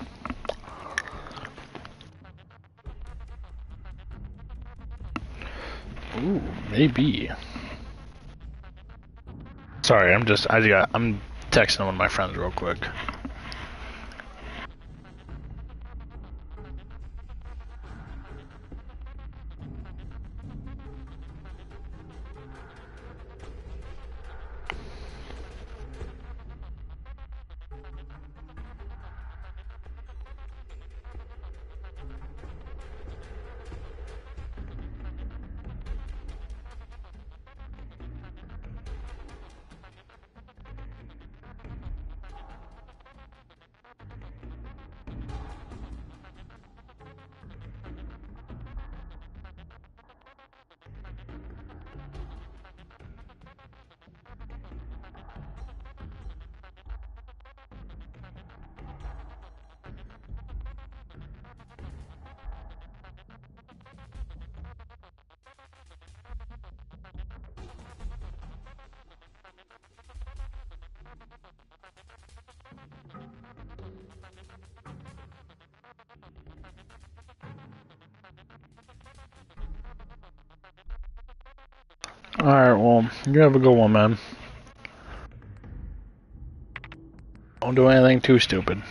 Ooh, maybe. Sorry, I'm texting one of my friends real quick. Alright, well, you have a good one, man. Don't do anything too stupid.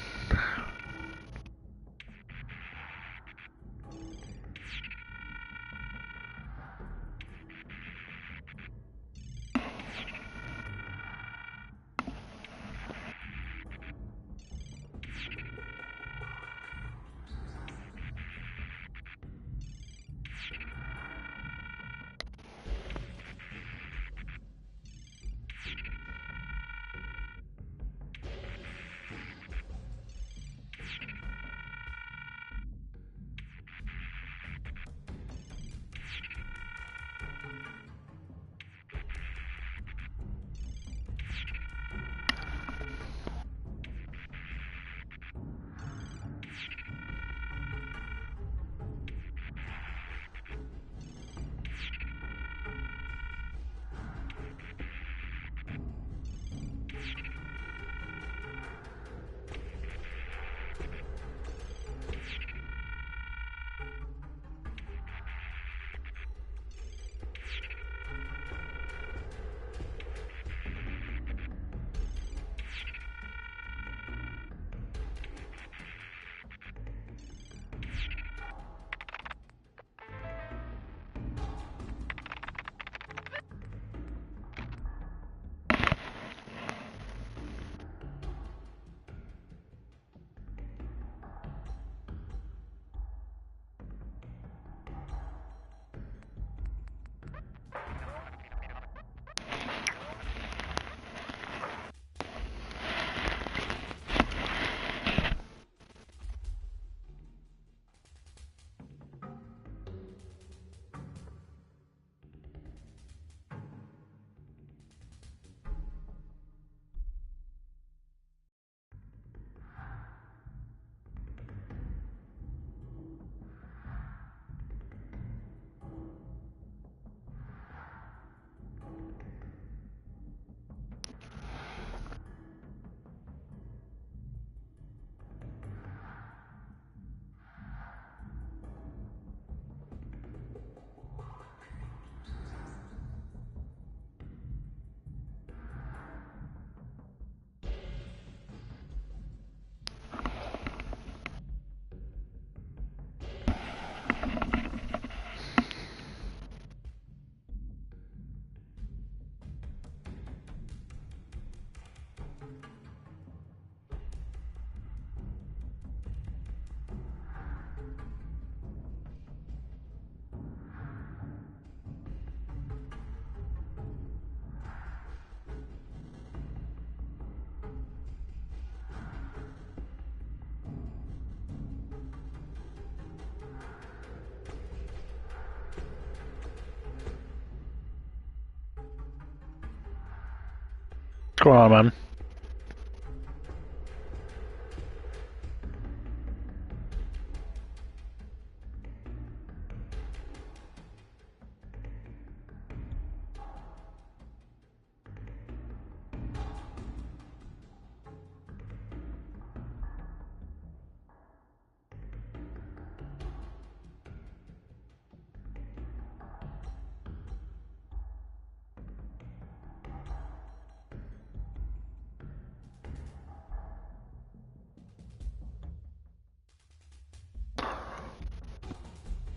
What's going on, man?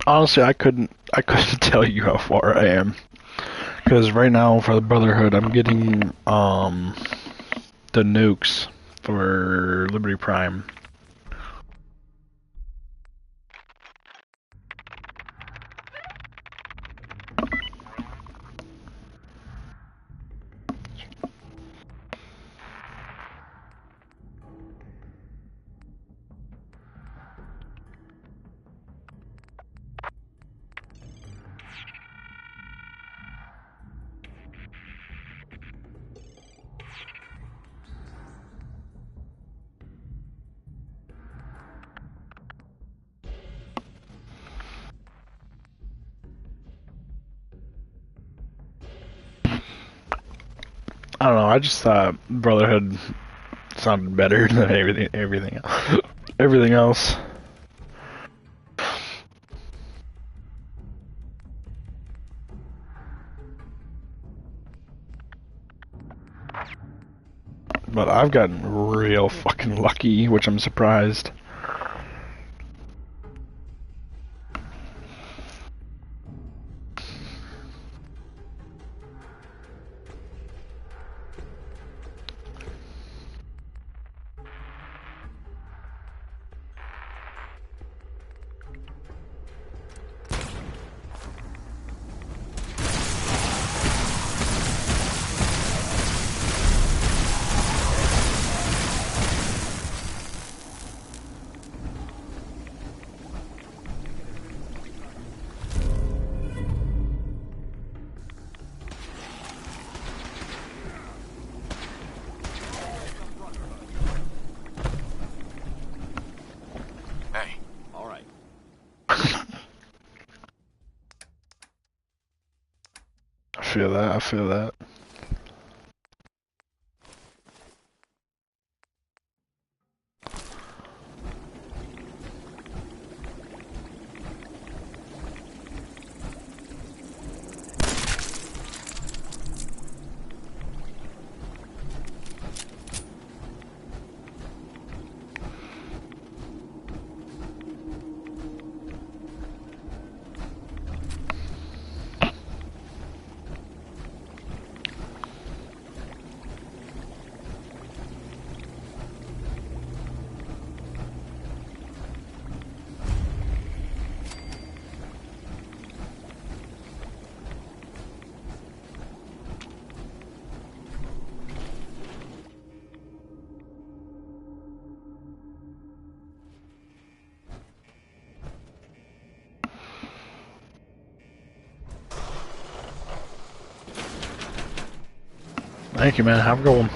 Honestly, I couldn't tell you how far I am. Because right now, for the Brotherhood, I'm getting, the nukes for Liberty Prime. I don't know, I just thought Brotherhood sounded better than everything else. But I've gotten real fucking lucky, which I'm surprised. I feel that. Thank you, man. Have a good one.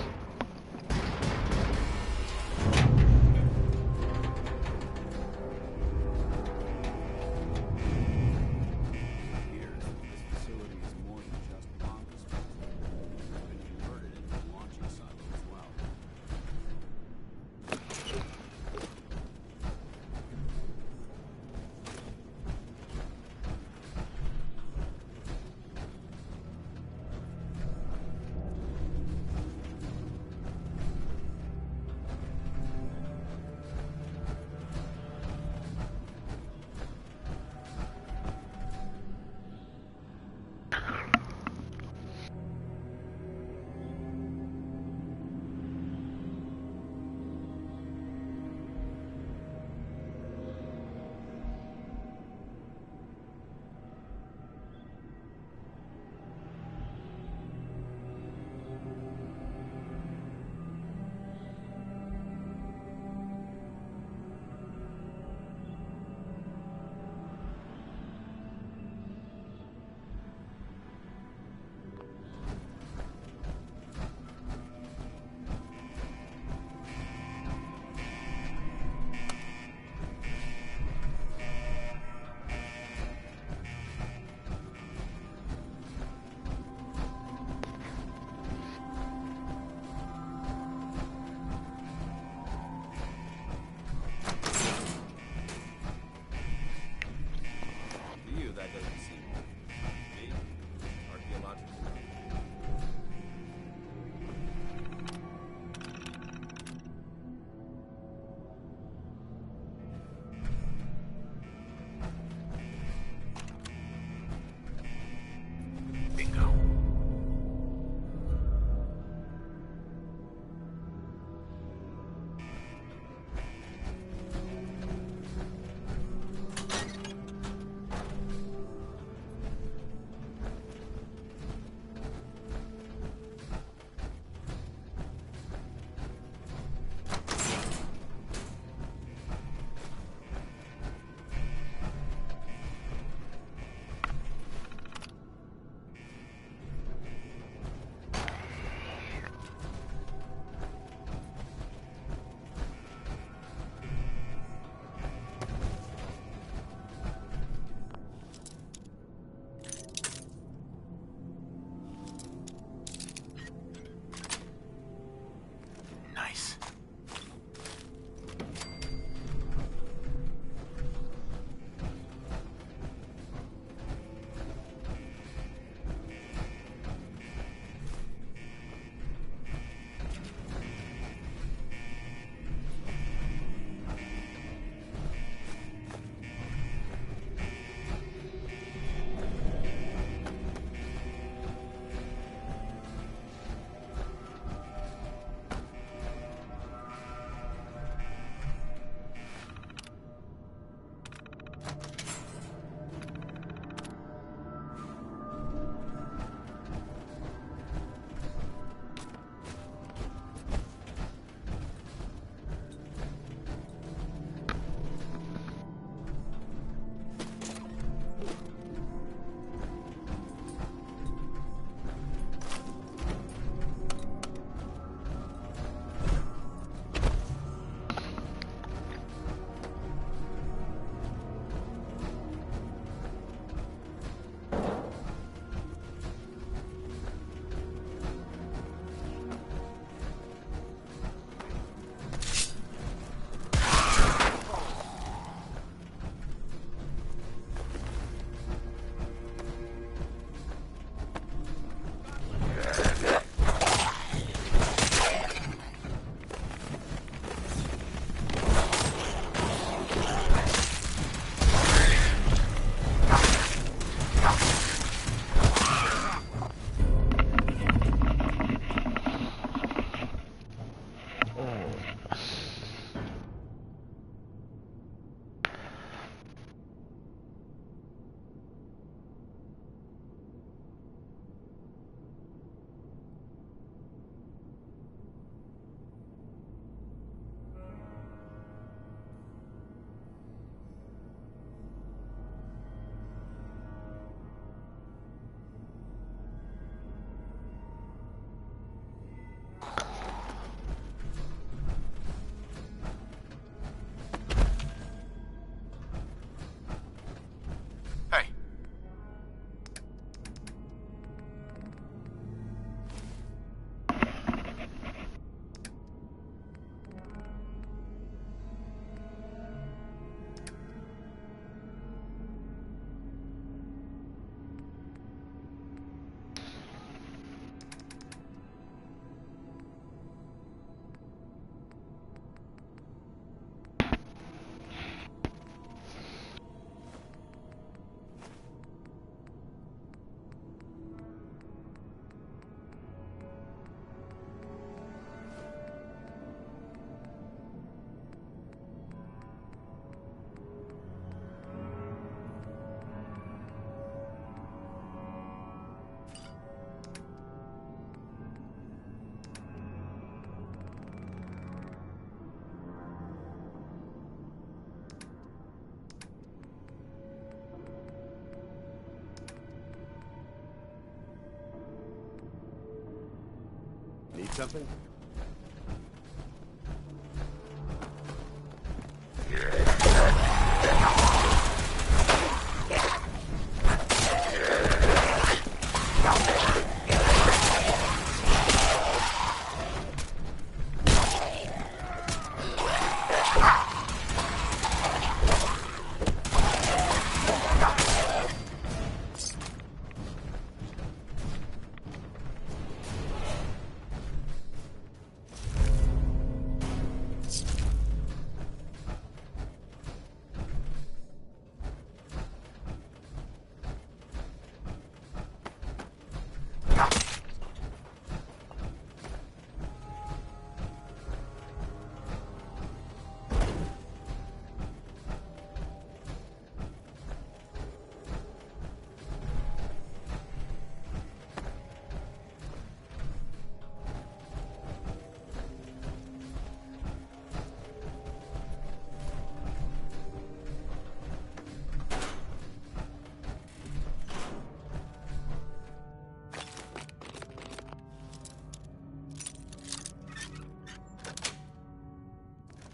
Need something?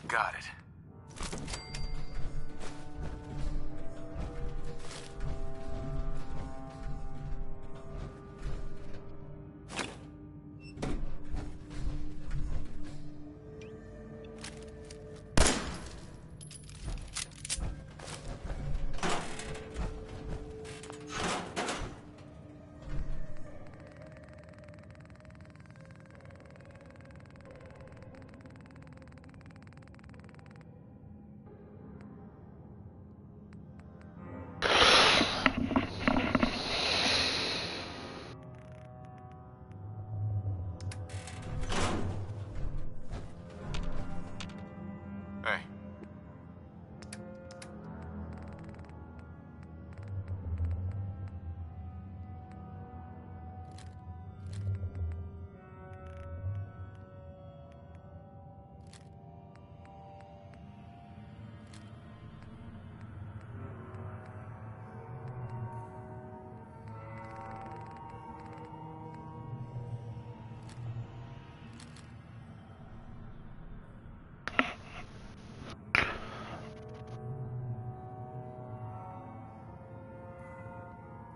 Got it. Hey.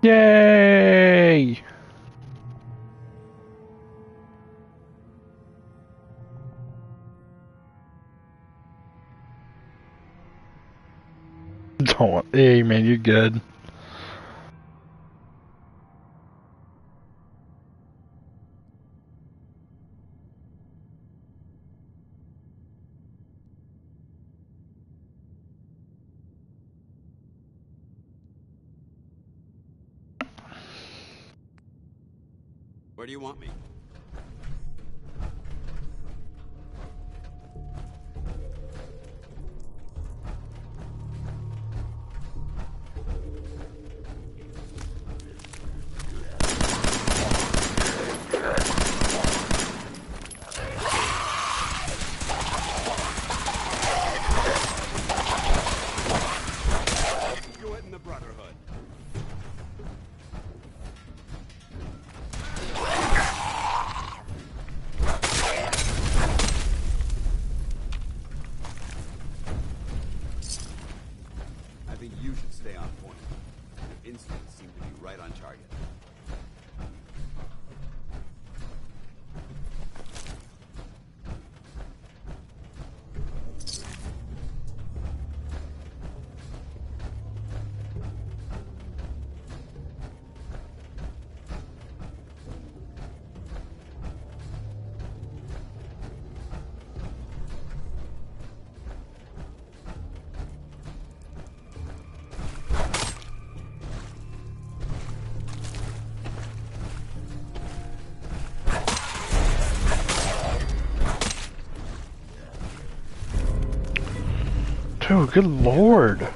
Yay! Don't. Hey, man, you're good. Where do you want me? You in the Brotherhood. I think you should stay on point. Your instincts seem to be right on target. Dude, good lord.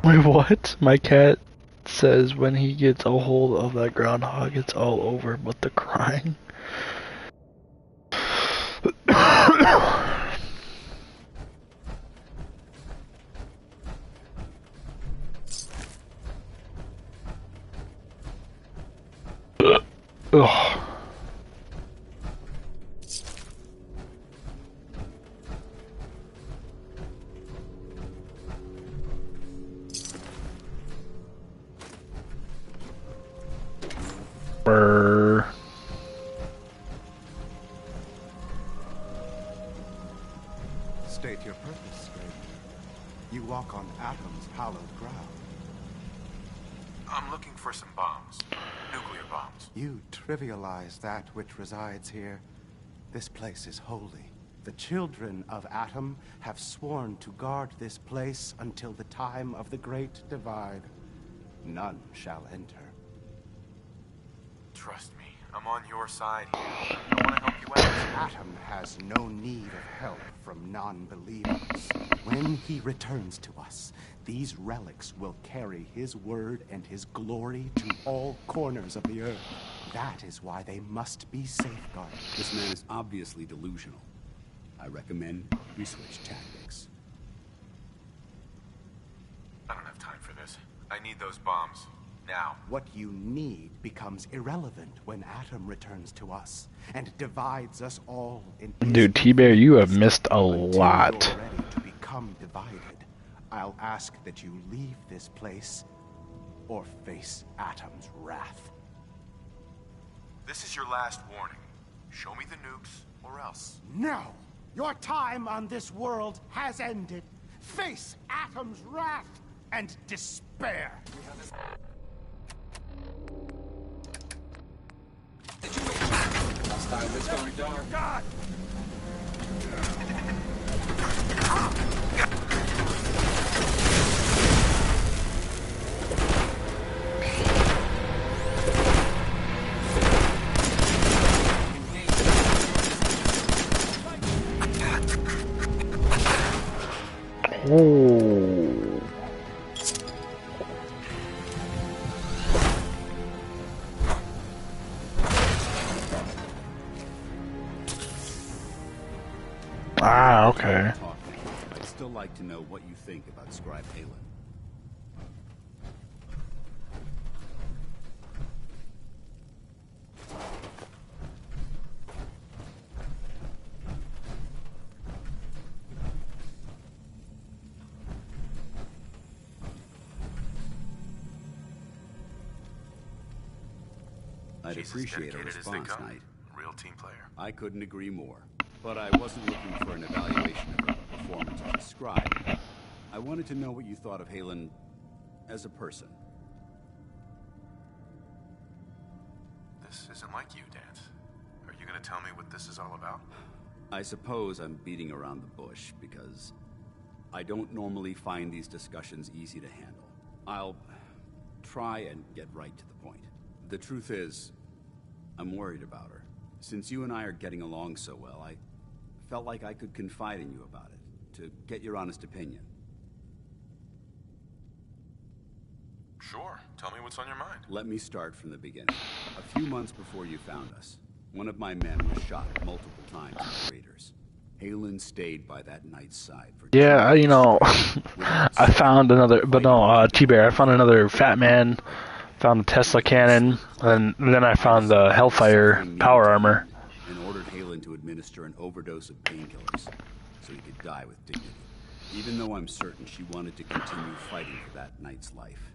Wait, what? My cat says when he gets a hold of that groundhog, it's all over but the crying. Ugh. Brr. State your purpose, stranger. You walk on Atom's hallowed ground. I'm looking for some bombs. Nuclear bombs. You trivialize that which resides here. This place is holy. The children of Atom have sworn to guard this place until the time of the Great Divide. None shall enter. Trust me, I'm on your side here. I want to help you out. Atom has no need of help from non-believers. When he returns to us, these relics will carry his word and his glory to all corners of the earth. That is why they must be safeguarded. This man is obviously delusional. I recommend we switch tactics. I don't have time for this. I need those bombs. Now. What you need becomes irrelevant when Atom returns to us and divides us all in. Dude, T-Bear, you have missed a lot. Until you're ready to become divided, I'll ask that you leave this place or face Atom's wrath. This is your last warning. Show me the nukes or else. No! Your time on this world has ended. Face Atom's wrath and despair. Last time it's going dark. God! Oh. Ah, okay. I'd still like to know what you think about Scribe Haylen. I'd appreciate a response, Knight. Real team player. I couldn't agree more. But I wasn't looking for an evaluation of her performance as a scribe. I wanted to know what you thought of Haylen as a person. This isn't like you, Dance. Are you gonna tell me what this is all about? I suppose I'm beating around the bush because I don't normally find these discussions easy to handle. I'll try and get right to the point. The truth is, I'm worried about her. Since you and I are getting along so well, I felt like I could confide in you about it, to get your honest opinion. Sure. Tell me what's on your mind. Let me start from the beginning. A few months before you found us, one of my men was shot multiple times by raiders. Haylen stayed by that knight's side for Yeah, you know, I found another, but no, T-Bear, I found another fat man, found the Tesla cannon, and then I found the Hellfire power armor. And ordered Haylen to administer an overdose of painkillers so he could die with dignity. Even though I'm certain she wanted to continue fighting for that knight's life.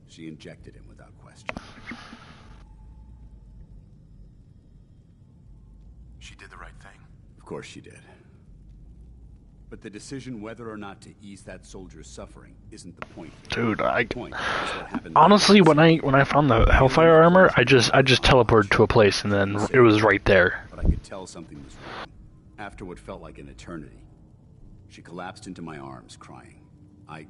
She injected him without question. She did the right thing. Of course she did. But the decision whether or not to ease that soldier's suffering isn't the point. Dude, honestly, when I found the Hellfire armor, I just teleported to a place and then it was right there. But I could tell something was wrong. After what felt like an eternity, she collapsed into my arms, crying. I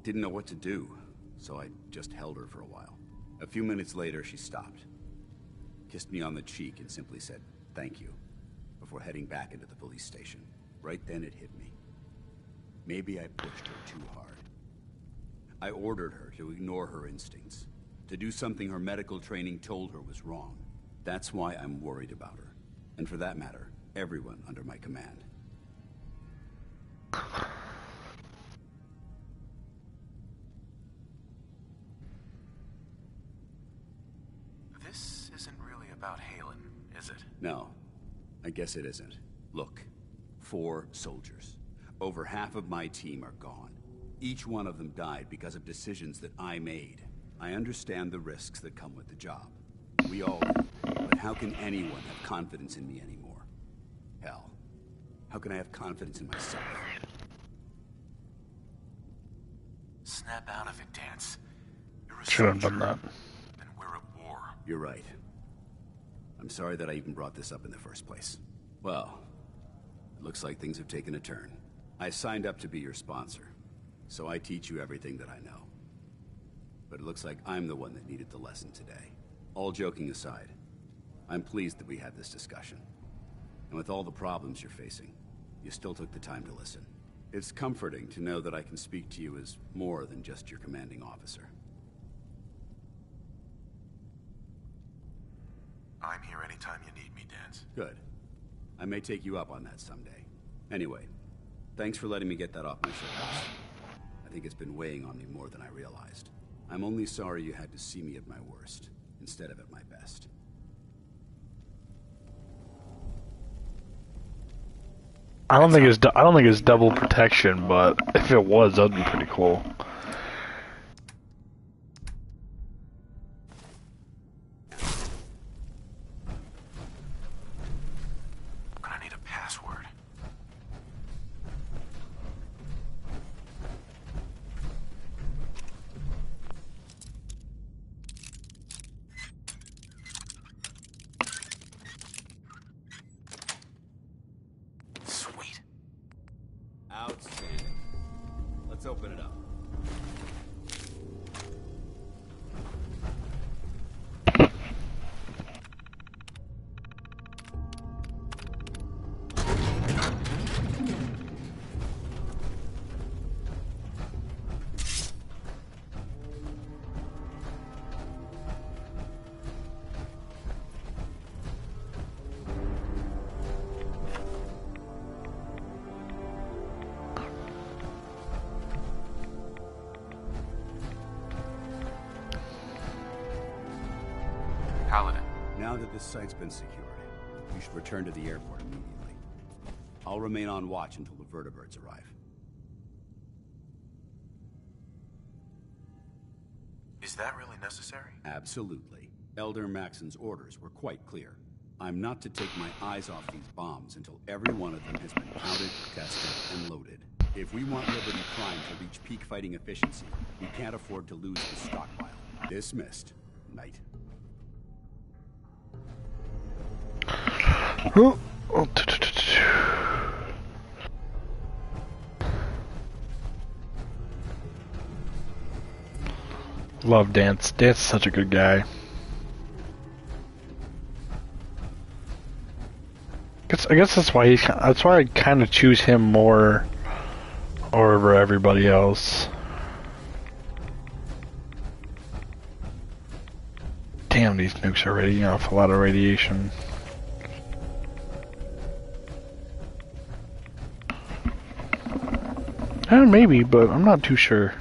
didn't know what to do, so I just held her for a while. A few minutes later, she stopped, kissed me on the cheek, and simply said, "Thank you," before heading back into the police station. Right then it hit me. Maybe I pushed her too hard. I ordered her to ignore her instincts, to do something her medical training told her was wrong. That's why I'm worried about her. And for that matter, everyone under my command. This isn't really about Haylen, is it? No, I guess it isn't. Look, 4 soldiers. Over half of my team are gone. Each one of them died because of decisions that I made. I understand the risks that come with the job. We all do. But how can anyone have confidence in me anymore? Hell, how can I have confidence in myself? Snap out of it, Dance. You're a Should have done that. And we're at war. You're right. I'm sorry that I even brought this up in the first place. Well, it looks like things have taken a turn. I signed up to be your sponsor, so I teach you everything that I know. But it looks like I'm the one that needed the lesson today. All joking aside, I'm pleased that we had this discussion. And with all the problems you're facing, you still took the time to listen. It's comforting to know that I can speak to you as more than just your commanding officer. I'm here anytime you need me, Dance. Good. I may take you up on that someday. Anyway, thanks for letting me get that off my shoulders. I think it's been weighing on me more than I realized. I'm only sorry you had to see me at my worst, instead of at my best. I don't think it's double protection, but if it was, that'd be pretty cool. I'm gonna need a password. Sweet. Outstanding. Let's open it up. Paladin. Now that this site's been secured, you should return to the airport immediately. I'll remain on watch until the vertibirds arrive. Is that really necessary? Absolutely. Elder Maxon's orders were quite clear. I'm not to take my eyes off these bombs until every one of them has been counted, tested, and loaded. If we want Liberty Prime to reach peak fighting efficiency, we can't afford to lose the stockpile. Dismissed. Knight. Love Dance. Dance is such a good guy. I guess that's why I kind of choose him more over everybody else. Damn, these nukes are radiating off a lot of radiation. Maybe, but I'm not too sure.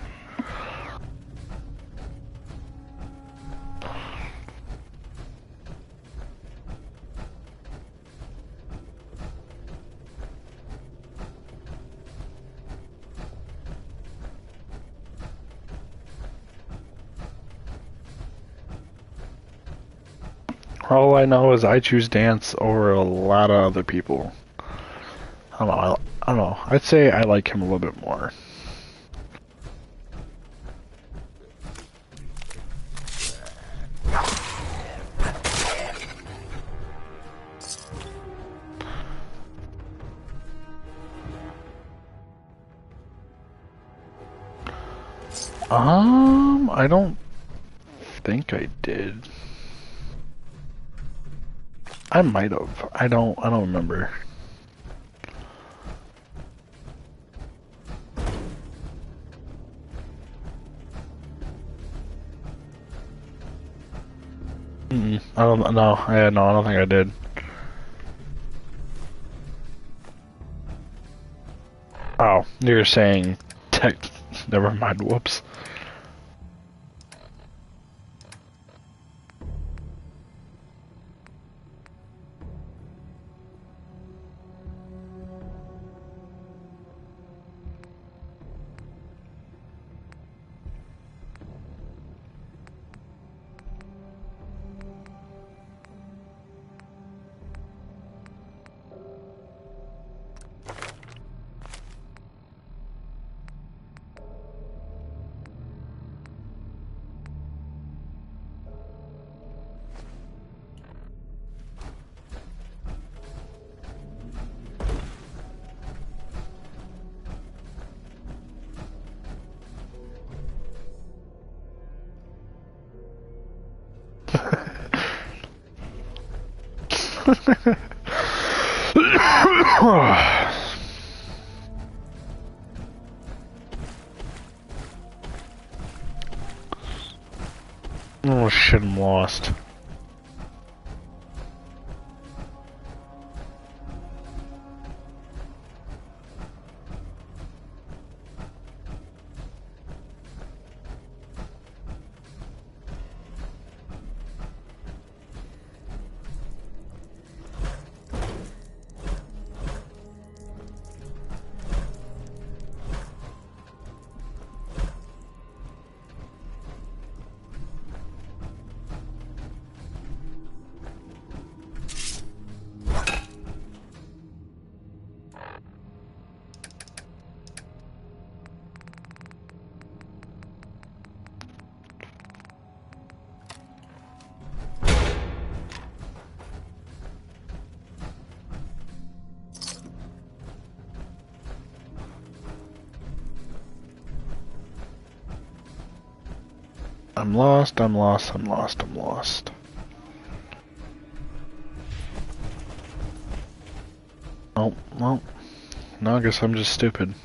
All I know is I choose Dance over a lot of other people. I don't know. I'd say I like him a little bit more. I don't think I did. I might have. I don't remember. I don't know. Yeah, no, I don't think I did. Oh, you're saying tech. Never mind. Whoops. Oh shit, I'm lost. I'm lost, I'm lost, I'm lost, I'm lost. Oh, well, no, I guess I'm just stupid.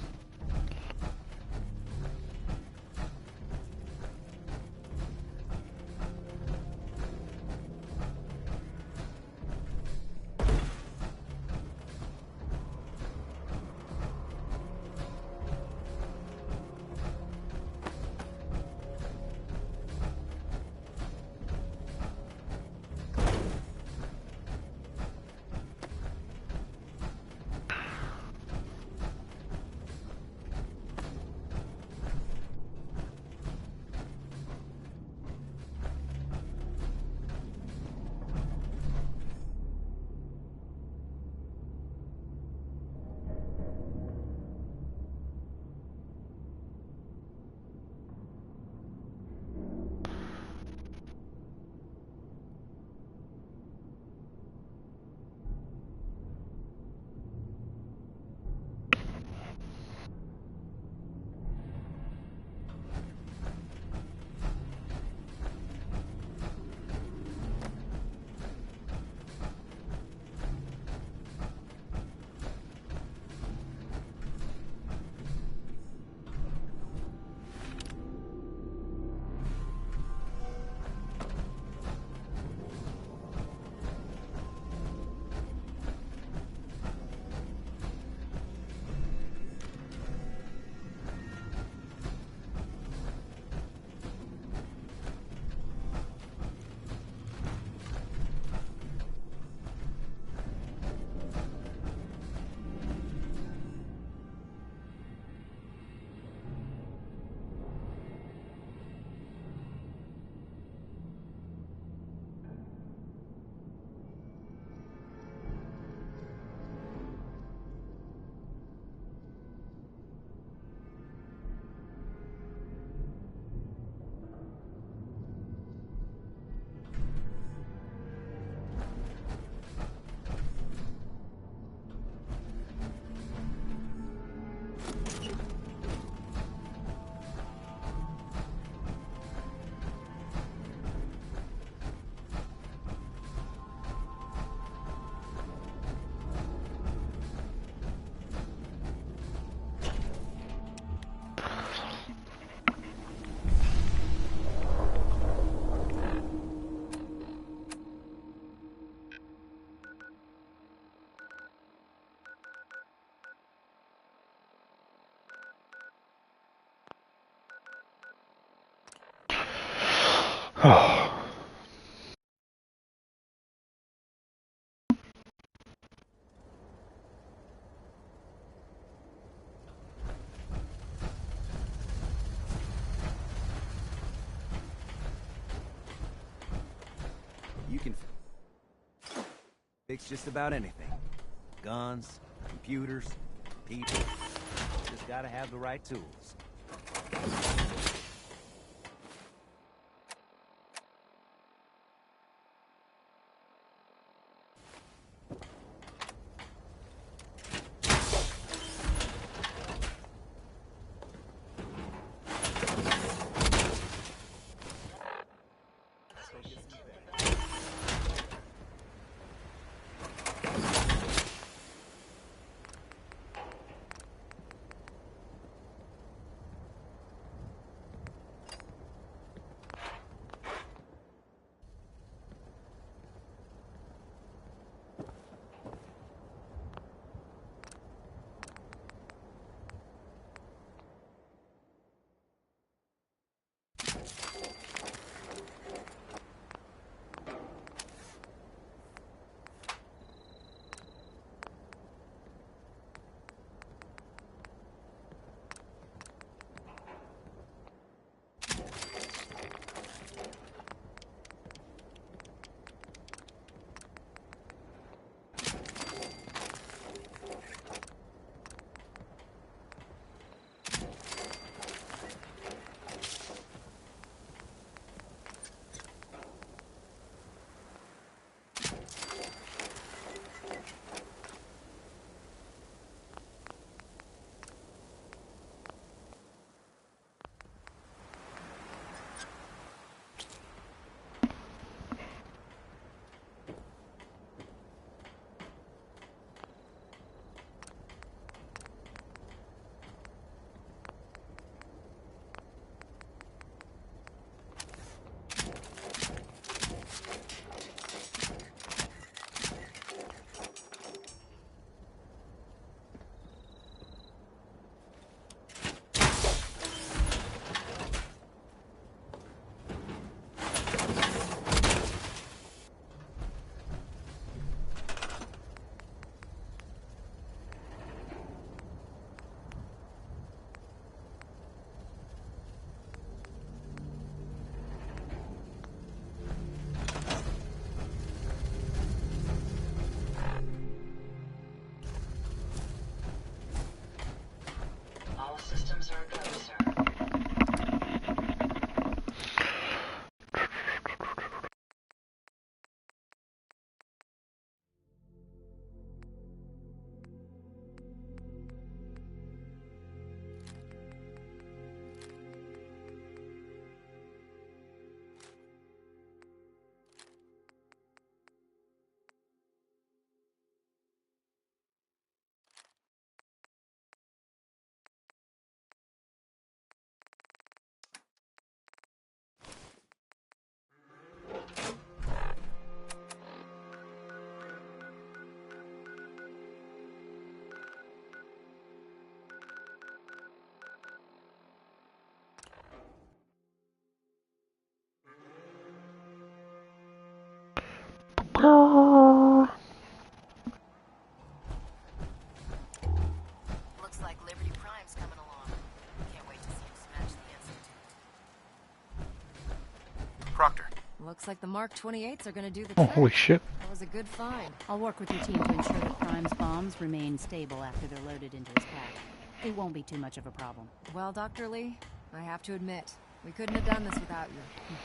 Oh. You can fix just about anything. Guns, computers, people. Just gotta have the right tools. Systems are go, sir. Looks like Liberty Prime's coming along. Can't wait to see him smash the Institute. Proctor. Looks like the Mark 28s are gonna do the Oh, trick. holy shit. That was a good find. I'll work with your team to ensure that Prime's bombs remain stable after they're loaded into his pack. It won't be too much of a problem. Well, Dr. Lee, I have to admit, we couldn't have done this without you.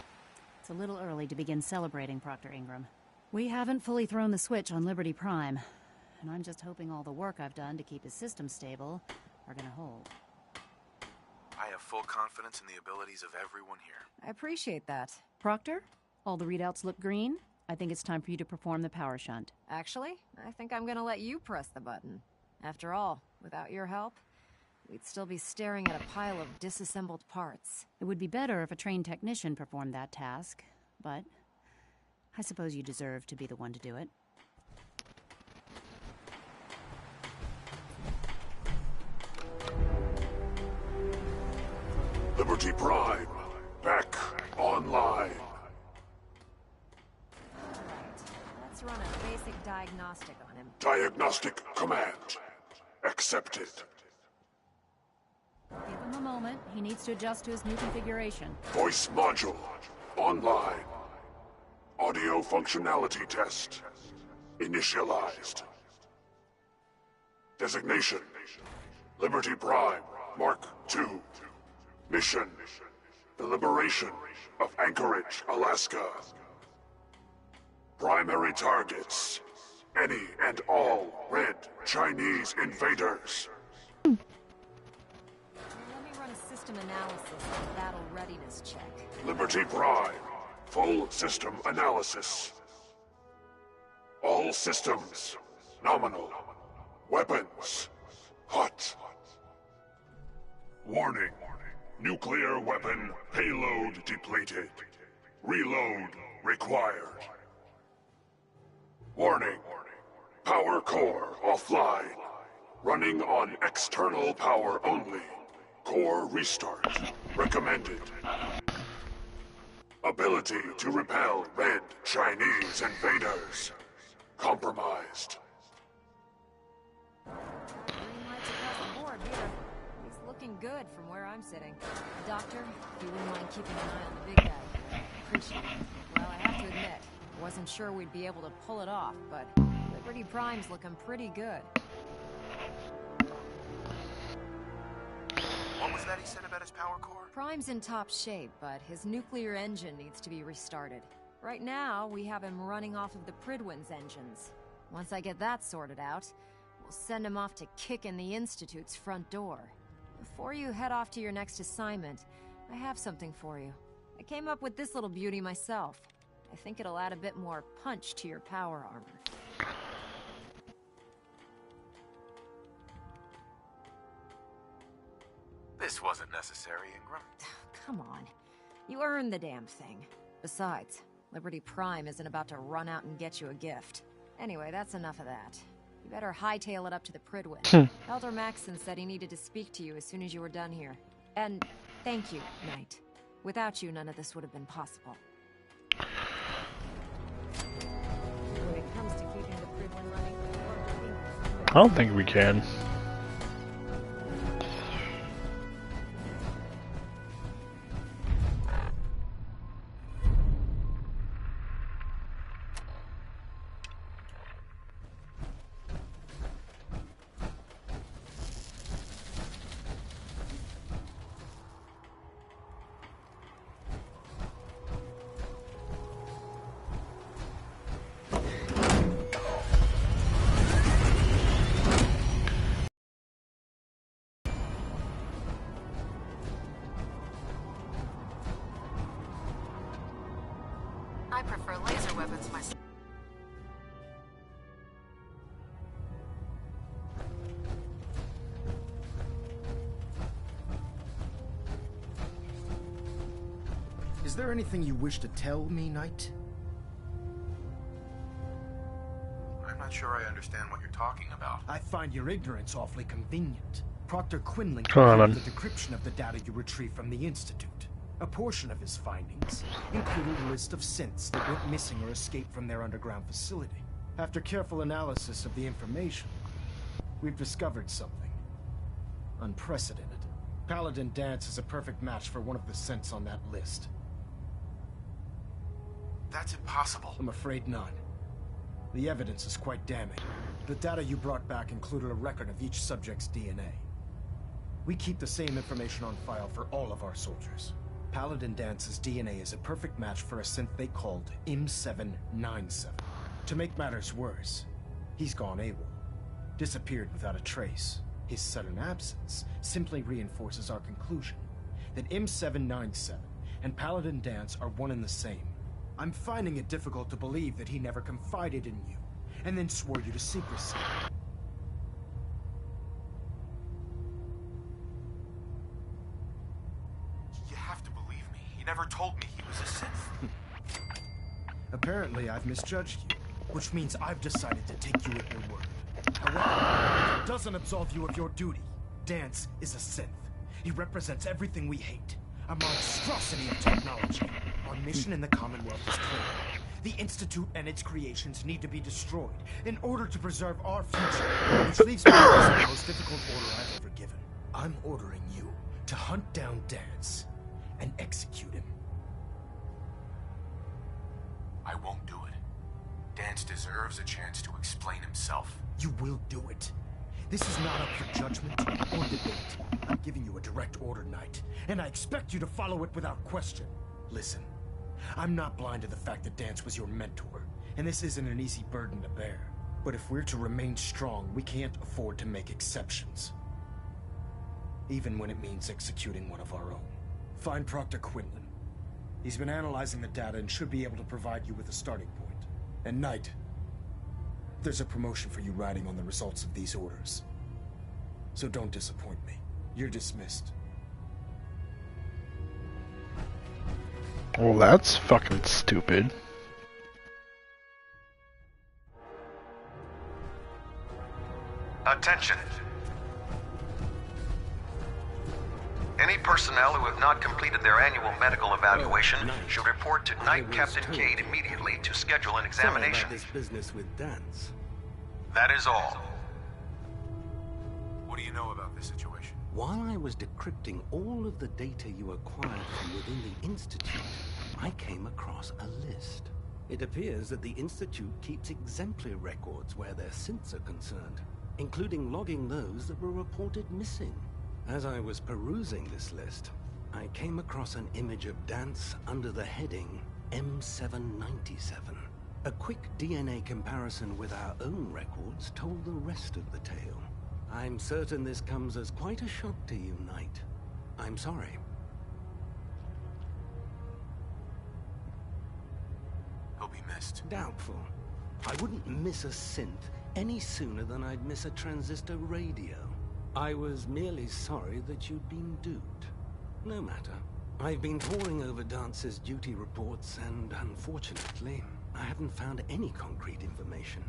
It's a little early to begin celebrating, Proctor Ingram. We haven't fully thrown the switch on Liberty Prime, and I'm just hoping all the work I've done to keep his system stable are gonna hold. I have full confidence in the abilities of everyone here. I appreciate that. Proctor, all the readouts look green. I think it's time for you to perform the power shunt. Actually, I think I'm gonna let you press the button. After all, without your help, we'd still be staring at a pile of disassembled parts. It would be better if a trained technician performed that task, but I suppose you deserve to be the one to do it. Liberty Prime, back online. diagnostic on him. Diagnostic command. Accepted. Give him a moment. He needs to adjust to his new configuration. Voice module. Online. Audio functionality test. Initialized. Designation. Liberty Prime. Mark II. Mission. The liberation of Anchorage, Alaska. Primary targets. Any and all red Chinese invaders. Let me run a system analysis and battle readiness check. Liberty Prime. Full system analysis. All systems. Nominal. Weapons. Hot. Warning. Nuclear weapon payload depleted. Reload required. Warning. Power core offline. Running on external power only. Core restart recommended. Ability to repel red Chinese invaders. Compromised. Green lights across the board here. He's looking good from where I'm sitting. Doctor, if you wouldn't mind keeping an eye on the big guy. Appreciate it. Well, I have to admit, I wasn't sure we'd be able to pull it off, but Liberty Prime's looking pretty good. What was that he said about his power core? Prime's in top shape, but his nuclear engine needs to be restarted. Right now, we have him running off of the Prydwen's engines. Once I get that sorted out, we'll send him off to kick in the Institute's front door. Before you head off to your next assignment, I have something for you. I came up with this little beauty myself. I think it'll add a bit more punch to your power armor. This wasn't necessary, Ingram. Come on. You earned the damn thing. Besides, Liberty Prime isn't about to run out and get you a gift. Anyway, that's enough of that. You better hightail it up to the Prydwen. Elder Maxson said he needed to speak to you as soon as you were done here. And thank you, Knight. Without you, none of this would have been possible. When it comes to keeping the Prydwen running, I don't think we can. I prefer laser weapons myself. Is there anything you wish to tell me, Knight? I'm not sure I understand what you're talking about. I find your ignorance awfully convenient. Proctor Quinlan Come on. completed the decryption of the data you retrieved from the Institute. A portion of his findings included a list of synths that went missing or escaped from their underground facility. After careful analysis of the information, we've discovered something unprecedented. Paladin Danse is a perfect match for one of the synths on that list. That's impossible. I'm afraid not. The evidence is quite damning. The data you brought back included a record of each subject's DNA. We keep the same information on file for all of our soldiers. Paladin Dance's DNA is a perfect match for a synth they called M797. To make matters worse, he's gone AWOL. Disappeared without a trace. His sudden absence simply reinforces our conclusion that M797 and Paladin Danse are one and the same. I'm finding it difficult to believe that he never confided in you, and then swore you to secrecy. You have to believe me. He never told me he was a Sith. Apparently, I've misjudged you, which means I've decided to take you at your word. However, it doesn't absolve you of your duty. Danse is a Sith. He represents everything we hate. A monstrosity of technology. Our mission in the Commonwealth is clear. The Institute and its creations need to be destroyed in order to preserve our future, which leaves me with the most difficult order I've ever given. I'm ordering you to hunt down Danse and execute him. I won't do it. Danse deserves a chance to explain himself. You will do it. This is not up for judgment or debate. I'm giving you a direct order, Knight, and I expect you to follow it without question. Listen, I'm not blind to the fact that Danse was your mentor, and this isn't an easy burden to bear. But if we're to remain strong, we can't afford to make exceptions. Even when it means executing one of our own. Find Proctor Quinlan. He's been analyzing the data and should be able to provide you with a starting point. And Knight, there's a promotion for you riding on the results of these orders. So don't disappoint me. You're dismissed. Well, that's fucking stupid. Attention. Any personnel who have not completed their annual medical evaluation should report to Knight Captain Cade immediately to schedule an examination. This business with Danse. That is all. What do you know about this situation? While I was decrypting all of the data you acquired from within the Institute, I came across a list. It appears that the Institute keeps exemplary records where their synths are concerned, including logging those that were reported missing. As I was perusing this list, I came across an image of Danse under the heading M797. A quick DNA comparison with our own records told the rest of the tale. I'm certain this comes as quite a shock to you, Knight. I'm sorry. He'll be missed. Doubtful. I wouldn't miss a synth any sooner than I'd miss a transistor radio. I was merely sorry that you'd been duped. No matter. I've been poring over Dance's duty reports, and unfortunately, I haven't found any concrete information.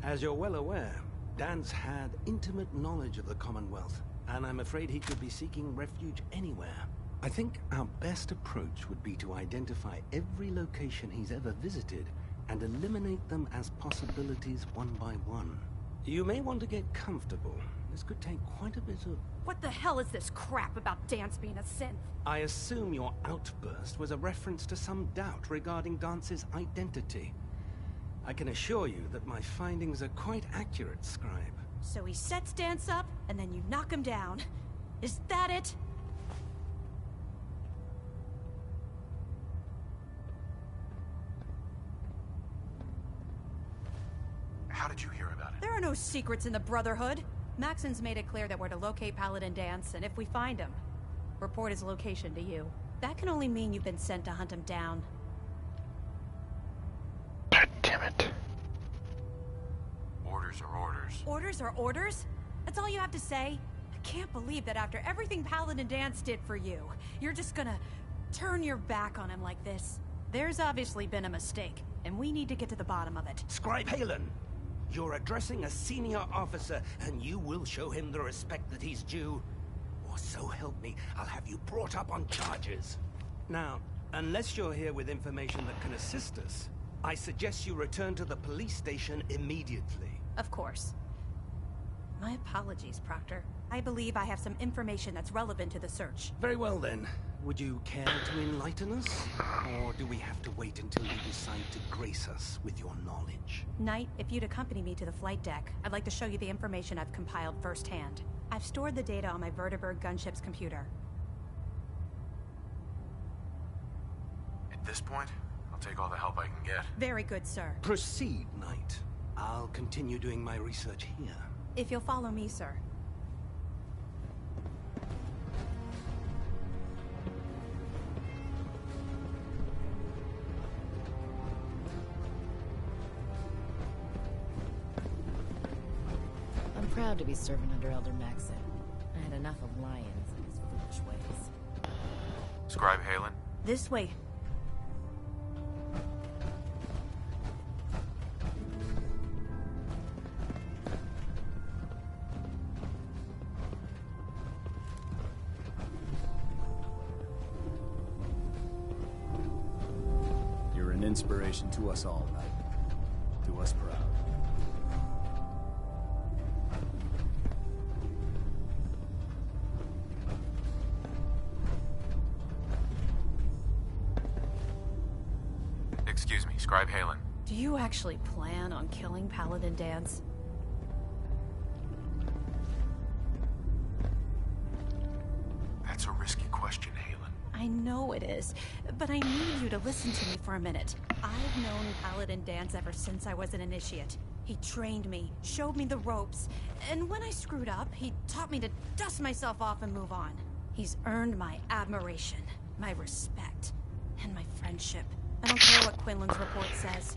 As you're well aware, Danse had intimate knowledge of the Commonwealth, and I'm afraid he could be seeking refuge anywhere. I think our best approach would be to identify every location he's ever visited and eliminate them as possibilities one by one. You may want to get comfortable. This could take quite a bit of... What the hell is this crap about Danse being a synth? I assume your outburst was a reference to some doubt regarding Dance's identity. I can assure you that my findings are quite accurate, Scribe. So he sets Danse up, and then you knock him down. Is that it? How did you hear about it? There are no secrets in the Brotherhood. Maxon's made it clear that we're to locate Paladin Danse, and if we find him, report his location to you. That can only mean you've been sent to hunt him down. God damn it. Orders are orders. Orders are orders? That's all you have to say? I can't believe that after everything Paladin Danse did for you, you're just gonna turn your back on him like this. There's obviously been a mistake, and we need to get to the bottom of it. Scribe Haylen! You're addressing a senior officer, and you will show him the respect that he's due. Or so help me, I'll have you brought up on charges. Now, unless you're here with information that can assist us, I suggest you return to the police station immediately. Of course. My apologies, Proctor. I believe I have some information that's relevant to the search. Very well then. Would you care to enlighten us? Or do we have to wait until you decide to grace us with your knowledge? Knight, if you'd accompany me to the flight deck, I'd like to show you the information I've compiled firsthand. I've stored the data on my Vertibird gunship's computer. At this point, I'll take all the help I can get. Very good, sir. Proceed, Knight. I'll continue doing my research here. If you'll follow me, sir. I'm proud to be serving under Elder Maxon. I had enough of Lyons and his foolish ways. Scribe Haylen? This way. You're an inspiration to us all, Knight. Do us proud. Excuse me, Scribe Halen. Do you actually plan on killing Paladin Danse? That's a risky question, Halen. I know it is, but I need you to listen to me for a minute. I've known Paladin Danse ever since I was an initiate. He trained me, showed me the ropes, and when I screwed up, he taught me to dust myself off and move on. He's earned my admiration, my respect, and my friendship. I don't care what Quinlan's report says.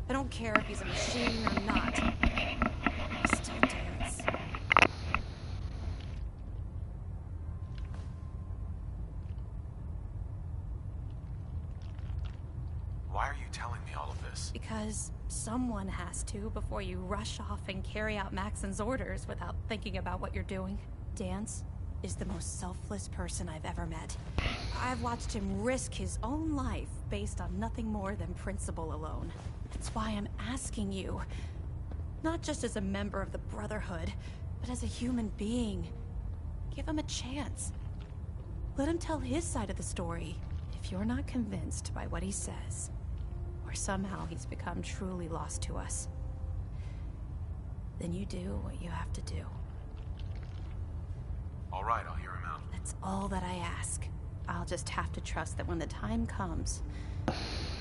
I don't care if he's a machine or not. He's still Danse. Why are you telling me all of this? Because someone has to before you rush off and carry out Maxon's orders without thinking about what you're doing. Danse is the most selfless person I've ever met. I've watched him risk his own life based on nothing more than principle alone. That's why I'm asking you, not just as a member of the Brotherhood, but as a human being. Give him a chance. Let him tell his side of the story. If you're not convinced by what he says, or somehow he's become truly lost to us, then you do what you have to do. All right, I'll hear him out. That's all that I ask. I'll just have to trust that when the time comes,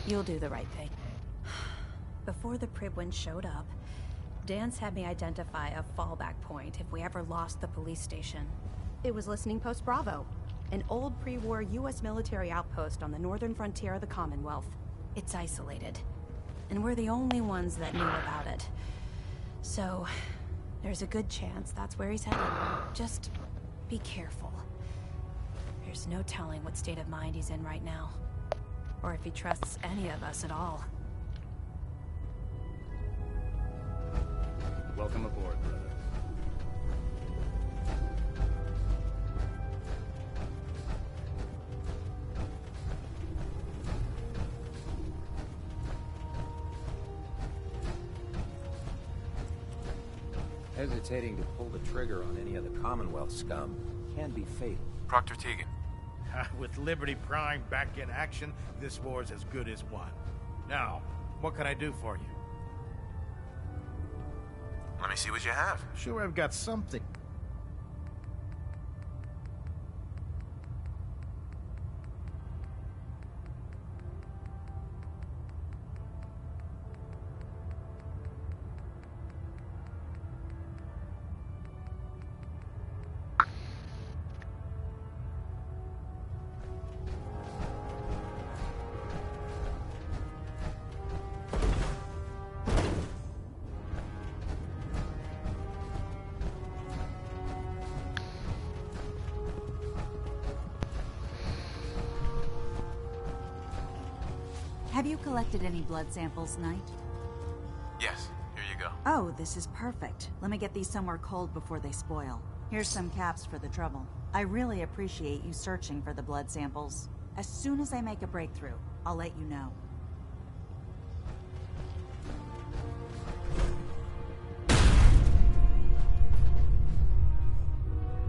you'll do the right thing. Before the Pribwin showed up, Danse had me identify a fallback point if we ever lost the police station. It was Listening Post Bravo, an old pre-war U.S. military outpost on the northern frontier of the Commonwealth. It's isolated, and we're the only ones that knew about it. So, there's a good chance that's where he's headed. Just be careful. There's no telling what state of mind he's in right now, or if he trusts any of us at all. Welcome aboard, brother. Hesitating to pull the trigger on any of the Commonwealth scum can be fatal. Proctor Tegan. With Liberty Prime back in action, this war's as good as won. Now, what can I do for you? Let me see what you have. Sure, I've got something. Have you collected any blood samples, Knight? Yes, here you go. Oh, this is perfect. Let me get these somewhere cold before they spoil. Here's some caps for the trouble. I really appreciate you searching for the blood samples. As soon as I make a breakthrough, I'll let you know.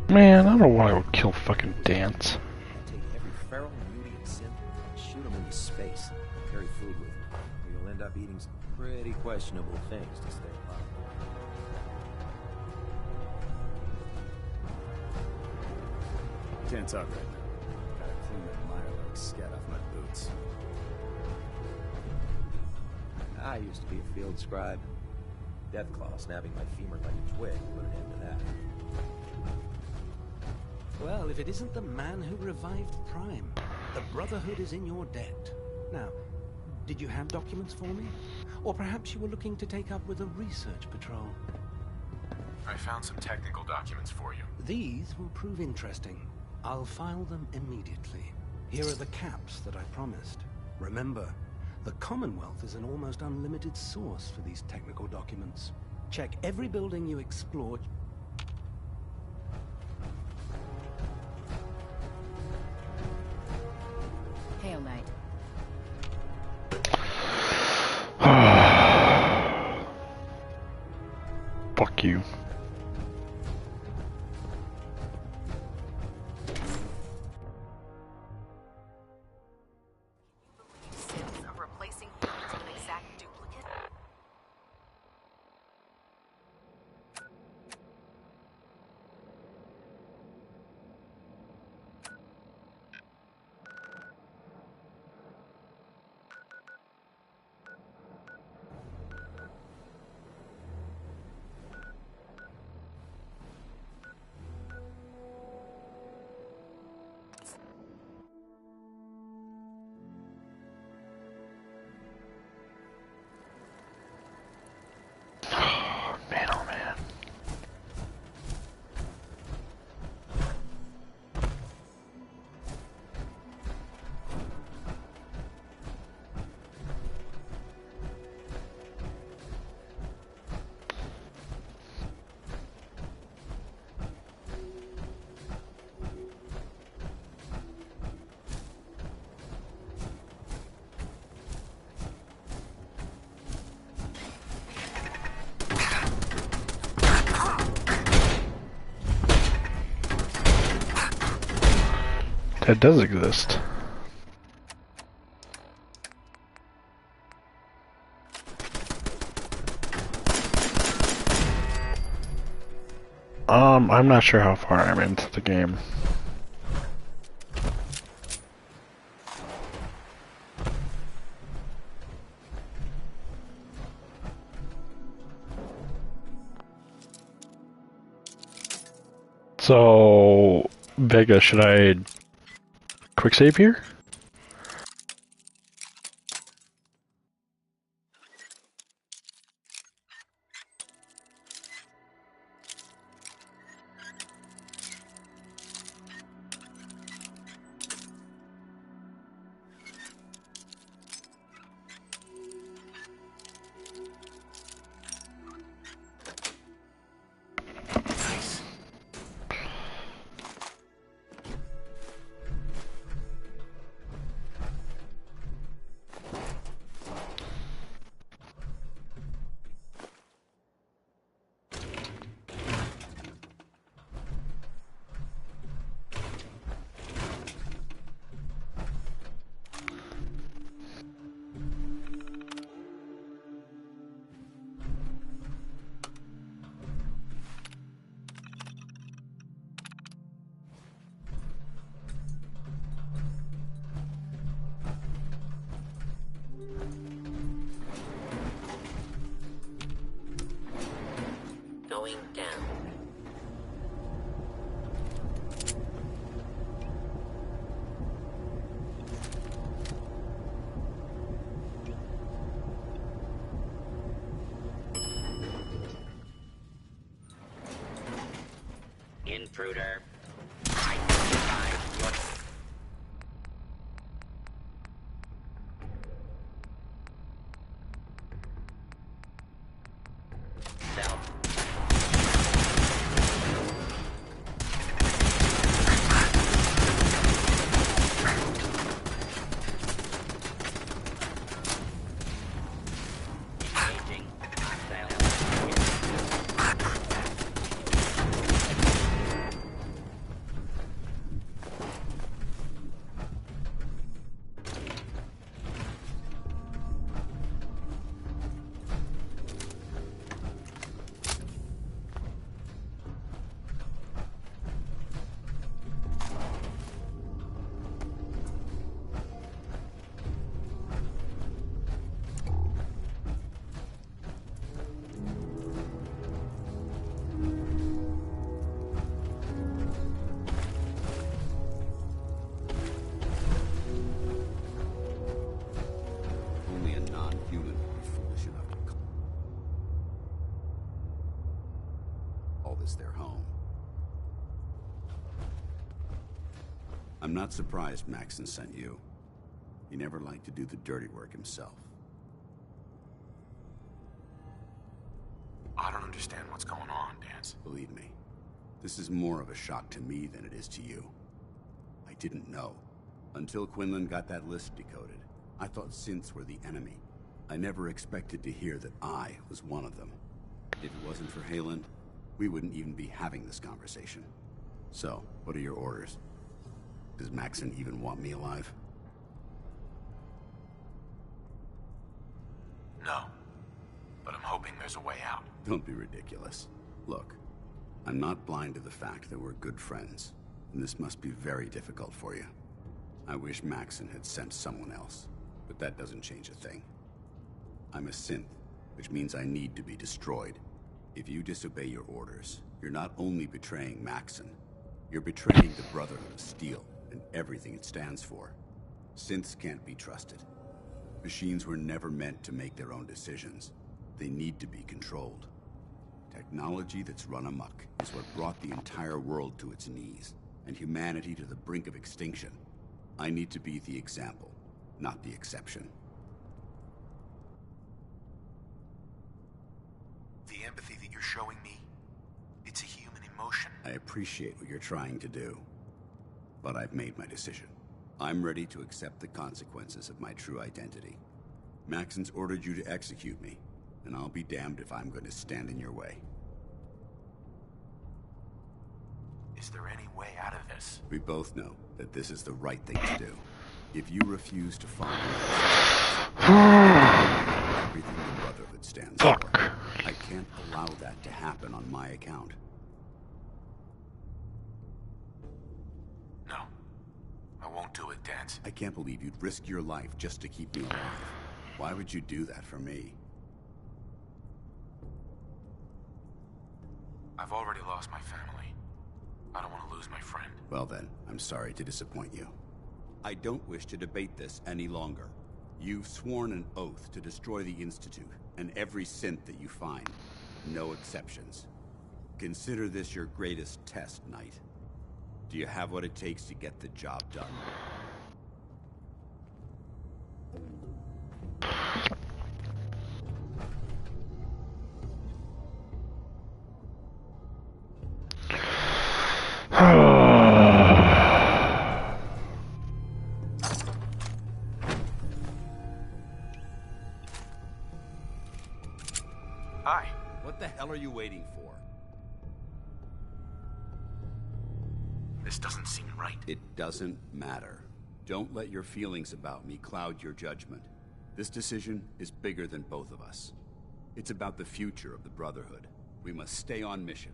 Man, I don't know why I would kill fucking Danse. Take every feral mutant synth and shoot them into space. Carry food with them, or you'll end up eating some pretty questionable things to stay alive. Can't talk right now. Gotta clean that mire-like scat off my boots. I used to be a field scribe. Deathclaw snapping my femur like a twig put an end to that. Well, if it isn't the man who revived Prime, the Brotherhood is in your debt. Now, did you have documents for me? Or perhaps you were looking to take up with a research patrol? I found some technical documents for you. These will prove interesting. I'll file them immediately. Here are the caps that I promised. Remember, the Commonwealth is an almost unlimited source for these technical documents. Check every building you explore. Hail, Knight. It does exist. I'm not sure how far I'm into the game. So, Vega, should I quick save here? Going down. Intruder. Their home. I'm not surprised Maxson sent you. He never liked to do the dirty work himself. I don't understand what's going on, Danse. Believe me, this is more of a shock to me than it is to you. I didn't know. Until Quinlan got that list decoded, I thought synths were the enemy. I never expected to hear that I was one of them. If it wasn't for Haylen, we wouldn't even be having this conversation. So, what are your orders? Does Maxson even want me alive? No. But I'm hoping there's a way out. Don't be ridiculous. Look, I'm not blind to the fact that we're good friends, and this must be very difficult for you. I wish Maxson had sent someone else, but that doesn't change a thing. I'm a synth, which means I need to be destroyed. If you disobey your orders, you're not only betraying Maxson, you're betraying the Brotherhood of Steel and everything it stands for. Synths can't be trusted. Machines were never meant to make their own decisions. They need to be controlled. Technology that's run amok is what brought the entire world to its knees, and humanity to the brink of extinction. I need to be the example, not the exception. The empathy that you're showing me, it's a human emotion. I appreciate what you're trying to do, but I've made my decision. I'm ready to accept the consequences of my true identity. Maxson's ordered you to execute me, and I'll be damned if I'm going to stand in your way. Is there any way out of this? We both know that this is the right thing to do. If you refuse to follow everything the Brotherhood stands for, I can't allow that to happen on my account. No. I won't do it, Danse. I can't believe you'd risk your life just to keep me alive. Why would you do that for me? I've already lost my family. I don't want to lose my friend. Well then, I'm sorry to disappoint you. I don't wish to debate this any longer. You've sworn an oath to destroy the Institute and every synth that you find. No exceptions. Consider this your greatest test, Knight. Do you have what it takes to get the job done? Hi. What the hell are you waiting for? This doesn't seem right. It doesn't matter. Don't let your feelings about me cloud your judgment. This decision is bigger than both of us. It's about the future of the Brotherhood. We must stay on mission,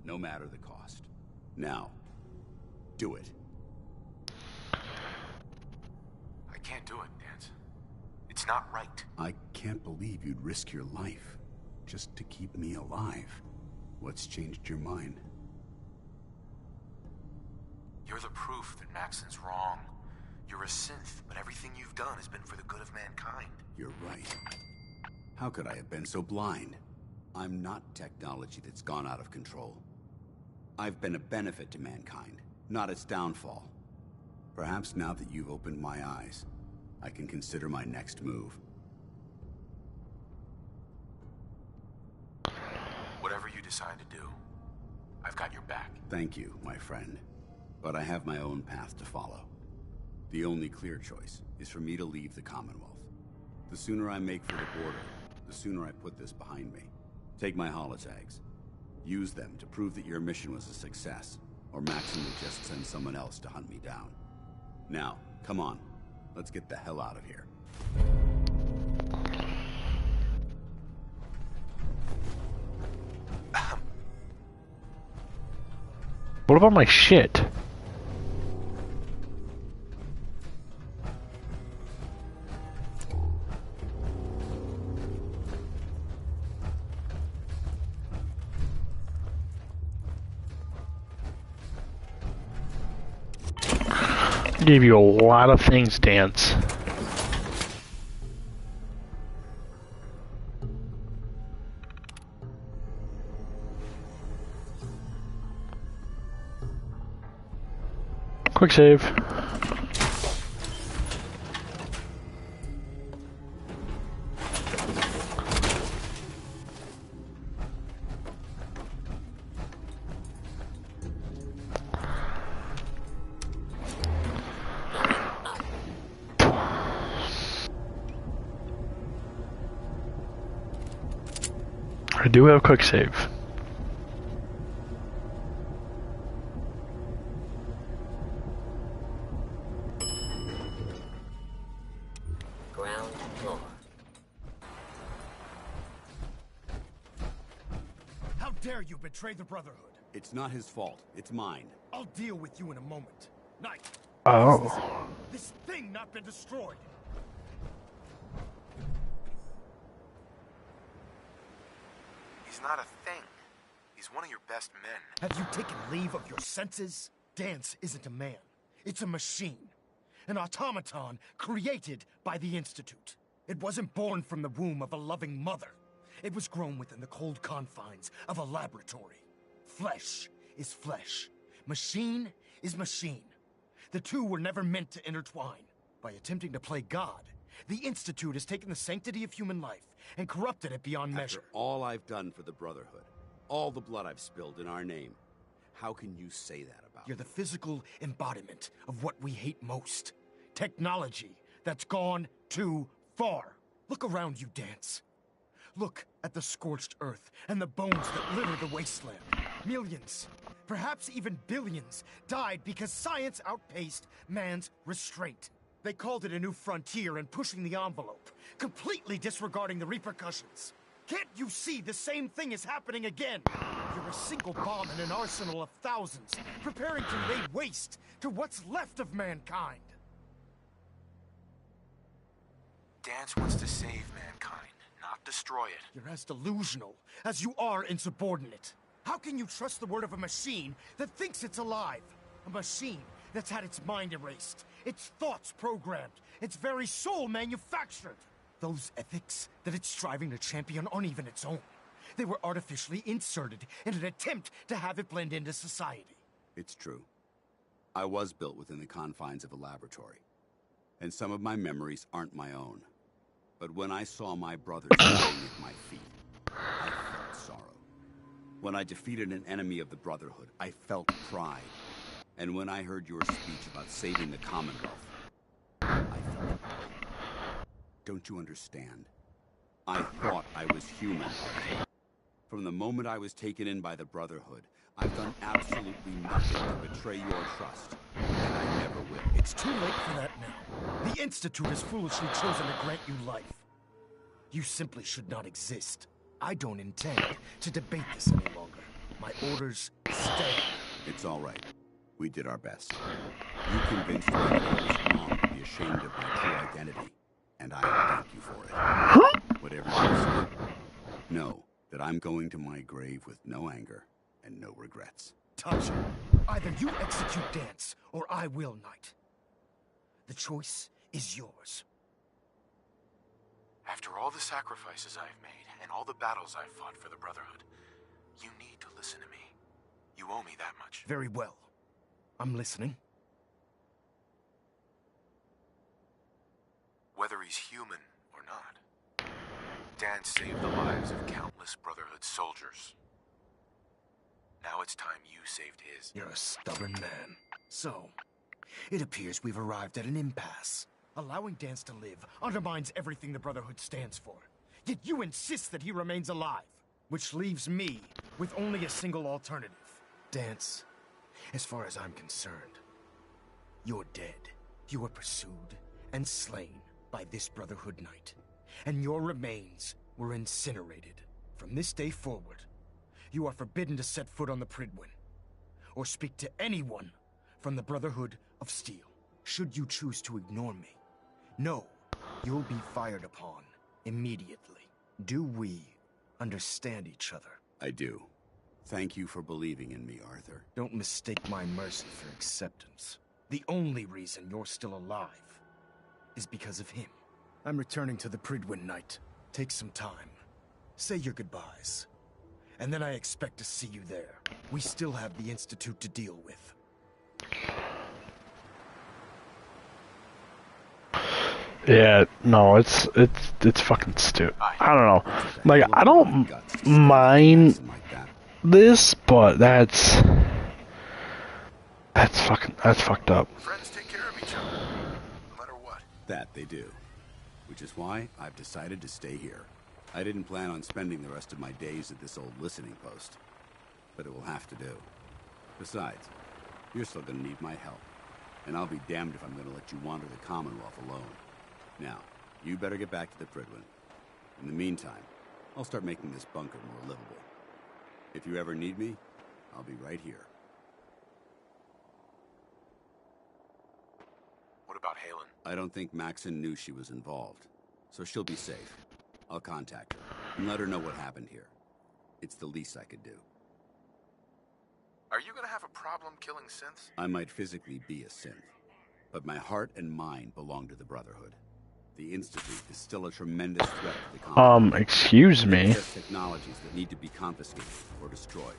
no matter the cost. Now, do it. I can't do it, Danse. It's not right. I can't believe you'd risk your life just to keep me alive. What's changed your mind? You're the proof that Maxson's wrong. You're a synth, but everything you've done has been for the good of mankind. You're right. How could I have been so blind? I'm not technology that's gone out of control. I've been a benefit to mankind, not its downfall. Perhaps now that you've opened my eyes, I can consider my next move. Whatever you decide to do, I've got your back. Thank you, my friend. But I have my own path to follow. The only clear choice is for me to leave the Commonwealth. The sooner I make for the border, the sooner I put this behind me. Take my holotags. Use them to prove that your mission was a success, or Maxson will just send someone else to hunt me down. Now, come on. Let's get the hell out of here. What about my shit? Gave you a lot of things, Danse. Quick save. I do have quick save. Ground floor. How dare you betray the Brotherhood? It's not his fault. It's mine. I'll deal with you in a moment. Knight. Oh. This thing not been destroyed. He's not a thing. He's one of your best men. Have you taken leave of your senses? Danse isn't a man. It's a machine. An automaton created by the Institute. It wasn't born from the womb of a loving mother. It was grown within the cold confines of a laboratory. Flesh is flesh. Machine is machine. The two were never meant to intertwine. By attempting to play God, the Institute has taken the sanctity of human life and corrupted it beyond measure. After all I've done for the Brotherhood, all the blood I've spilled in our name, how can you say that about You're the physical embodiment of what we hate most. Technology that's gone too far. Look around you, Danse. Look at the scorched earth and the bones that litter the wasteland. Millions, perhaps even billions, died because science outpaced man's restraint. They called it a new frontier and pushing the envelope, completely disregarding the repercussions. Can't you see the same thing is happening again? You're a single bomb in an arsenal of thousands, preparing to lay waste to what's left of mankind. Danse wants to save mankind, not destroy it. You're as delusional as you are insubordinate. How can you trust the word of a machine that thinks it's alive? A machine that's had its mind erased, its thoughts programmed, its very soul manufactured. Those ethics that it's striving to champion aren't even its own. They were artificially inserted in an attempt to have it blend into society. It's true. I was built within the confines of a laboratory, and some of my memories aren't my own. But when I saw my brothers lying at my feet, I felt sorrow. When I defeated an enemy of the Brotherhood, I felt pride. And when I heard your speech about saving the Commonwealth, I felt pain. Don't you understand? I thought I was human. From the moment I was taken in by the Brotherhood, I've done absolutely nothing to betray your trust. And I never will. It's too late for that now. The Institute has foolishly chosen to grant you life. You simply should not exist. I don't intend to debate this any longer. My orders stand. It's all right. We did our best. You convinced me that I was wrong to be ashamed of my true identity. And I thank you for it. Whatever you say, know that I'm going to my grave with no anger and no regrets. Touch. Either you execute Danse, or I will, Knight. The choice is yours. After all the sacrifices I've made, and all the battles I've fought for the Brotherhood, you need to listen to me. You owe me that much. Very well. I'm listening. Whether he's human or not, Danse saved the lives of countless Brotherhood soldiers. Now it's time you saved his. You're a stubborn man. So, it appears we've arrived at an impasse. Allowing Danse to live undermines everything the Brotherhood stands for. Yet you insist that he remains alive. Which leaves me with only a single alternative. Danse, as far as I'm concerned, you're dead. You were pursued and slain by this Brotherhood Knight. And your remains were incinerated. From this day forward, you are forbidden to set foot on the Prydwen, or speak to anyone from the Brotherhood of Steel. Should you choose to ignore me, know you'll be fired upon immediately. Do we understand each other? I do. Thank you for believing in me, Arthur. Don't mistake my mercy for acceptance. The only reason you're still alive is because of him. I'm returning to the Prydwen, Knight. Take some time. Say your goodbyes. And then I expect to see you there. We still have the Institute to deal with. Yeah, no, it's fucking stupid. I don't know. Like, I don't mind this, but that's fucked up. Friends take care of each other, no matter what. That they do. Which is why I've decided to stay here. I didn't plan on spending the rest of my days at this old listening post, but it will have to do. Besides, you're still gonna need my help, and I'll be damned if I'm gonna let you wander the Commonwealth alone. Now, you better get back to the Prydwen. In the meantime, I'll start making this bunker more livable. If you ever need me, I'll be right here. What about Haylen? I don't think Maxon knew she was involved, so she'll be safe. I'll contact her and let her know what happened here. It's the least I could do. Are you gonna have a problem killing synths? I might physically be a synth, but my heart and mind belong to the Brotherhood. The Institute is still a tremendous threat to the Commonwealth. Excuse me. There's technologies that need to be confiscated or destroyed.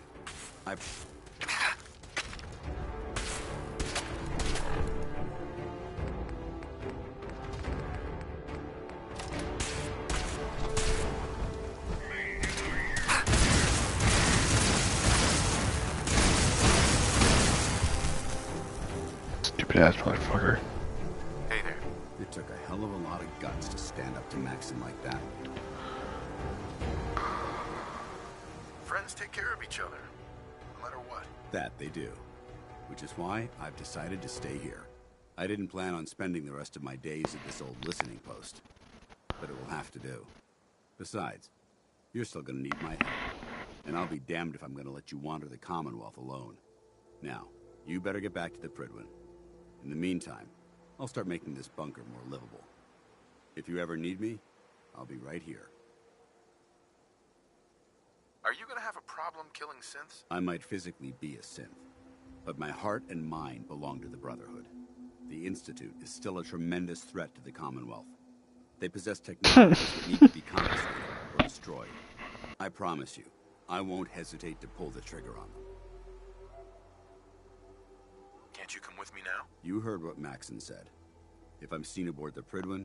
Stupid ass motherfucker. Hey there. It took a hell of a lot of guts to stand up to Maxon like that. Friends take care of each other, no matter what. That they do. Which is why I've decided to stay here. I didn't plan on spending the rest of my days at this old listening post. But it will have to do. Besides, you're still gonna need my help. And I'll be damned if I'm gonna let you wander the Commonwealth alone. Now, you better get back to the Prydwen. In the meantime, I'll start making this bunker more livable. If you ever need me, I'll be right here. Are you gonna have a problem killing synths? I might physically be a synth, but my heart and mind belong to the Brotherhood. The Institute is still a tremendous threat to the Commonwealth. They possess technologies that need to be confiscated or destroyed. I promise you, I won't hesitate to pull the trigger on them. Can't you come with me now? You heard what Maxon said. If I'm seen aboard the Prydwen...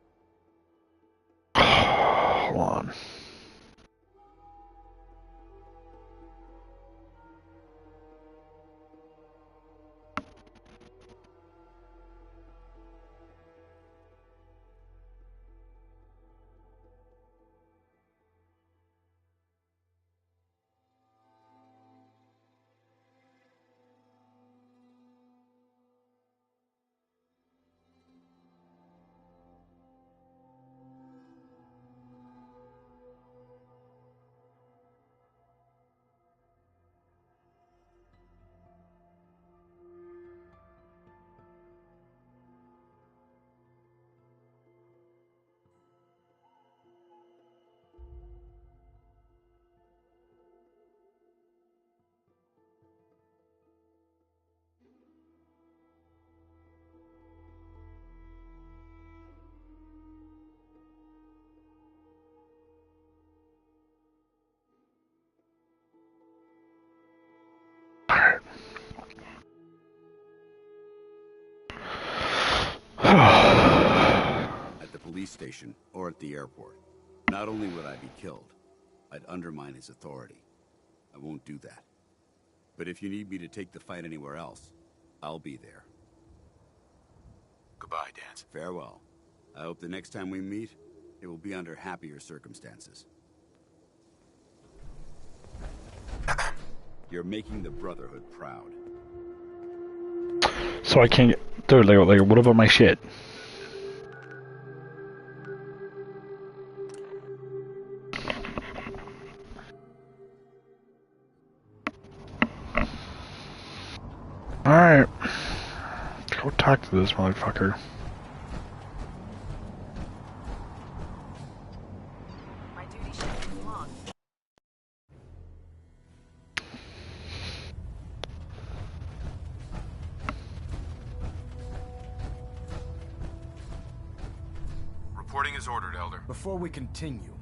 Hold on. At the police station or at the airport, not only would I be killed, I'd undermine his authority. I won't do that. But if you need me to take the fight anywhere else, I'll be there. Goodbye, Danse. Farewell. I hope the next time we meet, it will be under happier circumstances. You're making the Brotherhood proud. So I can't get... Dude, like, what about my shit? Alright. Go talk to this motherfucker. My duty shouldn't be long. Reporting is ordered, Elder. Before we continue,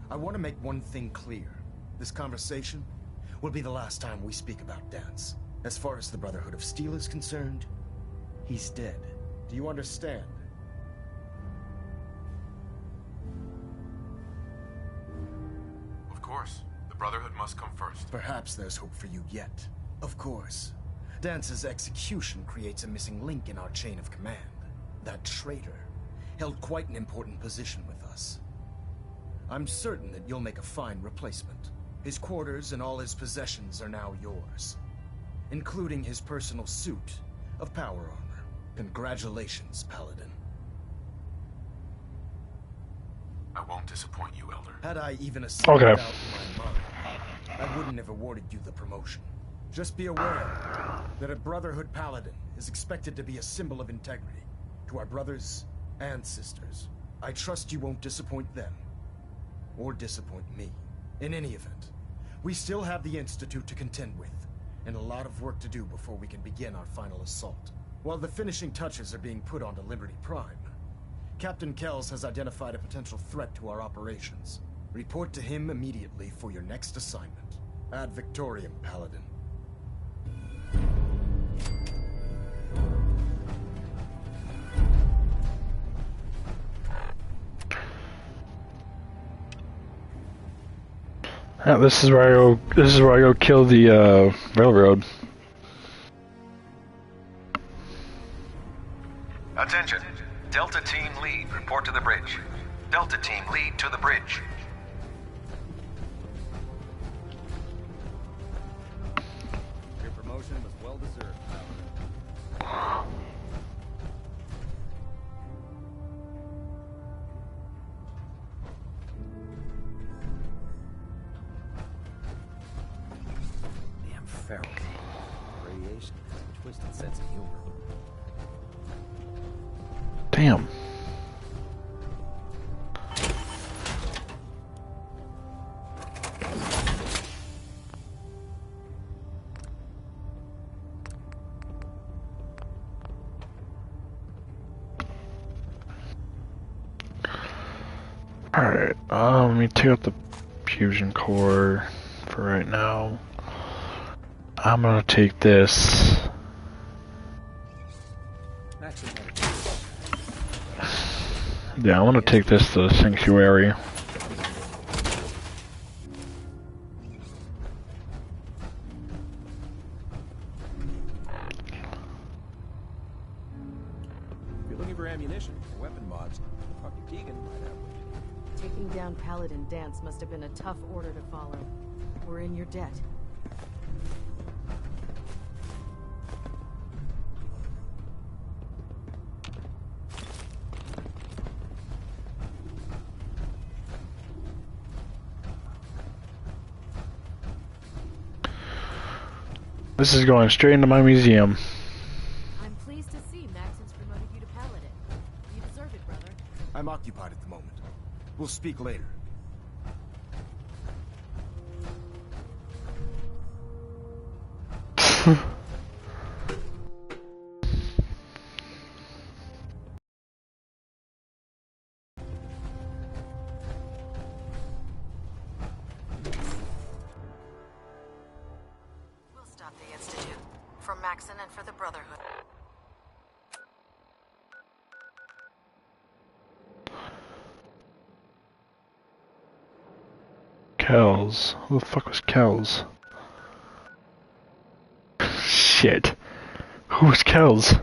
I want to make one thing clear. This conversation will be the last time we speak about Danse. As far as the Brotherhood of Steel is concerned, he's dead. Do you understand? Of course. The Brotherhood must come first. Perhaps there's hope for you yet. Of course. Dance's execution creates a missing link in our chain of command. That traitor held quite an important position with us. I'm certain that you'll make a fine replacement. His quarters and all his possessions are now yours, including his personal suit of power armor. Congratulations, Paladin. I won't disappoint you, Elder. Had I even a single doubt in my mind, I wouldn't have awarded you the promotion. Just be aware that a Brotherhood Paladin is expected to be a symbol of integrity to our brothers and sisters. I trust you won't disappoint them, or disappoint me. In any event, we still have the Institute to contend with, and a lot of work to do before we can begin our final assault. While the finishing touches are being put onto Liberty Prime, Captain Kells has identified a potential threat to our operations. Report to him immediately for your next assignment. Ad Victoriam, Paladin. Yeah, this is where I go kill the railroad. Attention. Delta Team Lead, report to the bridge. Delta Team Lead to the bridge. promotion was well deserved, Damn feral. Radiation has a twisted sense of humor. Damn. Alright, let me take out the fusion core for right now. I'm gonna take this. Yeah, I want to take this to the sanctuary. If you're looking for ammunition or weapon mods, Dr. Tegan might have one. Taking down Paladin Dance must have been a tough order to follow. We're in your debt. This is going straight into my museum. I'm pleased to see Maxon's promoted you to Paladin. You deserve it, brother. I'm occupied at the moment. We'll speak later. We'll stop the Institute. For Maxon and for the Brotherhood. Kells. Who the fuck was Kells? Shit. Who was Kells?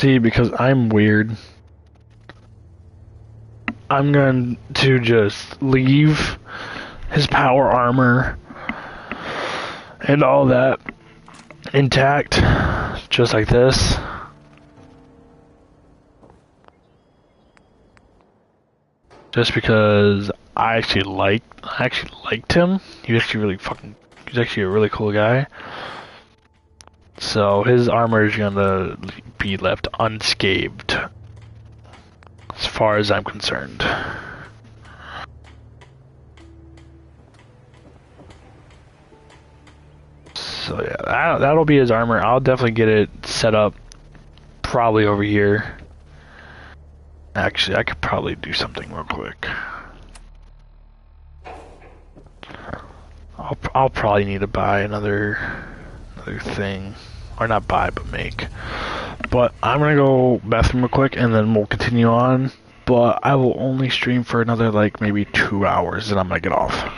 See, because I'm weird, I'm going to just leave his power armor and all that intact, just like this. Just because I actually liked him. He's actually a really cool guy. So his armor is gonna be left unscathed, as far as I'm concerned. So yeah, that'll be his armor. I'll definitely get it set up, probably over here. Actually, I could probably do something real quick. I'll probably need to buy another thing, or not buy, but make. But I'm gonna go bathroom real quick, and then we'll continue on. But I will only stream for another like maybe 2 hours, and I'm gonna get off.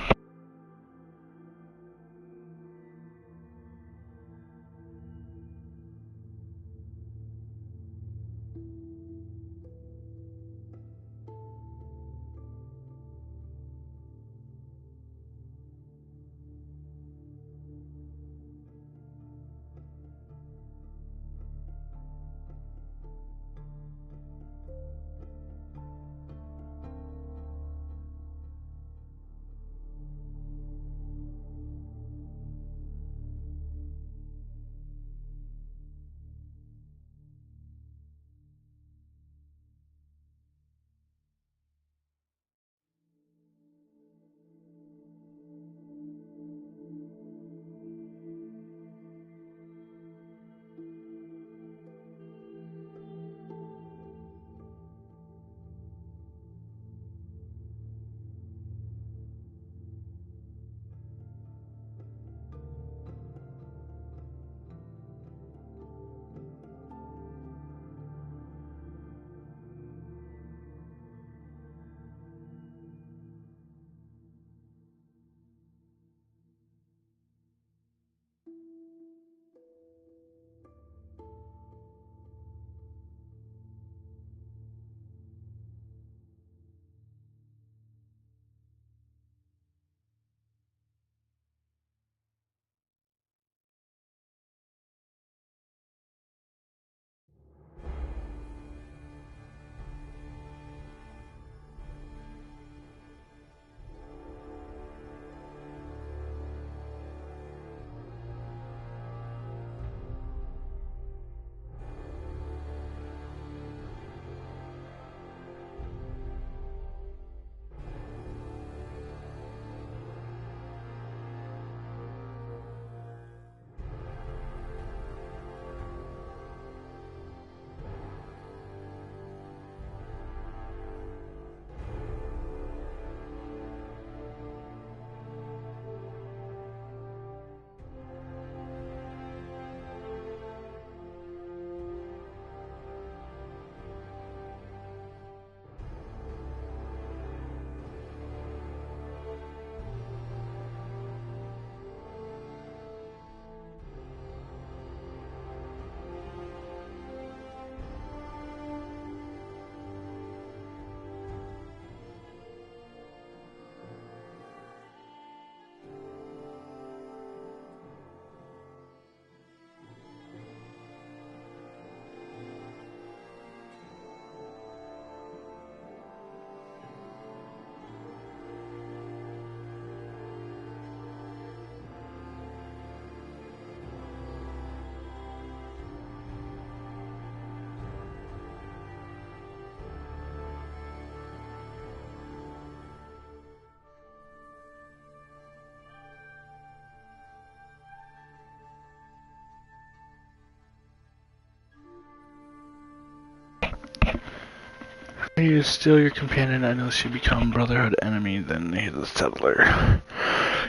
He is still your companion unless you become Brotherhood enemy, then he's a settler.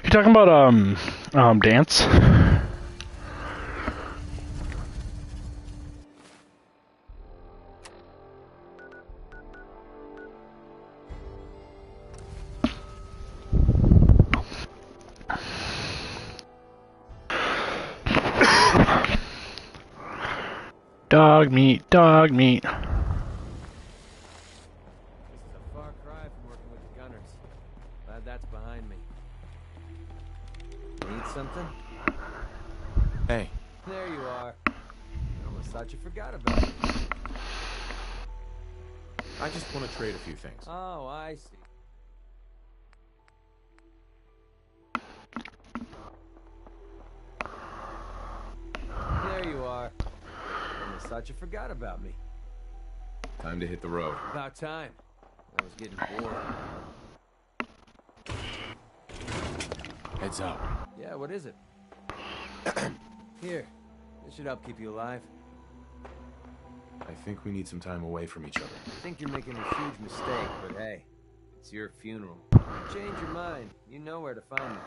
You talking about, Dance? Dog meat, dog meat. This is a far cry from working with the gunners. Glad that's behind me. Need something? Hey. There you are. Almost thought you forgot about me. I just want to trade a few things. Oh, I see. There you are. Almost thought you forgot about me. Time to hit the road. About time. I was getting bored. Heads up. Yeah, what is it? Here. This should help keep you alive. I think we need some time away from each other. I think you're making a huge mistake, but hey, it's your funeral. If you change your mind, you know where to find me.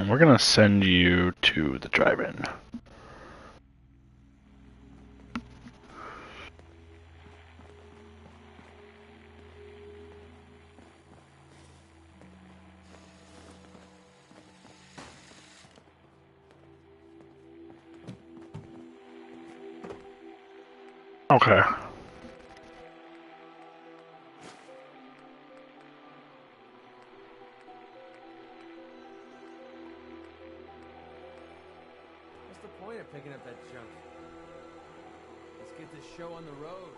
We're gonna send you to the drive-in. Okay. What's the point of picking up that junk? Let's get this show on the road.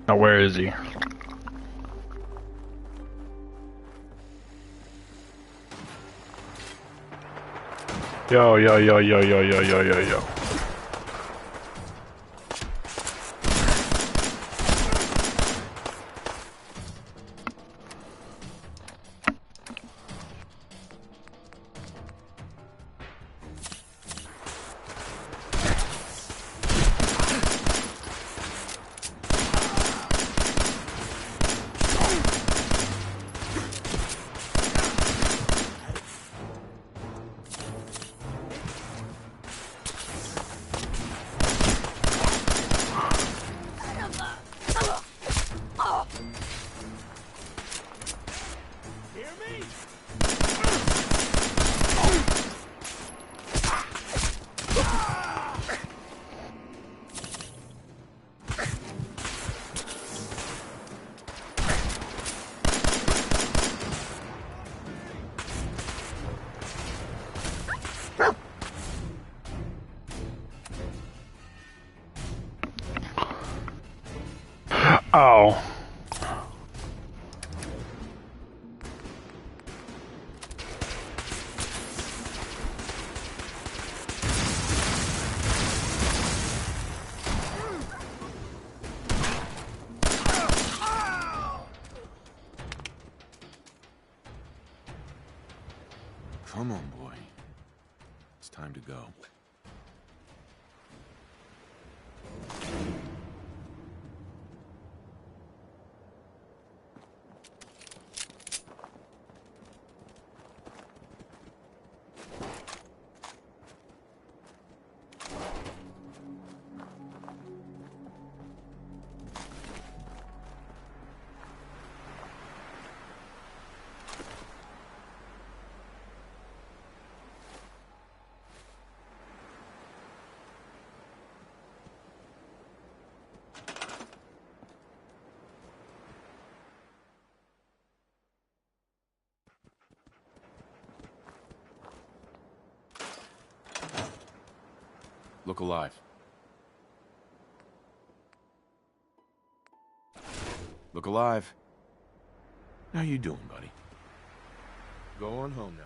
Now where is he? Yo, yo, yo, yo, yo, yo, yo, yo, yo. Oh. Come on, boy. It's time to go. Look alive. Look alive. How you doing, buddy? Go on home now.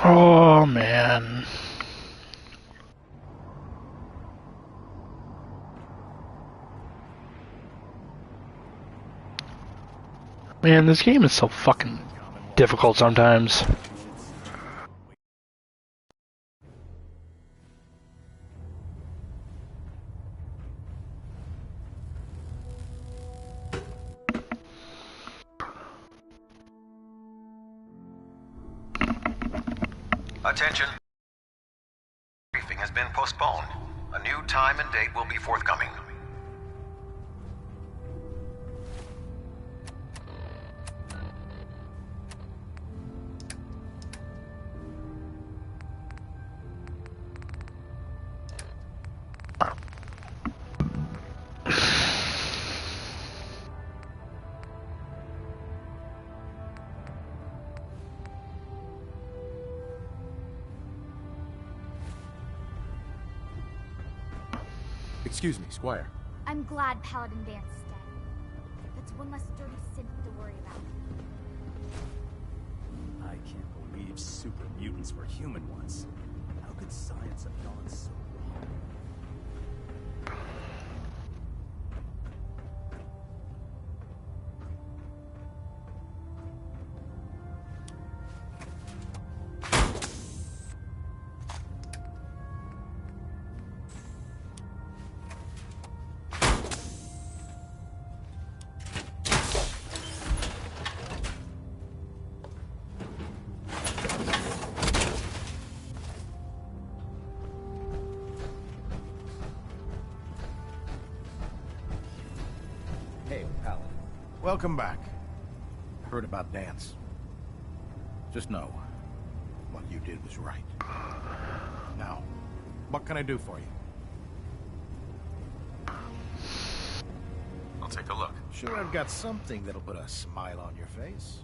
Oh, man. Man, this game is so fucking difficult sometimes. Attention. Briefing has been postponed. A new time and date will be forthcoming. Excuse me, Squire. I'm glad Paladin Danse is dead. That's one less dirty synth to worry about. I can't believe super mutants were human ones. How could science have gone so wrong? Welcome back. Heard about Danse. Just know, what you did was right. Now, what can I do for you? I'll take a look. Sure, I've got something that'll put a smile on your face.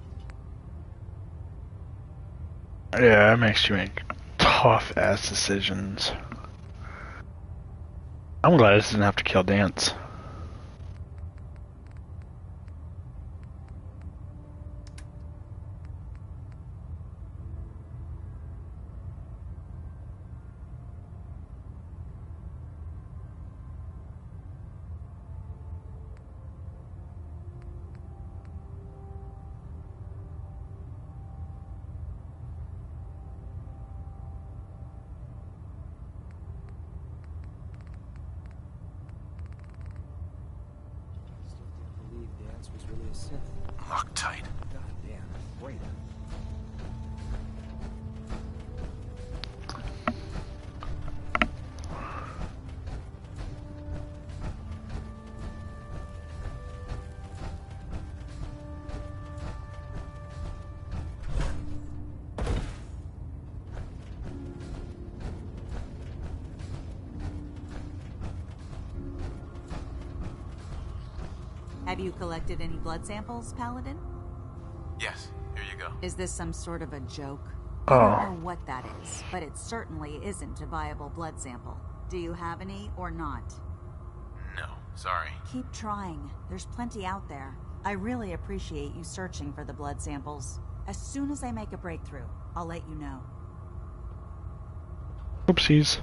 Yeah, it makes you make tough-ass decisions. I'm glad this doesn't have to kill Danse. Was really a Sith. Loctite. God damn, Breda. Have you collected any blood samples, Paladin? Yes, here you go. Is this some sort of a joke? Oh. I don't know what that is, but it certainly isn't a viable blood sample. Do you have any or not? No, sorry. Keep trying. There's plenty out there. I really appreciate you searching for the blood samples. As soon as I make a breakthrough, I'll let you know. Oopsies.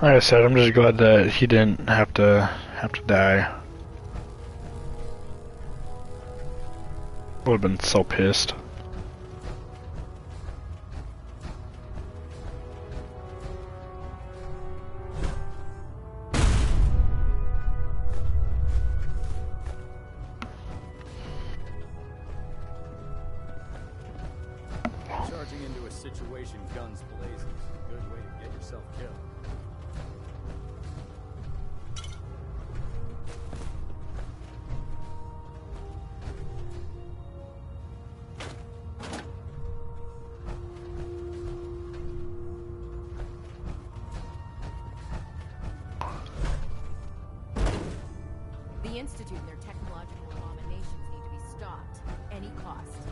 Like I said, I'm just glad that he didn't have to die. Would have been so pissed. Charging into a situation guns blazing is a good way to get yourself killed. The Institute and their technological abominations need to be stopped. Any cost.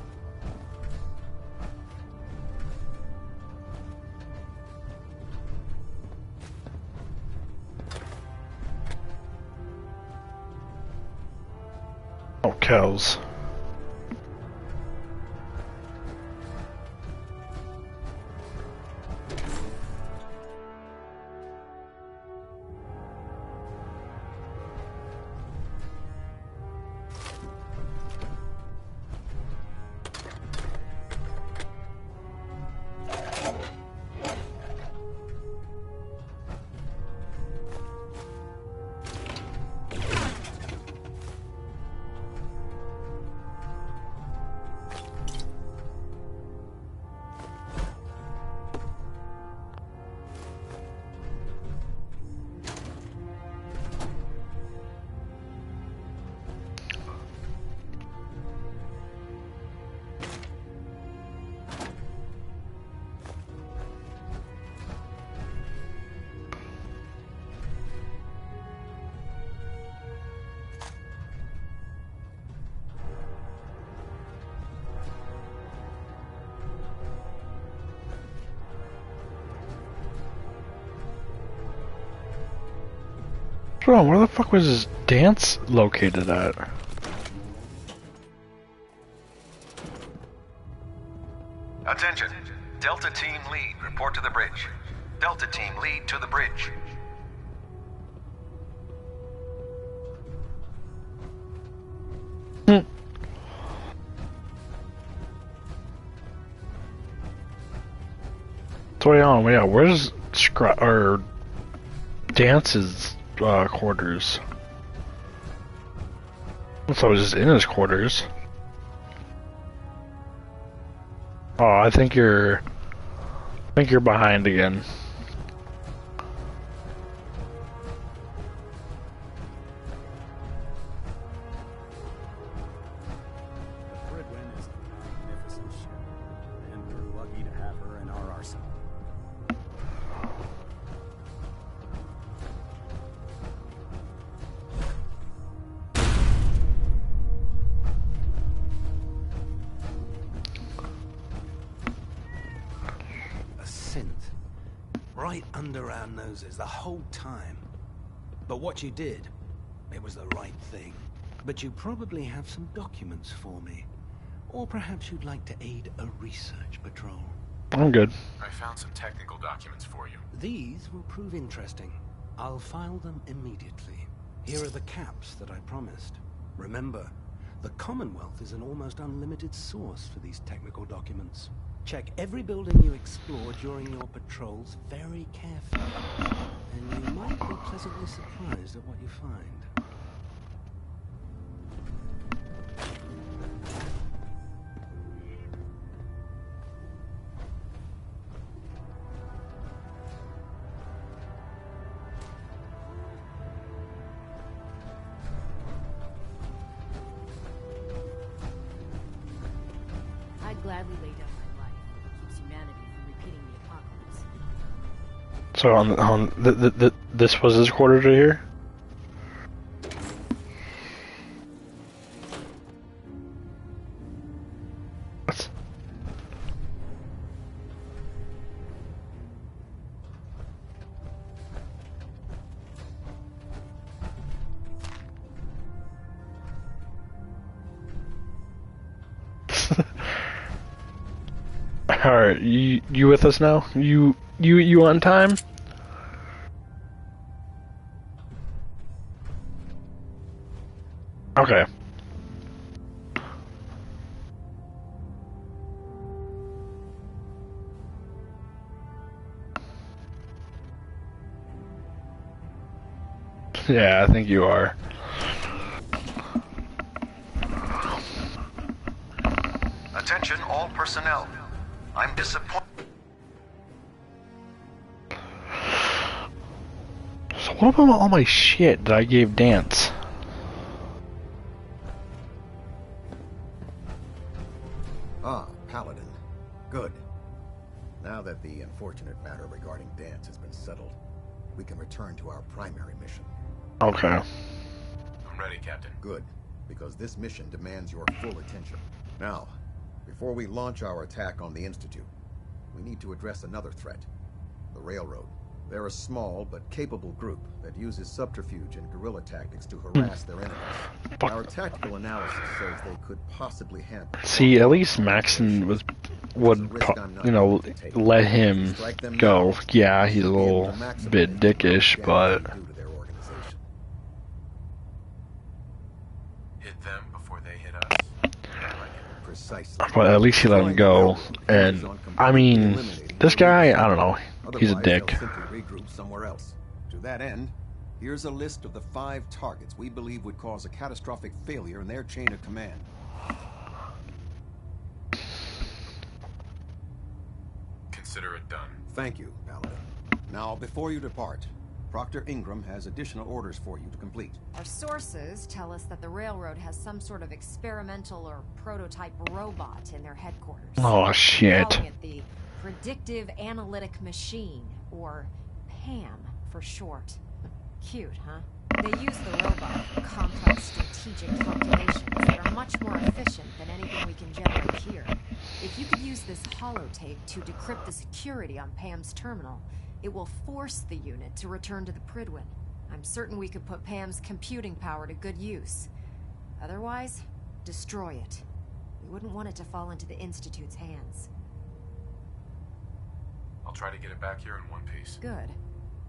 Oh, cows. Bro, where the fuck was this dance located at? Attention. Delta Team Lead, report to the bridge. Delta Team Lead to the bridge. So yeah, where's our Dance's quarters? So I was just in his quarters. Oh, I think you're behind again. Bridwin is a magnificent ship, and we're lucky to have her in our arsenal. Right under our noses the whole time. But what you did, it was the right thing. But you probably have some documents for me. Or perhaps you'd like to aid a research patrol. I'm good. I found some technical documents for you. These will prove interesting. I'll file them immediately. Here are the caps that I promised. Remember, the Commonwealth is an almost unlimited source for these technical documents. Check every building you explore during your patrols very carefully, and you might be pleasantly surprised at what you find. I'd gladly lay down my life if it keeps humanity from repeating the apocalypse. So on this was his quarters right here? What? Alright, you with us now? You on time? Okay. Yeah, I think you are. Attention all personnel. I'm disappointed. So what about all my shit that I gave Dance? Ah, Paladin. Good. Now that the unfortunate matter regarding Dance has been settled, we can return to our primary mission. Okay. I'm ready, Captain. Good, because this mission demands your full attention. Now, before we launch our attack on the Institute, we need to address another threat. The Railroad. They're a small but capable group that uses subterfuge and guerrilla tactics to harass their enemies. Our tactical analysis says they could possibly hamper... See, at least Maxon would, you know, let him go. Yeah, he's a little bit dickish, but... Hit them before they hit us. Precisely. But at least he let him go. And, I mean, this guy, I don't know. He's a dick. They'll simply regroup somewhere else. To that end, here's a list of the 5 targets we believe would cause a catastrophic failure in their chain of command. Consider it done. Thank you, Paladin. Now, before you depart, Proctor Ingram has additional orders for you to complete. Our sources tell us that the Railroad has some sort of experimental or prototype robot in their headquarters. Oh, shit. Calling it the Predictive Analytic Machine, or PAM for short. Cute, huh? They use the robot for complex strategic calculations that are much more efficient than anything we can generate here. If you could use this holotape to decrypt the security on PAM's terminal, it will force the unit to return to the Prydwen. I'm certain we could put PAM's computing power to good use. Otherwise, destroy it. We wouldn't want it to fall into the Institute's hands. I'll try to get it back here in one piece. Good.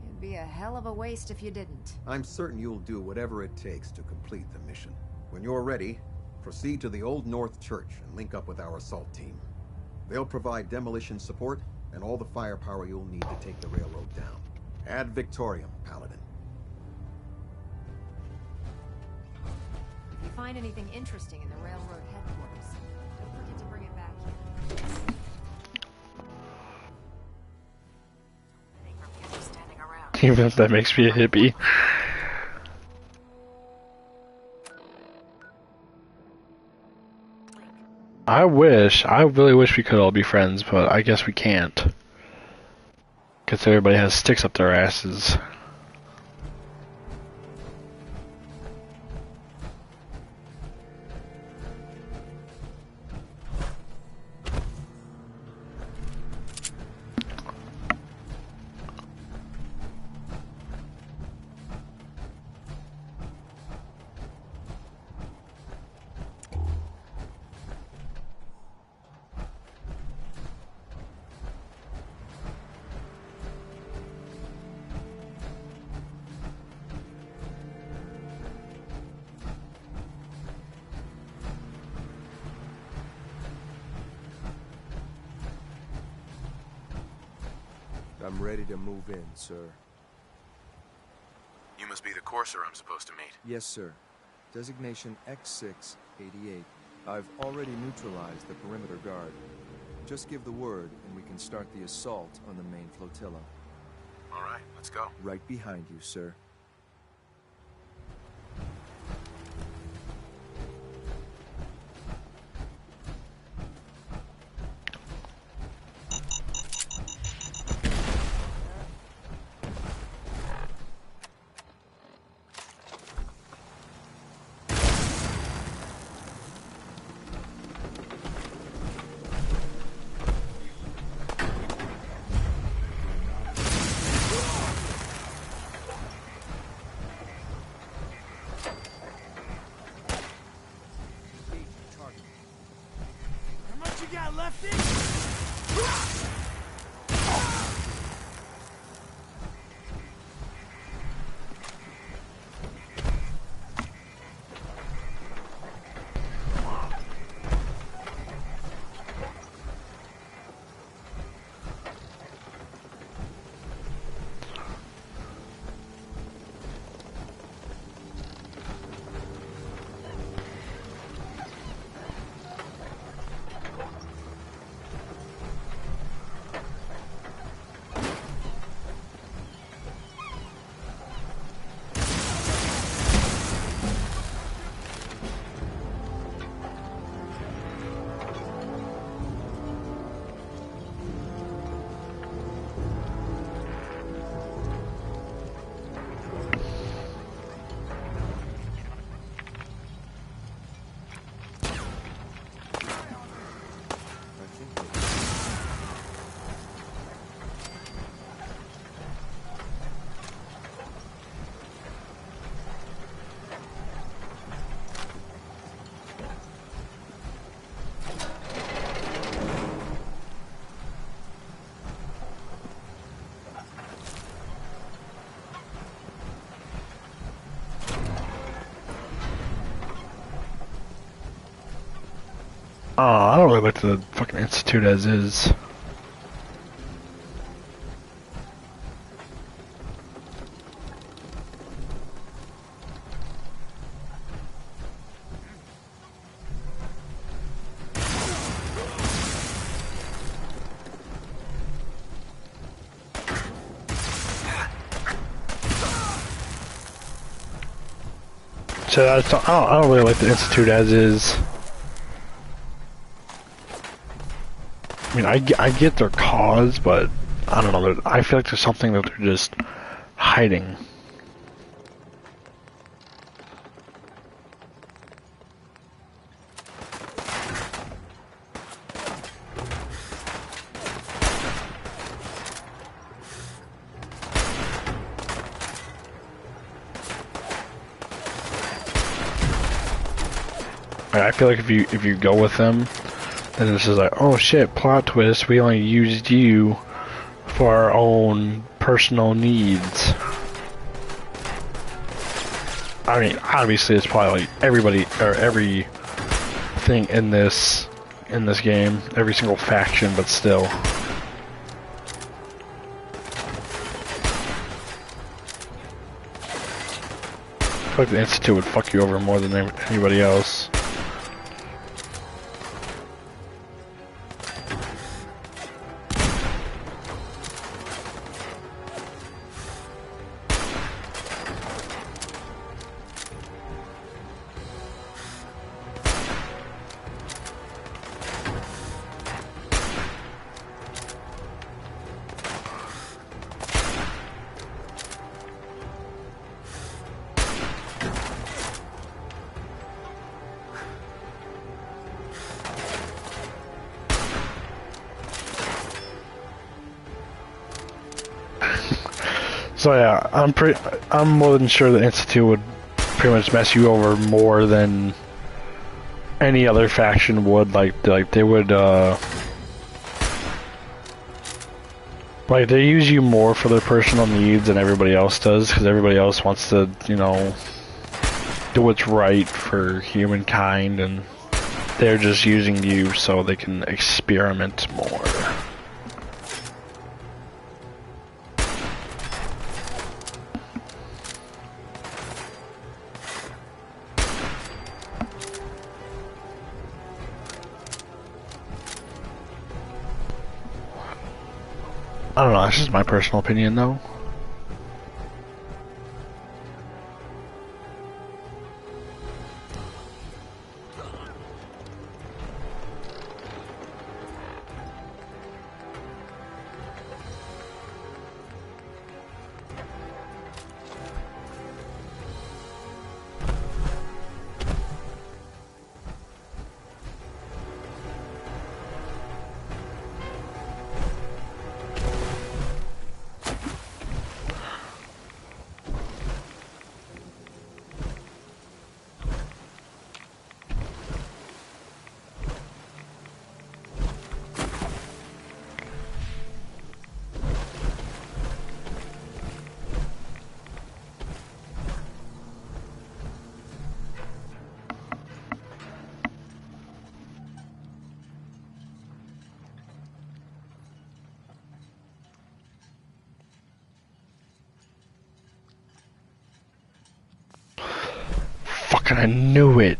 It'd be a hell of a waste if you didn't. I'm certain you'll do whatever it takes to complete the mission. When you're ready, proceed to the Old North Church and link up with our assault team. They'll provide demolition support and all the firepower you'll need to take the railroad down. Ad Victoriam, Paladin. If you find anything interesting in the railroad headquarters, don't forget to bring it back here. Even if that makes me a hippie. I really wish we could all be friends, but I guess we can't. Because everybody has sticks up their asses. I'm ready to move in, sir. You must be the courser I'm supposed to meet. Yes, sir. Designation X688. I've already neutralized the perimeter guard. Just give the word, and we can start the assault on the main flotilla. All right, let's go. Right behind you, sir. I don't really like the fucking Institute as is. So I don't really like the Institute as is. I mean, I get their cause, but I don't know. I feel like there's something that they're just hiding. I feel like if you go with them, then this is like, oh shit, plot twist, we only used you for our own personal needs. I mean, obviously it's probably like everybody, or everything in this game, every single faction, but still. I feel like the Institute would fuck you over more than anybody else. So yeah, I'm more than sure the Institute would pretty much mess you over more than any other faction would. Like they would like they use you more for their personal needs than everybody else does, because everybody else wants to, you know, do what's right for humankind, and they're just using you so they can experiment more. I don't know, that's just my personal opinion though. Fucking I knew it.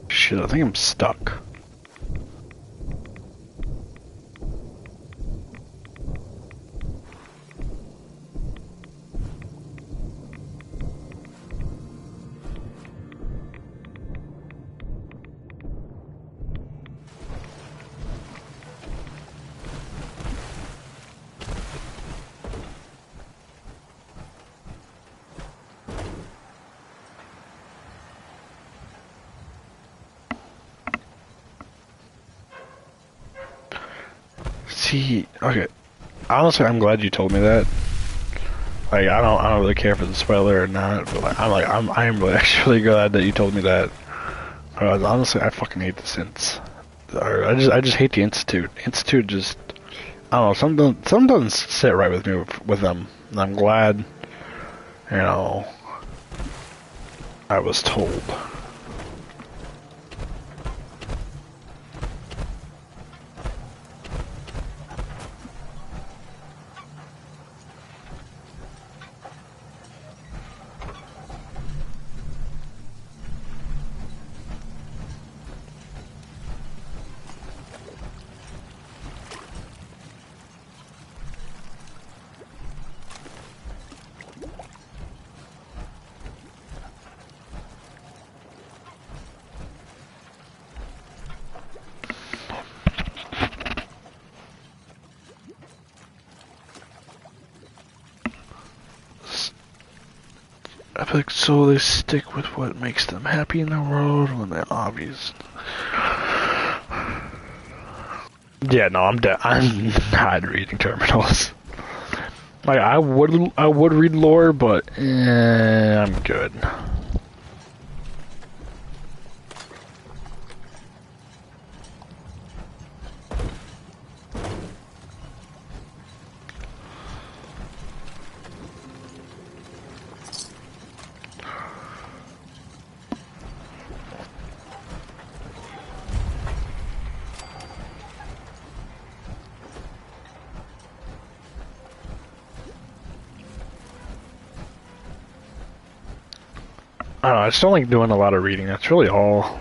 Shit, I think I'm stuck. See, okay. honestly, I'm glad you told me that. Like, I don't really care if it's a spoiler or not, but like, I am really actually glad that you told me that. Honestly, I fucking hate the synths. Or I just hate the Institute. Institute just, I don't know, something doesn't sit right with me with them. And I'm glad, you know, I was told. Epic solely stick with what makes them happy in the world when they're obvious. Yeah, no, I'm not reading Terminals. Like, I would read lore, but I'm good. I don't know, I just don't like doing a lot of reading, that's really all.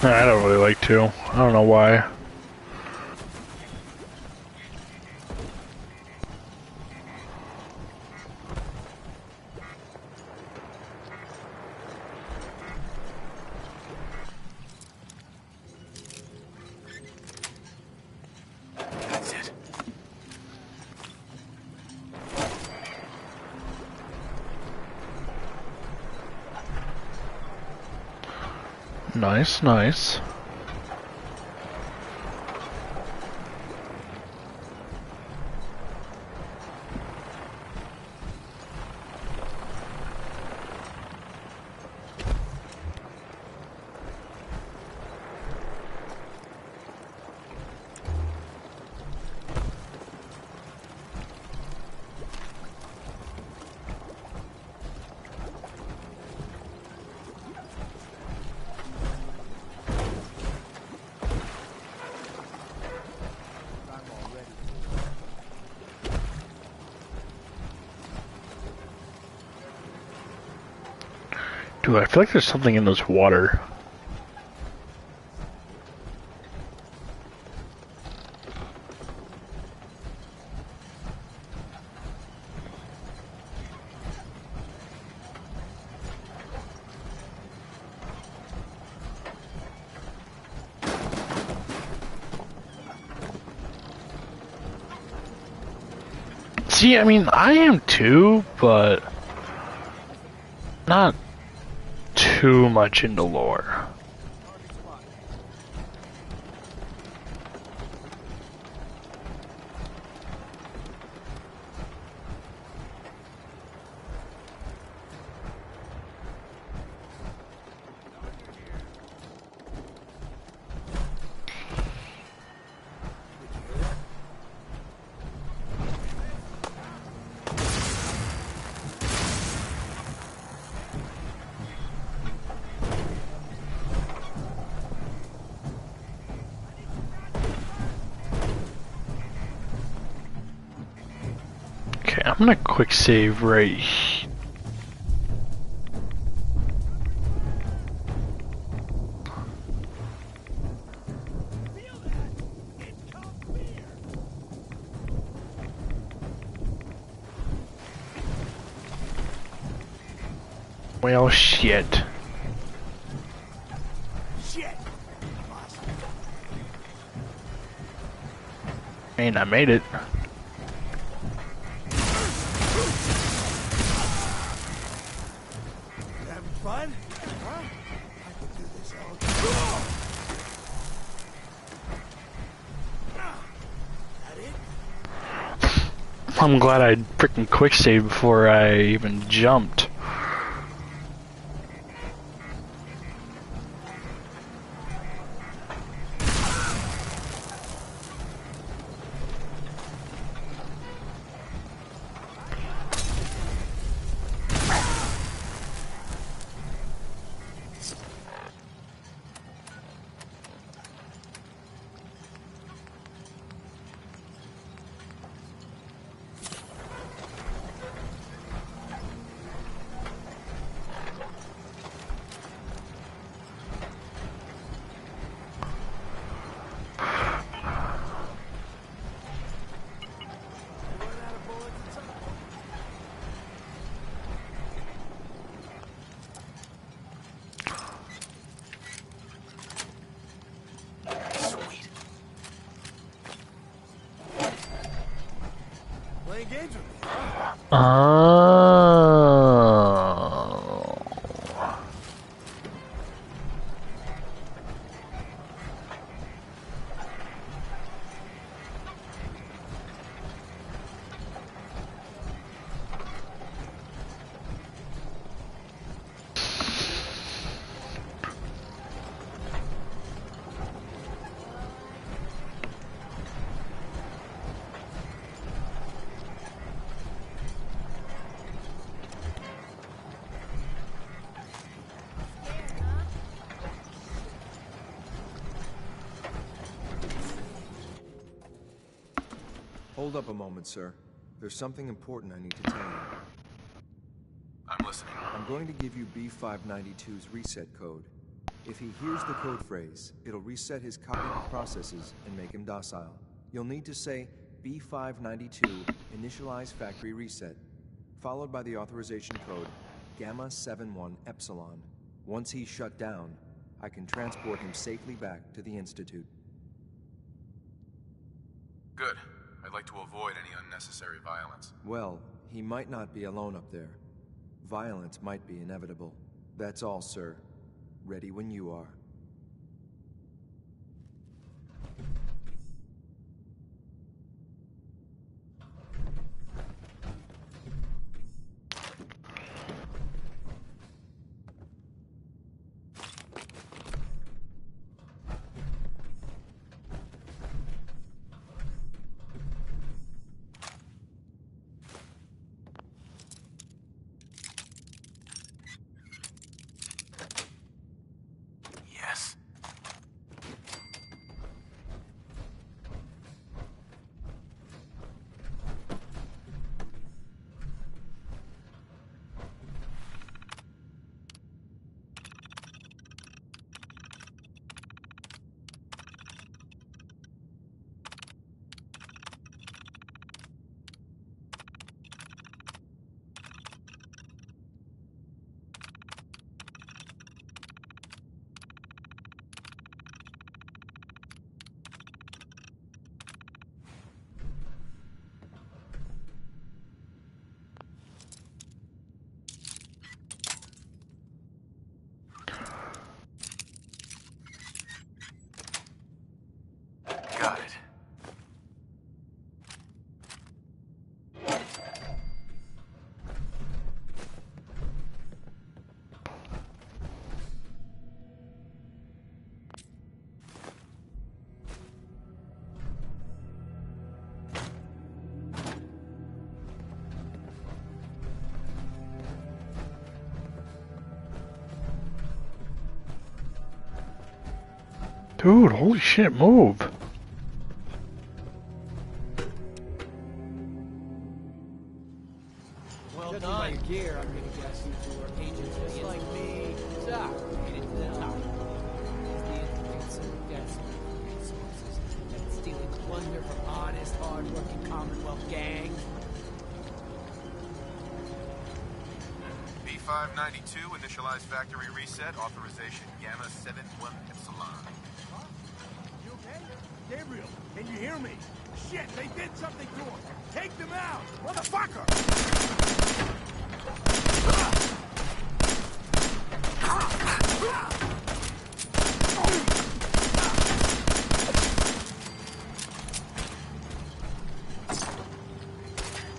I don't really like to. I don't know why. That's it. Nice, nice. Dude, I feel like there's something in this water. See, I mean, I am too, but not too much into lore. I'm gonna quick save right here. Well, shit. Shit! And I made it. Having fun? Huh? I could do this all day. That it? I'm glad I freaking quick saved before I even jumped. Playing games with me, huh? Oh. Hold up a moment, sir. There's something important I need to tell you. I'm listening. I'm going to give you B592's reset code. If he hears the code phrase, it'll reset his cognitive processes and make him docile. You'll need to say B592 initialize factory reset, followed by the authorization code Gamma 71 Epsilon. Once he's shut down, I can transport him safely back to the Institute. Good. I'd like to avoid any unnecessary violence. Well, he might not be alone up there. Violence might be inevitable. That's all, sir. Ready when you are. Yes. Got it. Dude, holy shit, move. Well done. By your gear, I'm gonna guess you two are agents just like me. So, made it to the top. Resources and stealing plunder from honest, hard-working Commonwealth gangs. B592, initialize factory reset, authorization Gamma 71 Epsilon. You okay? Gabriel, can you hear me? Shit, they did something to him! Take them out! Motherfucker!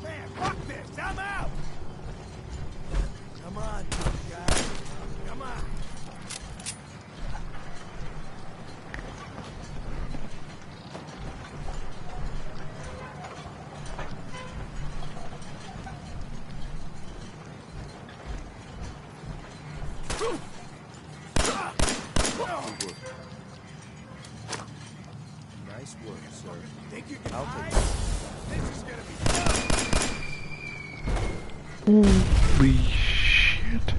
Man, fuck this! I'm out! Come on, guys. Come on. Nice work, sir. Think you can I'll hide? take This is gonna be Holy shit.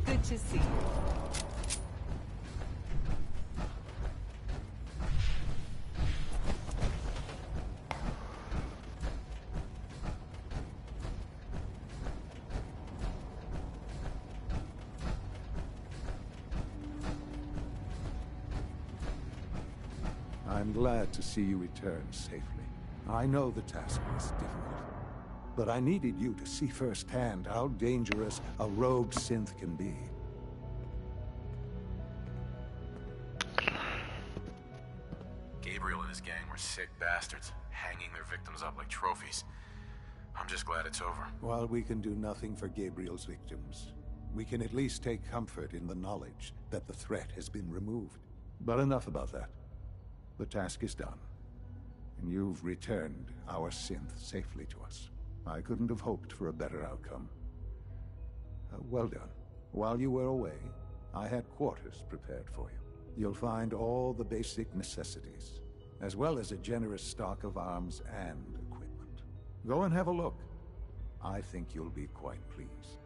Good to see you. I'm glad to see you return safely. I know the task was difficult, but I needed you to see firsthand how dangerous a rogue synth can be. Gabriel and his gang were sick bastards, hanging their victims up like trophies. I'm just glad it's over. While we can do nothing for Gabriel's victims, we can at least take comfort in the knowledge that the threat has been removed. But enough about that. The task is done, and you've returned our synth safely to us. I couldn't have hoped for a better outcome. Well done. While you were away, I had quarters prepared for you. You'll find all the basic necessities, as well as a generous stock of arms and equipment. Go and have a look. I think you'll be quite pleased.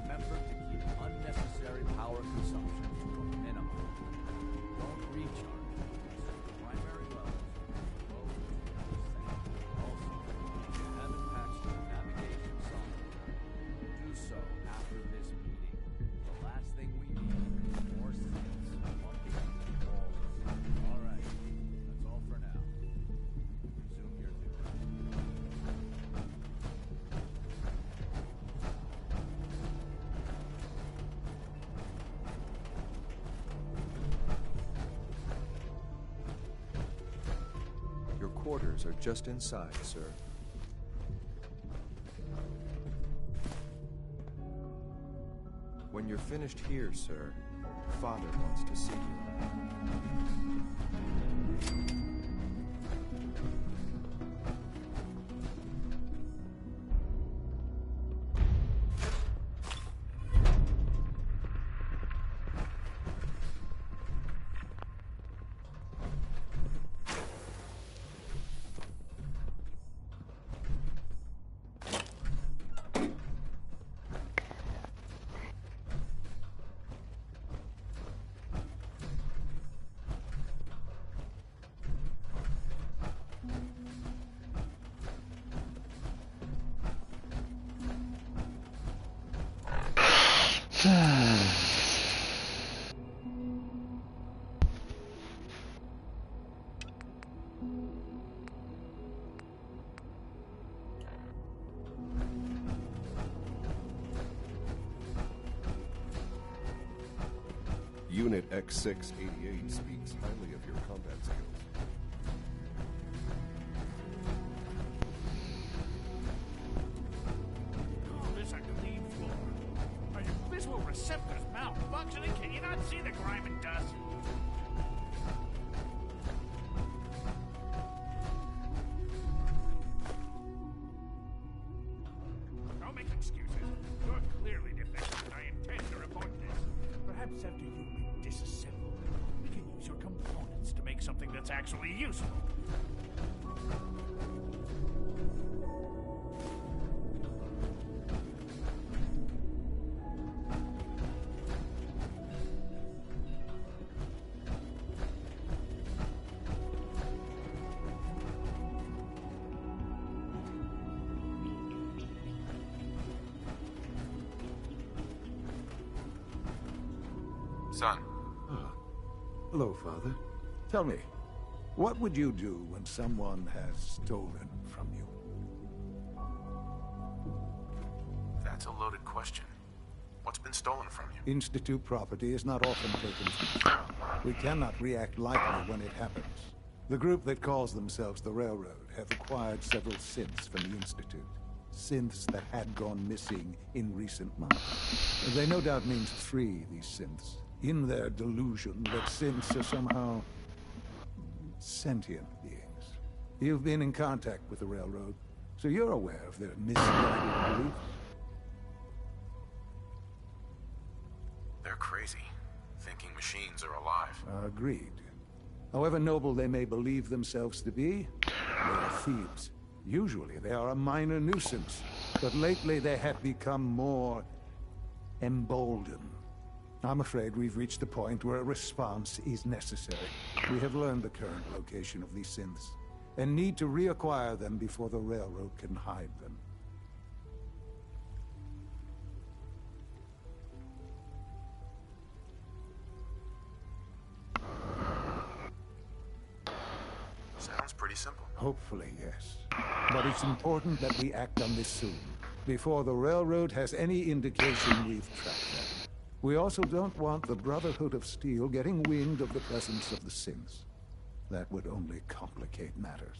Remember to keep unnecessary power consumption to a minimum. Don't recharge. Primary wells. Also, if you haven't patched your navigation software, do so after this meeting. The last thing we need is more synths monkeying the walls. All right, that's all for now. Resume your duty. Your quarters are just inside, sir. When you're finished here, sir, Father wants to see you. Unit X688 speaks highly of your combat skills. Oh, this a clean floor. Are your visual receptors malfunctioning? Can you not see the grime and dust? Don't make excuses. You're clearly defective, and I intend to report this. Perhaps after you've been disassembled, we can use your components to make something that's actually useful. Son. Hello, Father. Tell me, what would you do when someone has stolen from you? That's a loaded question. What's been stolen from you? Institute property is not often taken. We cannot react lightly when it happens. The group that calls themselves the Railroad have acquired several synths from the Institute. Synths that had gone missing in recent months. They no doubt mean to free these synths, in their delusion that synths are somehow sentient beings. You've been in contact with the Railroad, so you're aware of their misguided beliefs. They're crazy, thinking machines are alive. Agreed. However noble they may believe themselves to be, they are thieves. Usually they are a minor nuisance, but lately they have become more emboldened. I'm afraid we've reached the point where a response is necessary. We have learned the current location of these synths, and need to reacquire them before the Railroad can hide them. Sounds pretty simple. Hopefully, yes. But it's important that we act on this soon, before the Railroad has any indication we've tracked them. We also don't want the Brotherhood of Steel getting wind of the presence of the synths. That would only complicate matters.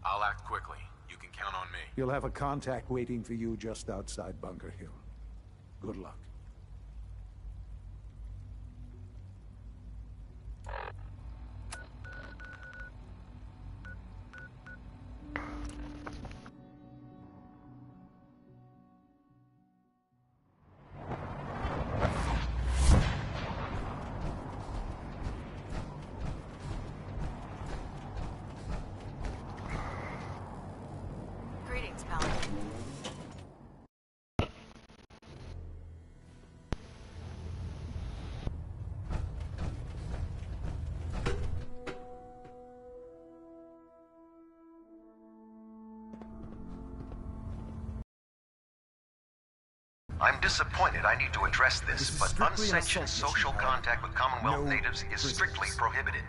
I'll act quickly. You can count on me. You'll have a contact waiting for you just outside Bunker Hill. Good luck. Greetings, Paladin. I'm disappointed I need to address this, but strictly an unsentient assault social mission, contact with Commonwealth No natives is strictly prohibited.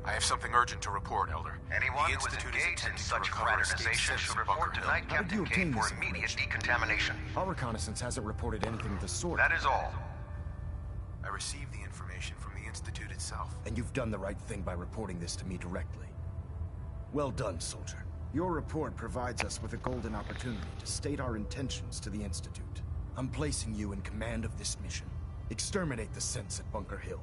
I have something urgent to report, Elder. Anyone The who is Institute is engaged in attempting to such recover escaped fraternization synths should from report Bunker to Hill. Night Captain Cade for immediate decontamination. Our reconnaissance hasn't reported anything of the sort. That is all. I received the information from the Institute itself. And you've done the right thing by reporting this to me directly. Well done, soldier. Your report provides us with a golden opportunity to state our intentions to the Institute. I'm placing you in command of this mission. Exterminate the synths at Bunker Hill,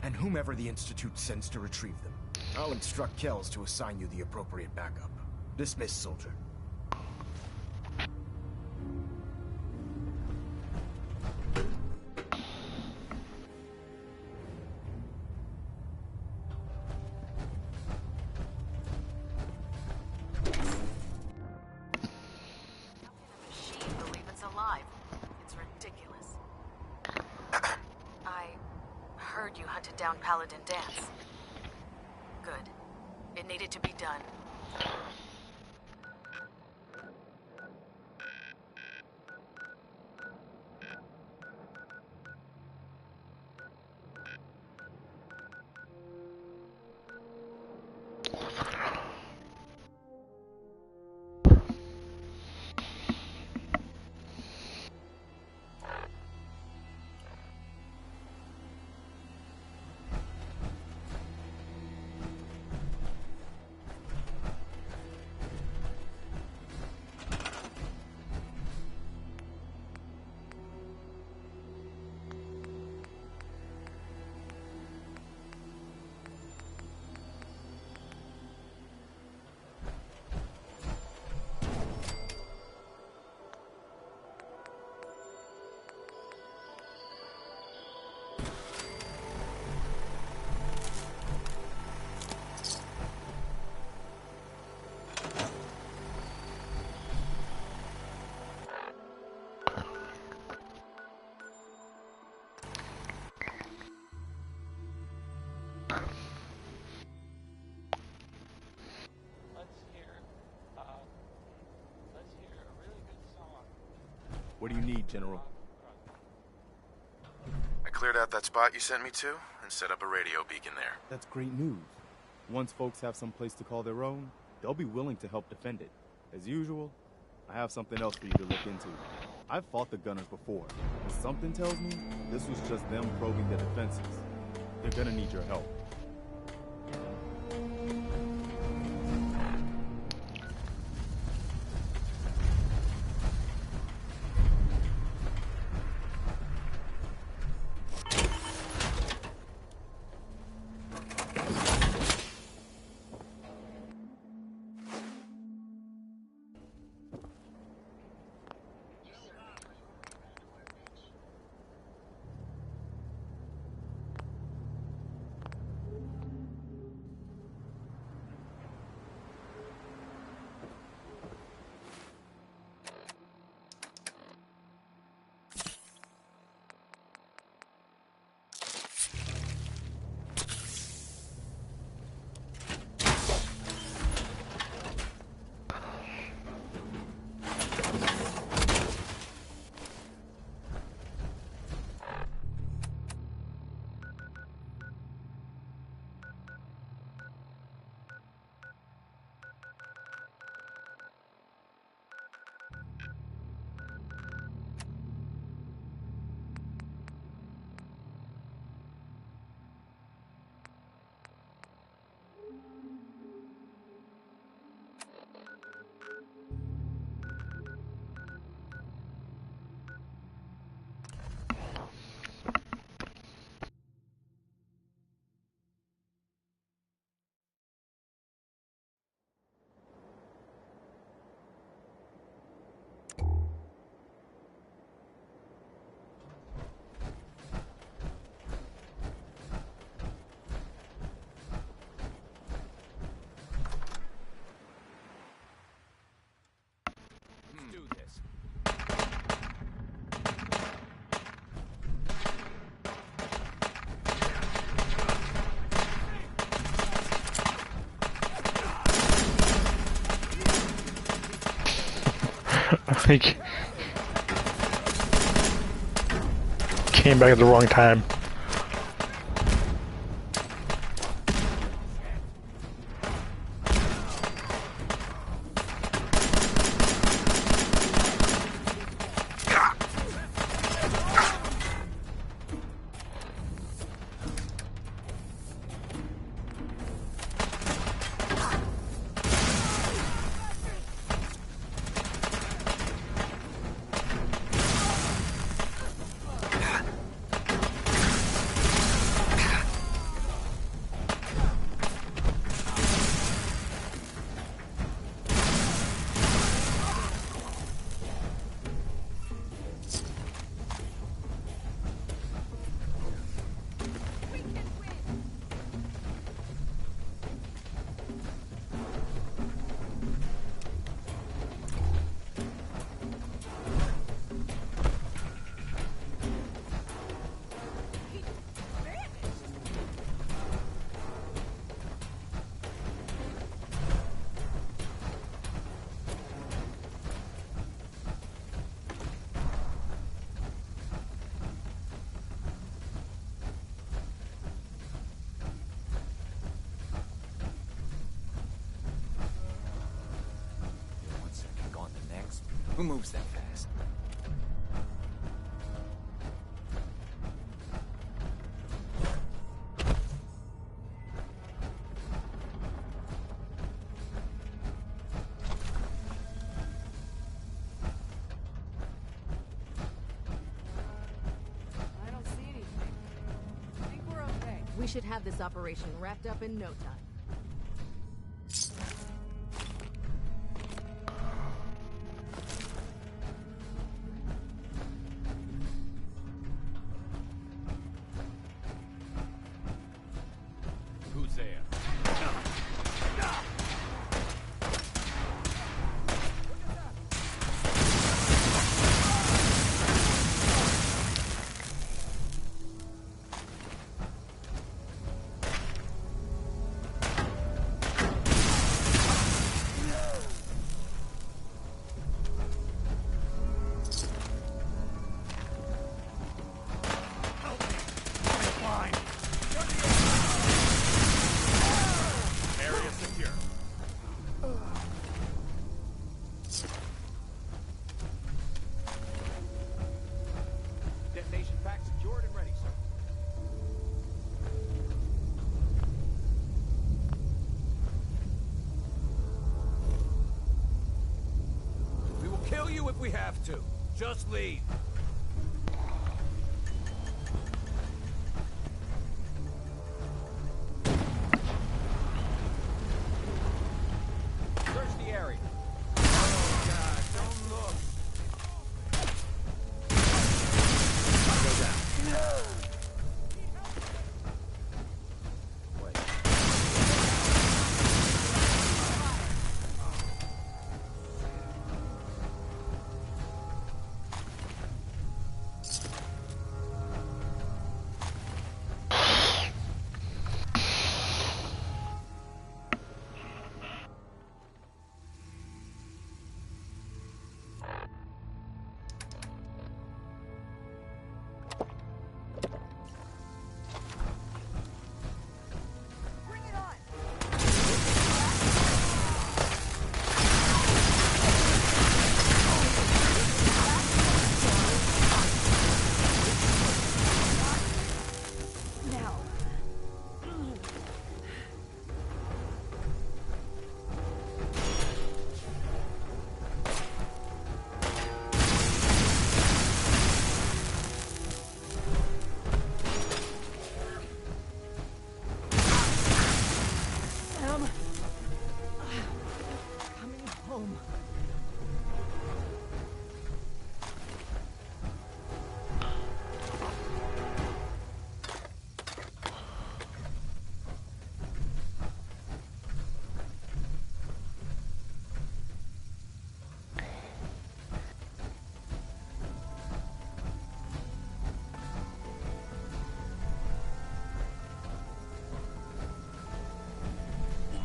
and whomever the Institute sends to retrieve them. I'll instruct Kells to assign you the appropriate backup. Dismissed, soldier. Machine believe it's alive. It's ridiculous. I heard you hunted down Paladin Dance. Good. It needed to be done. What do you need, General? I cleared out that spot you sent me to and set up a radio beacon there. That's great news. Once folks have some place to call their own, they'll be willing to help defend it. As usual, I have something else for you to look into. I've fought the Gunners before, and something tells me this was just them probing their defenses. They're gonna need your help. Like, came back at the wrong time. Who moves that fast? I don't see anything. I think we're okay. We should have this operation wrapped up in no time. you if we have to. Just leave. Search the area. Oh, God, don't look. Go down.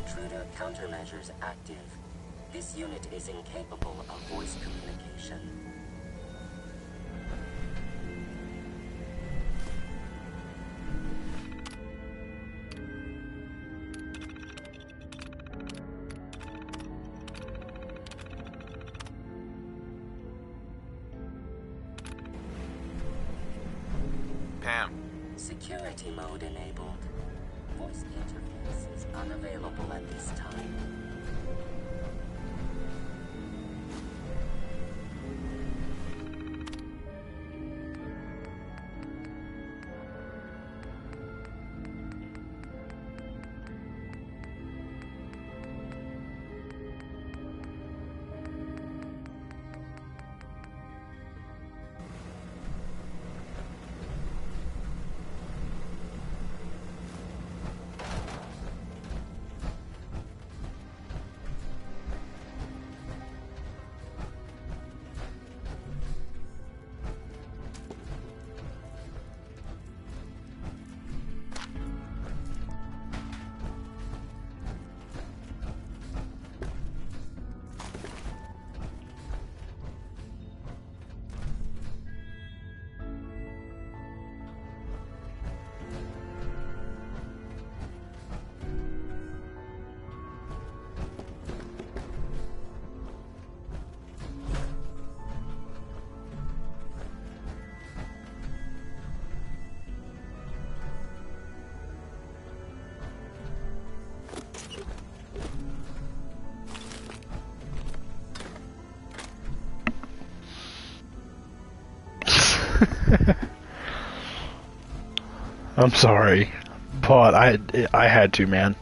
Intruder countermeasures active. This unit is incapable of voice communication. Pam. Security mode enabled. Voice interface is unavailable at this time. I'm sorry, but I had to, man.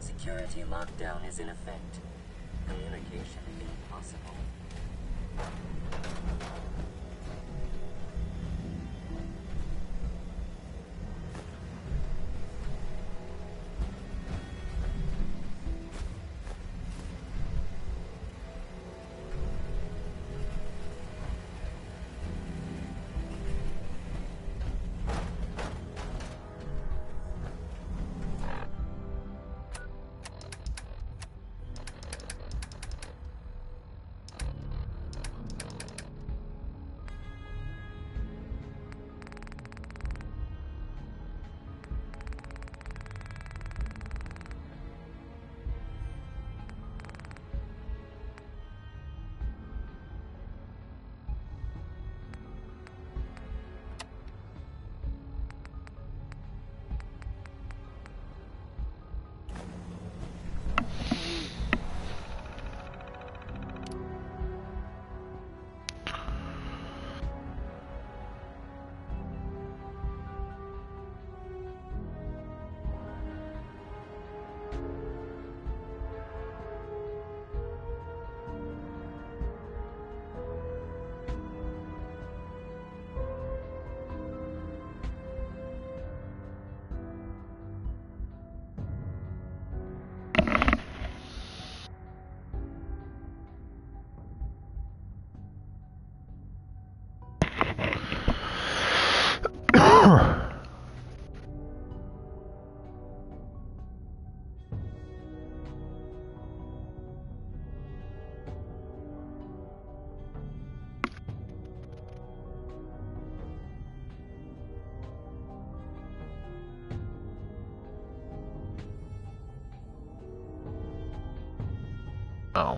Security lockdown is in effect. communication impossible. Oh.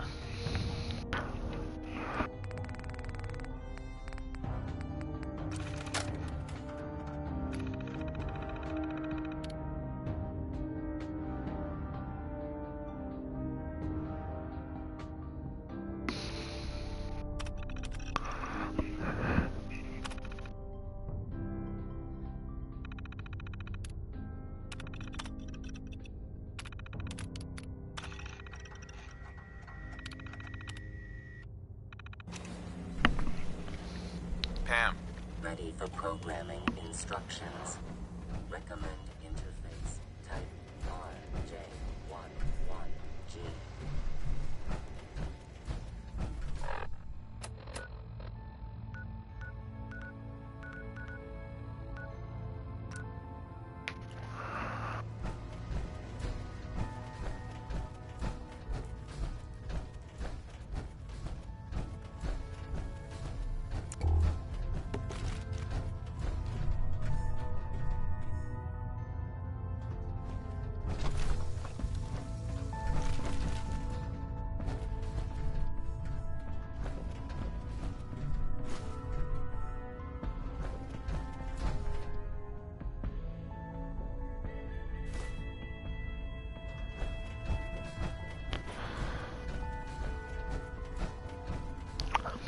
Pam. Ready for programming instructions. Recommend interface. Type RJ11G.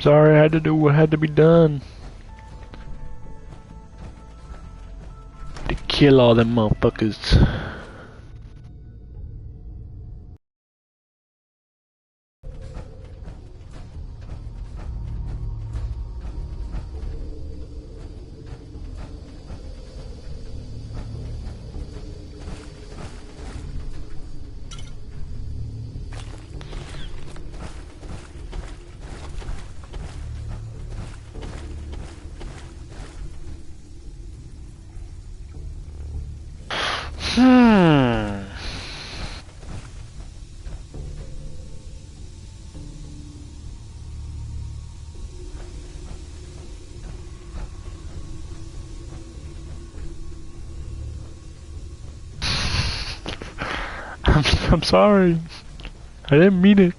Sorry, I had to do what had to be done. To kill all them motherfuckers. I'm sorry. I didn't mean it.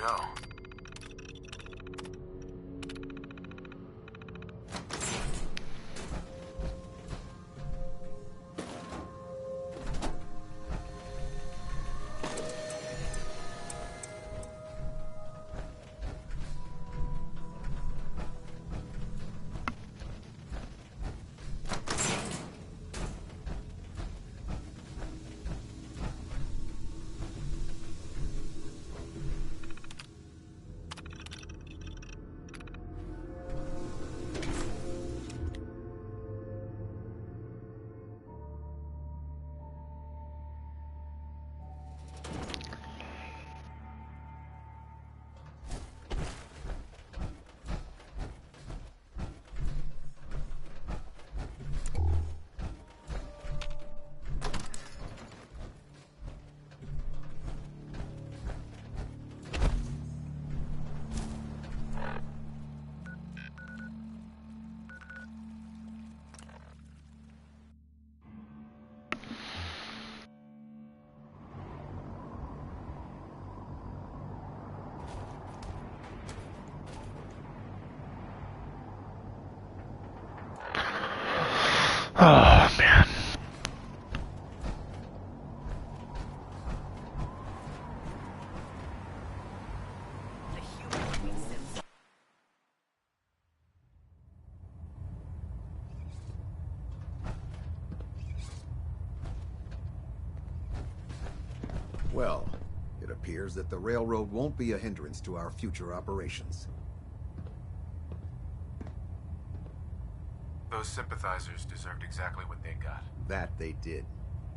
go. Oh, man. Well, it appears that the railroad won't be a hindrance to our future operations. Those sympathizers deserved exactly what they got. That they did.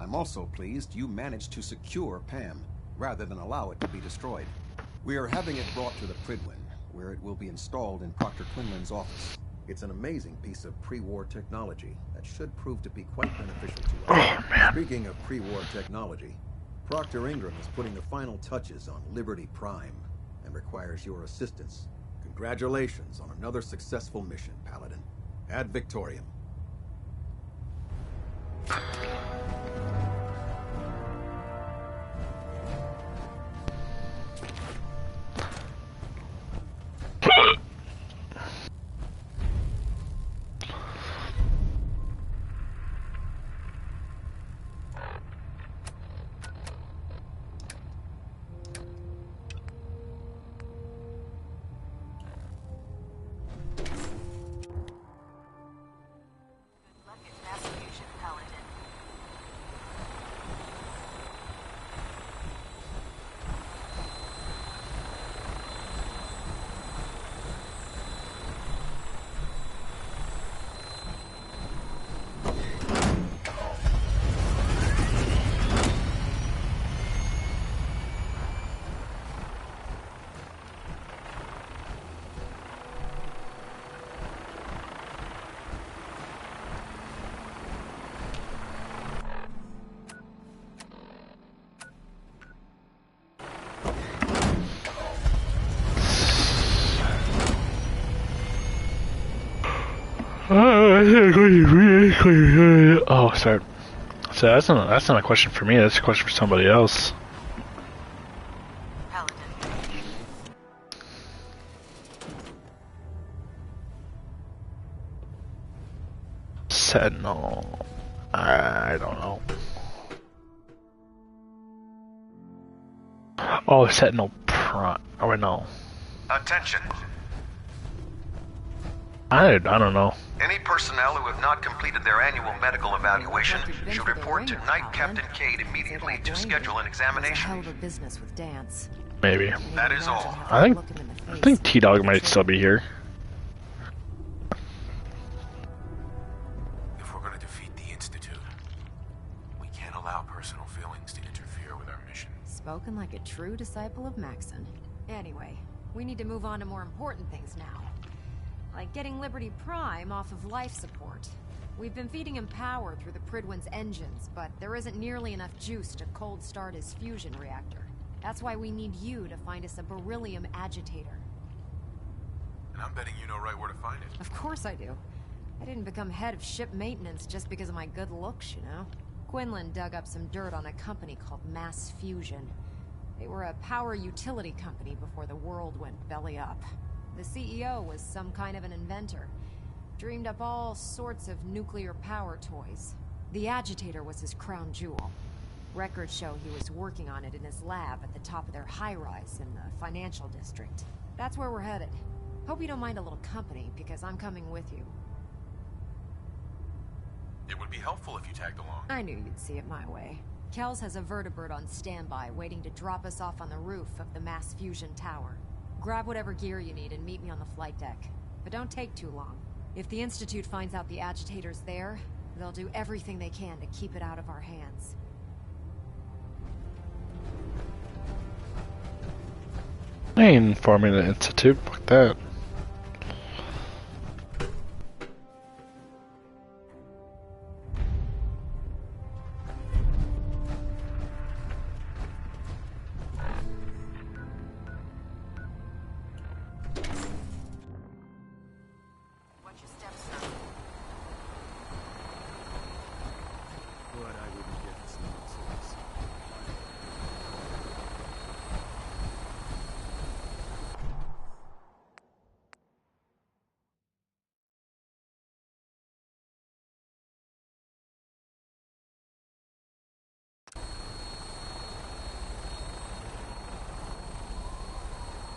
I'm also pleased you managed to secure Pam, rather than allow it to be destroyed. We are having it brought to the Prydwen, where it will be installed in Proctor Quinlan's office. It's an amazing piece of pre-war technology that should prove to be quite beneficial to us. Speaking of pre-war technology, Proctor Ingram is putting the final touches on Liberty Prime and requires your assistance. Congratulations on another successful mission, Paladin. Ad Victoriam. Oh, sorry. So that's not a question for me. That's a question for somebody else. Sentinel. I don't know. Oh, Sentinel Prime. Oh, wait, no. Attention. I don't know. Any personnel who have not completed their annual medical evaluation should report to Knight Captain Cade immediately to schedule an examination. Hell of a business with Dance. Maybe. That is all. I think T-Dog might still be here. If we're going to defeat the Institute, we can't allow personal feelings to interfere with our mission. Spoken like a true disciple of Maxon. Anyway, we need to move on to more important things now. Like getting Liberty Prime off of life support. We've been feeding him power through the Prydwen's engines, but there isn't nearly enough juice to cold start his fusion reactor. That's why we need you to find us a beryllium agitator. And I'm betting you know right where to find it. Of course I do. I didn't become head of ship maintenance just because of my good looks, you know? Quinlan dug up some dirt on a company called Mass Fusion. They were a power utility company before the world went belly up. The CEO was some kind of an inventor. Dreamed up all sorts of nuclear power toys. The agitator was his crown jewel. Records show he was working on it in his lab at the top of their high-rise in the financial district. That's where we're headed. Hope you don't mind a little company, because I'm coming with you. It would be helpful if you tagged along. I knew you'd see it my way. Kells has a vertibird on standby, waiting to drop us off on the roof of the mass fusion tower. Grab whatever gear you need and meet me on the flight deck. But don't take too long. If the Institute finds out the agitator's there, they'll do everything they can to keep it out of our hands. I ain't informing the Institute, fuck that.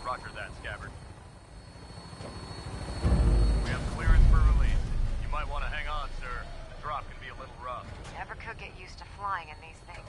Roger that, Scabbard. We have clearance for release. You might want to hang on, sir. The drop can be a little rough. Never could get used to flying in these things.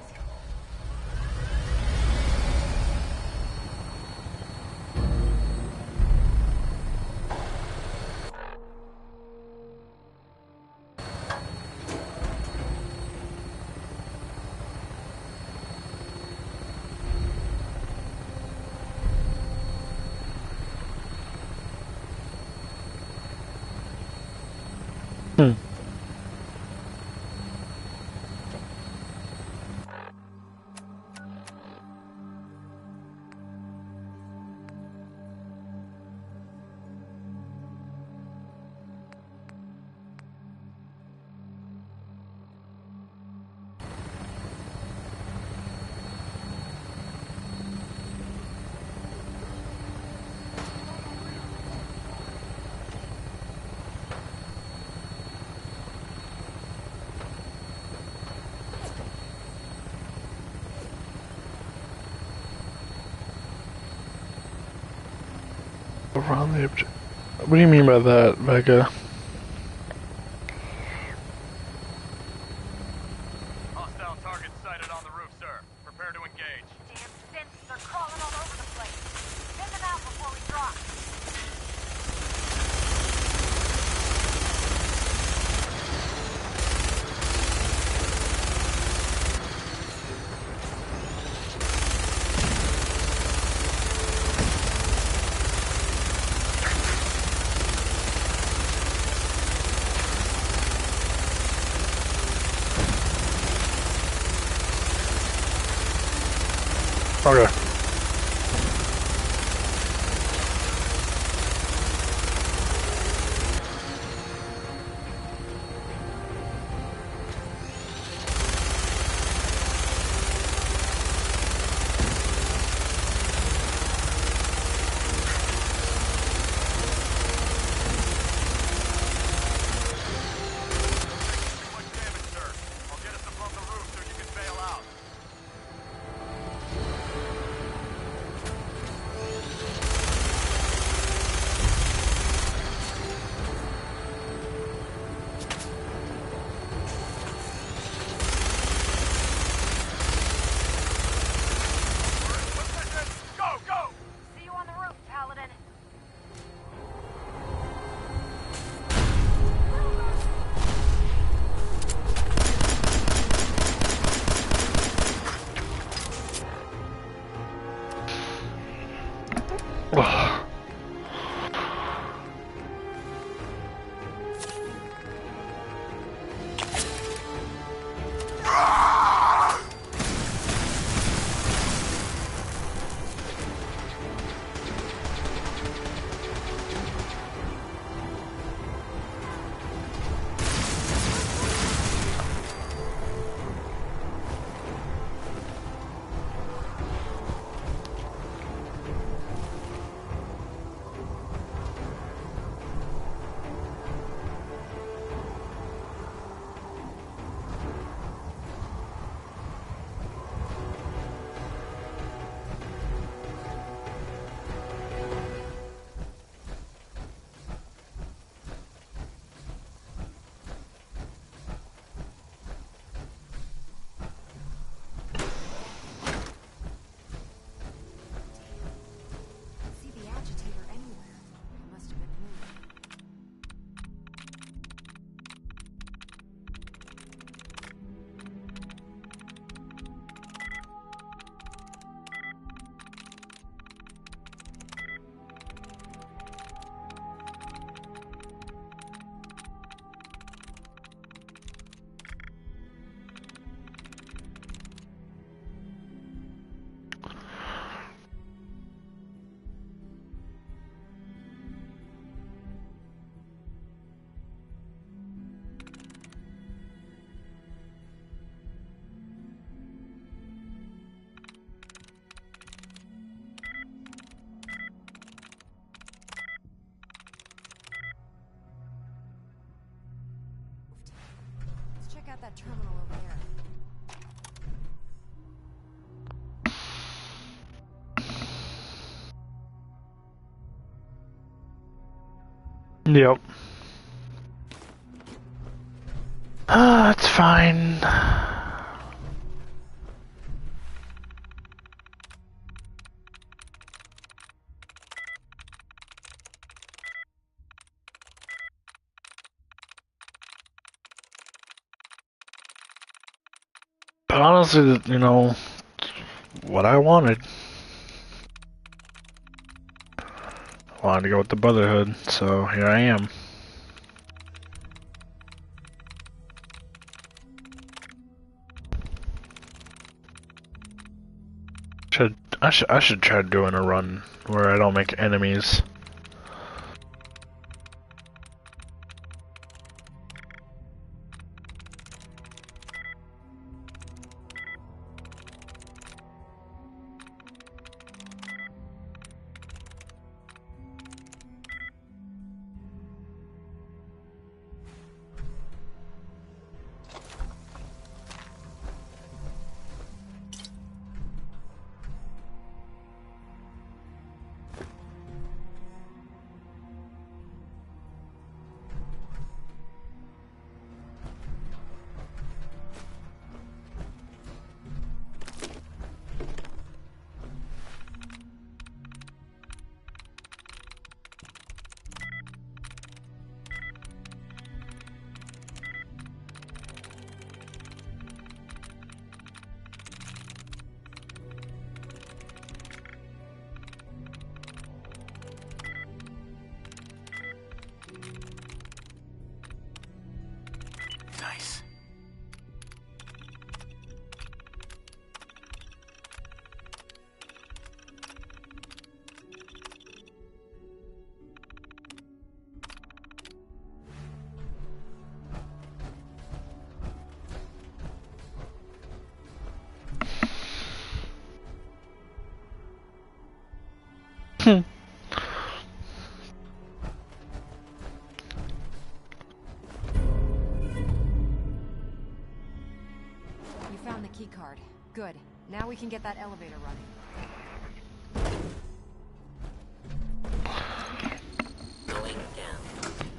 Around the object. What do you mean by that, Vega? Hostile target sighted on the roof, sir. Prepare to engage. Damn synths, they're crawling all over the place. Send them out before we drop. Okay. out that terminal over there. Yep. It's fine. But honestly, you know, what I wanted. I wanted to go with the Brotherhood, so here I am. I should try doing a run where I don't make enemies. Nice. Key card. Good. Now we can get that elevator running.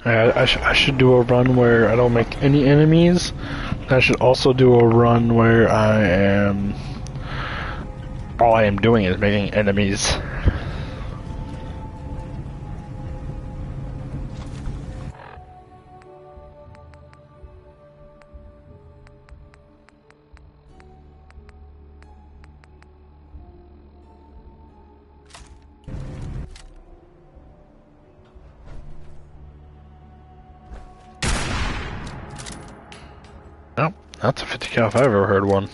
I should do a run where I don't make any enemies. I should also do a run where all I am doing is making enemies. Nope, that's a 50 cal if I've ever heard one.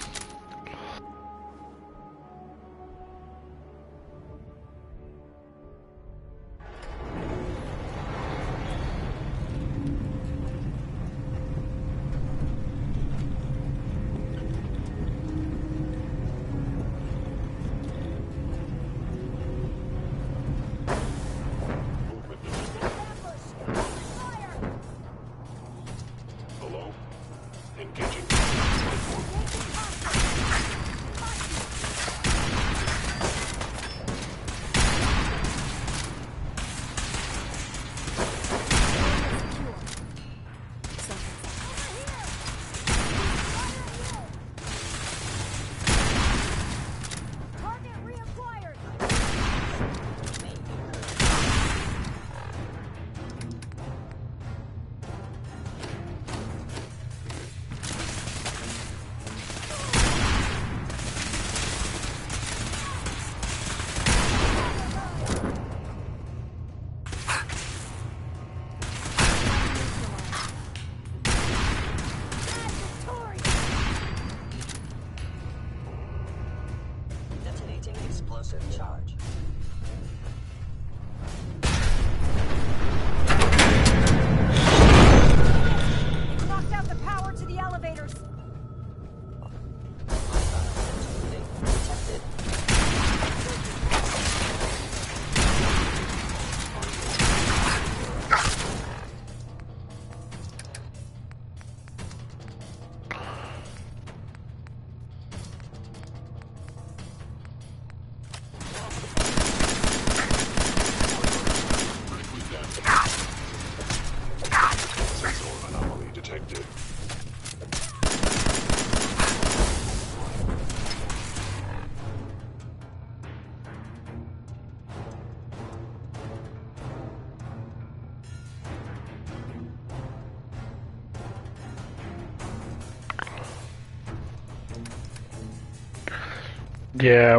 Yeah,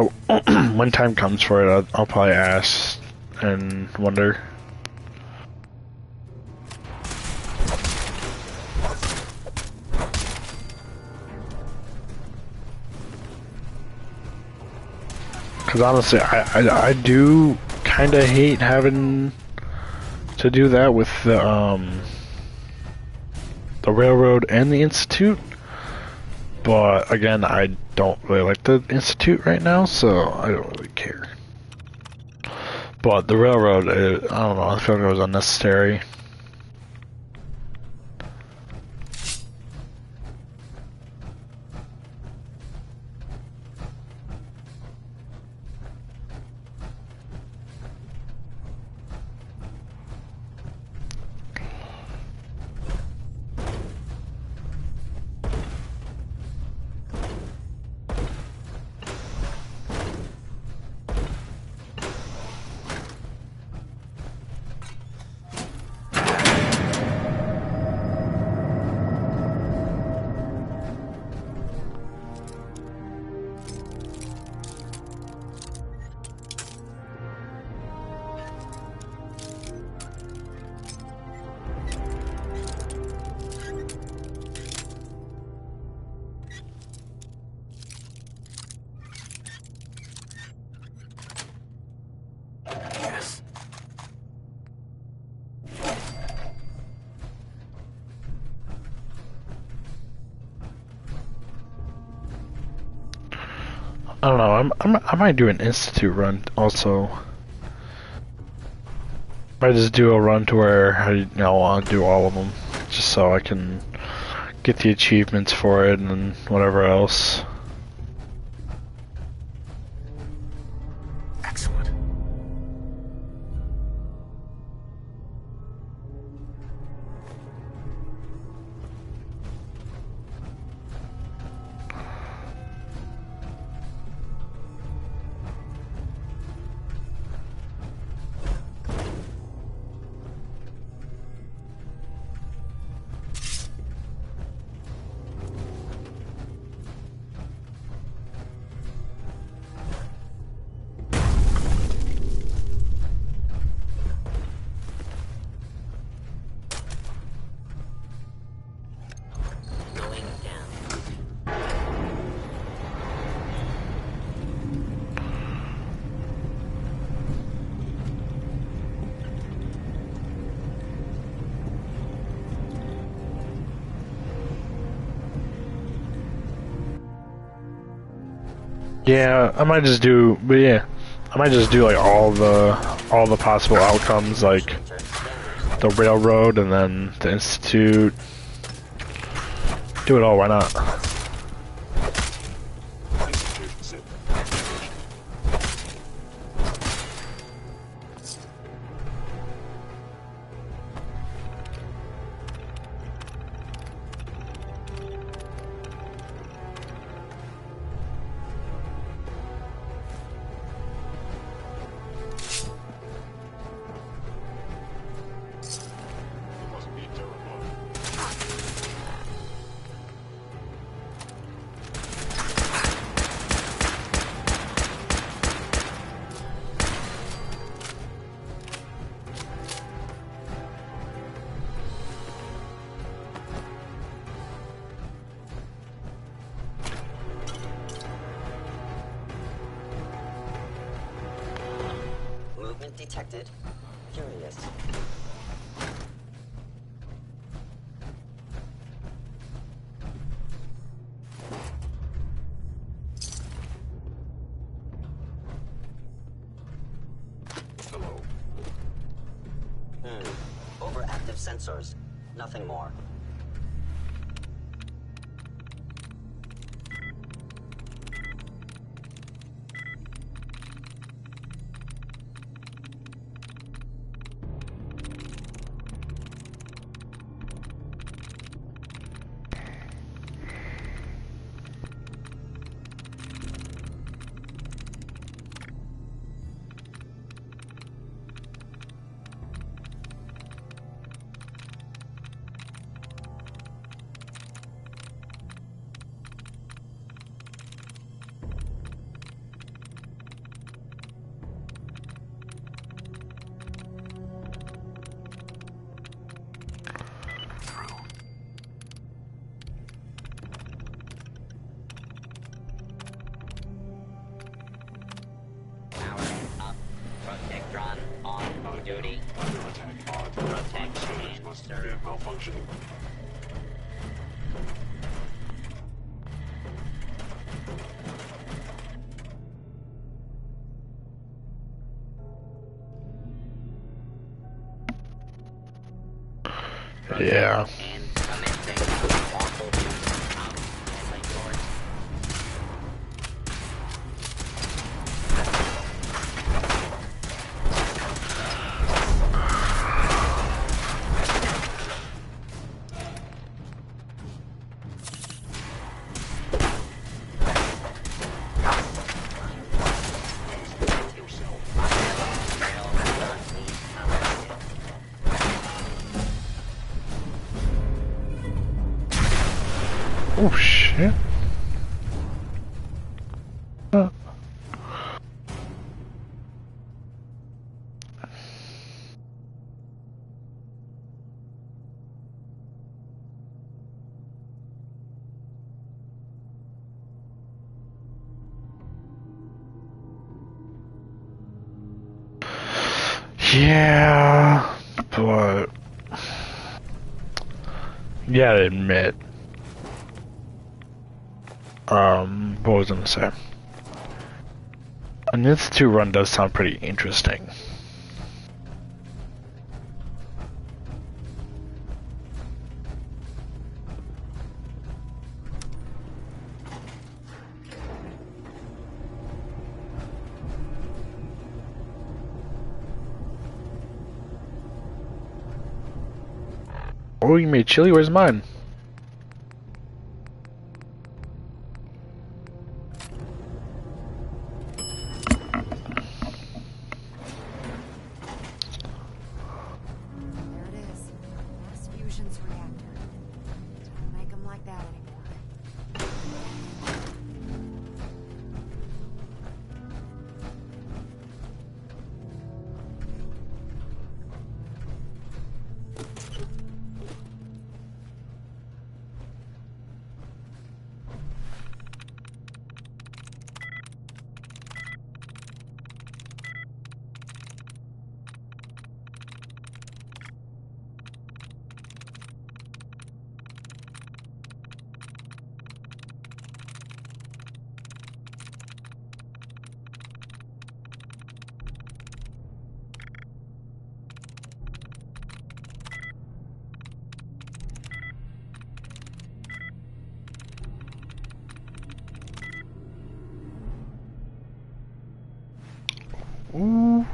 when time comes for it, I'll probably ask and wonder. Because honestly, I do kind of hate having to do that with the railroad and the Institute. But again, I don't really like the Institute right now, so I don't really care. But the railroad, I don't know, I feel like it was unnecessary. I don't know, I might do an Institute run also. Might just do a run to where I'll do all of them, just so I can get the achievements for it and whatever else. Excellent. Yeah, I might just do, but yeah, I might just do like all the possible outcomes, like the railroad and then the Institute. Do it all, why not? Detected. Curious. Hello. Overactive sensors. Nothing more. duty. Protect and serve. Malfunctioning. Yeah. Oh shit. Yeah, but you gotta admit, what was I gonna say? An Institute run does sound pretty interesting. Oh, you made chili? Where's mine?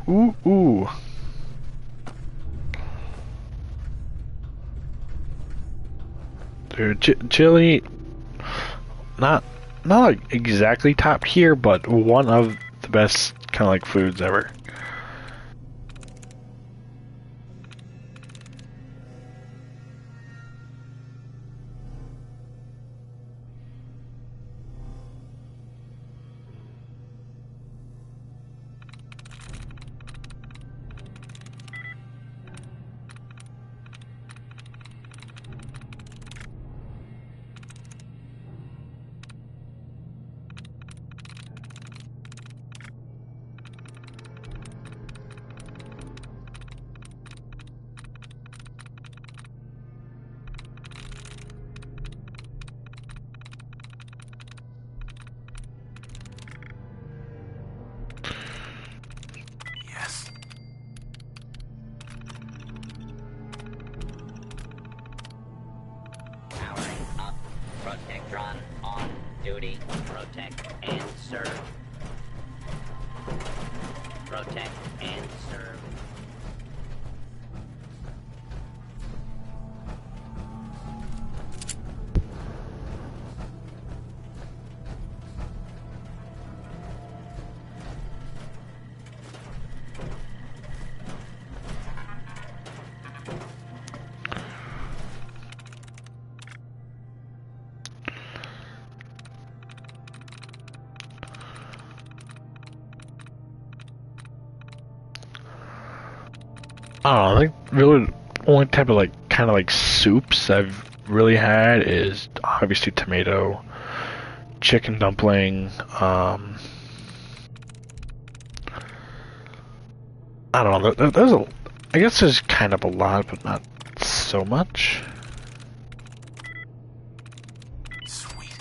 Ooh. Dude, chili, not like exactly top tier, but one of the best kind of like foods ever. Protectron on duty. Protect and serve. Protect and serve. I don't know, I think really the only type of like kind of like soups I've really had is obviously tomato, chicken dumpling, I don't know, there's I guess there's kind of a lot, but not so much. Sweet.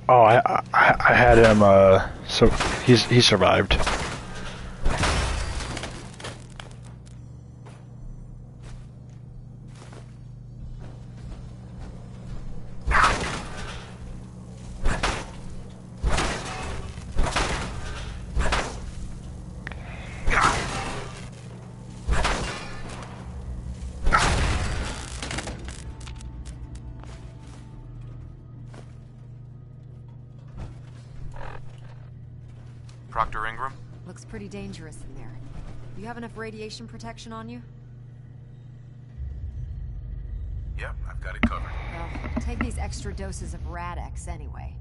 Oh, I had him. So he survived. Proctor Ingram? Looks pretty dangerous in there. You have enough radiation protection on you? Yep, I've got it covered. Well, take these extra doses of Rad-X anyway.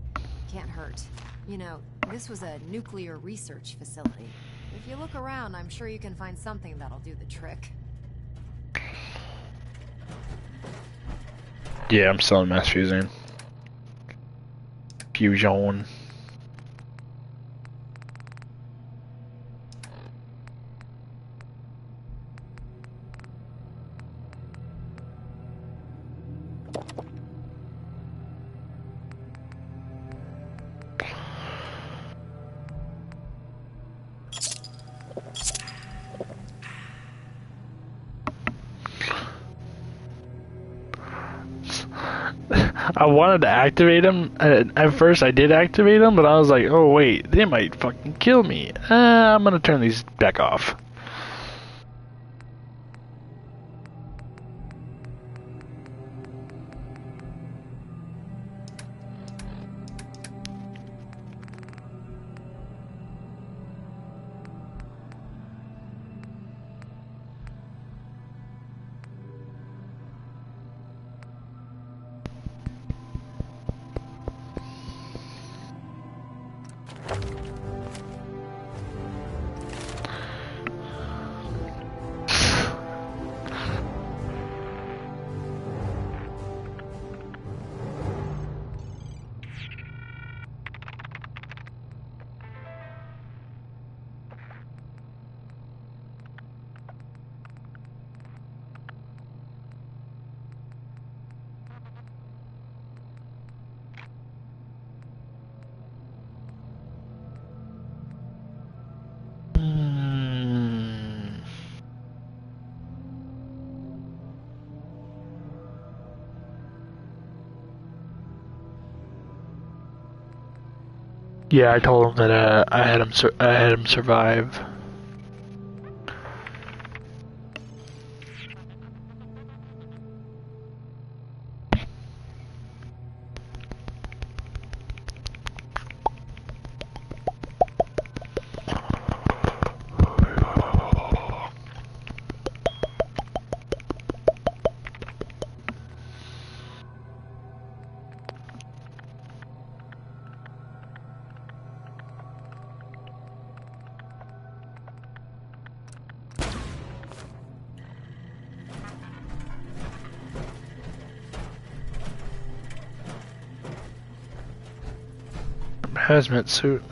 Can't hurt. You know, this was a nuclear research facility. If you look around, I'm sure you can find something that'll do the trick. Yeah, I'm selling mass fusing. Fusion. I wanted to activate him. At first I did activate him, but I was like, oh wait, they might fucking kill me. I'm gonna turn these back off. Yeah, I told him that I had him survive. Hazmat suit.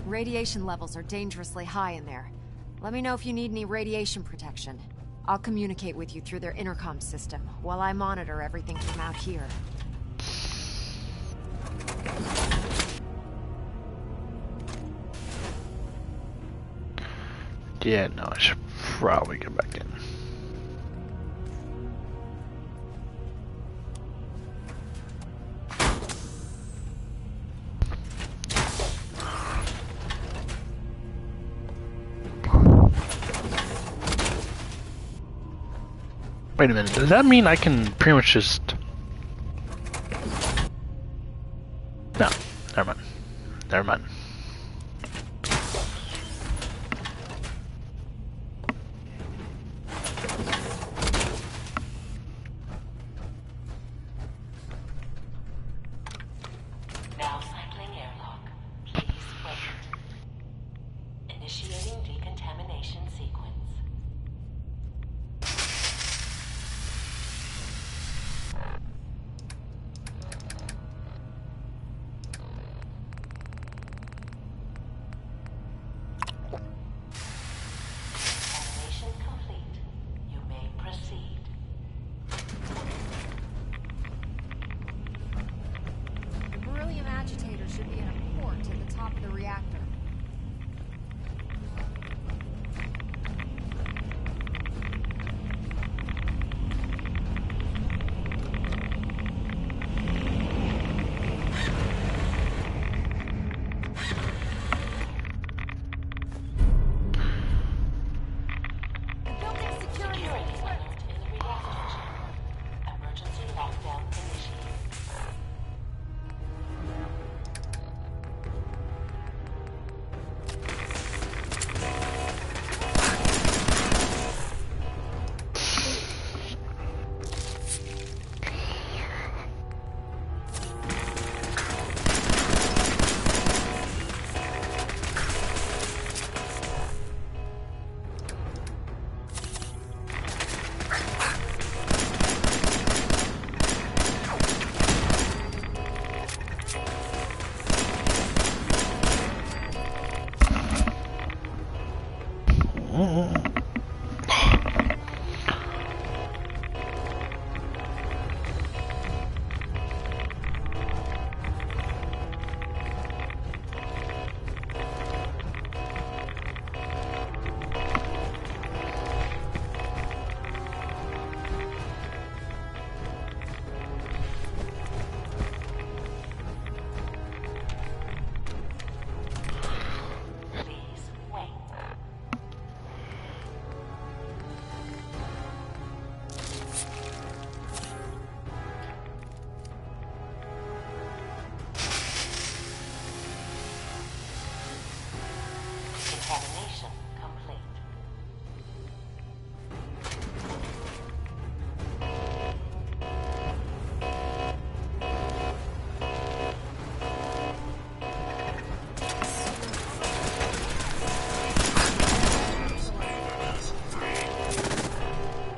Radiation levels are dangerously high in there. Let me know if you need any radiation protection. I'll communicate with you through their intercom system, while I monitor everything from out here. Yeah, no, I should probably get back in. Wait a minute, does that mean I can pretty much just... No, never mind. Never mind. Now cycling airlock. Please wait. Initiating decontamination sequence. Decontamination complete. You may proceed. The beryllium agitator should be in a port at the top of the reactor. Security alert in the reactor chamber. Emergency lockdown initiated. Please wait. Decontamination complete.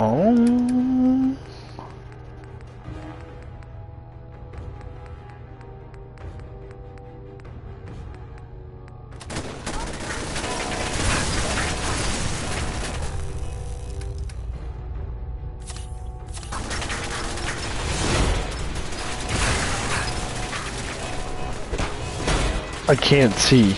Oh. I can't see.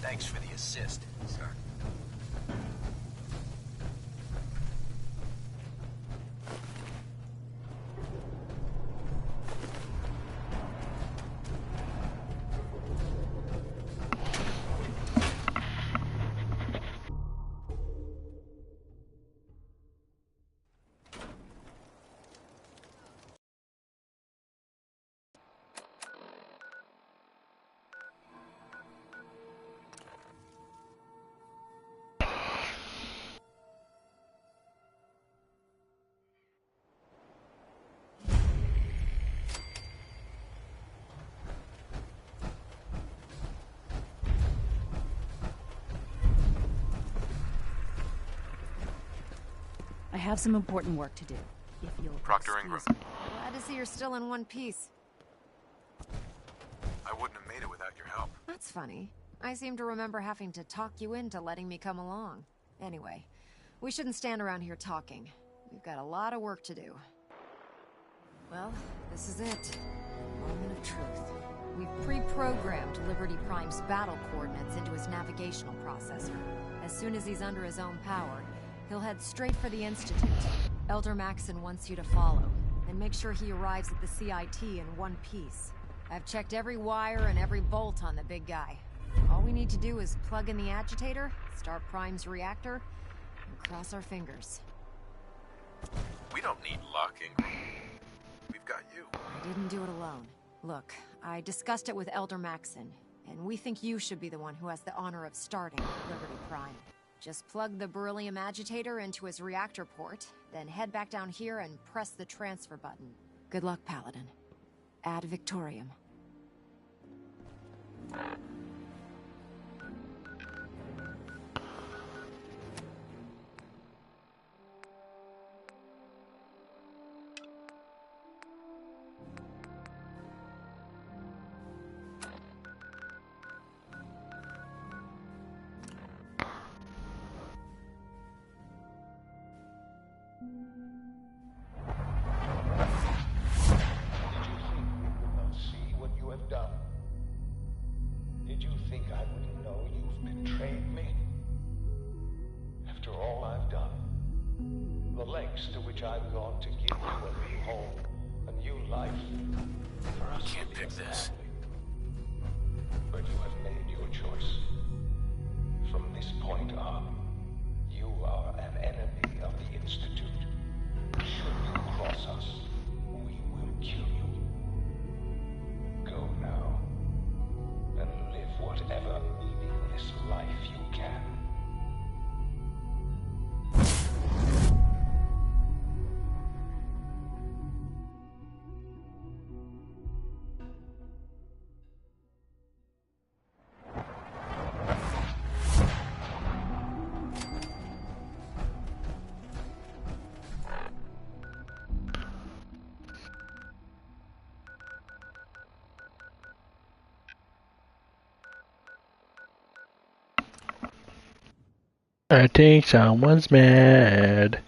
Thanks for the assist, sir. I have some important work to do. If you'll Proctor Ingram. excuse me. Glad to see you're still in one piece. I wouldn't have made it without your help. That's funny. I seem to remember having to talk you into letting me come along. Anyway, we shouldn't stand around here talking. We've got a lot of work to do. Well, this is it. Moment of truth. We've pre-programmed Liberty Prime's battle coordinates into his navigational processor. As soon as he's under his own power, he'll head straight for the Institute. Elder Maxson wants you to follow, and make sure he arrives at the CIT in one piece. I've checked every wire and every bolt on the big guy. All we need to do is plug in the agitator, start Prime's reactor, and cross our fingers. We don't need luck, Ingram. We've got you. I didn't do it alone. Look, I discussed it with Elder Maxson, and we think you should be the one who has the honor of starting Liberty Prime. Just plug the beryllium agitator into his reactor port, then head back down here and press the transfer button. Good luck, Paladin. Ad Victoriam. Did you think I wouldn't know you've betrayed me? After all I've done, the lengths to which I've gone to give you a new home, a new life. I can't pick this. But you have made your choice. From this point on, you are an enemy of the Institute. Should you cross us, we will kill you. Go now, and live whatever meaningless life you can. I think someone's mad.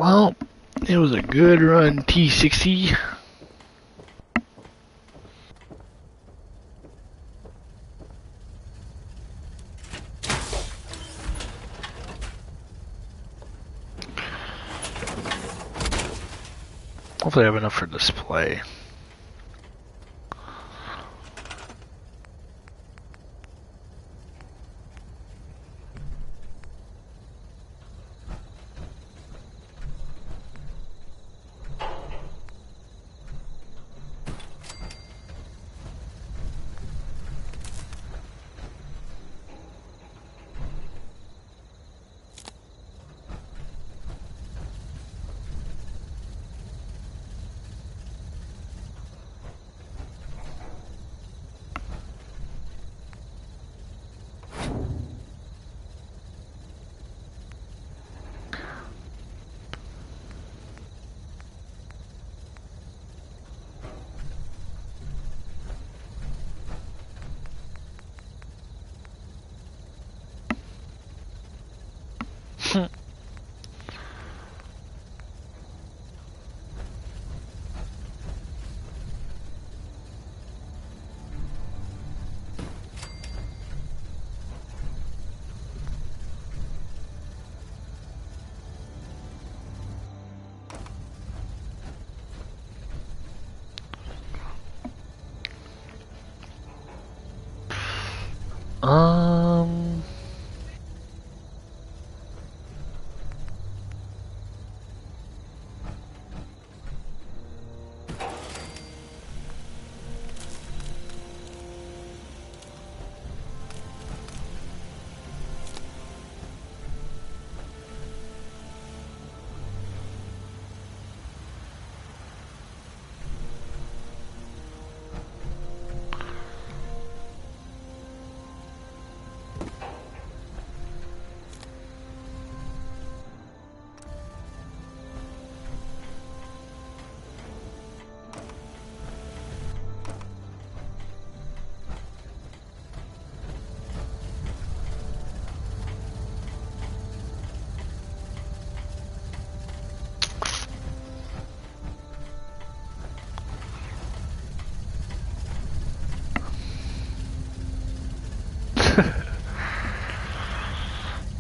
Well, it was a good run, T60. Hopefully I have enough for display.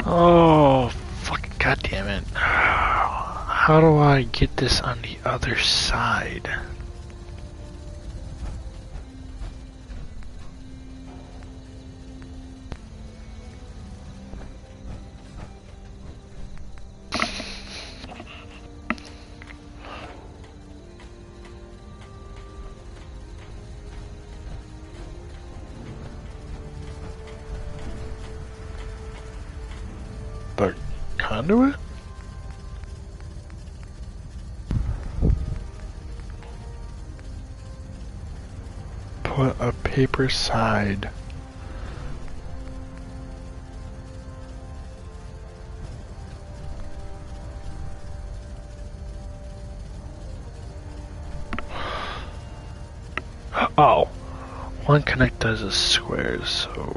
Oh, fucking goddamn it. How do I get this on the other side? The conduit? Put a paper side. Oh, one connect does a square, so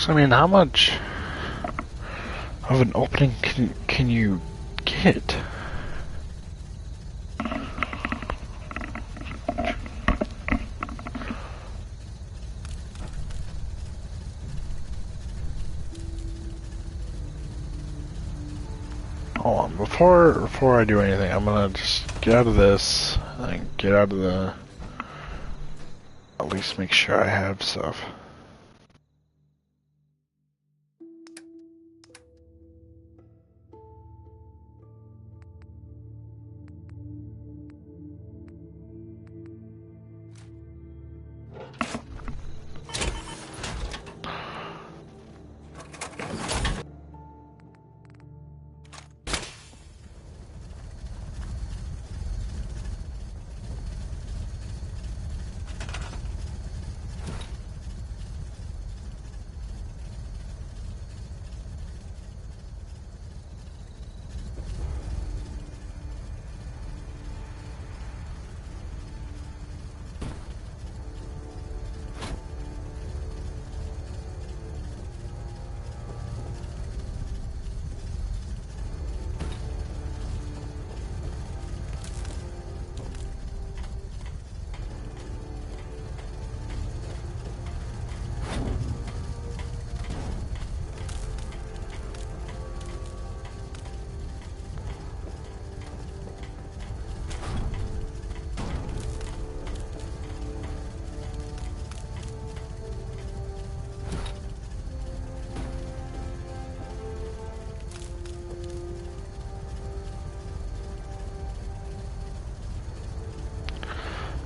So, I mean, how much of an opening can you get? Hold on, before I do anything, I'm gonna just get out of this and get out of the. At least make sure I have stuff.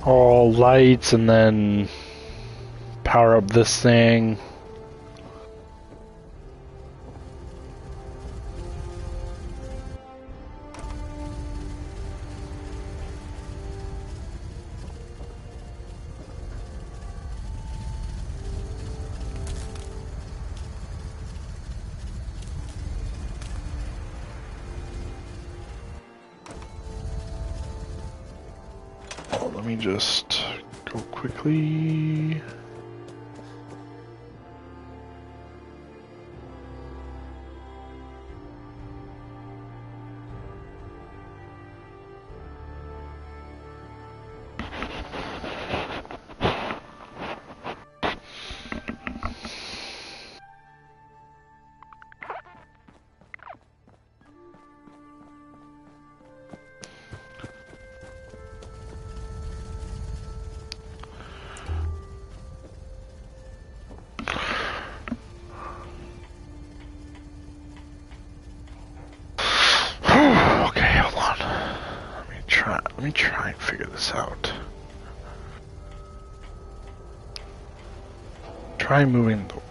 All lights and then power up this thing. Let me just go quickly. Let me try and figure this out. Try moving the...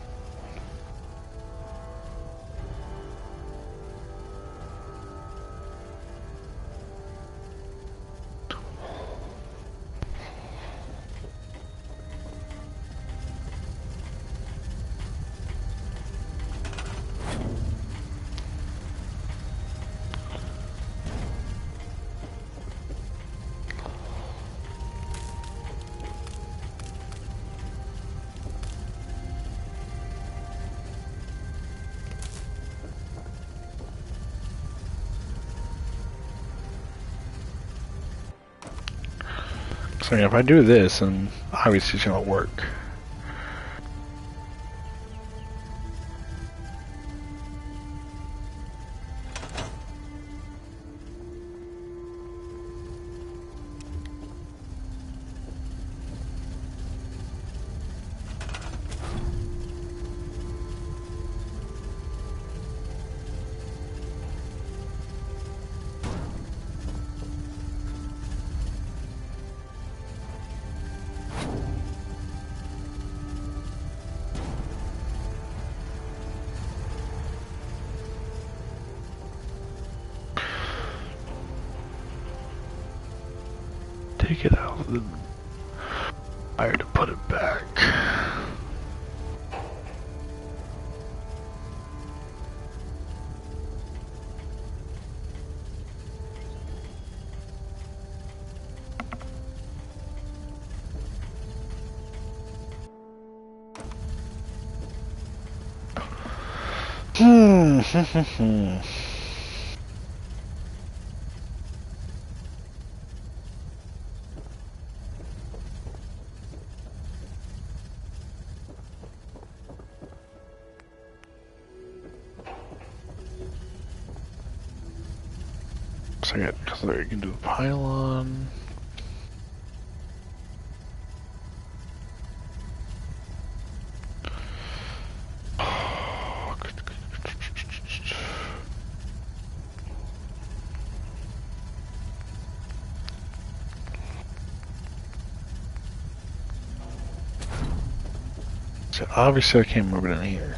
So if I do this, then obviously it's gonna work. Take it out of the fire to put it back. So I got, so there you can do a pylon. So obviously I can't move it in here.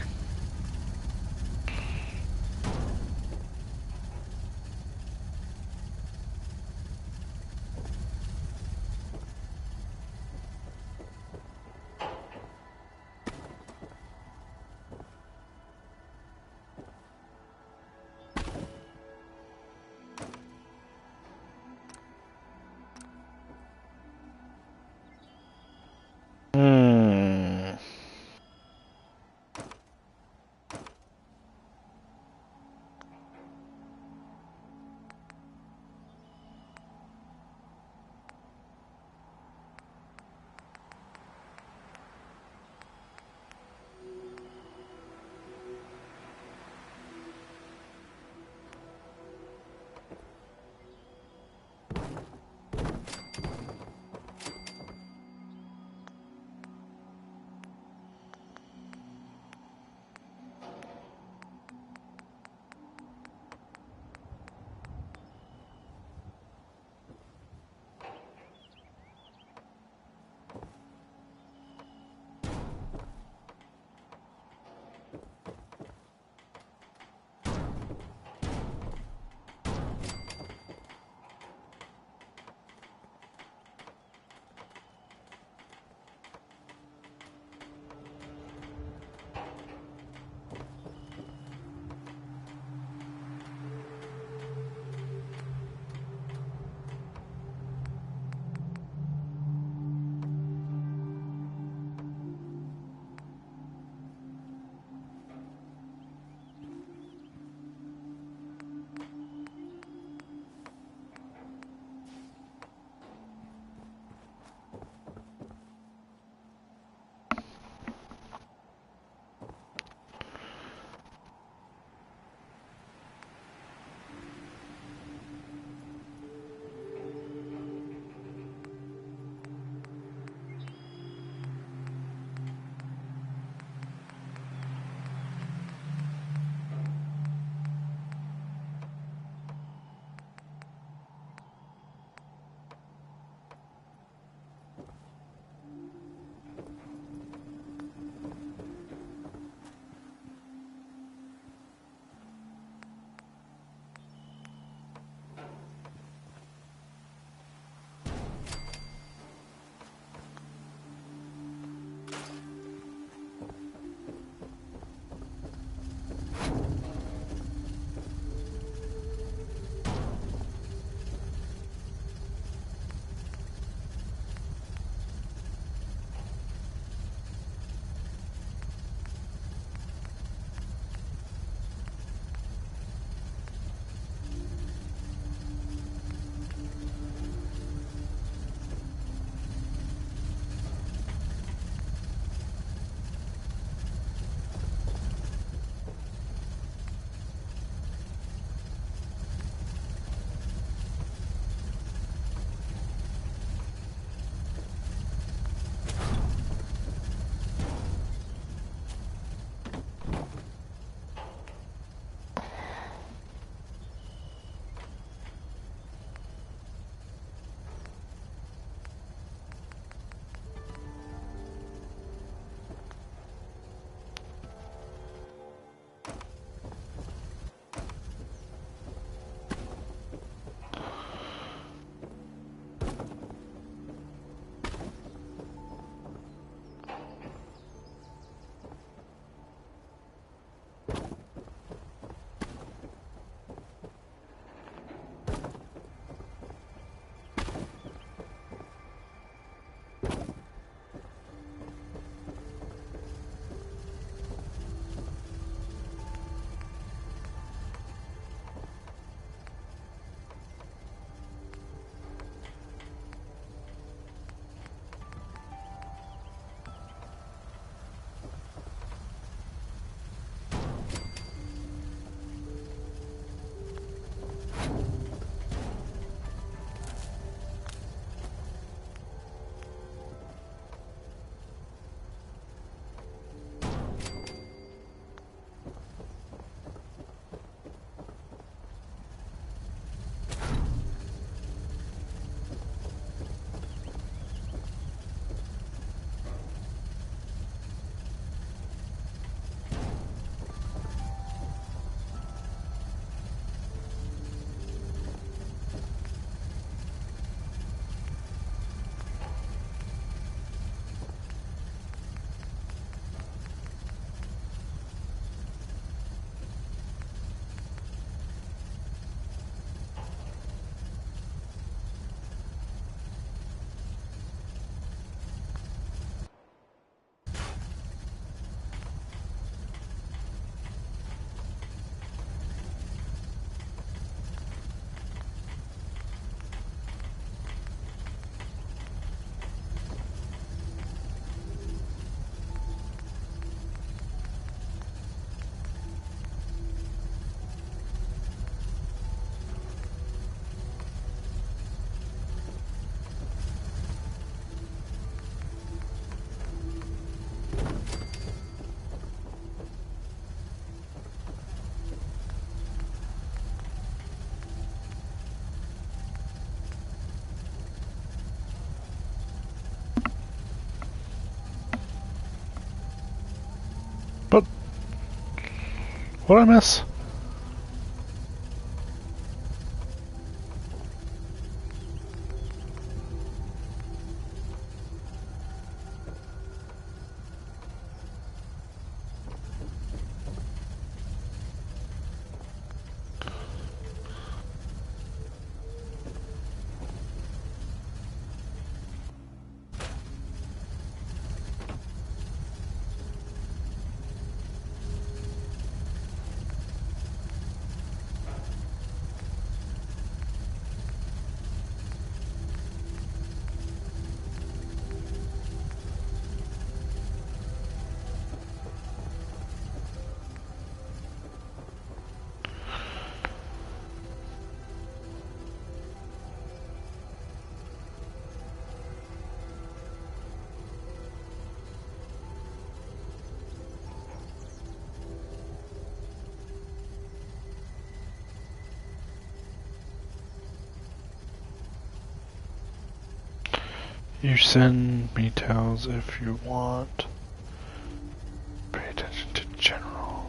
What did I miss? You send me tells if you want. Pay attention to general.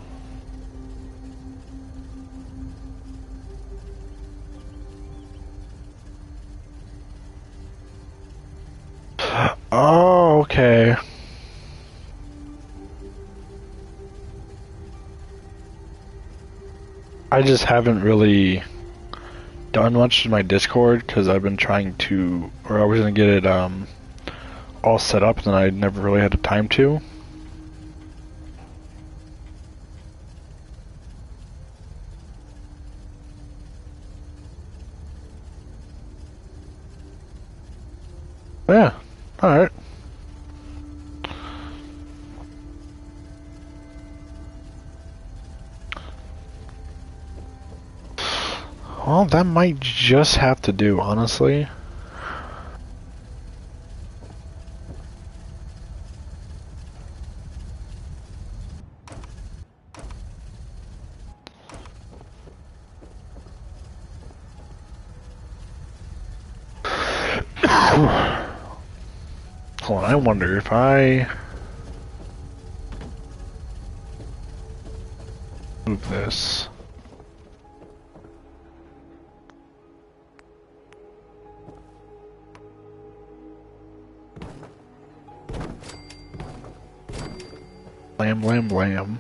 Oh, okay. I just haven't really done much in my Discord because I've been trying to, or I was gonna get it all set up, and then I never really had the time to. Yeah, all right. Well, that might just have to do, honestly. Hold on, I wonder if I move this. Blam, blam, blam.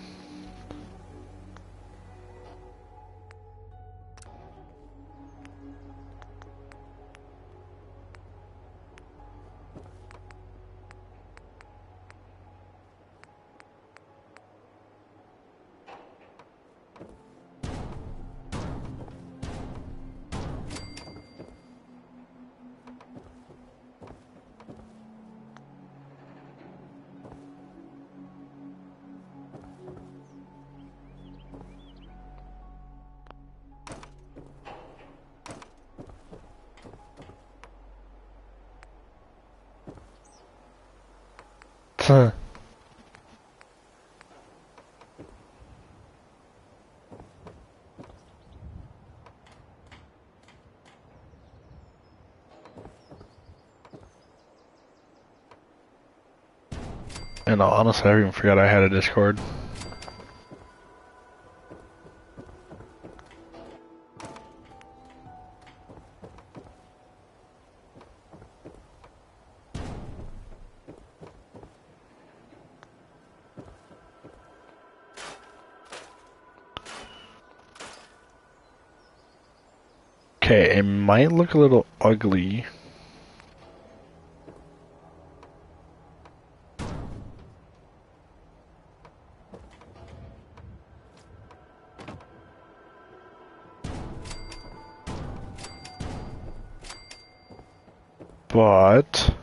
Huh. And honestly, I even forgot I had a Discord. Okay, it might look a little ugly. But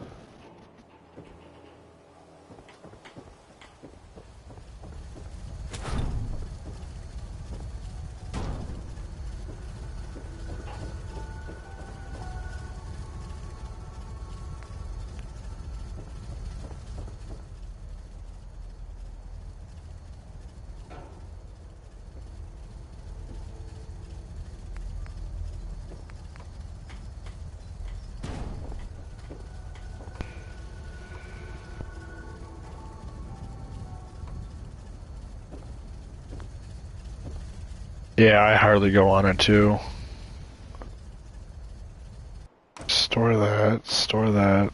Yeah, I hardly go on it too. Store that, store that.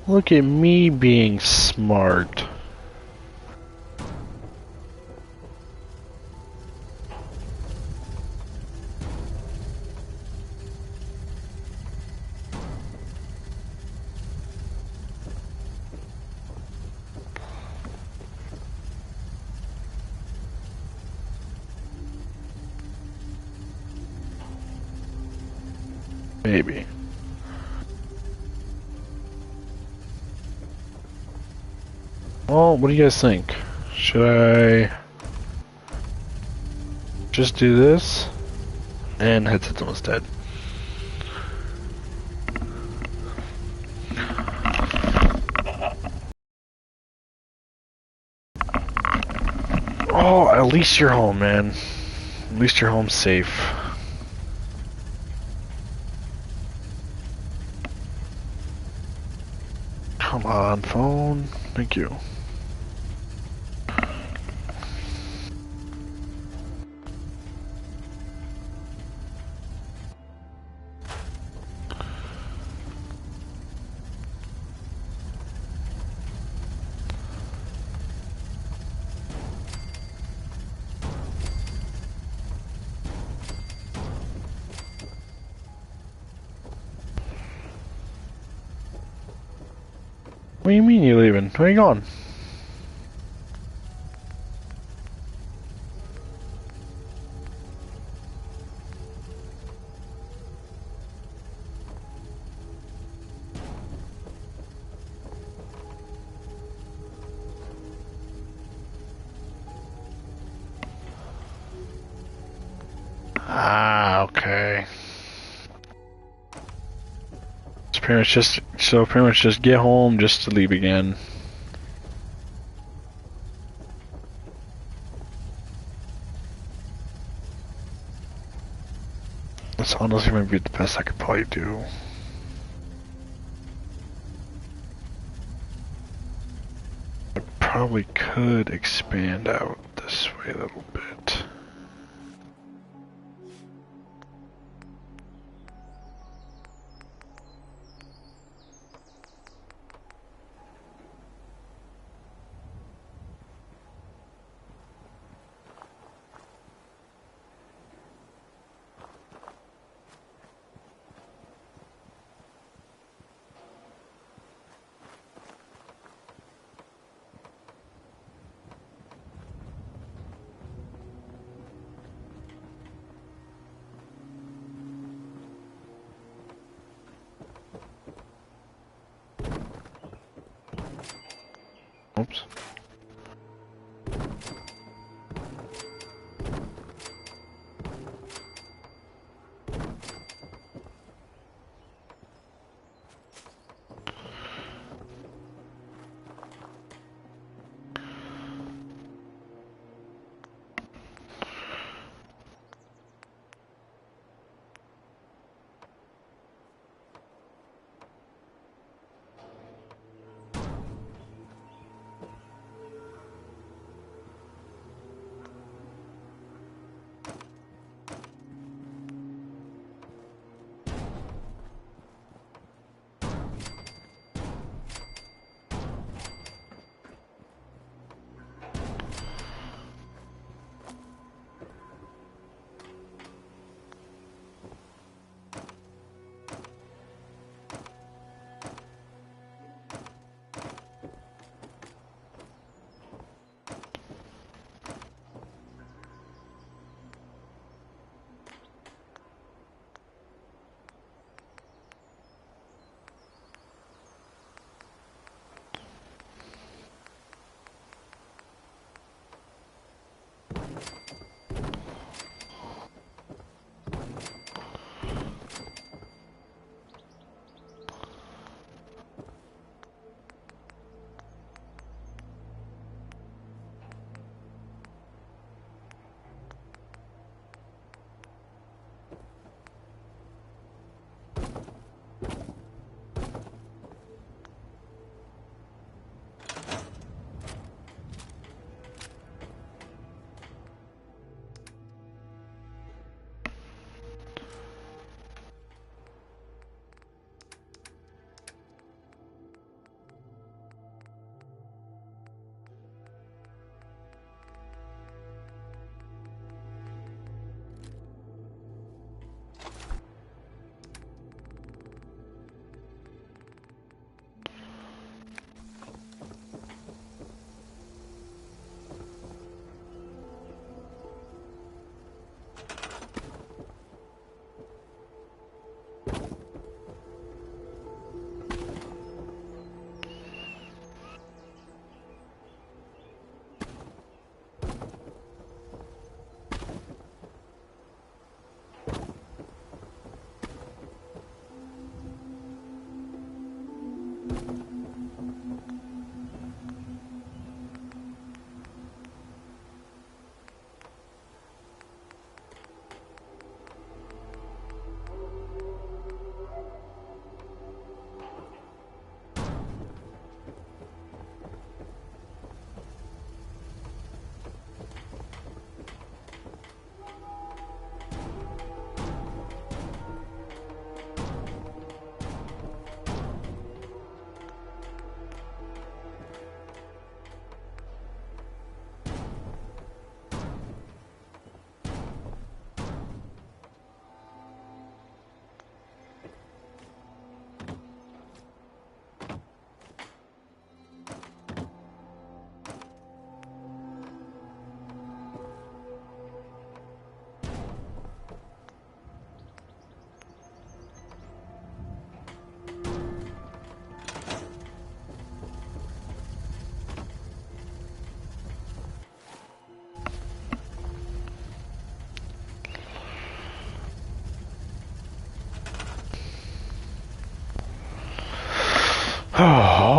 Look at me being smart. Maybe. Well, what do you guys think? Should I just do this and headset's almost dead? Oh, at least you're home, man. At least you're home safe. Come on, phone. Thank you. What do you mean you're leaving? Where are you going? Ah, okay. So pretty much just get home just to leave again. That's honestly maybe the best I could probably do. I probably could expand out this way a little bit.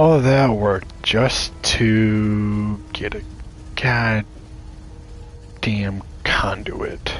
all of that work just to get a goddamn conduit.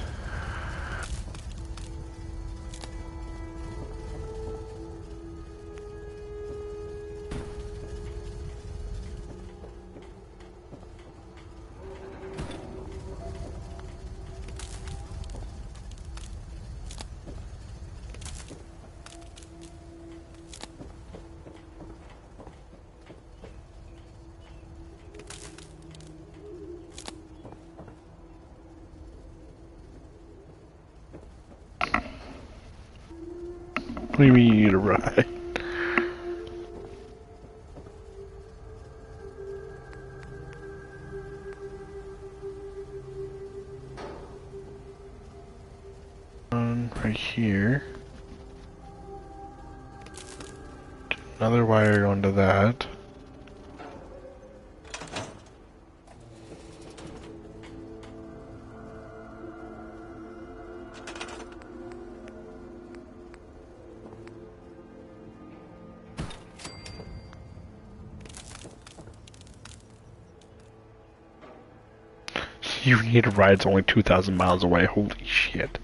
What do you mean you need a ride? Right here. Another wire onto that. You need a ride, it's only 2,000 miles away, holy shit.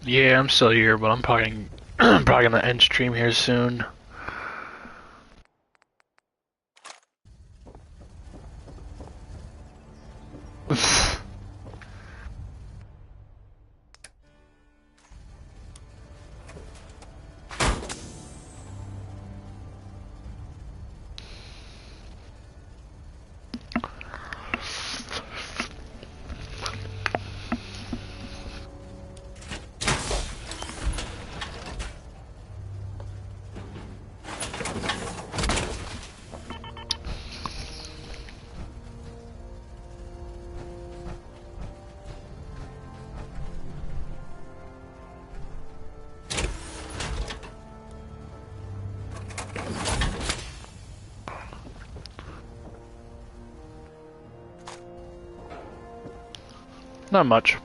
Yeah, I'm still here, but I'm probably probably gonna end stream here soon. Not much.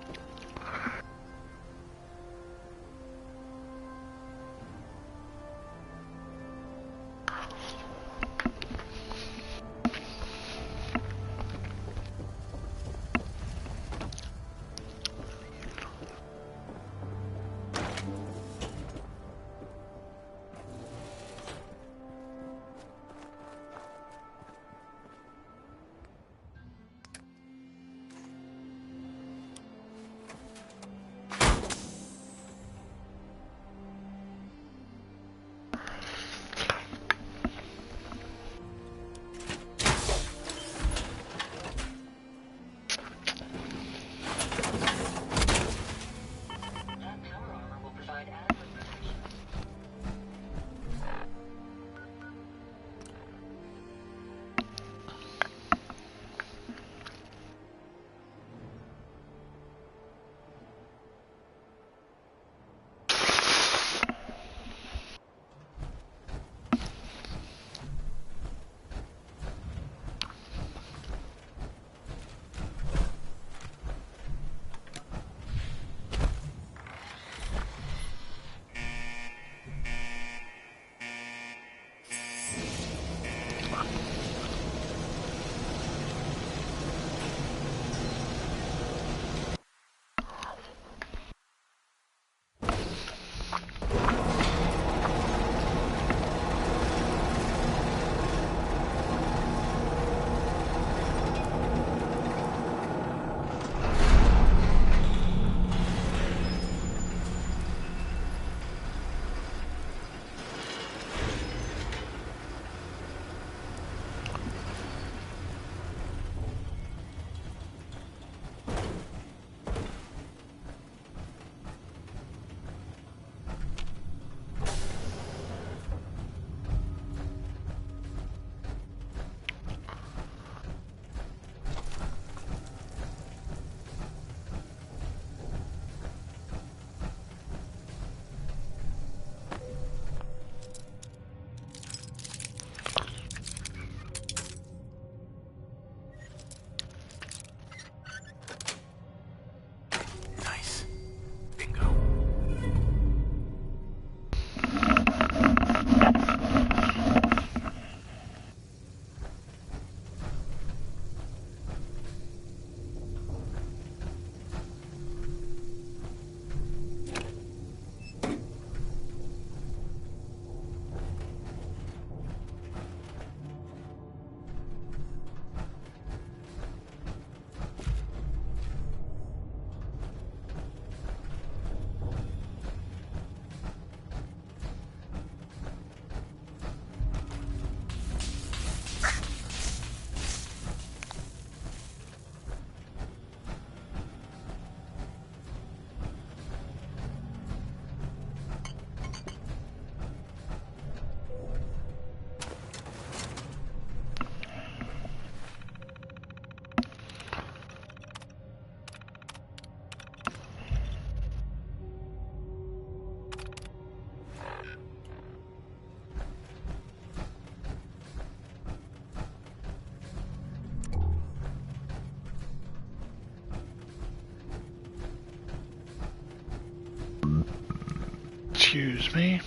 Excuse me.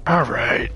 Alright.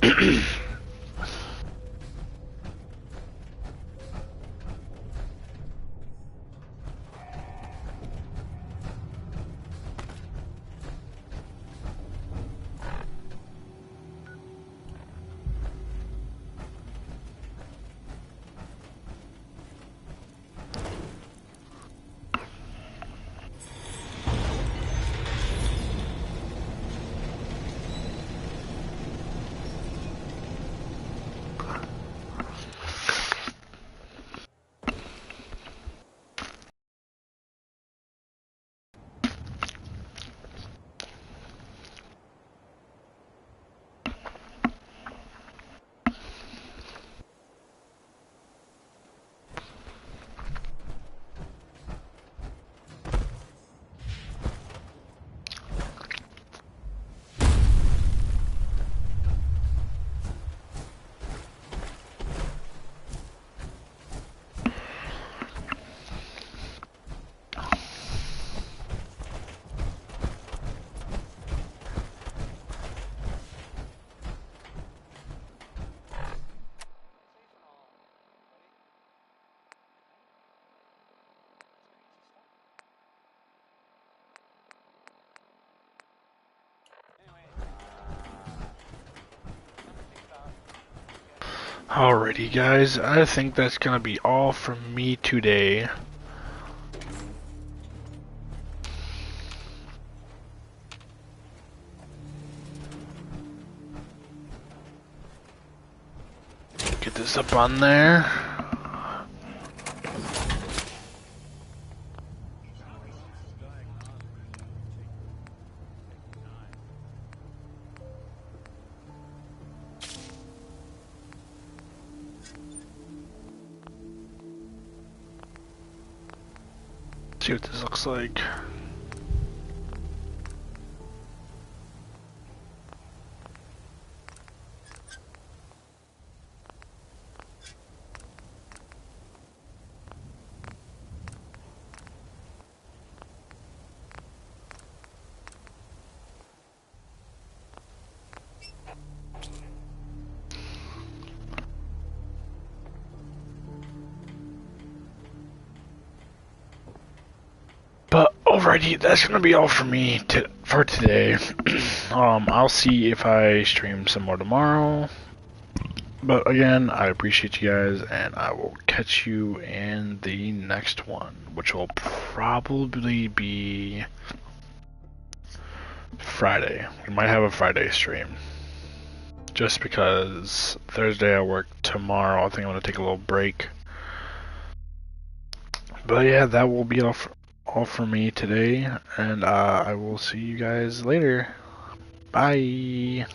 Alrighty guys, I think that's gonna be all from me today. Get this up on there. See what this looks like. But alrighty, that's gonna be all for me for today. I'll see if I stream some more tomorrow. But again, I appreciate you guys, and I will catch you in the next one, which will probably be Friday. We might have a Friday stream. Just because Thursday I work tomorrow, I think I'm gonna take a little break. But yeah, that will be all for me today, and I will see you guys later. Bye.